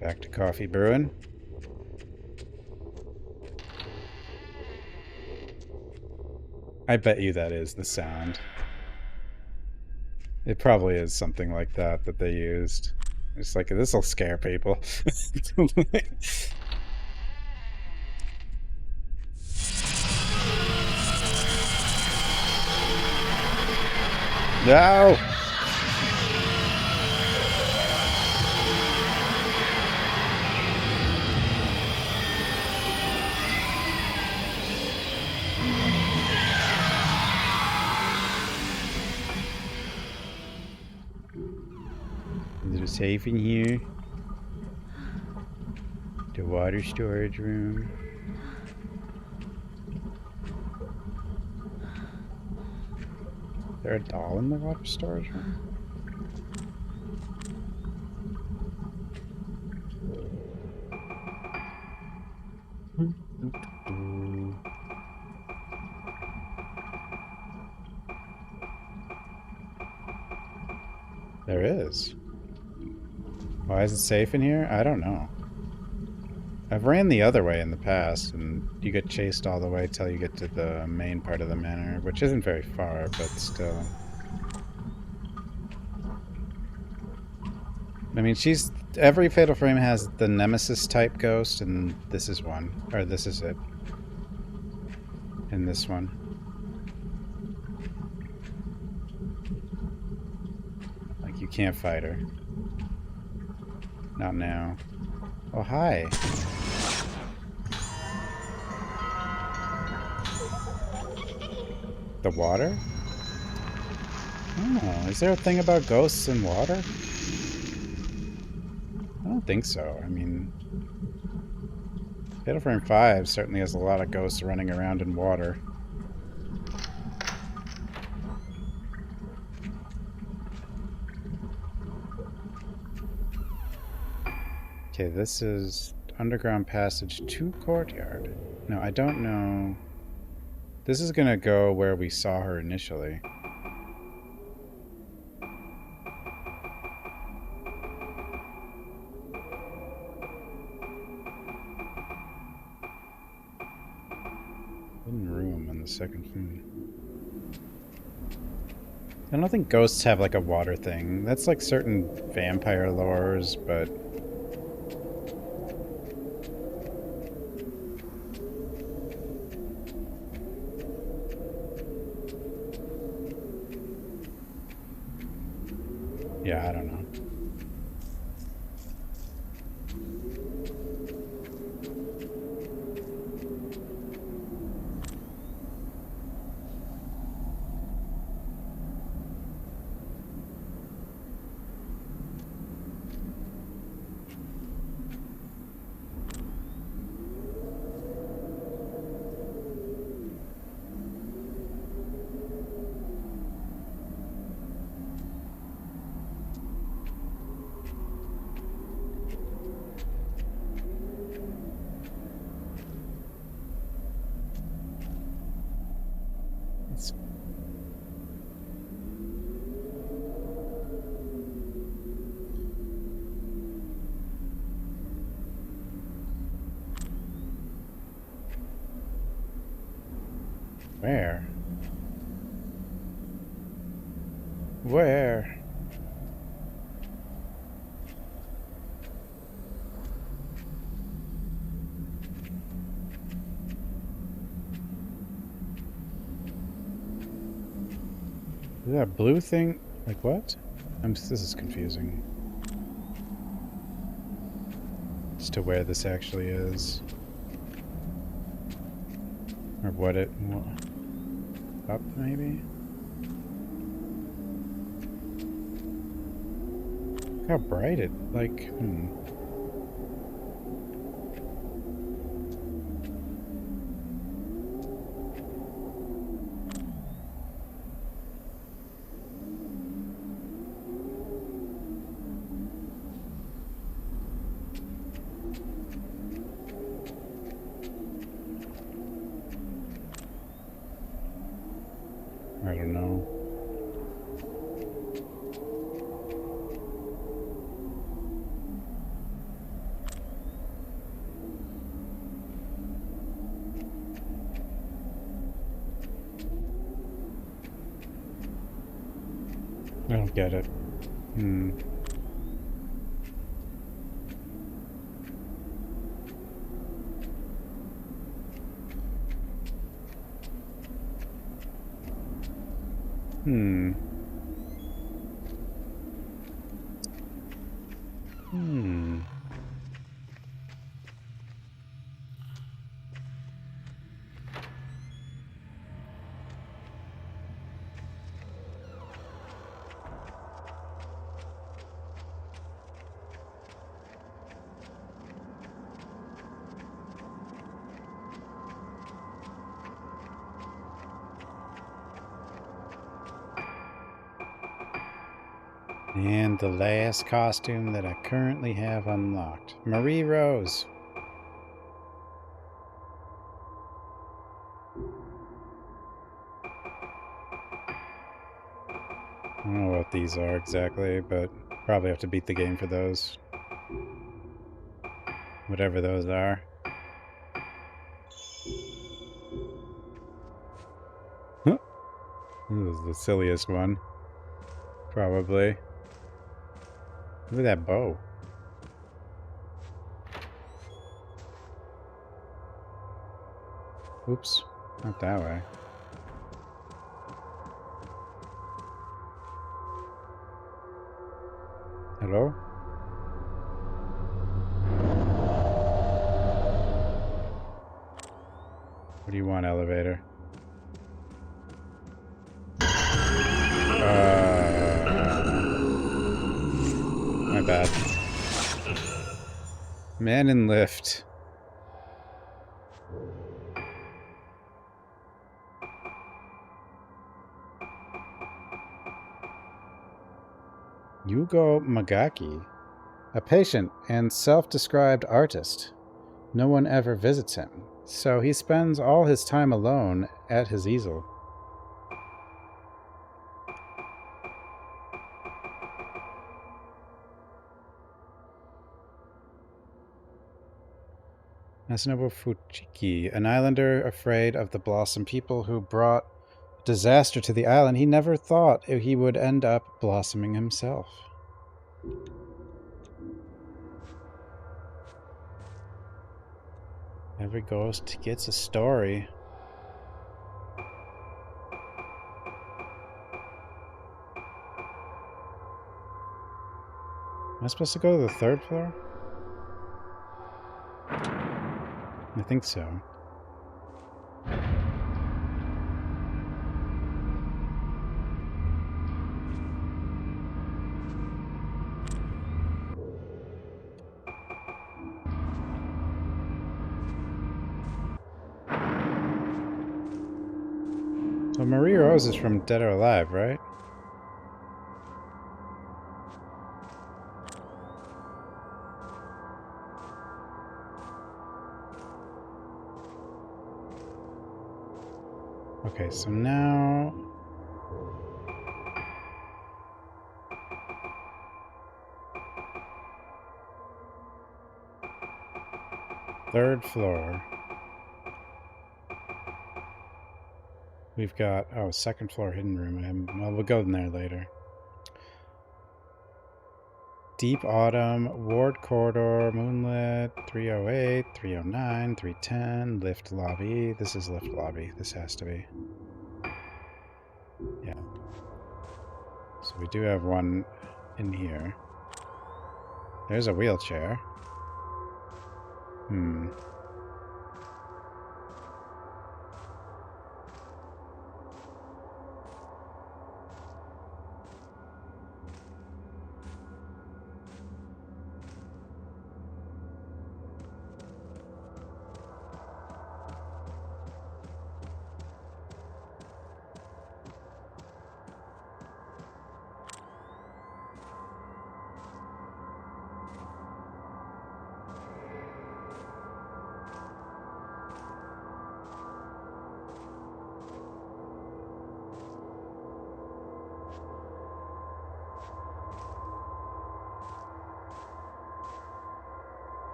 Back to coffee brewing. I bet you that is the sound. It probably is something like that that they used. It's like, this will scare people. No! Is there a safe in here? The water storage room. Is there a doll in the water storage room? There is. Why is it safe in here? I don't know. I've ran the other way in the past, and you get chased all the way till you get to the main part of the manor, which isn't very far, but still. I mean, every Fatal Frame has the Nemesis type ghost, and this is one. Or this is it. And this one. Like, you can't fight her. Not now. Oh, hi. The water? Oh, is there a thing about ghosts in water? I don't think so. I mean, Fatal Frame 5 certainly has a lot of ghosts running around in water. Okay, this is Underground Passage to Courtyard. No, I don't know. This is gonna go where we saw her initially. the second. I don't think ghosts have like a water thing. That's like certain vampire lores, but yeah, I don't know. It's where? Where? Is that blue thing? Like what? This is confusing. As to where this actually is. Or what it... Up, maybe? Look how bright it... Like, I don't know. I don't get it. Hmm. And the last costume that I currently have unlocked. Marie Rose. I don't know what these are exactly, but probably have to beat the game for those. Whatever those are. Huh. This is the silliest one. Probably. Look at that bow. Oops. Not that way. Hello? What do you want, elevator? My bad. Man in lift. Yugo Magaki. A patient and self-described artist. No one ever visits him, so he spends all his time alone at his easel. Masanobu Fuchiki, an islander afraid of the Blossom people who brought disaster to the island. He never thought he would end up blossoming himself. Every ghost gets a story. Am I supposed to go to the 3rd floor? I think so. So Marie Rose is from Dead or Alive, right? Okay, so now... Third floor. We've got... Oh, 2nd floor hidden room. Well, we'll go in there later. Deep Autumn, Ward Corridor, Moonlit, 308, 309, 310, Lift Lobby. This is Lift Lobby. This has to be. Yeah. So we do have one in here. There's a wheelchair.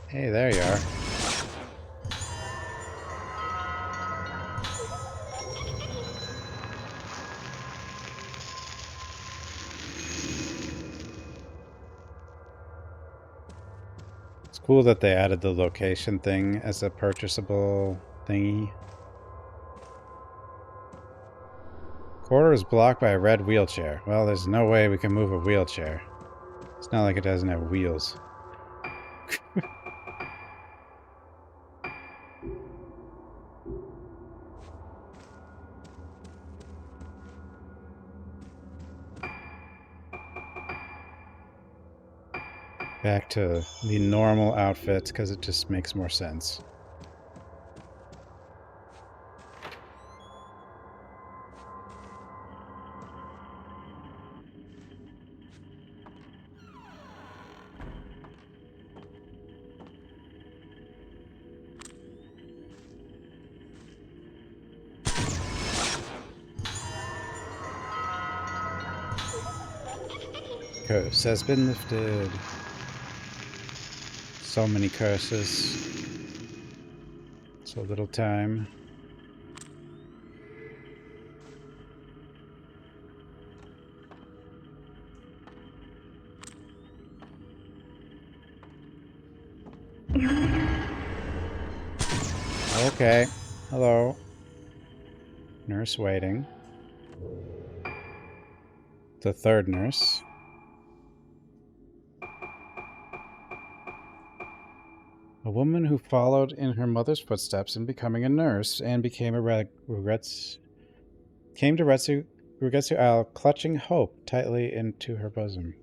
Hey, there you are. It's cool that they added the location thing as a purchasable thingy. Corridor is blocked by a red wheelchair. Well, there's no way we can move a wheelchair. It's not like it doesn't have wheels. Back to the normal outfits, because it just makes more sense. Curse has been lifted. So many curses. So little time. Okay. Hello. Nurse waiting. The 3rd nurse. A woman who followed in her mother's footsteps in becoming a nurse and became a came to Rugetsu Isle clutching hope tightly into her bosom.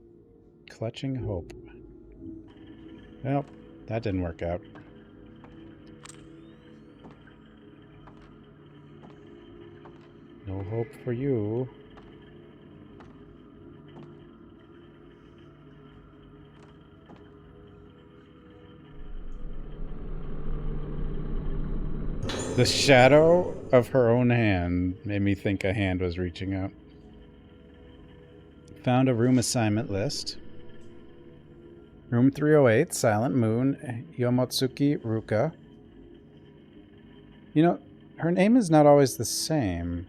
Clutching hope. Well, that didn't work out. No hope for you. The shadow of her own hand made me think a hand was reaching out. Found a room assignment list. Room 308, Silent Moon, Yomotsuki Ruka. You know, her name is not always the same.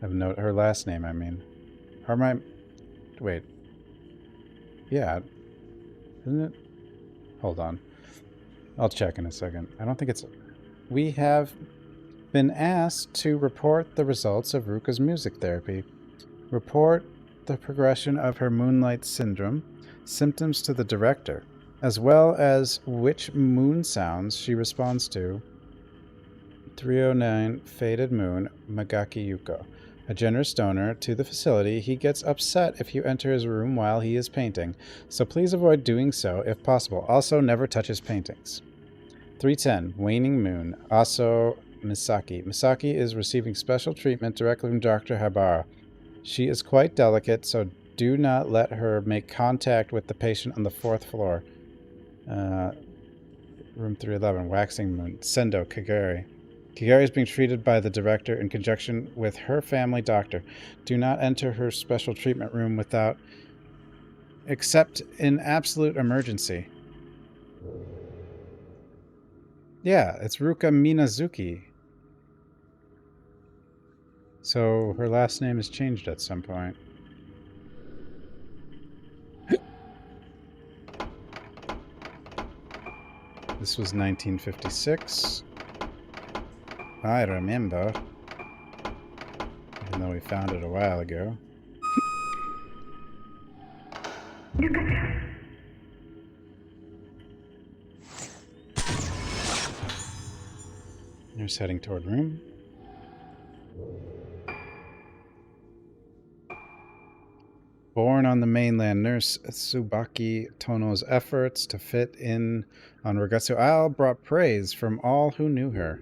Her last name, I mean. Wait. Yeah. Isn't it? Hold on. I'll check in a second. I don't think it's... We have been asked to report the results of Ruka's music therapy. Report the progression of her Moonlight Syndrome, symptoms to the director, as well as which moon sounds she responds to. 309 Faded Moon, Magaki Yuko. A generous donor to the facility, he gets upset if you enter his room while he is painting, so please avoid doing so if possible. Also, never touch his paintings. 310 Waning Moon, Aso Misaki. Misaki is receiving special treatment directly from Dr. Habara. She is quite delicate, so do not let her make contact with the patient on the 4th floor. Room 311, Waxing Moon, Sendo, Kagari. Kagari is being treated by the director in conjunction with her family doctor. Do not enter her special treatment room except in absolute emergency. Yeah, it's Ruka Minazuki. So her last name is changed at some point. This was 1956. I remember. Even though we found it a while ago. Nurse heading toward room. Born on the mainland, Nurse Tsubaki Tono's efforts to fit in on Rogetsu Isle brought praise from all who knew her.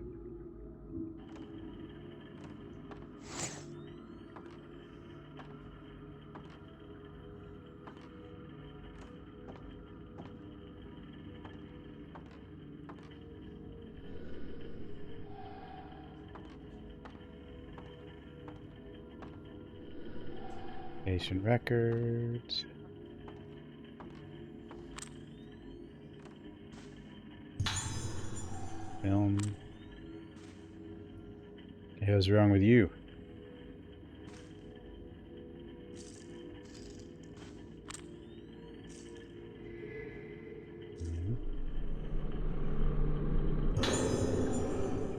Patient records. Film. The hell's wrong with you?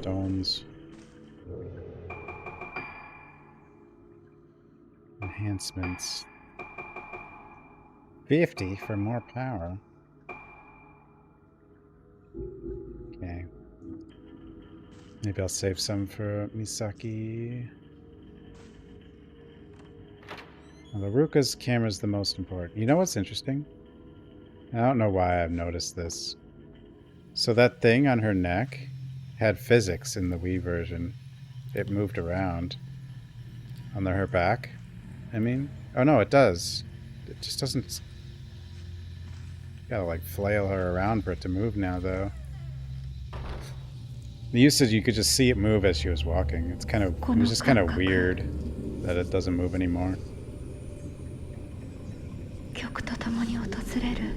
Stones. Enhancements. 50 for more power. Okay. Maybe I'll save some for Misaki. Well, Ruka's camera's the most important. You know what's interesting? I don't know why I've noticed this. So that thing on her neck had physics in the Wii version. It moved around. On her back, I mean. Oh no, it does. It just doesn't... You gotta like flail her around for it to move now, though. The usage, you could just see it move as she was walking. It was just kind of weird that it doesn't move anymore. 曲と共に訪れる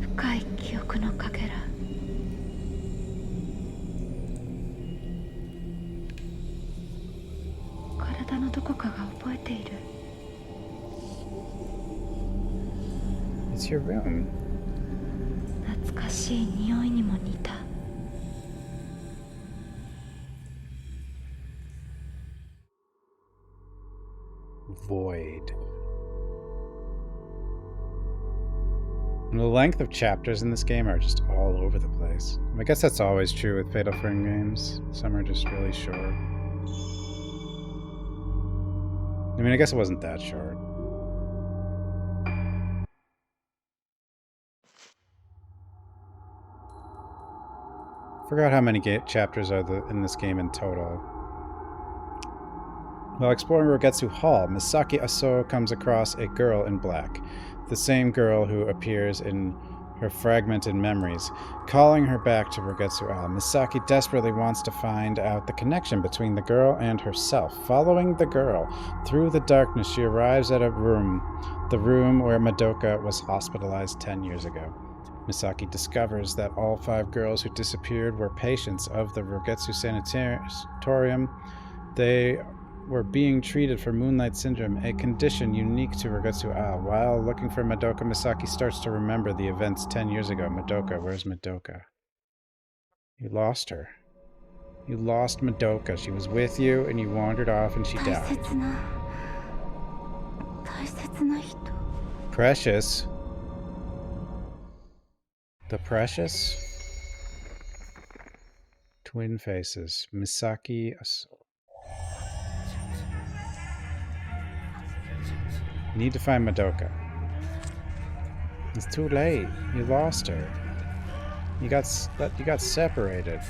深い記憶のかけら。体のどこかが覚えている。It's your room. 懐かしい匂いにも似た。Void. And the length of chapters in this game are just all over the place. I guess that's always true with Fatal Frame games. Some are just really short. I mean, I guess it wasn't that short. Forgot how many chapters are in this game in total. While exploring Rogetsu Hall, Misaki Aso comes across a girl in black. The same girl who appears in her fragmented memories, calling her back to Rugetsu Isle. Misaki desperately wants to find out the connection between the girl and herself. Following the girl through the darkness, she arrives at the room where Madoka was hospitalized 10 years ago. Misaki discovers that all 5 girls who disappeared were patients of the Rugetsu Sanatorium. They were being treated for Moonlight Syndrome, a condition unique to Rugetsu Isle. While looking for Madoka, Misaki starts to remember the events 10 years ago. Madoka, where's Madoka? You lost her. You lost Madoka. She was with you, and you wandered off, and she died. Precious? The Precious? Twin faces. Misaki... You need to find Madoka. It's too late. You lost her. You got separated.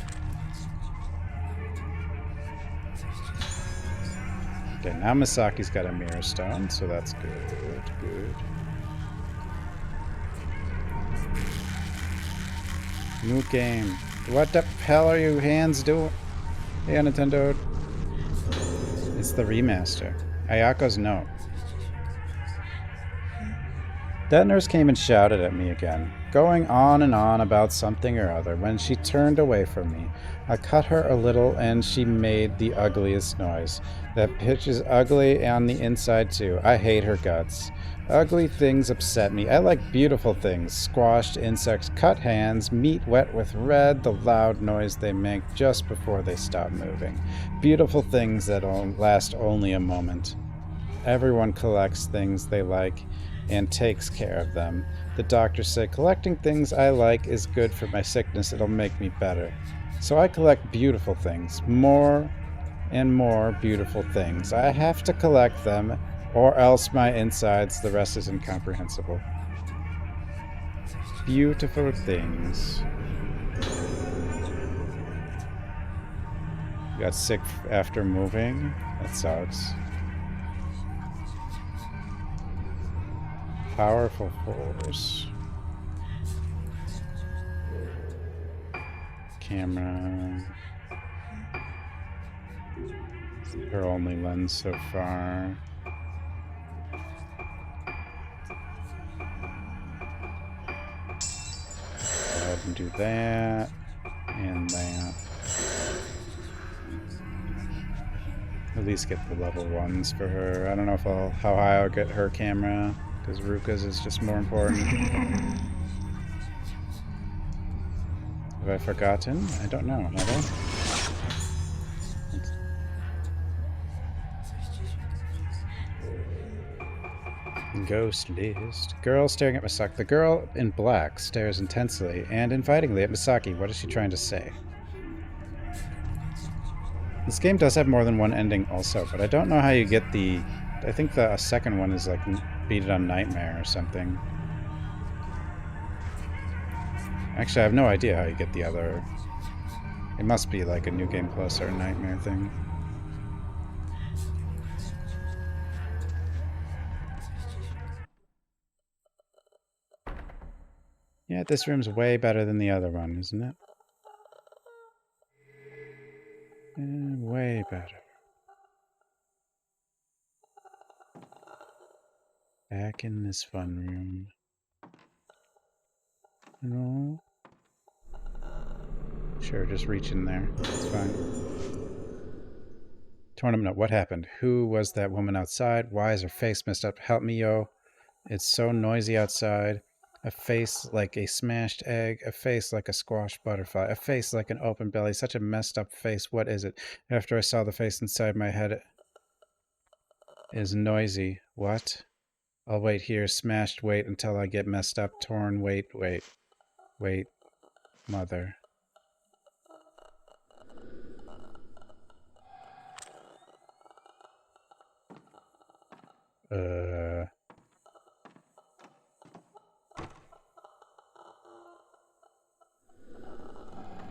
Okay, now Misaki's got a mirror stone, so that's good. Good. New game. What the hell are you hands doing? Hey, Nintendo. It's the remaster. Ayako's note. That nurse came and shouted at me again, going on and on about something or other. When she turned away from me, I cut her a little and she made the ugliest noise. That bitch is ugly on the inside too. I hate her guts. Ugly things upset me. I like beautiful things. Squashed insects, cut hands, meat wet with red, the loud noise they make just before they stop moving. Beautiful things that last only a moment. Everyone collects things they like and takes care of them. The doctors say collecting things I like is good for my sickness. It'll make me better. So I collect beautiful things. More and more beautiful things. I have to collect them, or else my insides, the rest is incomprehensible. Beautiful things. You got sick after moving? That sucks. Powerful force. Camera. Her only lens so far. Go ahead and do that. And that. At least get the level 1s for her. I don't know if how high I'll get her camera, because Ruka's is just more important. Have I forgotten? I don't know, have I? Ghost list. Girl staring at Misaki. The girl in black stares intensely and invitingly at Misaki. What is she trying to say? This game does have more than one ending also, but I don't know how you get the... I think the second one is like beat it on Nightmare or something. Actually, I have no idea how you get the other... It must be like a New Game Plus or a Nightmare thing. Yeah, this room's way better than the other one, isn't it? Way better. Back in this fun room. No. Sure, just reach in there. It's fine. Tournament note. What happened? Who was that woman outside? Why is her face messed up? Help me, yo. It's so noisy outside. A face like a smashed egg. A face like a squashed butterfly. A face like an open belly. Such a messed up face. What is it? After I saw the face inside my head, it is noisy. What? I'll wait here. Smashed. Wait until I get messed up. Torn. Wait. Mother.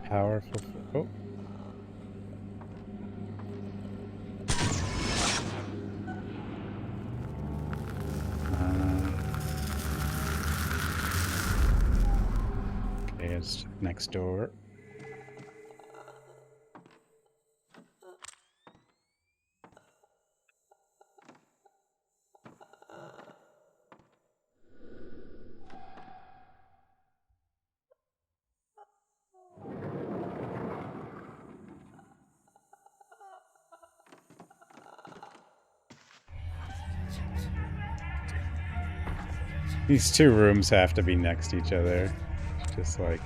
Powerful. Oh. next door. These two rooms have to be next to each other. Just like...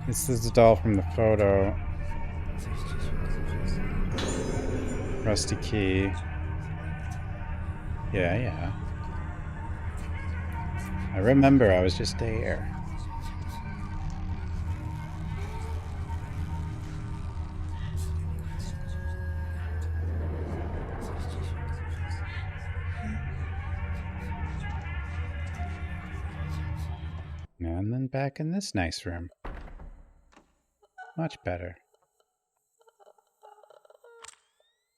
This is the doll from the photo. Rusty key. Yeah. I remember I was just there. And then back in this nice room. Much better.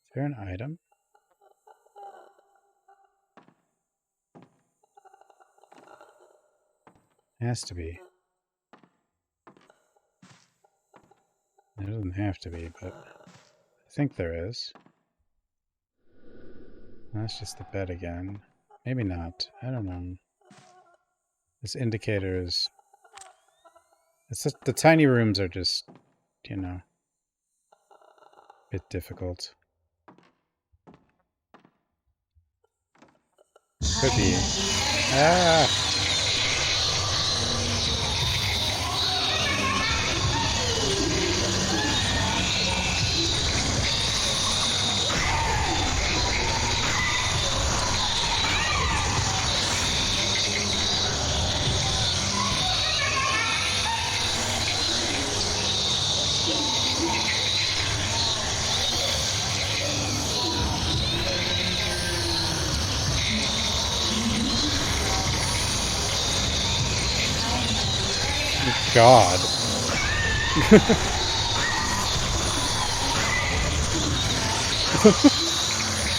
Is there an item? Has to be. There doesn't have to be, but I think there is. That's just the bed again. Maybe not. I don't know. This indicator is... It's just, the tiny rooms are just, you know, a bit difficult. Could be. Ah! God.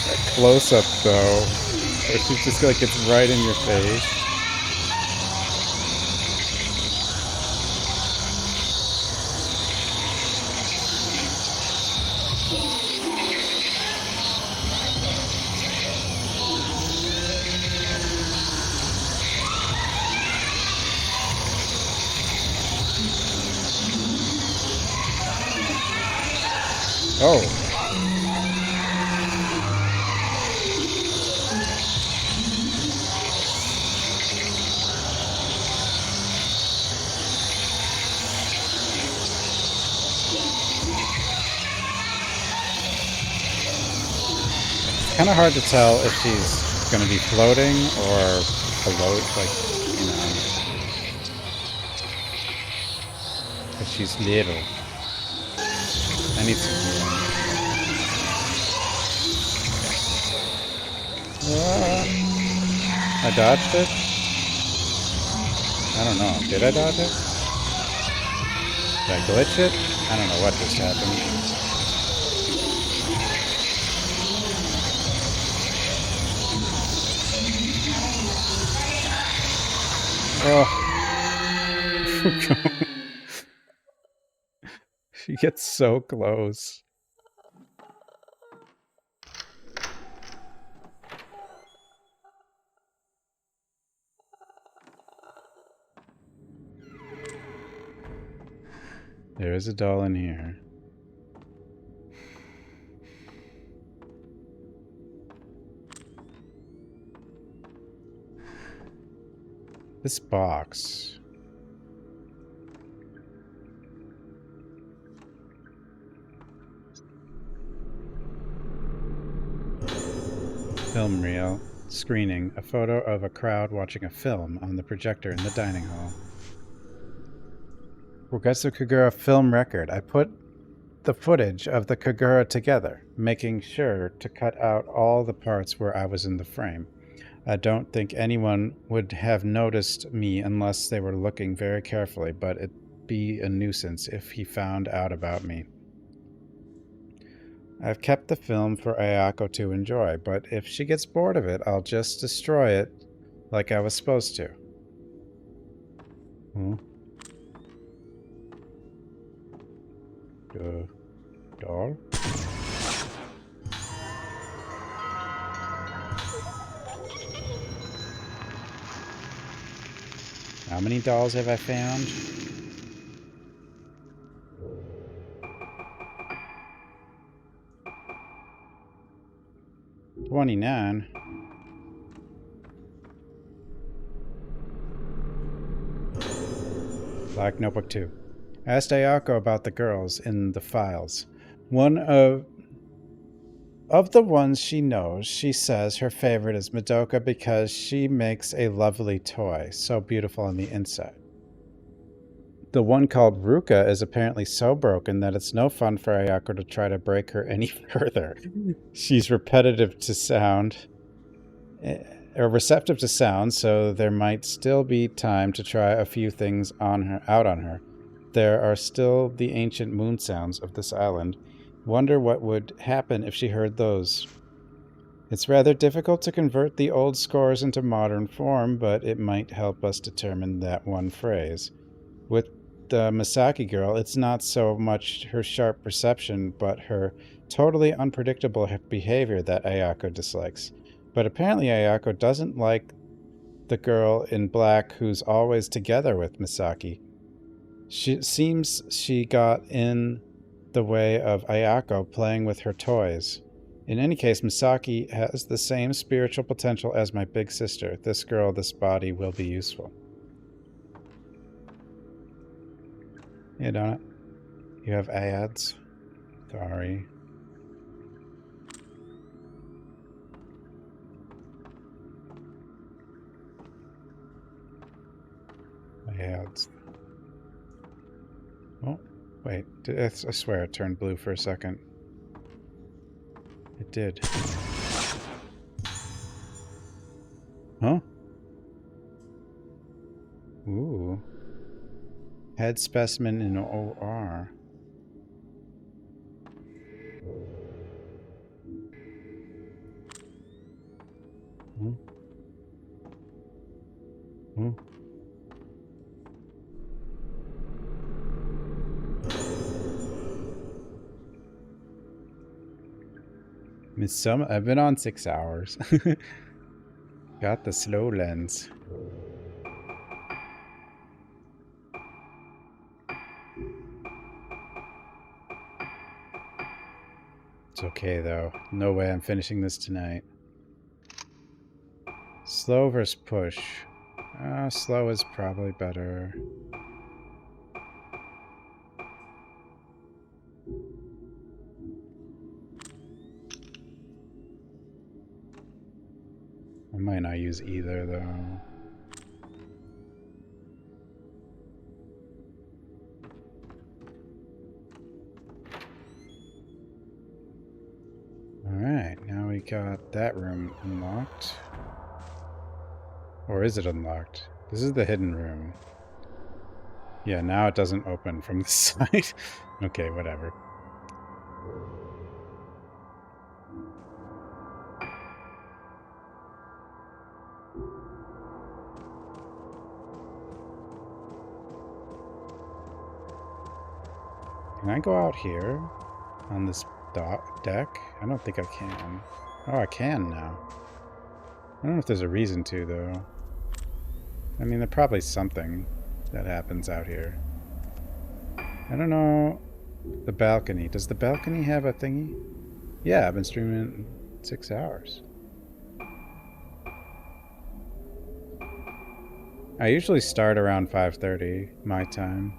That close up though. Where she's just like it's right in your face. Oh. It's kind of hard to tell if she's going to be floating or float, like, you know. But she's little. I need some healing. I dodged it? I don't know. Did I dodge it? Did I glitch it? I don't know what just happened. Oh. She gets so close. There is a doll in here. This box. Film reel. Screening. A photo of a crowd watching a film on the projector in the dining hall. Rogetsu Kagura film record. I put the footage of the Kagura together, making sure to cut out all the parts where I was in the frame. I don't think anyone would have noticed me unless they were looking very carefully, but it'd be a nuisance if he found out about me. I've kept the film for Ayako to enjoy, but if she gets bored of it, I'll just destroy it Like I was supposed to. Hmm? Doll? How many dolls have I found? $29. Black Notebook 2. I asked Ayako about the girls in the files. One of the ones she knows, she says her favorite is Madoka because she makes a lovely toy, so beautiful on the inside. The one called Ruka is apparently so broken that it's no fun for Ayako to try to break her any further. She's repetitive to sound, or receptive to sound, so there might still be time to try a few things out on her. There are still the ancient moon sounds of this island. Wonder what would happen if she heard those. It's rather difficult to convert the old scores into modern form, but it might help us determine that one phrase. With the Misaki girl, it's not so much her sharp perception, but her totally unpredictable behavior that Ayako dislikes. But apparently Ayako doesn't like the girl in black who's always together with Misaki. She got in the way of Ayako playing with her toys. In any case, Misaki has the same spiritual potential as my big sister. This girl, this body will be useful. Yeah, don't it? You have ads. Sorry. Ads. Oh, wait. I swear it turned blue for a second. It did. Huh? Ooh. Head specimen in OR. Hmm? Hmm? Midsummer. I've been on 6 hours. Got the slow lens. It's okay though. No way I'm finishing this tonight. Slow versus push. Slow is probably better. I might not use either though. Alright, now we got that room unlocked. Or is it unlocked? This is the hidden room. Yeah, now it doesn't open from the side. Okay, whatever. Can I go out here on this deck? I don't think I can. Oh, I can now. I don't know if there's a reason to, though. I mean, there's probably something that happens out here. I don't know. The balcony. Does the balcony have a thingy? Yeah, I've been streaming 6 hours. I usually start around 5:30 my time.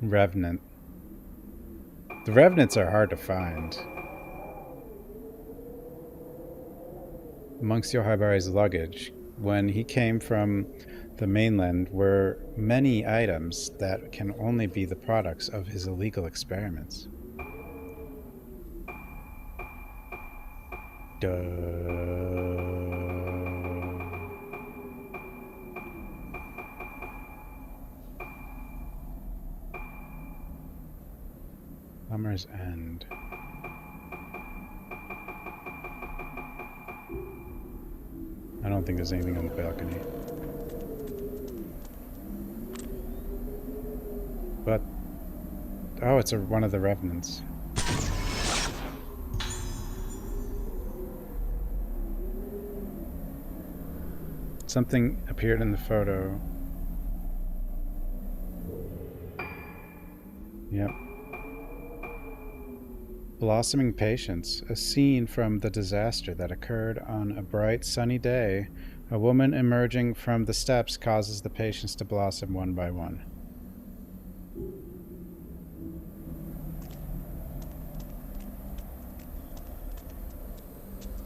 Revenant. The Revenants are hard to find. Amongst Yohaibari's luggage, when he came from the mainland, were many items that can only be the products of his illegal experiments. Summer's End. I don't think there's anything on the balcony. But... oh, it's one of the revenants. Something appeared in the photo. Yep. Blossoming patience, a scene from the disaster that occurred on a bright, sunny day. A woman emerging from the steps causes the patients to blossom one by one.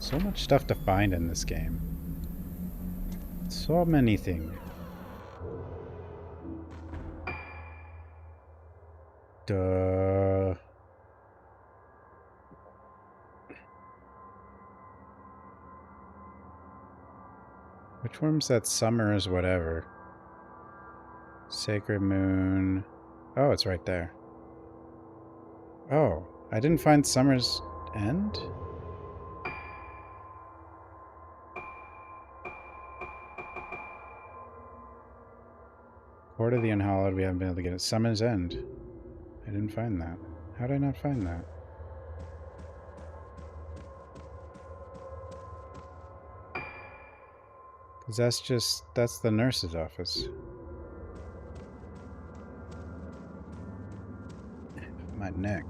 So much stuff to find in this game. So many things. Duh. Which one's that? Summer's whatever. Sacred Moon. Oh, it's right there. Oh, I didn't find Summer's End? Court of the Unhallowed, we haven't been able to get it. Summer's End. I didn't find that. How did I not find that? Because that's the nurse's office. My neck.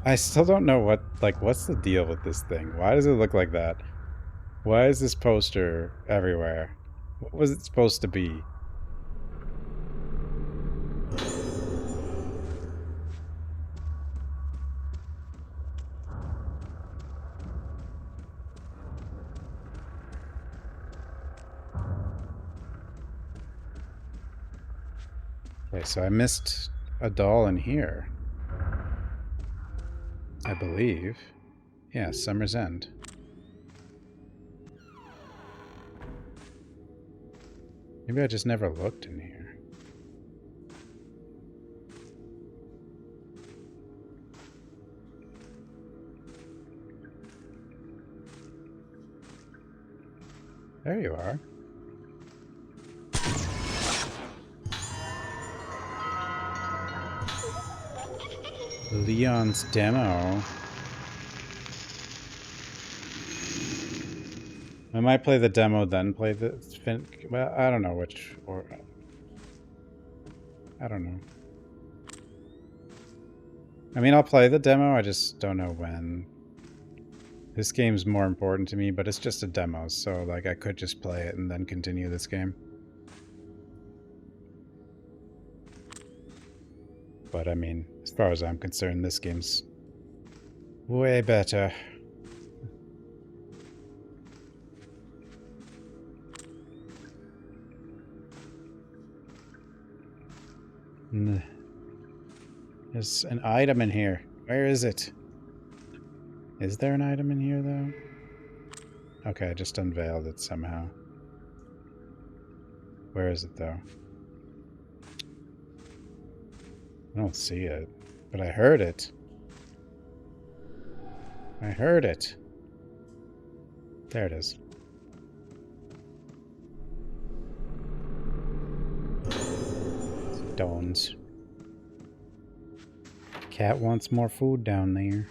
I still don't know what's the deal with this thing? Why does it look like that? Why is this poster everywhere? What was it supposed to be? Okay, so I missed a doll in here. I believe. Yeah, Summer's End. Maybe I just never looked in here. There you are. Leon's demo. I might play the demo, then play the well, I don't know which, or I don't know. I mean, I'll play the demo, I just don't know when. This game's more important to me, but it's just a demo, so like I could just play it and then continue this game. But I mean, as far as I'm concerned, this game's way better. There's an item in here. Where is it? Is there an item in here, though? Okay, I just unveiled it somehow. Where is it, though? I don't see it, but I heard it. I heard it. There it is. Stones. Cat wants more food down there.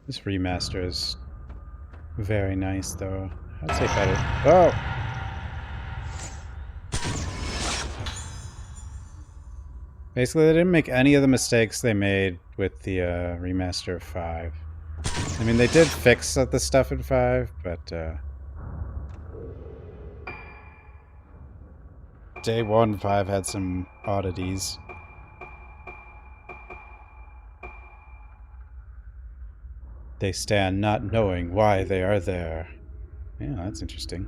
This remaster is very nice, though. I'd say better. Oh! Basically, they didn't make any of the mistakes they made with the remaster of 5. I mean, they did fix the stuff in 5, but Day 1 5 had some oddities. They stand not knowing why they are there. Yeah, that's interesting.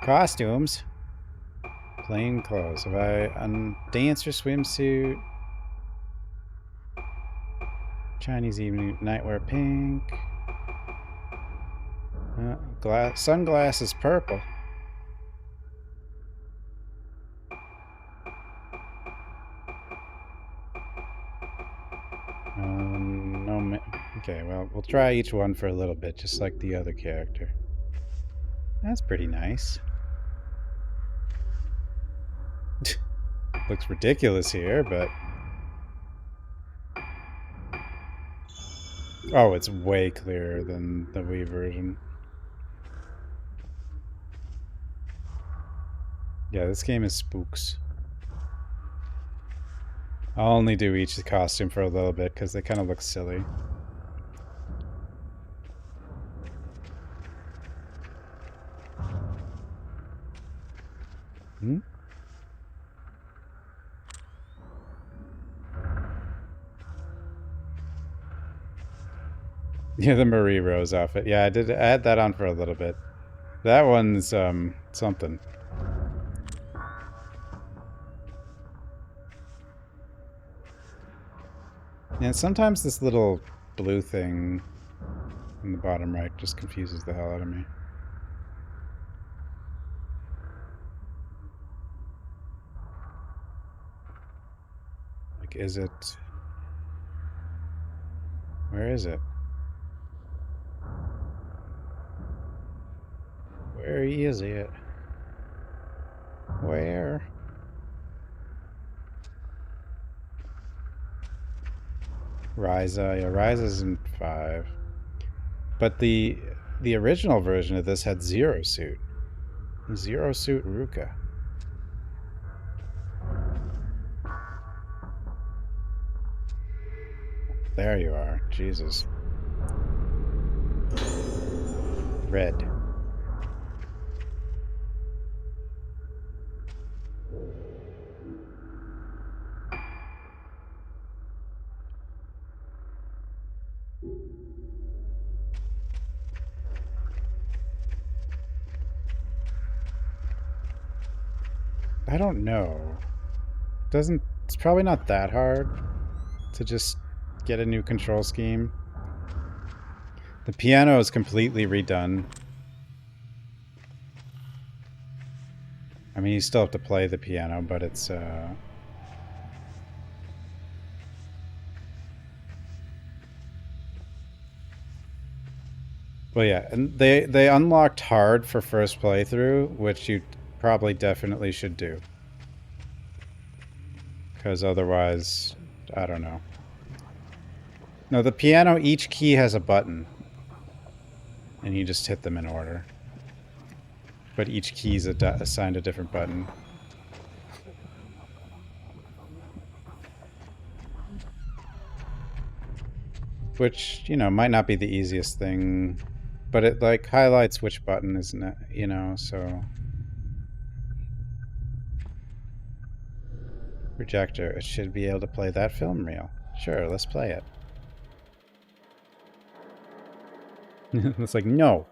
Costumes? Plain clothes. Have I dancer swimsuit? Chinese evening nightwear pink. Sunglasses purple. No. Okay, well, we'll try each one for a little bit, just like the other character. That's pretty nice. Looks ridiculous here, but... Oh, it's way clearer than the Wii version. Yeah, this game is spooks. I'll only do each costume for a little bit, because they kind of look silly. Hmm? Yeah, the Marie Rose outfit. Yeah, I had that on for a little bit. That one's, something. And sometimes this little blue thing in the bottom right just confuses the hell out of me. Like, is it... Where is it? Where is it? Where? Ryza. Yeah, Ryza's in 5. But the original version of this had Zero Suit. Zero Suit Ruka. There you are. Jesus. Red. I don't know. It's probably not that hard to just get a new control scheme. The piano is completely redone. I mean, you still have to play the piano, but it's well, yeah, and they unlocked hard for first playthrough, which you probably definitely should do. Because otherwise, I don't know. No, the piano, each key has a button. And you just hit them in order. But each key is assigned a different button. Which, you know, might not be the easiest thing. But it, like, highlights which button is, you know, so... Projector. It should be able to play that film reel. Sure, let's play it. It's like, no.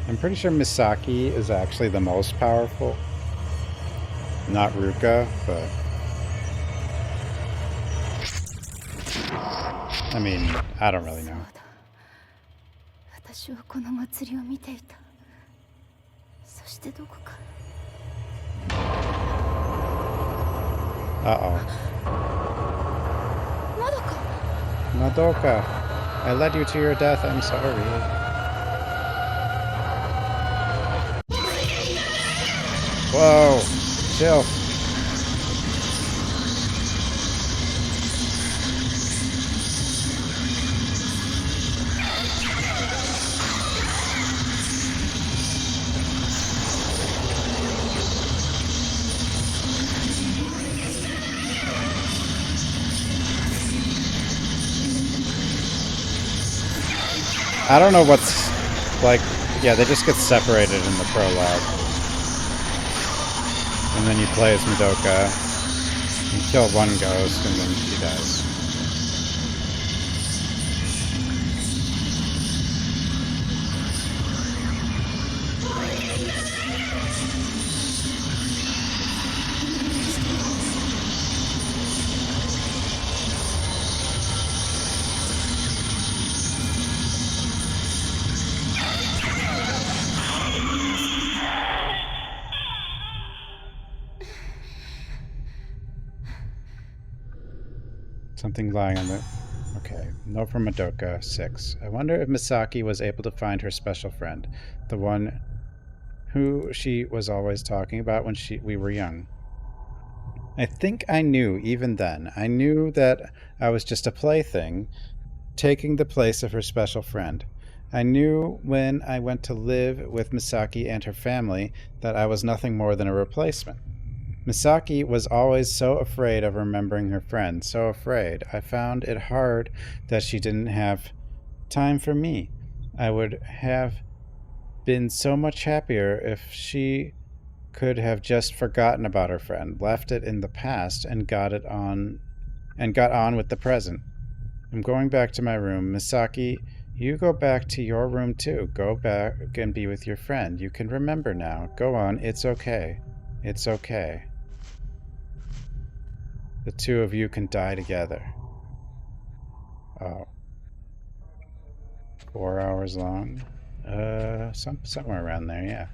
I'm pretty sure Misaki is actually the most powerful. Not Ruka, but... I mean, I don't really know. Uh-oh. Madoka! I led you to your death, I'm sorry. Whoa! Chill. I don't know what's, like, yeah, they just get separated in the prologue. And then you play as Madoka, and kill one ghost, and then she dies. Something lying on the... Okay. Note from Madoka, 6. I wonder if Misaki was able to find her special friend. The one who she was always talking about when we were young. I think I knew, even then. I knew that I was just a plaything, taking the place of her special friend. I knew when I went to live with Misaki and her family that I was nothing more than a replacement. Misaki was always so afraid of remembering her friend, so afraid. I found it hard that she didn't have time for me. I would have been so much happier if she could have just forgotten about her friend, left it in the past, and got on with the present. I'm going back to my room. Misaki, you go back to your room too. Go back and be with your friend. You can remember now. Go on. It's okay. It's okay. The two of you can die together. Oh. 4 hours long? Somewhere around there, yeah.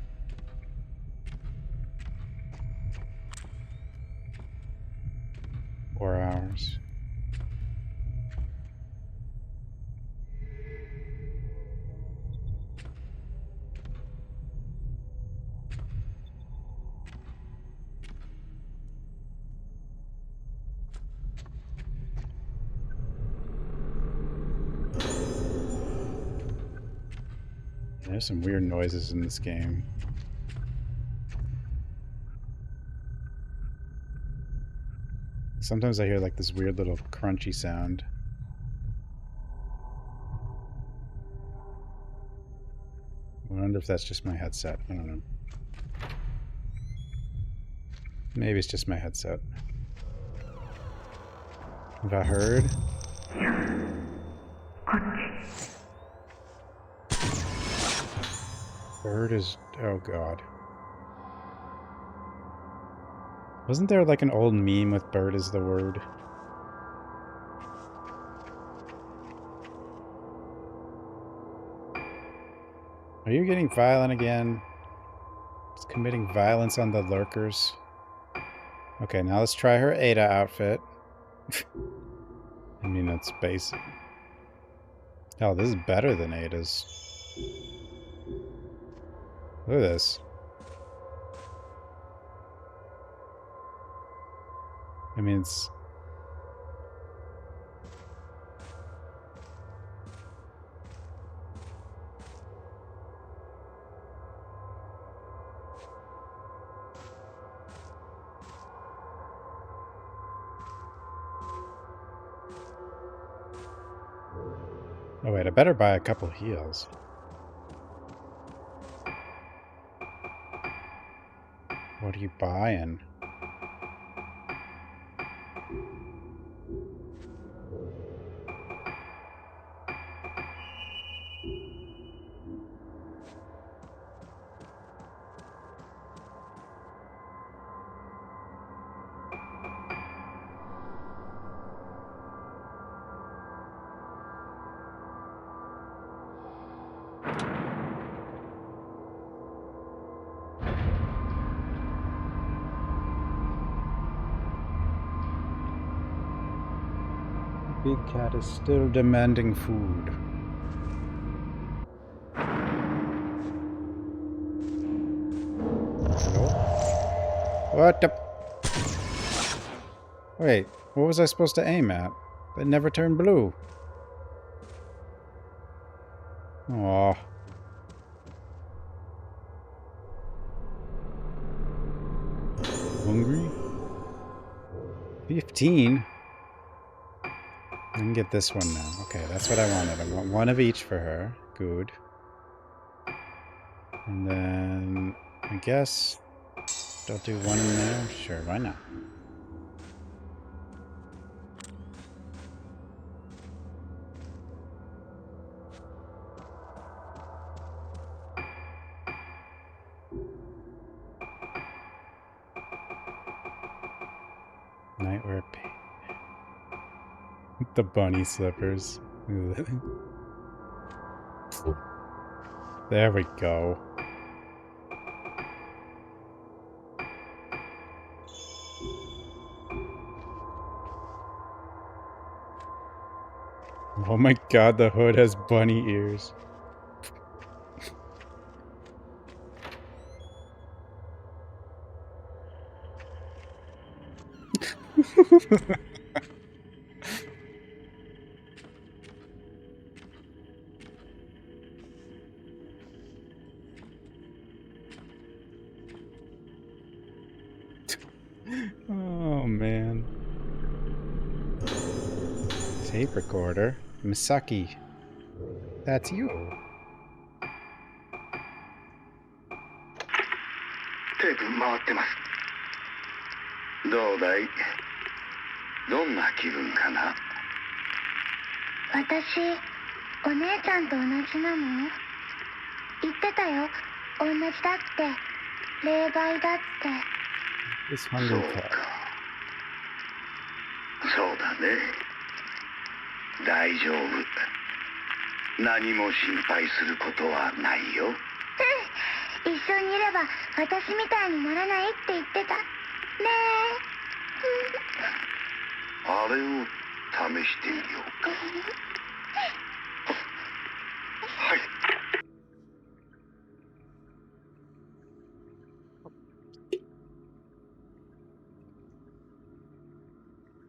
Four hours. There's some weird noises in this game. Sometimes I hear like this weird little crunchy sound. I wonder if that's just my headset. I don't know. Maybe it's just my headset. Have I heard? Bird is... oh god. Wasn't there like an old meme with bird is the word? Are you getting violent again? It's committing violence on the lurkers. Okay, now let's try her Ada outfit. I mean, that's basic. Oh, this is better than Ada's. Look at this. I mean, it's... oh wait, I better buy a couple heals. What are you buying? Big cat is still demanding food. Hello? What the... wait, what was I supposed to aim at? That never turned blue. Aww. Hungry? 15? I can get this one now. Okay, that's what I wanted. I want one of each for her. Good. And then I guess don't do one in there. Sure, why not? Nightwear paint. The bunny slippers. There we go. Oh my god, the hood has bunny ears. Oh man. Tape recorder. Misaki. That's you. テープ回ってます。どうだい？どんな気分かな？私、お姉ちゃんと同じなの？言ってたよ。同じだって。霊媒だって。This そう hungry か。 cat. そうだね。大丈夫。何も心配することはないよ。一緒にいれば私みたいにならないって言ってた。ねあれを試してみようか。はい。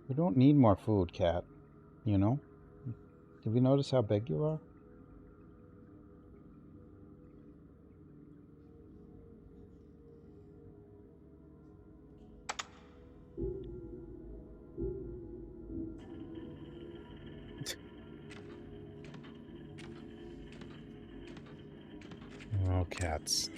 You don't need more food, cat. You know? Have you noticed how big you are? Oh, cats.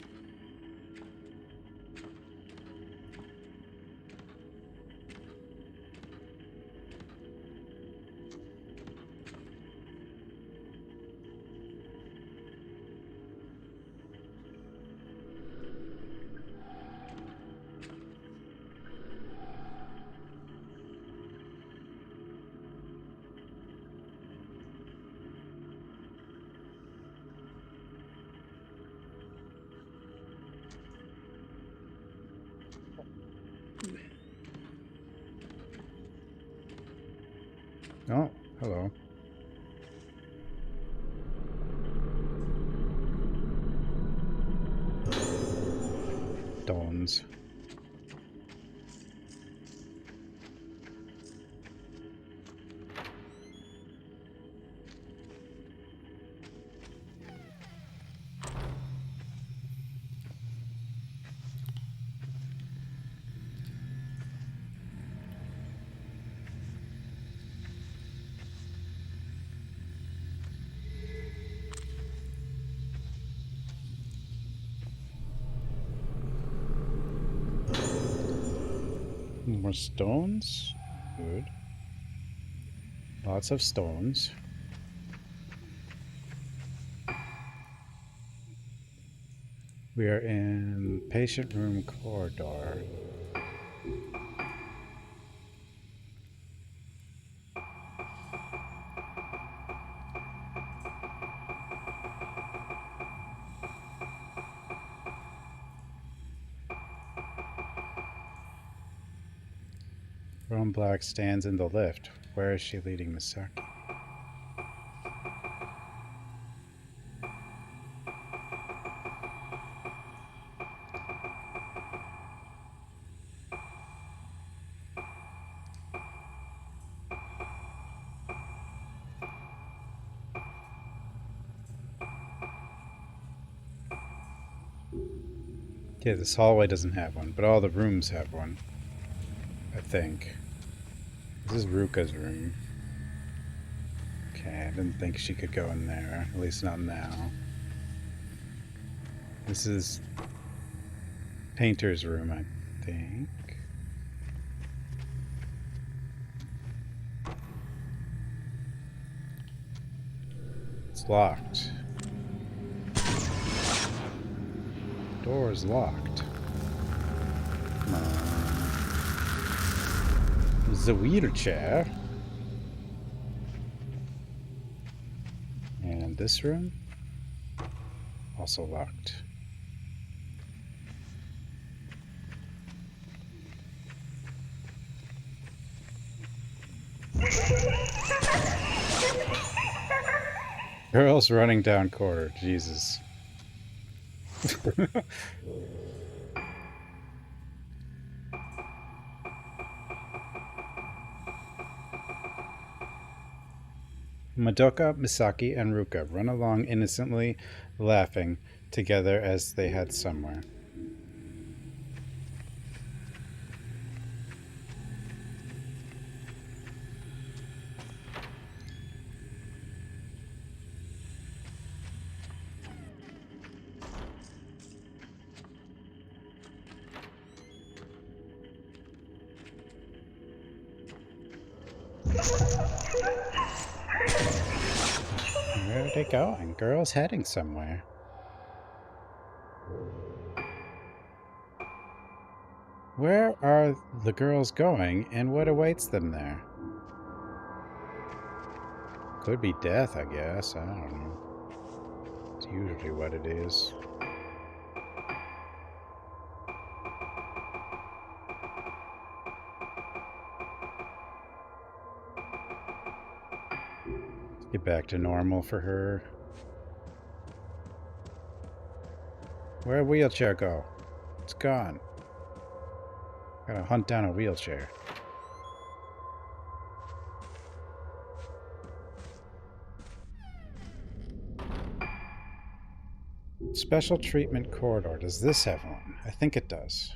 Oh, hello. Dawns. More stones. Good. Lots of stones. We are in patient room corridor. Rome Black stands in the lift. Where is she leading Misaki? Okay, this hallway doesn't have one, but all the rooms have one. I think. This is Ruka's room. Okay. I didn't think she could go in there. At least not now. This is Painter's room, I think. It's locked. Door is locked. Come on. The wheelchair. And this room? Also locked. Girls running down corridor. Jesus. Madoka, Misaki, and Ruka run along innocently, laughing together as they head somewhere. Where are they going? Girls heading somewhere. Where are the girls going, and what awaits them there? Could be death, I guess. I don't know. It's usually what it is. Get back to normal for her. Where'd a wheelchair go? It's gone. Gotta hunt down a wheelchair. Special treatment corridor. Does this have one? I think it does.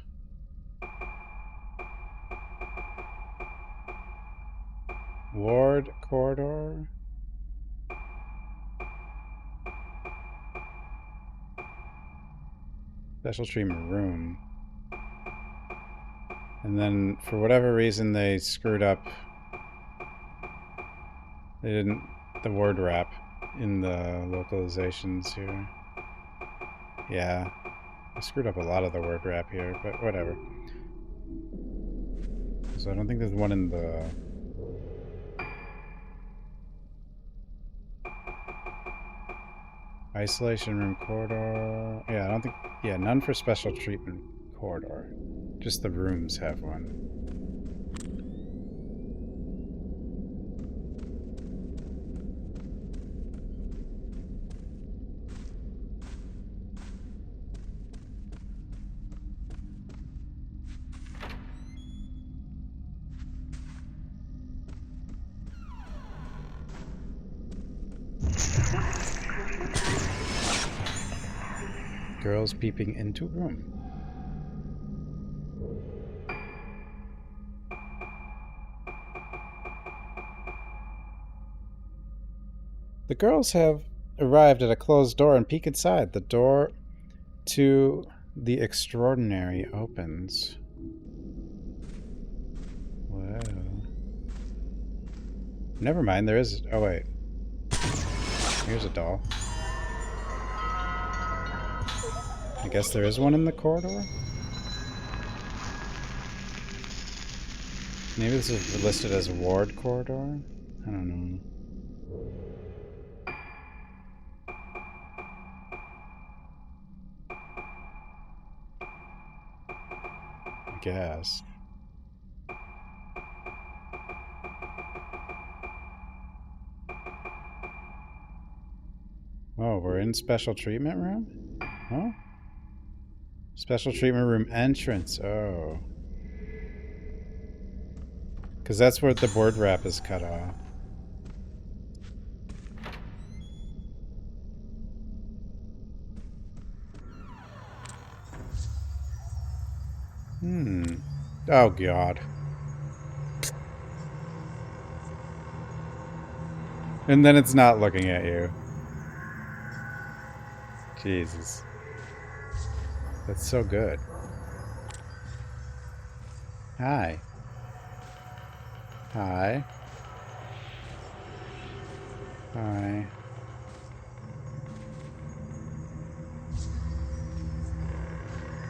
Ward corridor. Special treatment room. And then, for whatever reason, they screwed up. They didn't... the word wrap in the localizations here. Yeah. They screwed up a lot of the word wrap here, but whatever. So I don't think there's one in the... isolation room corridor. Yeah, I don't think... yeah, none for special treatment corridor. Just the rooms have one. Girls peeping into room. The girls have arrived at a closed door and peek inside. The door to the extraordinary opens. Whoa. Never mind, there is... oh wait. Here's a doll. I guess there is one in the corridor? Maybe this is listed as a ward corridor? I don't know. I guess. Oh, we're in special treatment room? Huh? Special treatment room entrance. Oh. Because that's where the board wrap is cut off. Oh, God. And then it's not looking at you. Jesus. That's so good. Hi. Hi. Hi.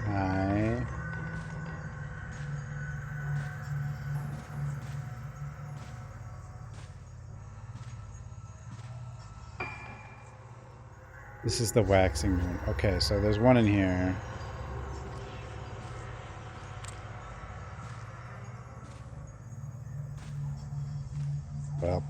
Hi. This is the waxing moon. Okay, so there's one in here. Well.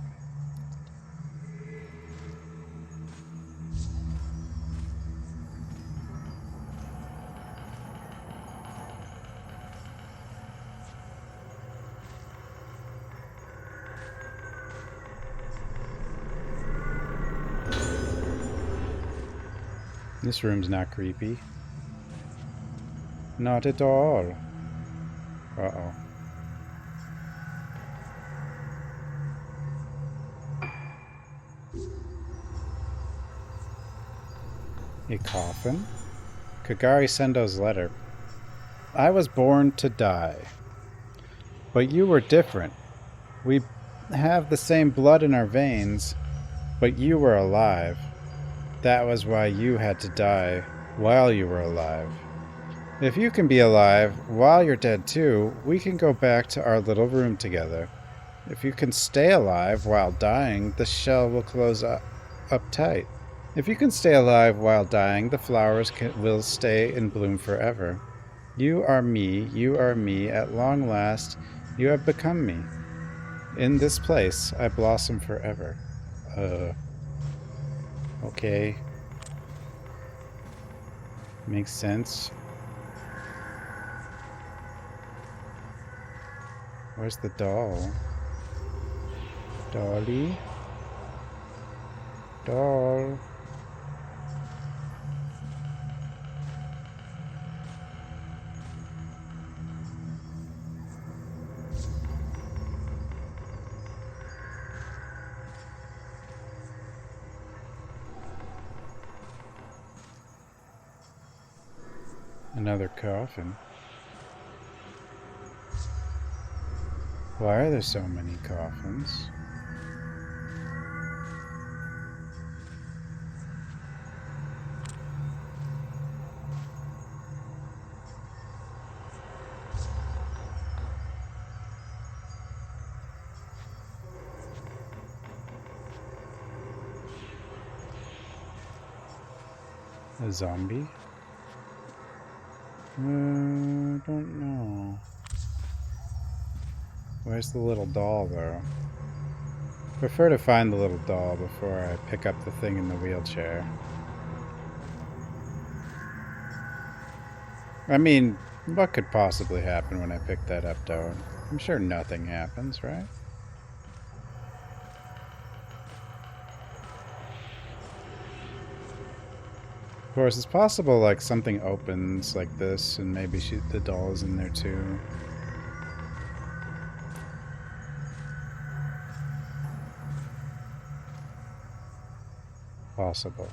This room's not creepy. Not at all. Uh-oh. A coffin? Kagari Sendo's letter. I was born to die. But you were different. We have the same blood in our veins, but you were alive. That was why you had to die while you were alive. If you can be alive while you're dead too, we can go back to our little room together. If you can stay alive while dying, the shell will close up tight. If you can stay alive while dying, the flowers will stay in bloom forever. You are me, at long last, you have become me. In this place, I blossom forever. Okay. Makes sense. Where's the doll? Dolly? Doll? Another coffin. Why are there so many coffins? A zombie? Don't know. Where's the little doll, though? Prefer to find the little doll before I pick up the thing in the wheelchair. I mean, what could possibly happen when I pick that up, though? I'm sure nothing happens, right? Of course, it's possible, like, something opens like this, and maybe the doll is in there, too. Possible.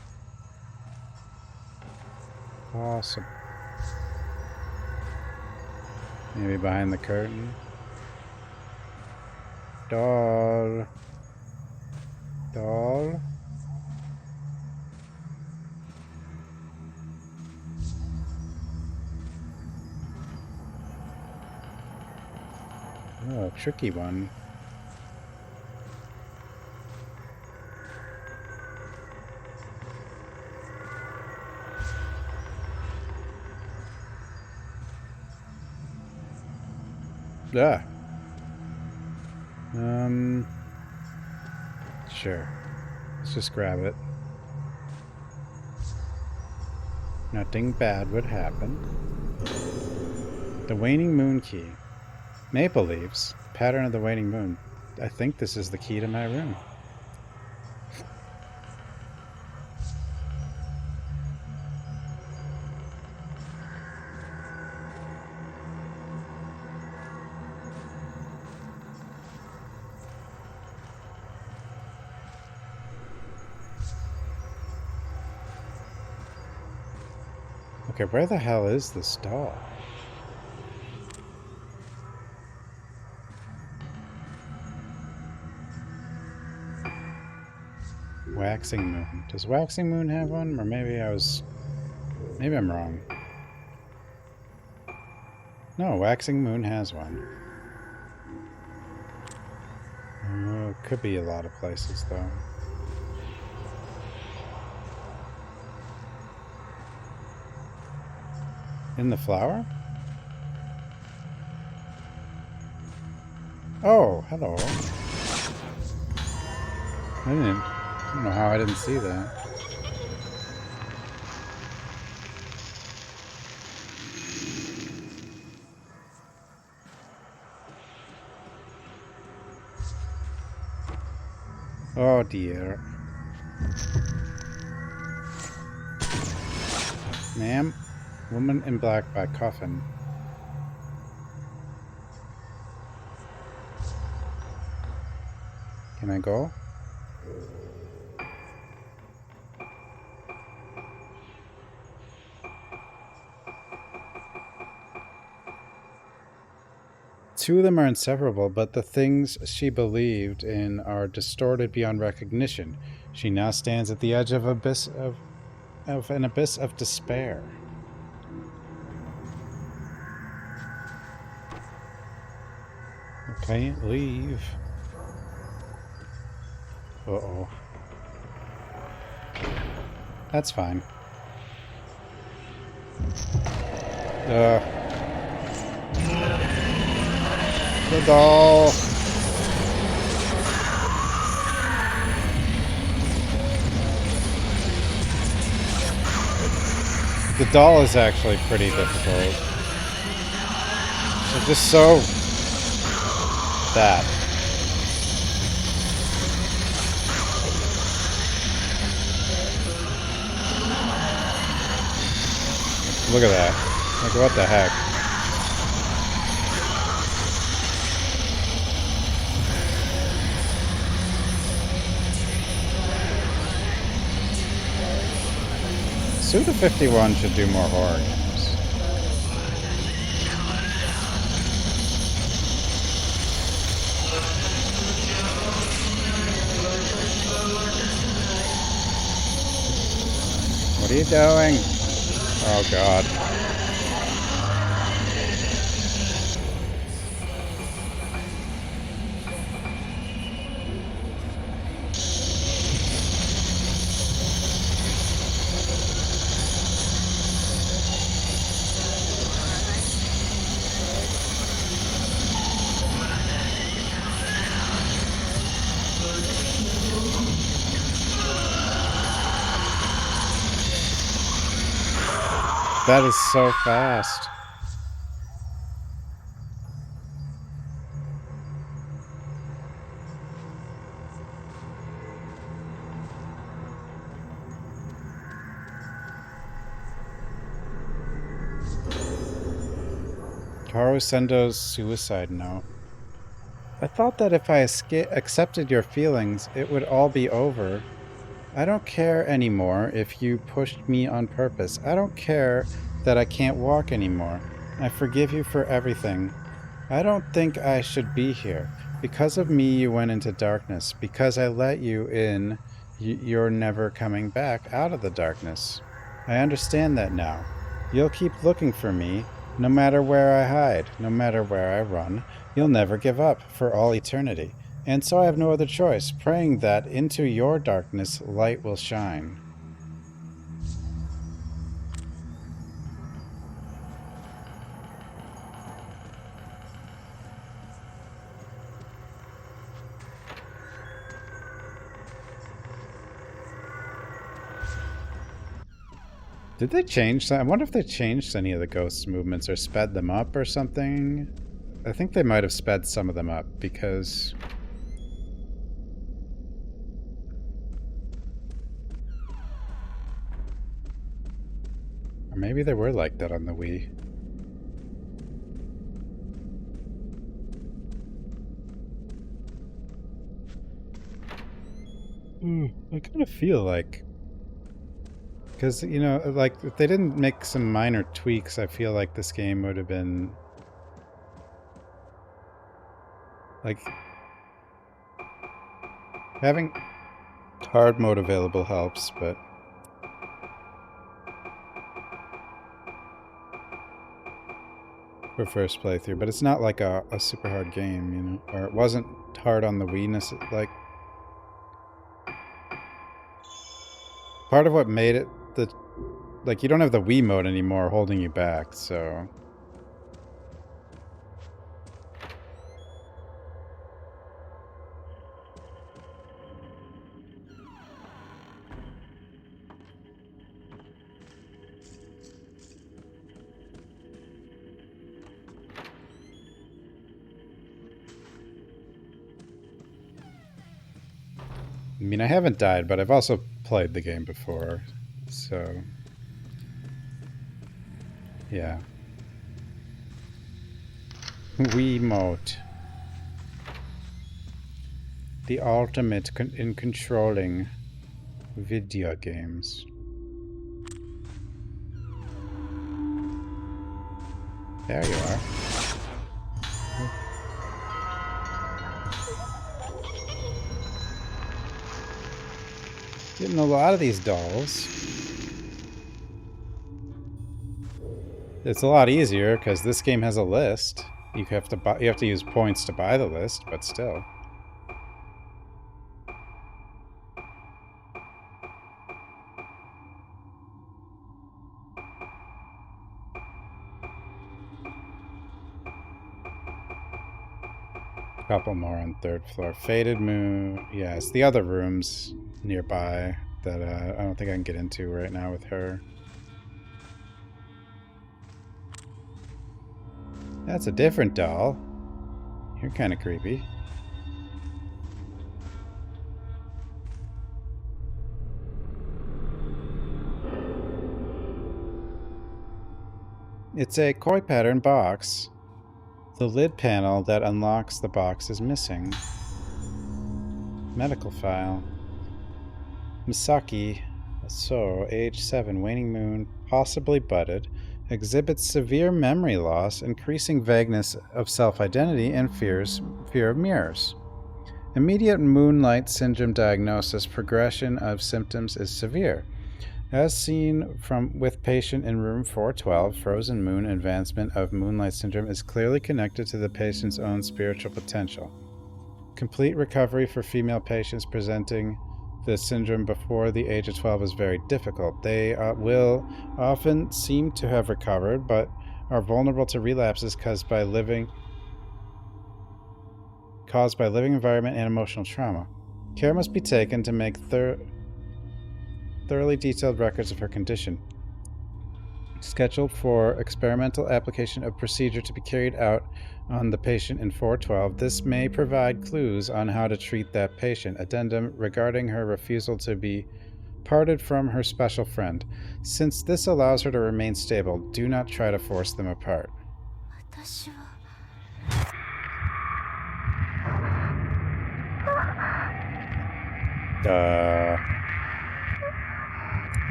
Possible. Maybe behind the curtain. Doll. Doll. Oh, tricky one. Ah. Sure. Let's just grab it. Nothing bad would happen. The waning moon key. Maple leaves. Pattern of the waning moon. I think this is the key to my room. Okay, where the hell is this doll? Waxing Moon. Does Waxing Moon have one? Or maybe I'm wrong. No, Waxing Moon has one. Could be a lot of places, though. In the flower? Oh, hello. I don't know how I didn't see that. Oh dear. Ma'am? Woman in black by coffin. Can I go? Two of them are inseparable, but the things she believed in are distorted beyond recognition. She now stands at the edge of an abyss of despair. I can't leave. Uh-oh. That's fine. The doll. The doll is actually pretty difficult. So just so that. Look at that. Like, what the heck? Suda 51 should do more horror games. What are you doing? Oh god. That is so fast. Kaoru Sendo's suicide note. I thought that if I accepted your feelings, it would all be over. I don't care anymore if you pushed me on purpose. I don't care that I can't walk anymore. I forgive you for everything. I don't think I should be here. Because of me, you went into darkness. Because I let you in, you're never coming back out of the darkness. I understand that now. You'll keep looking for me, no matter where I hide, no matter where I run. You'll never give up for all eternity. And so I have no other choice, praying that into your darkness light will shine. Did they change that? I wonder if they changed any of the ghosts' movements or sped them up or something. I think they might have sped some of them up because... Or maybe they were like that on the Wii. I kind of feel like Because, you know, like, if they didn't make some minor tweaks, I feel like this game would have been... Like... Having hard mode available helps, but... For first playthrough, but it's not like a super hard game, you know? Or it wasn't hard on the Wii, like... Part of what made it the... Like, you don't have the Wii mode anymore holding you back, so... I mean, I haven't died, but I've also played the game before, so... Yeah. Wiimote. The ultimate in controlling video games. There you are. Getting a lot of these dolls. It's a lot easier because this game has a list. You have to use points to buy the list, but still. Couple more on third floor. Faded Moon. Yeah, it's the other rooms nearby that I don't think I can get into right now with her. That's a different doll. You're kind of creepy. It's a koi pattern box. The lid panel that unlocks the box is missing. Medical file. Misaki, so age 7, waning moon, possibly budded, exhibits severe memory loss, increasing vagueness of self-identity, and fear of mirrors. Immediate moonlight syndrome diagnosis. Progression of symptoms is severe. As seen with patient in room 412, frozen moon advancement of moonlight syndrome is clearly connected to the patient's own spiritual potential. Complete recovery for female patients presenting the syndrome before the age of 12 is very difficult. They will often seem to have recovered, but are vulnerable to relapses caused by living environment and emotional trauma. Care must be taken to make thoroughly detailed records of her condition. Scheduled for experimental application of procedure to be carried out on the patient in 412. This may provide clues on how to treat that patient. Addendum regarding her refusal to be parted from her special friend. Since this allows her to remain stable, do not try to force them apart.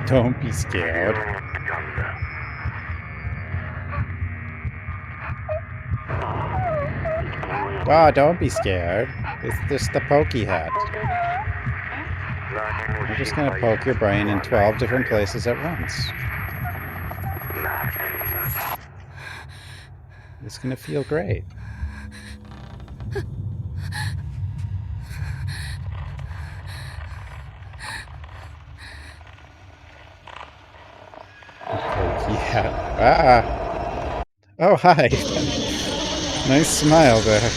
Don't be scared. Oh, don't be scared. It's just the pokey hat. I'm just gonna poke your brain in 12 different places at once. It's gonna feel great. Yeah. Oh, hi. Nice smile there.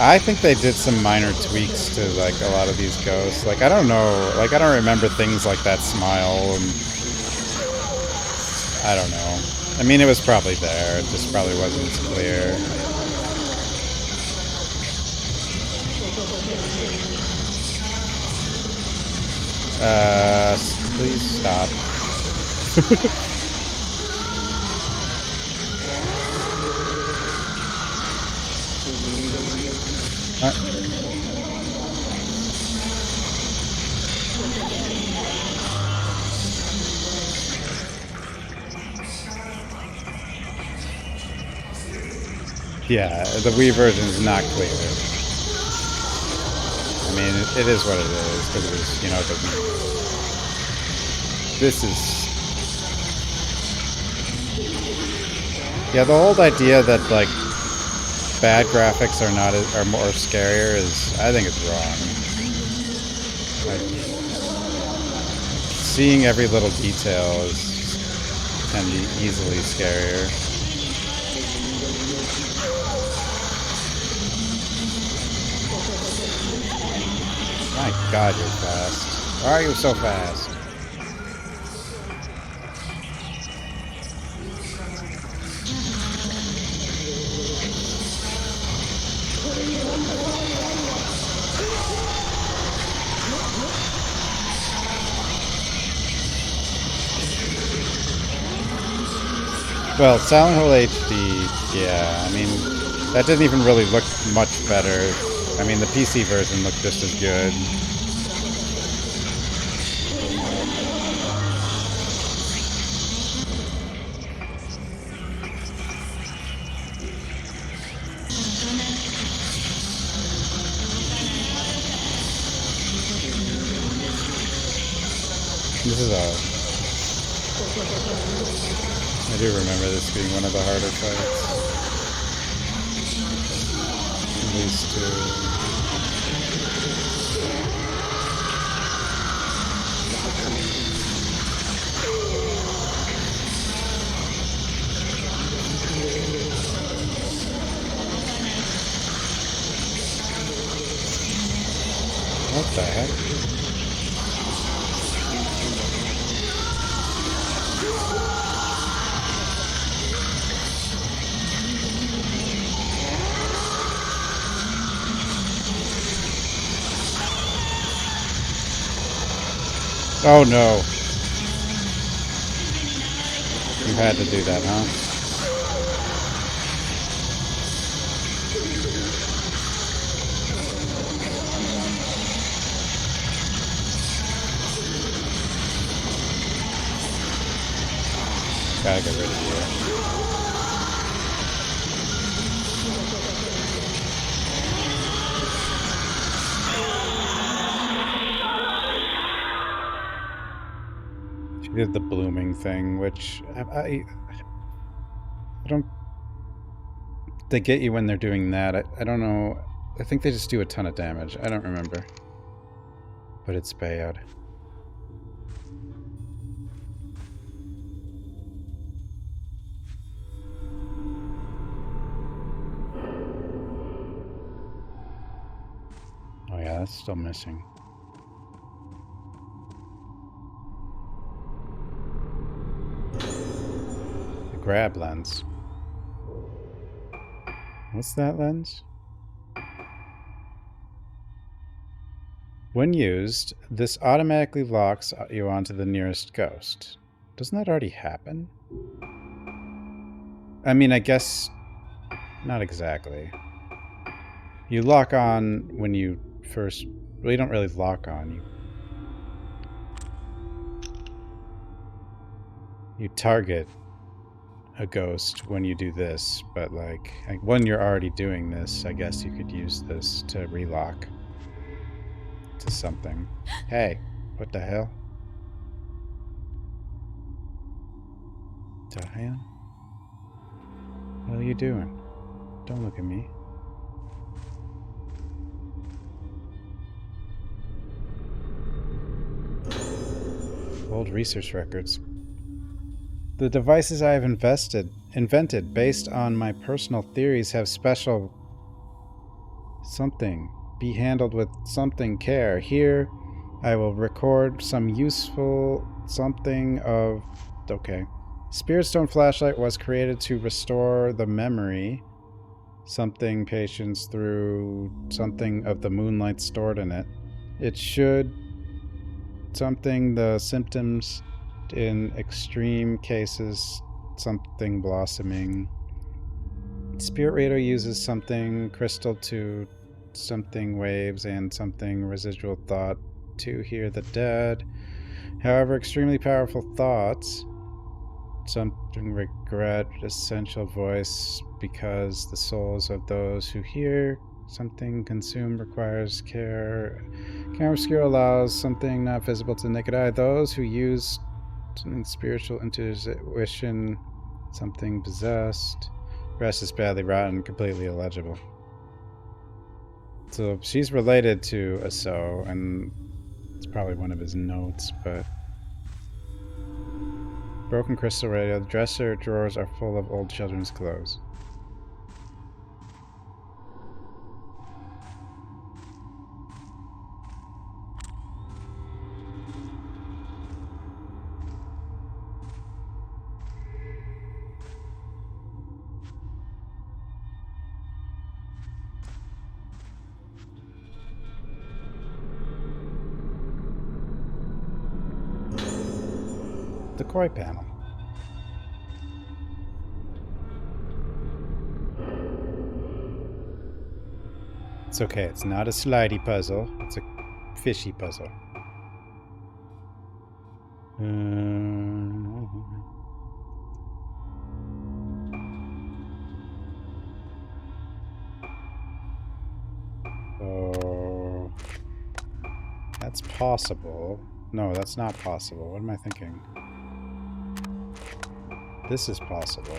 I think they did some minor tweaks to like a lot of these ghosts. Like I don't know, like I don't remember things like that smile and I don't know. I mean it was probably there, it just probably wasn't as clear. Please stop. Yeah, the Wii version is not clear. I mean, it is what it is, because it was, you know, the Wii. This is... Yeah, the old idea that, like, bad graphics are more scarier is, I think it's wrong. Like, seeing every little detail can be easily scarier. My God, you're fast. Why are you so fast? Well, Silent Hill HD, yeah, I mean, that didn't even really look much better. I mean, the PC version looked just as good. This is I do remember this being one of the harder fights. At least two. What the heck? Oh no. You had to do that, huh? Gotta get rid of you. She did the blooming thing, which I don't... They get you when they're doing that. I don't know. I think they just do a ton of damage. I don't remember. But it's bad. Oh yeah, that's still missing. The grab lens. What's that lens? When used, this automatically locks you onto the nearest ghost. Doesn't that already happen? I mean, I guess not exactly. You lock on when you first... Well, you don't really lock on. You target a ghost when you do this, but like when you're already doing this, I guess you could use this to relock to something. Hey, what the hell? Diane? What are you doing? Don't look at me. Old research records. The devices I have invented based on my personal theories have special Something. Be handled with something care. Here, I will record some useful something of... Okay. Spirit Stone flashlight was created to restore the memory. Something patience through something of the moonlight stored in it. It should... Something the symptoms in extreme cases. Something blossoming. Spirit Radar uses something crystal to something waves and something residual thought to hear the dead. However, extremely powerful thoughts. Something regret, essential voice because the souls of those who hear. Something consumed requires care. Camera obscure allows something not visible to the naked eye. Those who use something spiritual intuition. Something possessed. Rest is badly rotten, completely illegible. So she's related to Aso, and it's probably one of his notes, but... Broken crystal radio. The dresser drawers are full of old children's clothes. The koi panel. It's okay, it's not a slidey puzzle, it's a fishy puzzle. Oh, that's possible. No, that's not possible. What am I thinking? This is possible.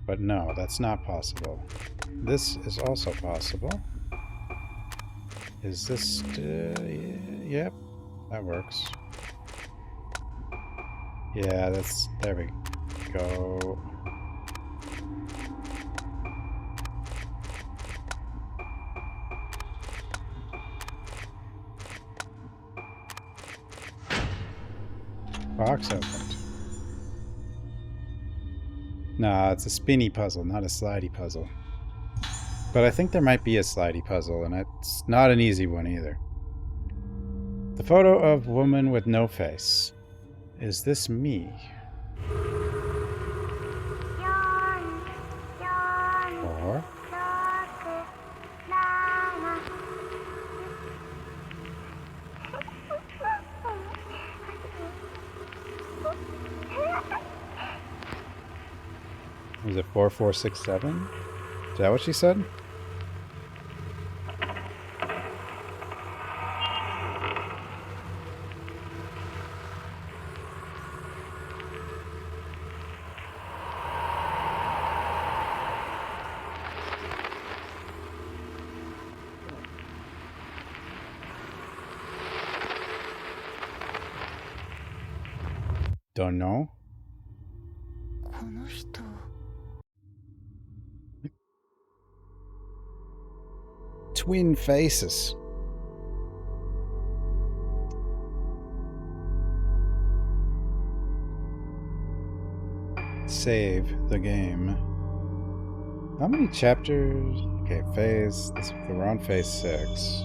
But no, that's not possible. This is also possible. Is this... yep, that works. Yeah, that's... there we go. Box opened. Nah, it's a spinny puzzle, not a slidey puzzle. But I think there might be a slidey puzzle, and it's not an easy one either. The photo of woman with no face. Is this me? Or... was it 4467? Is that what she said? Don't know. Twin faces. Save the game. How many chapters? Okay, phase. We're on phase 6.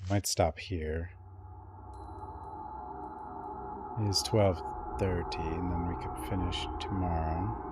Might stop here. It is 12:30, and then we could finish tomorrow.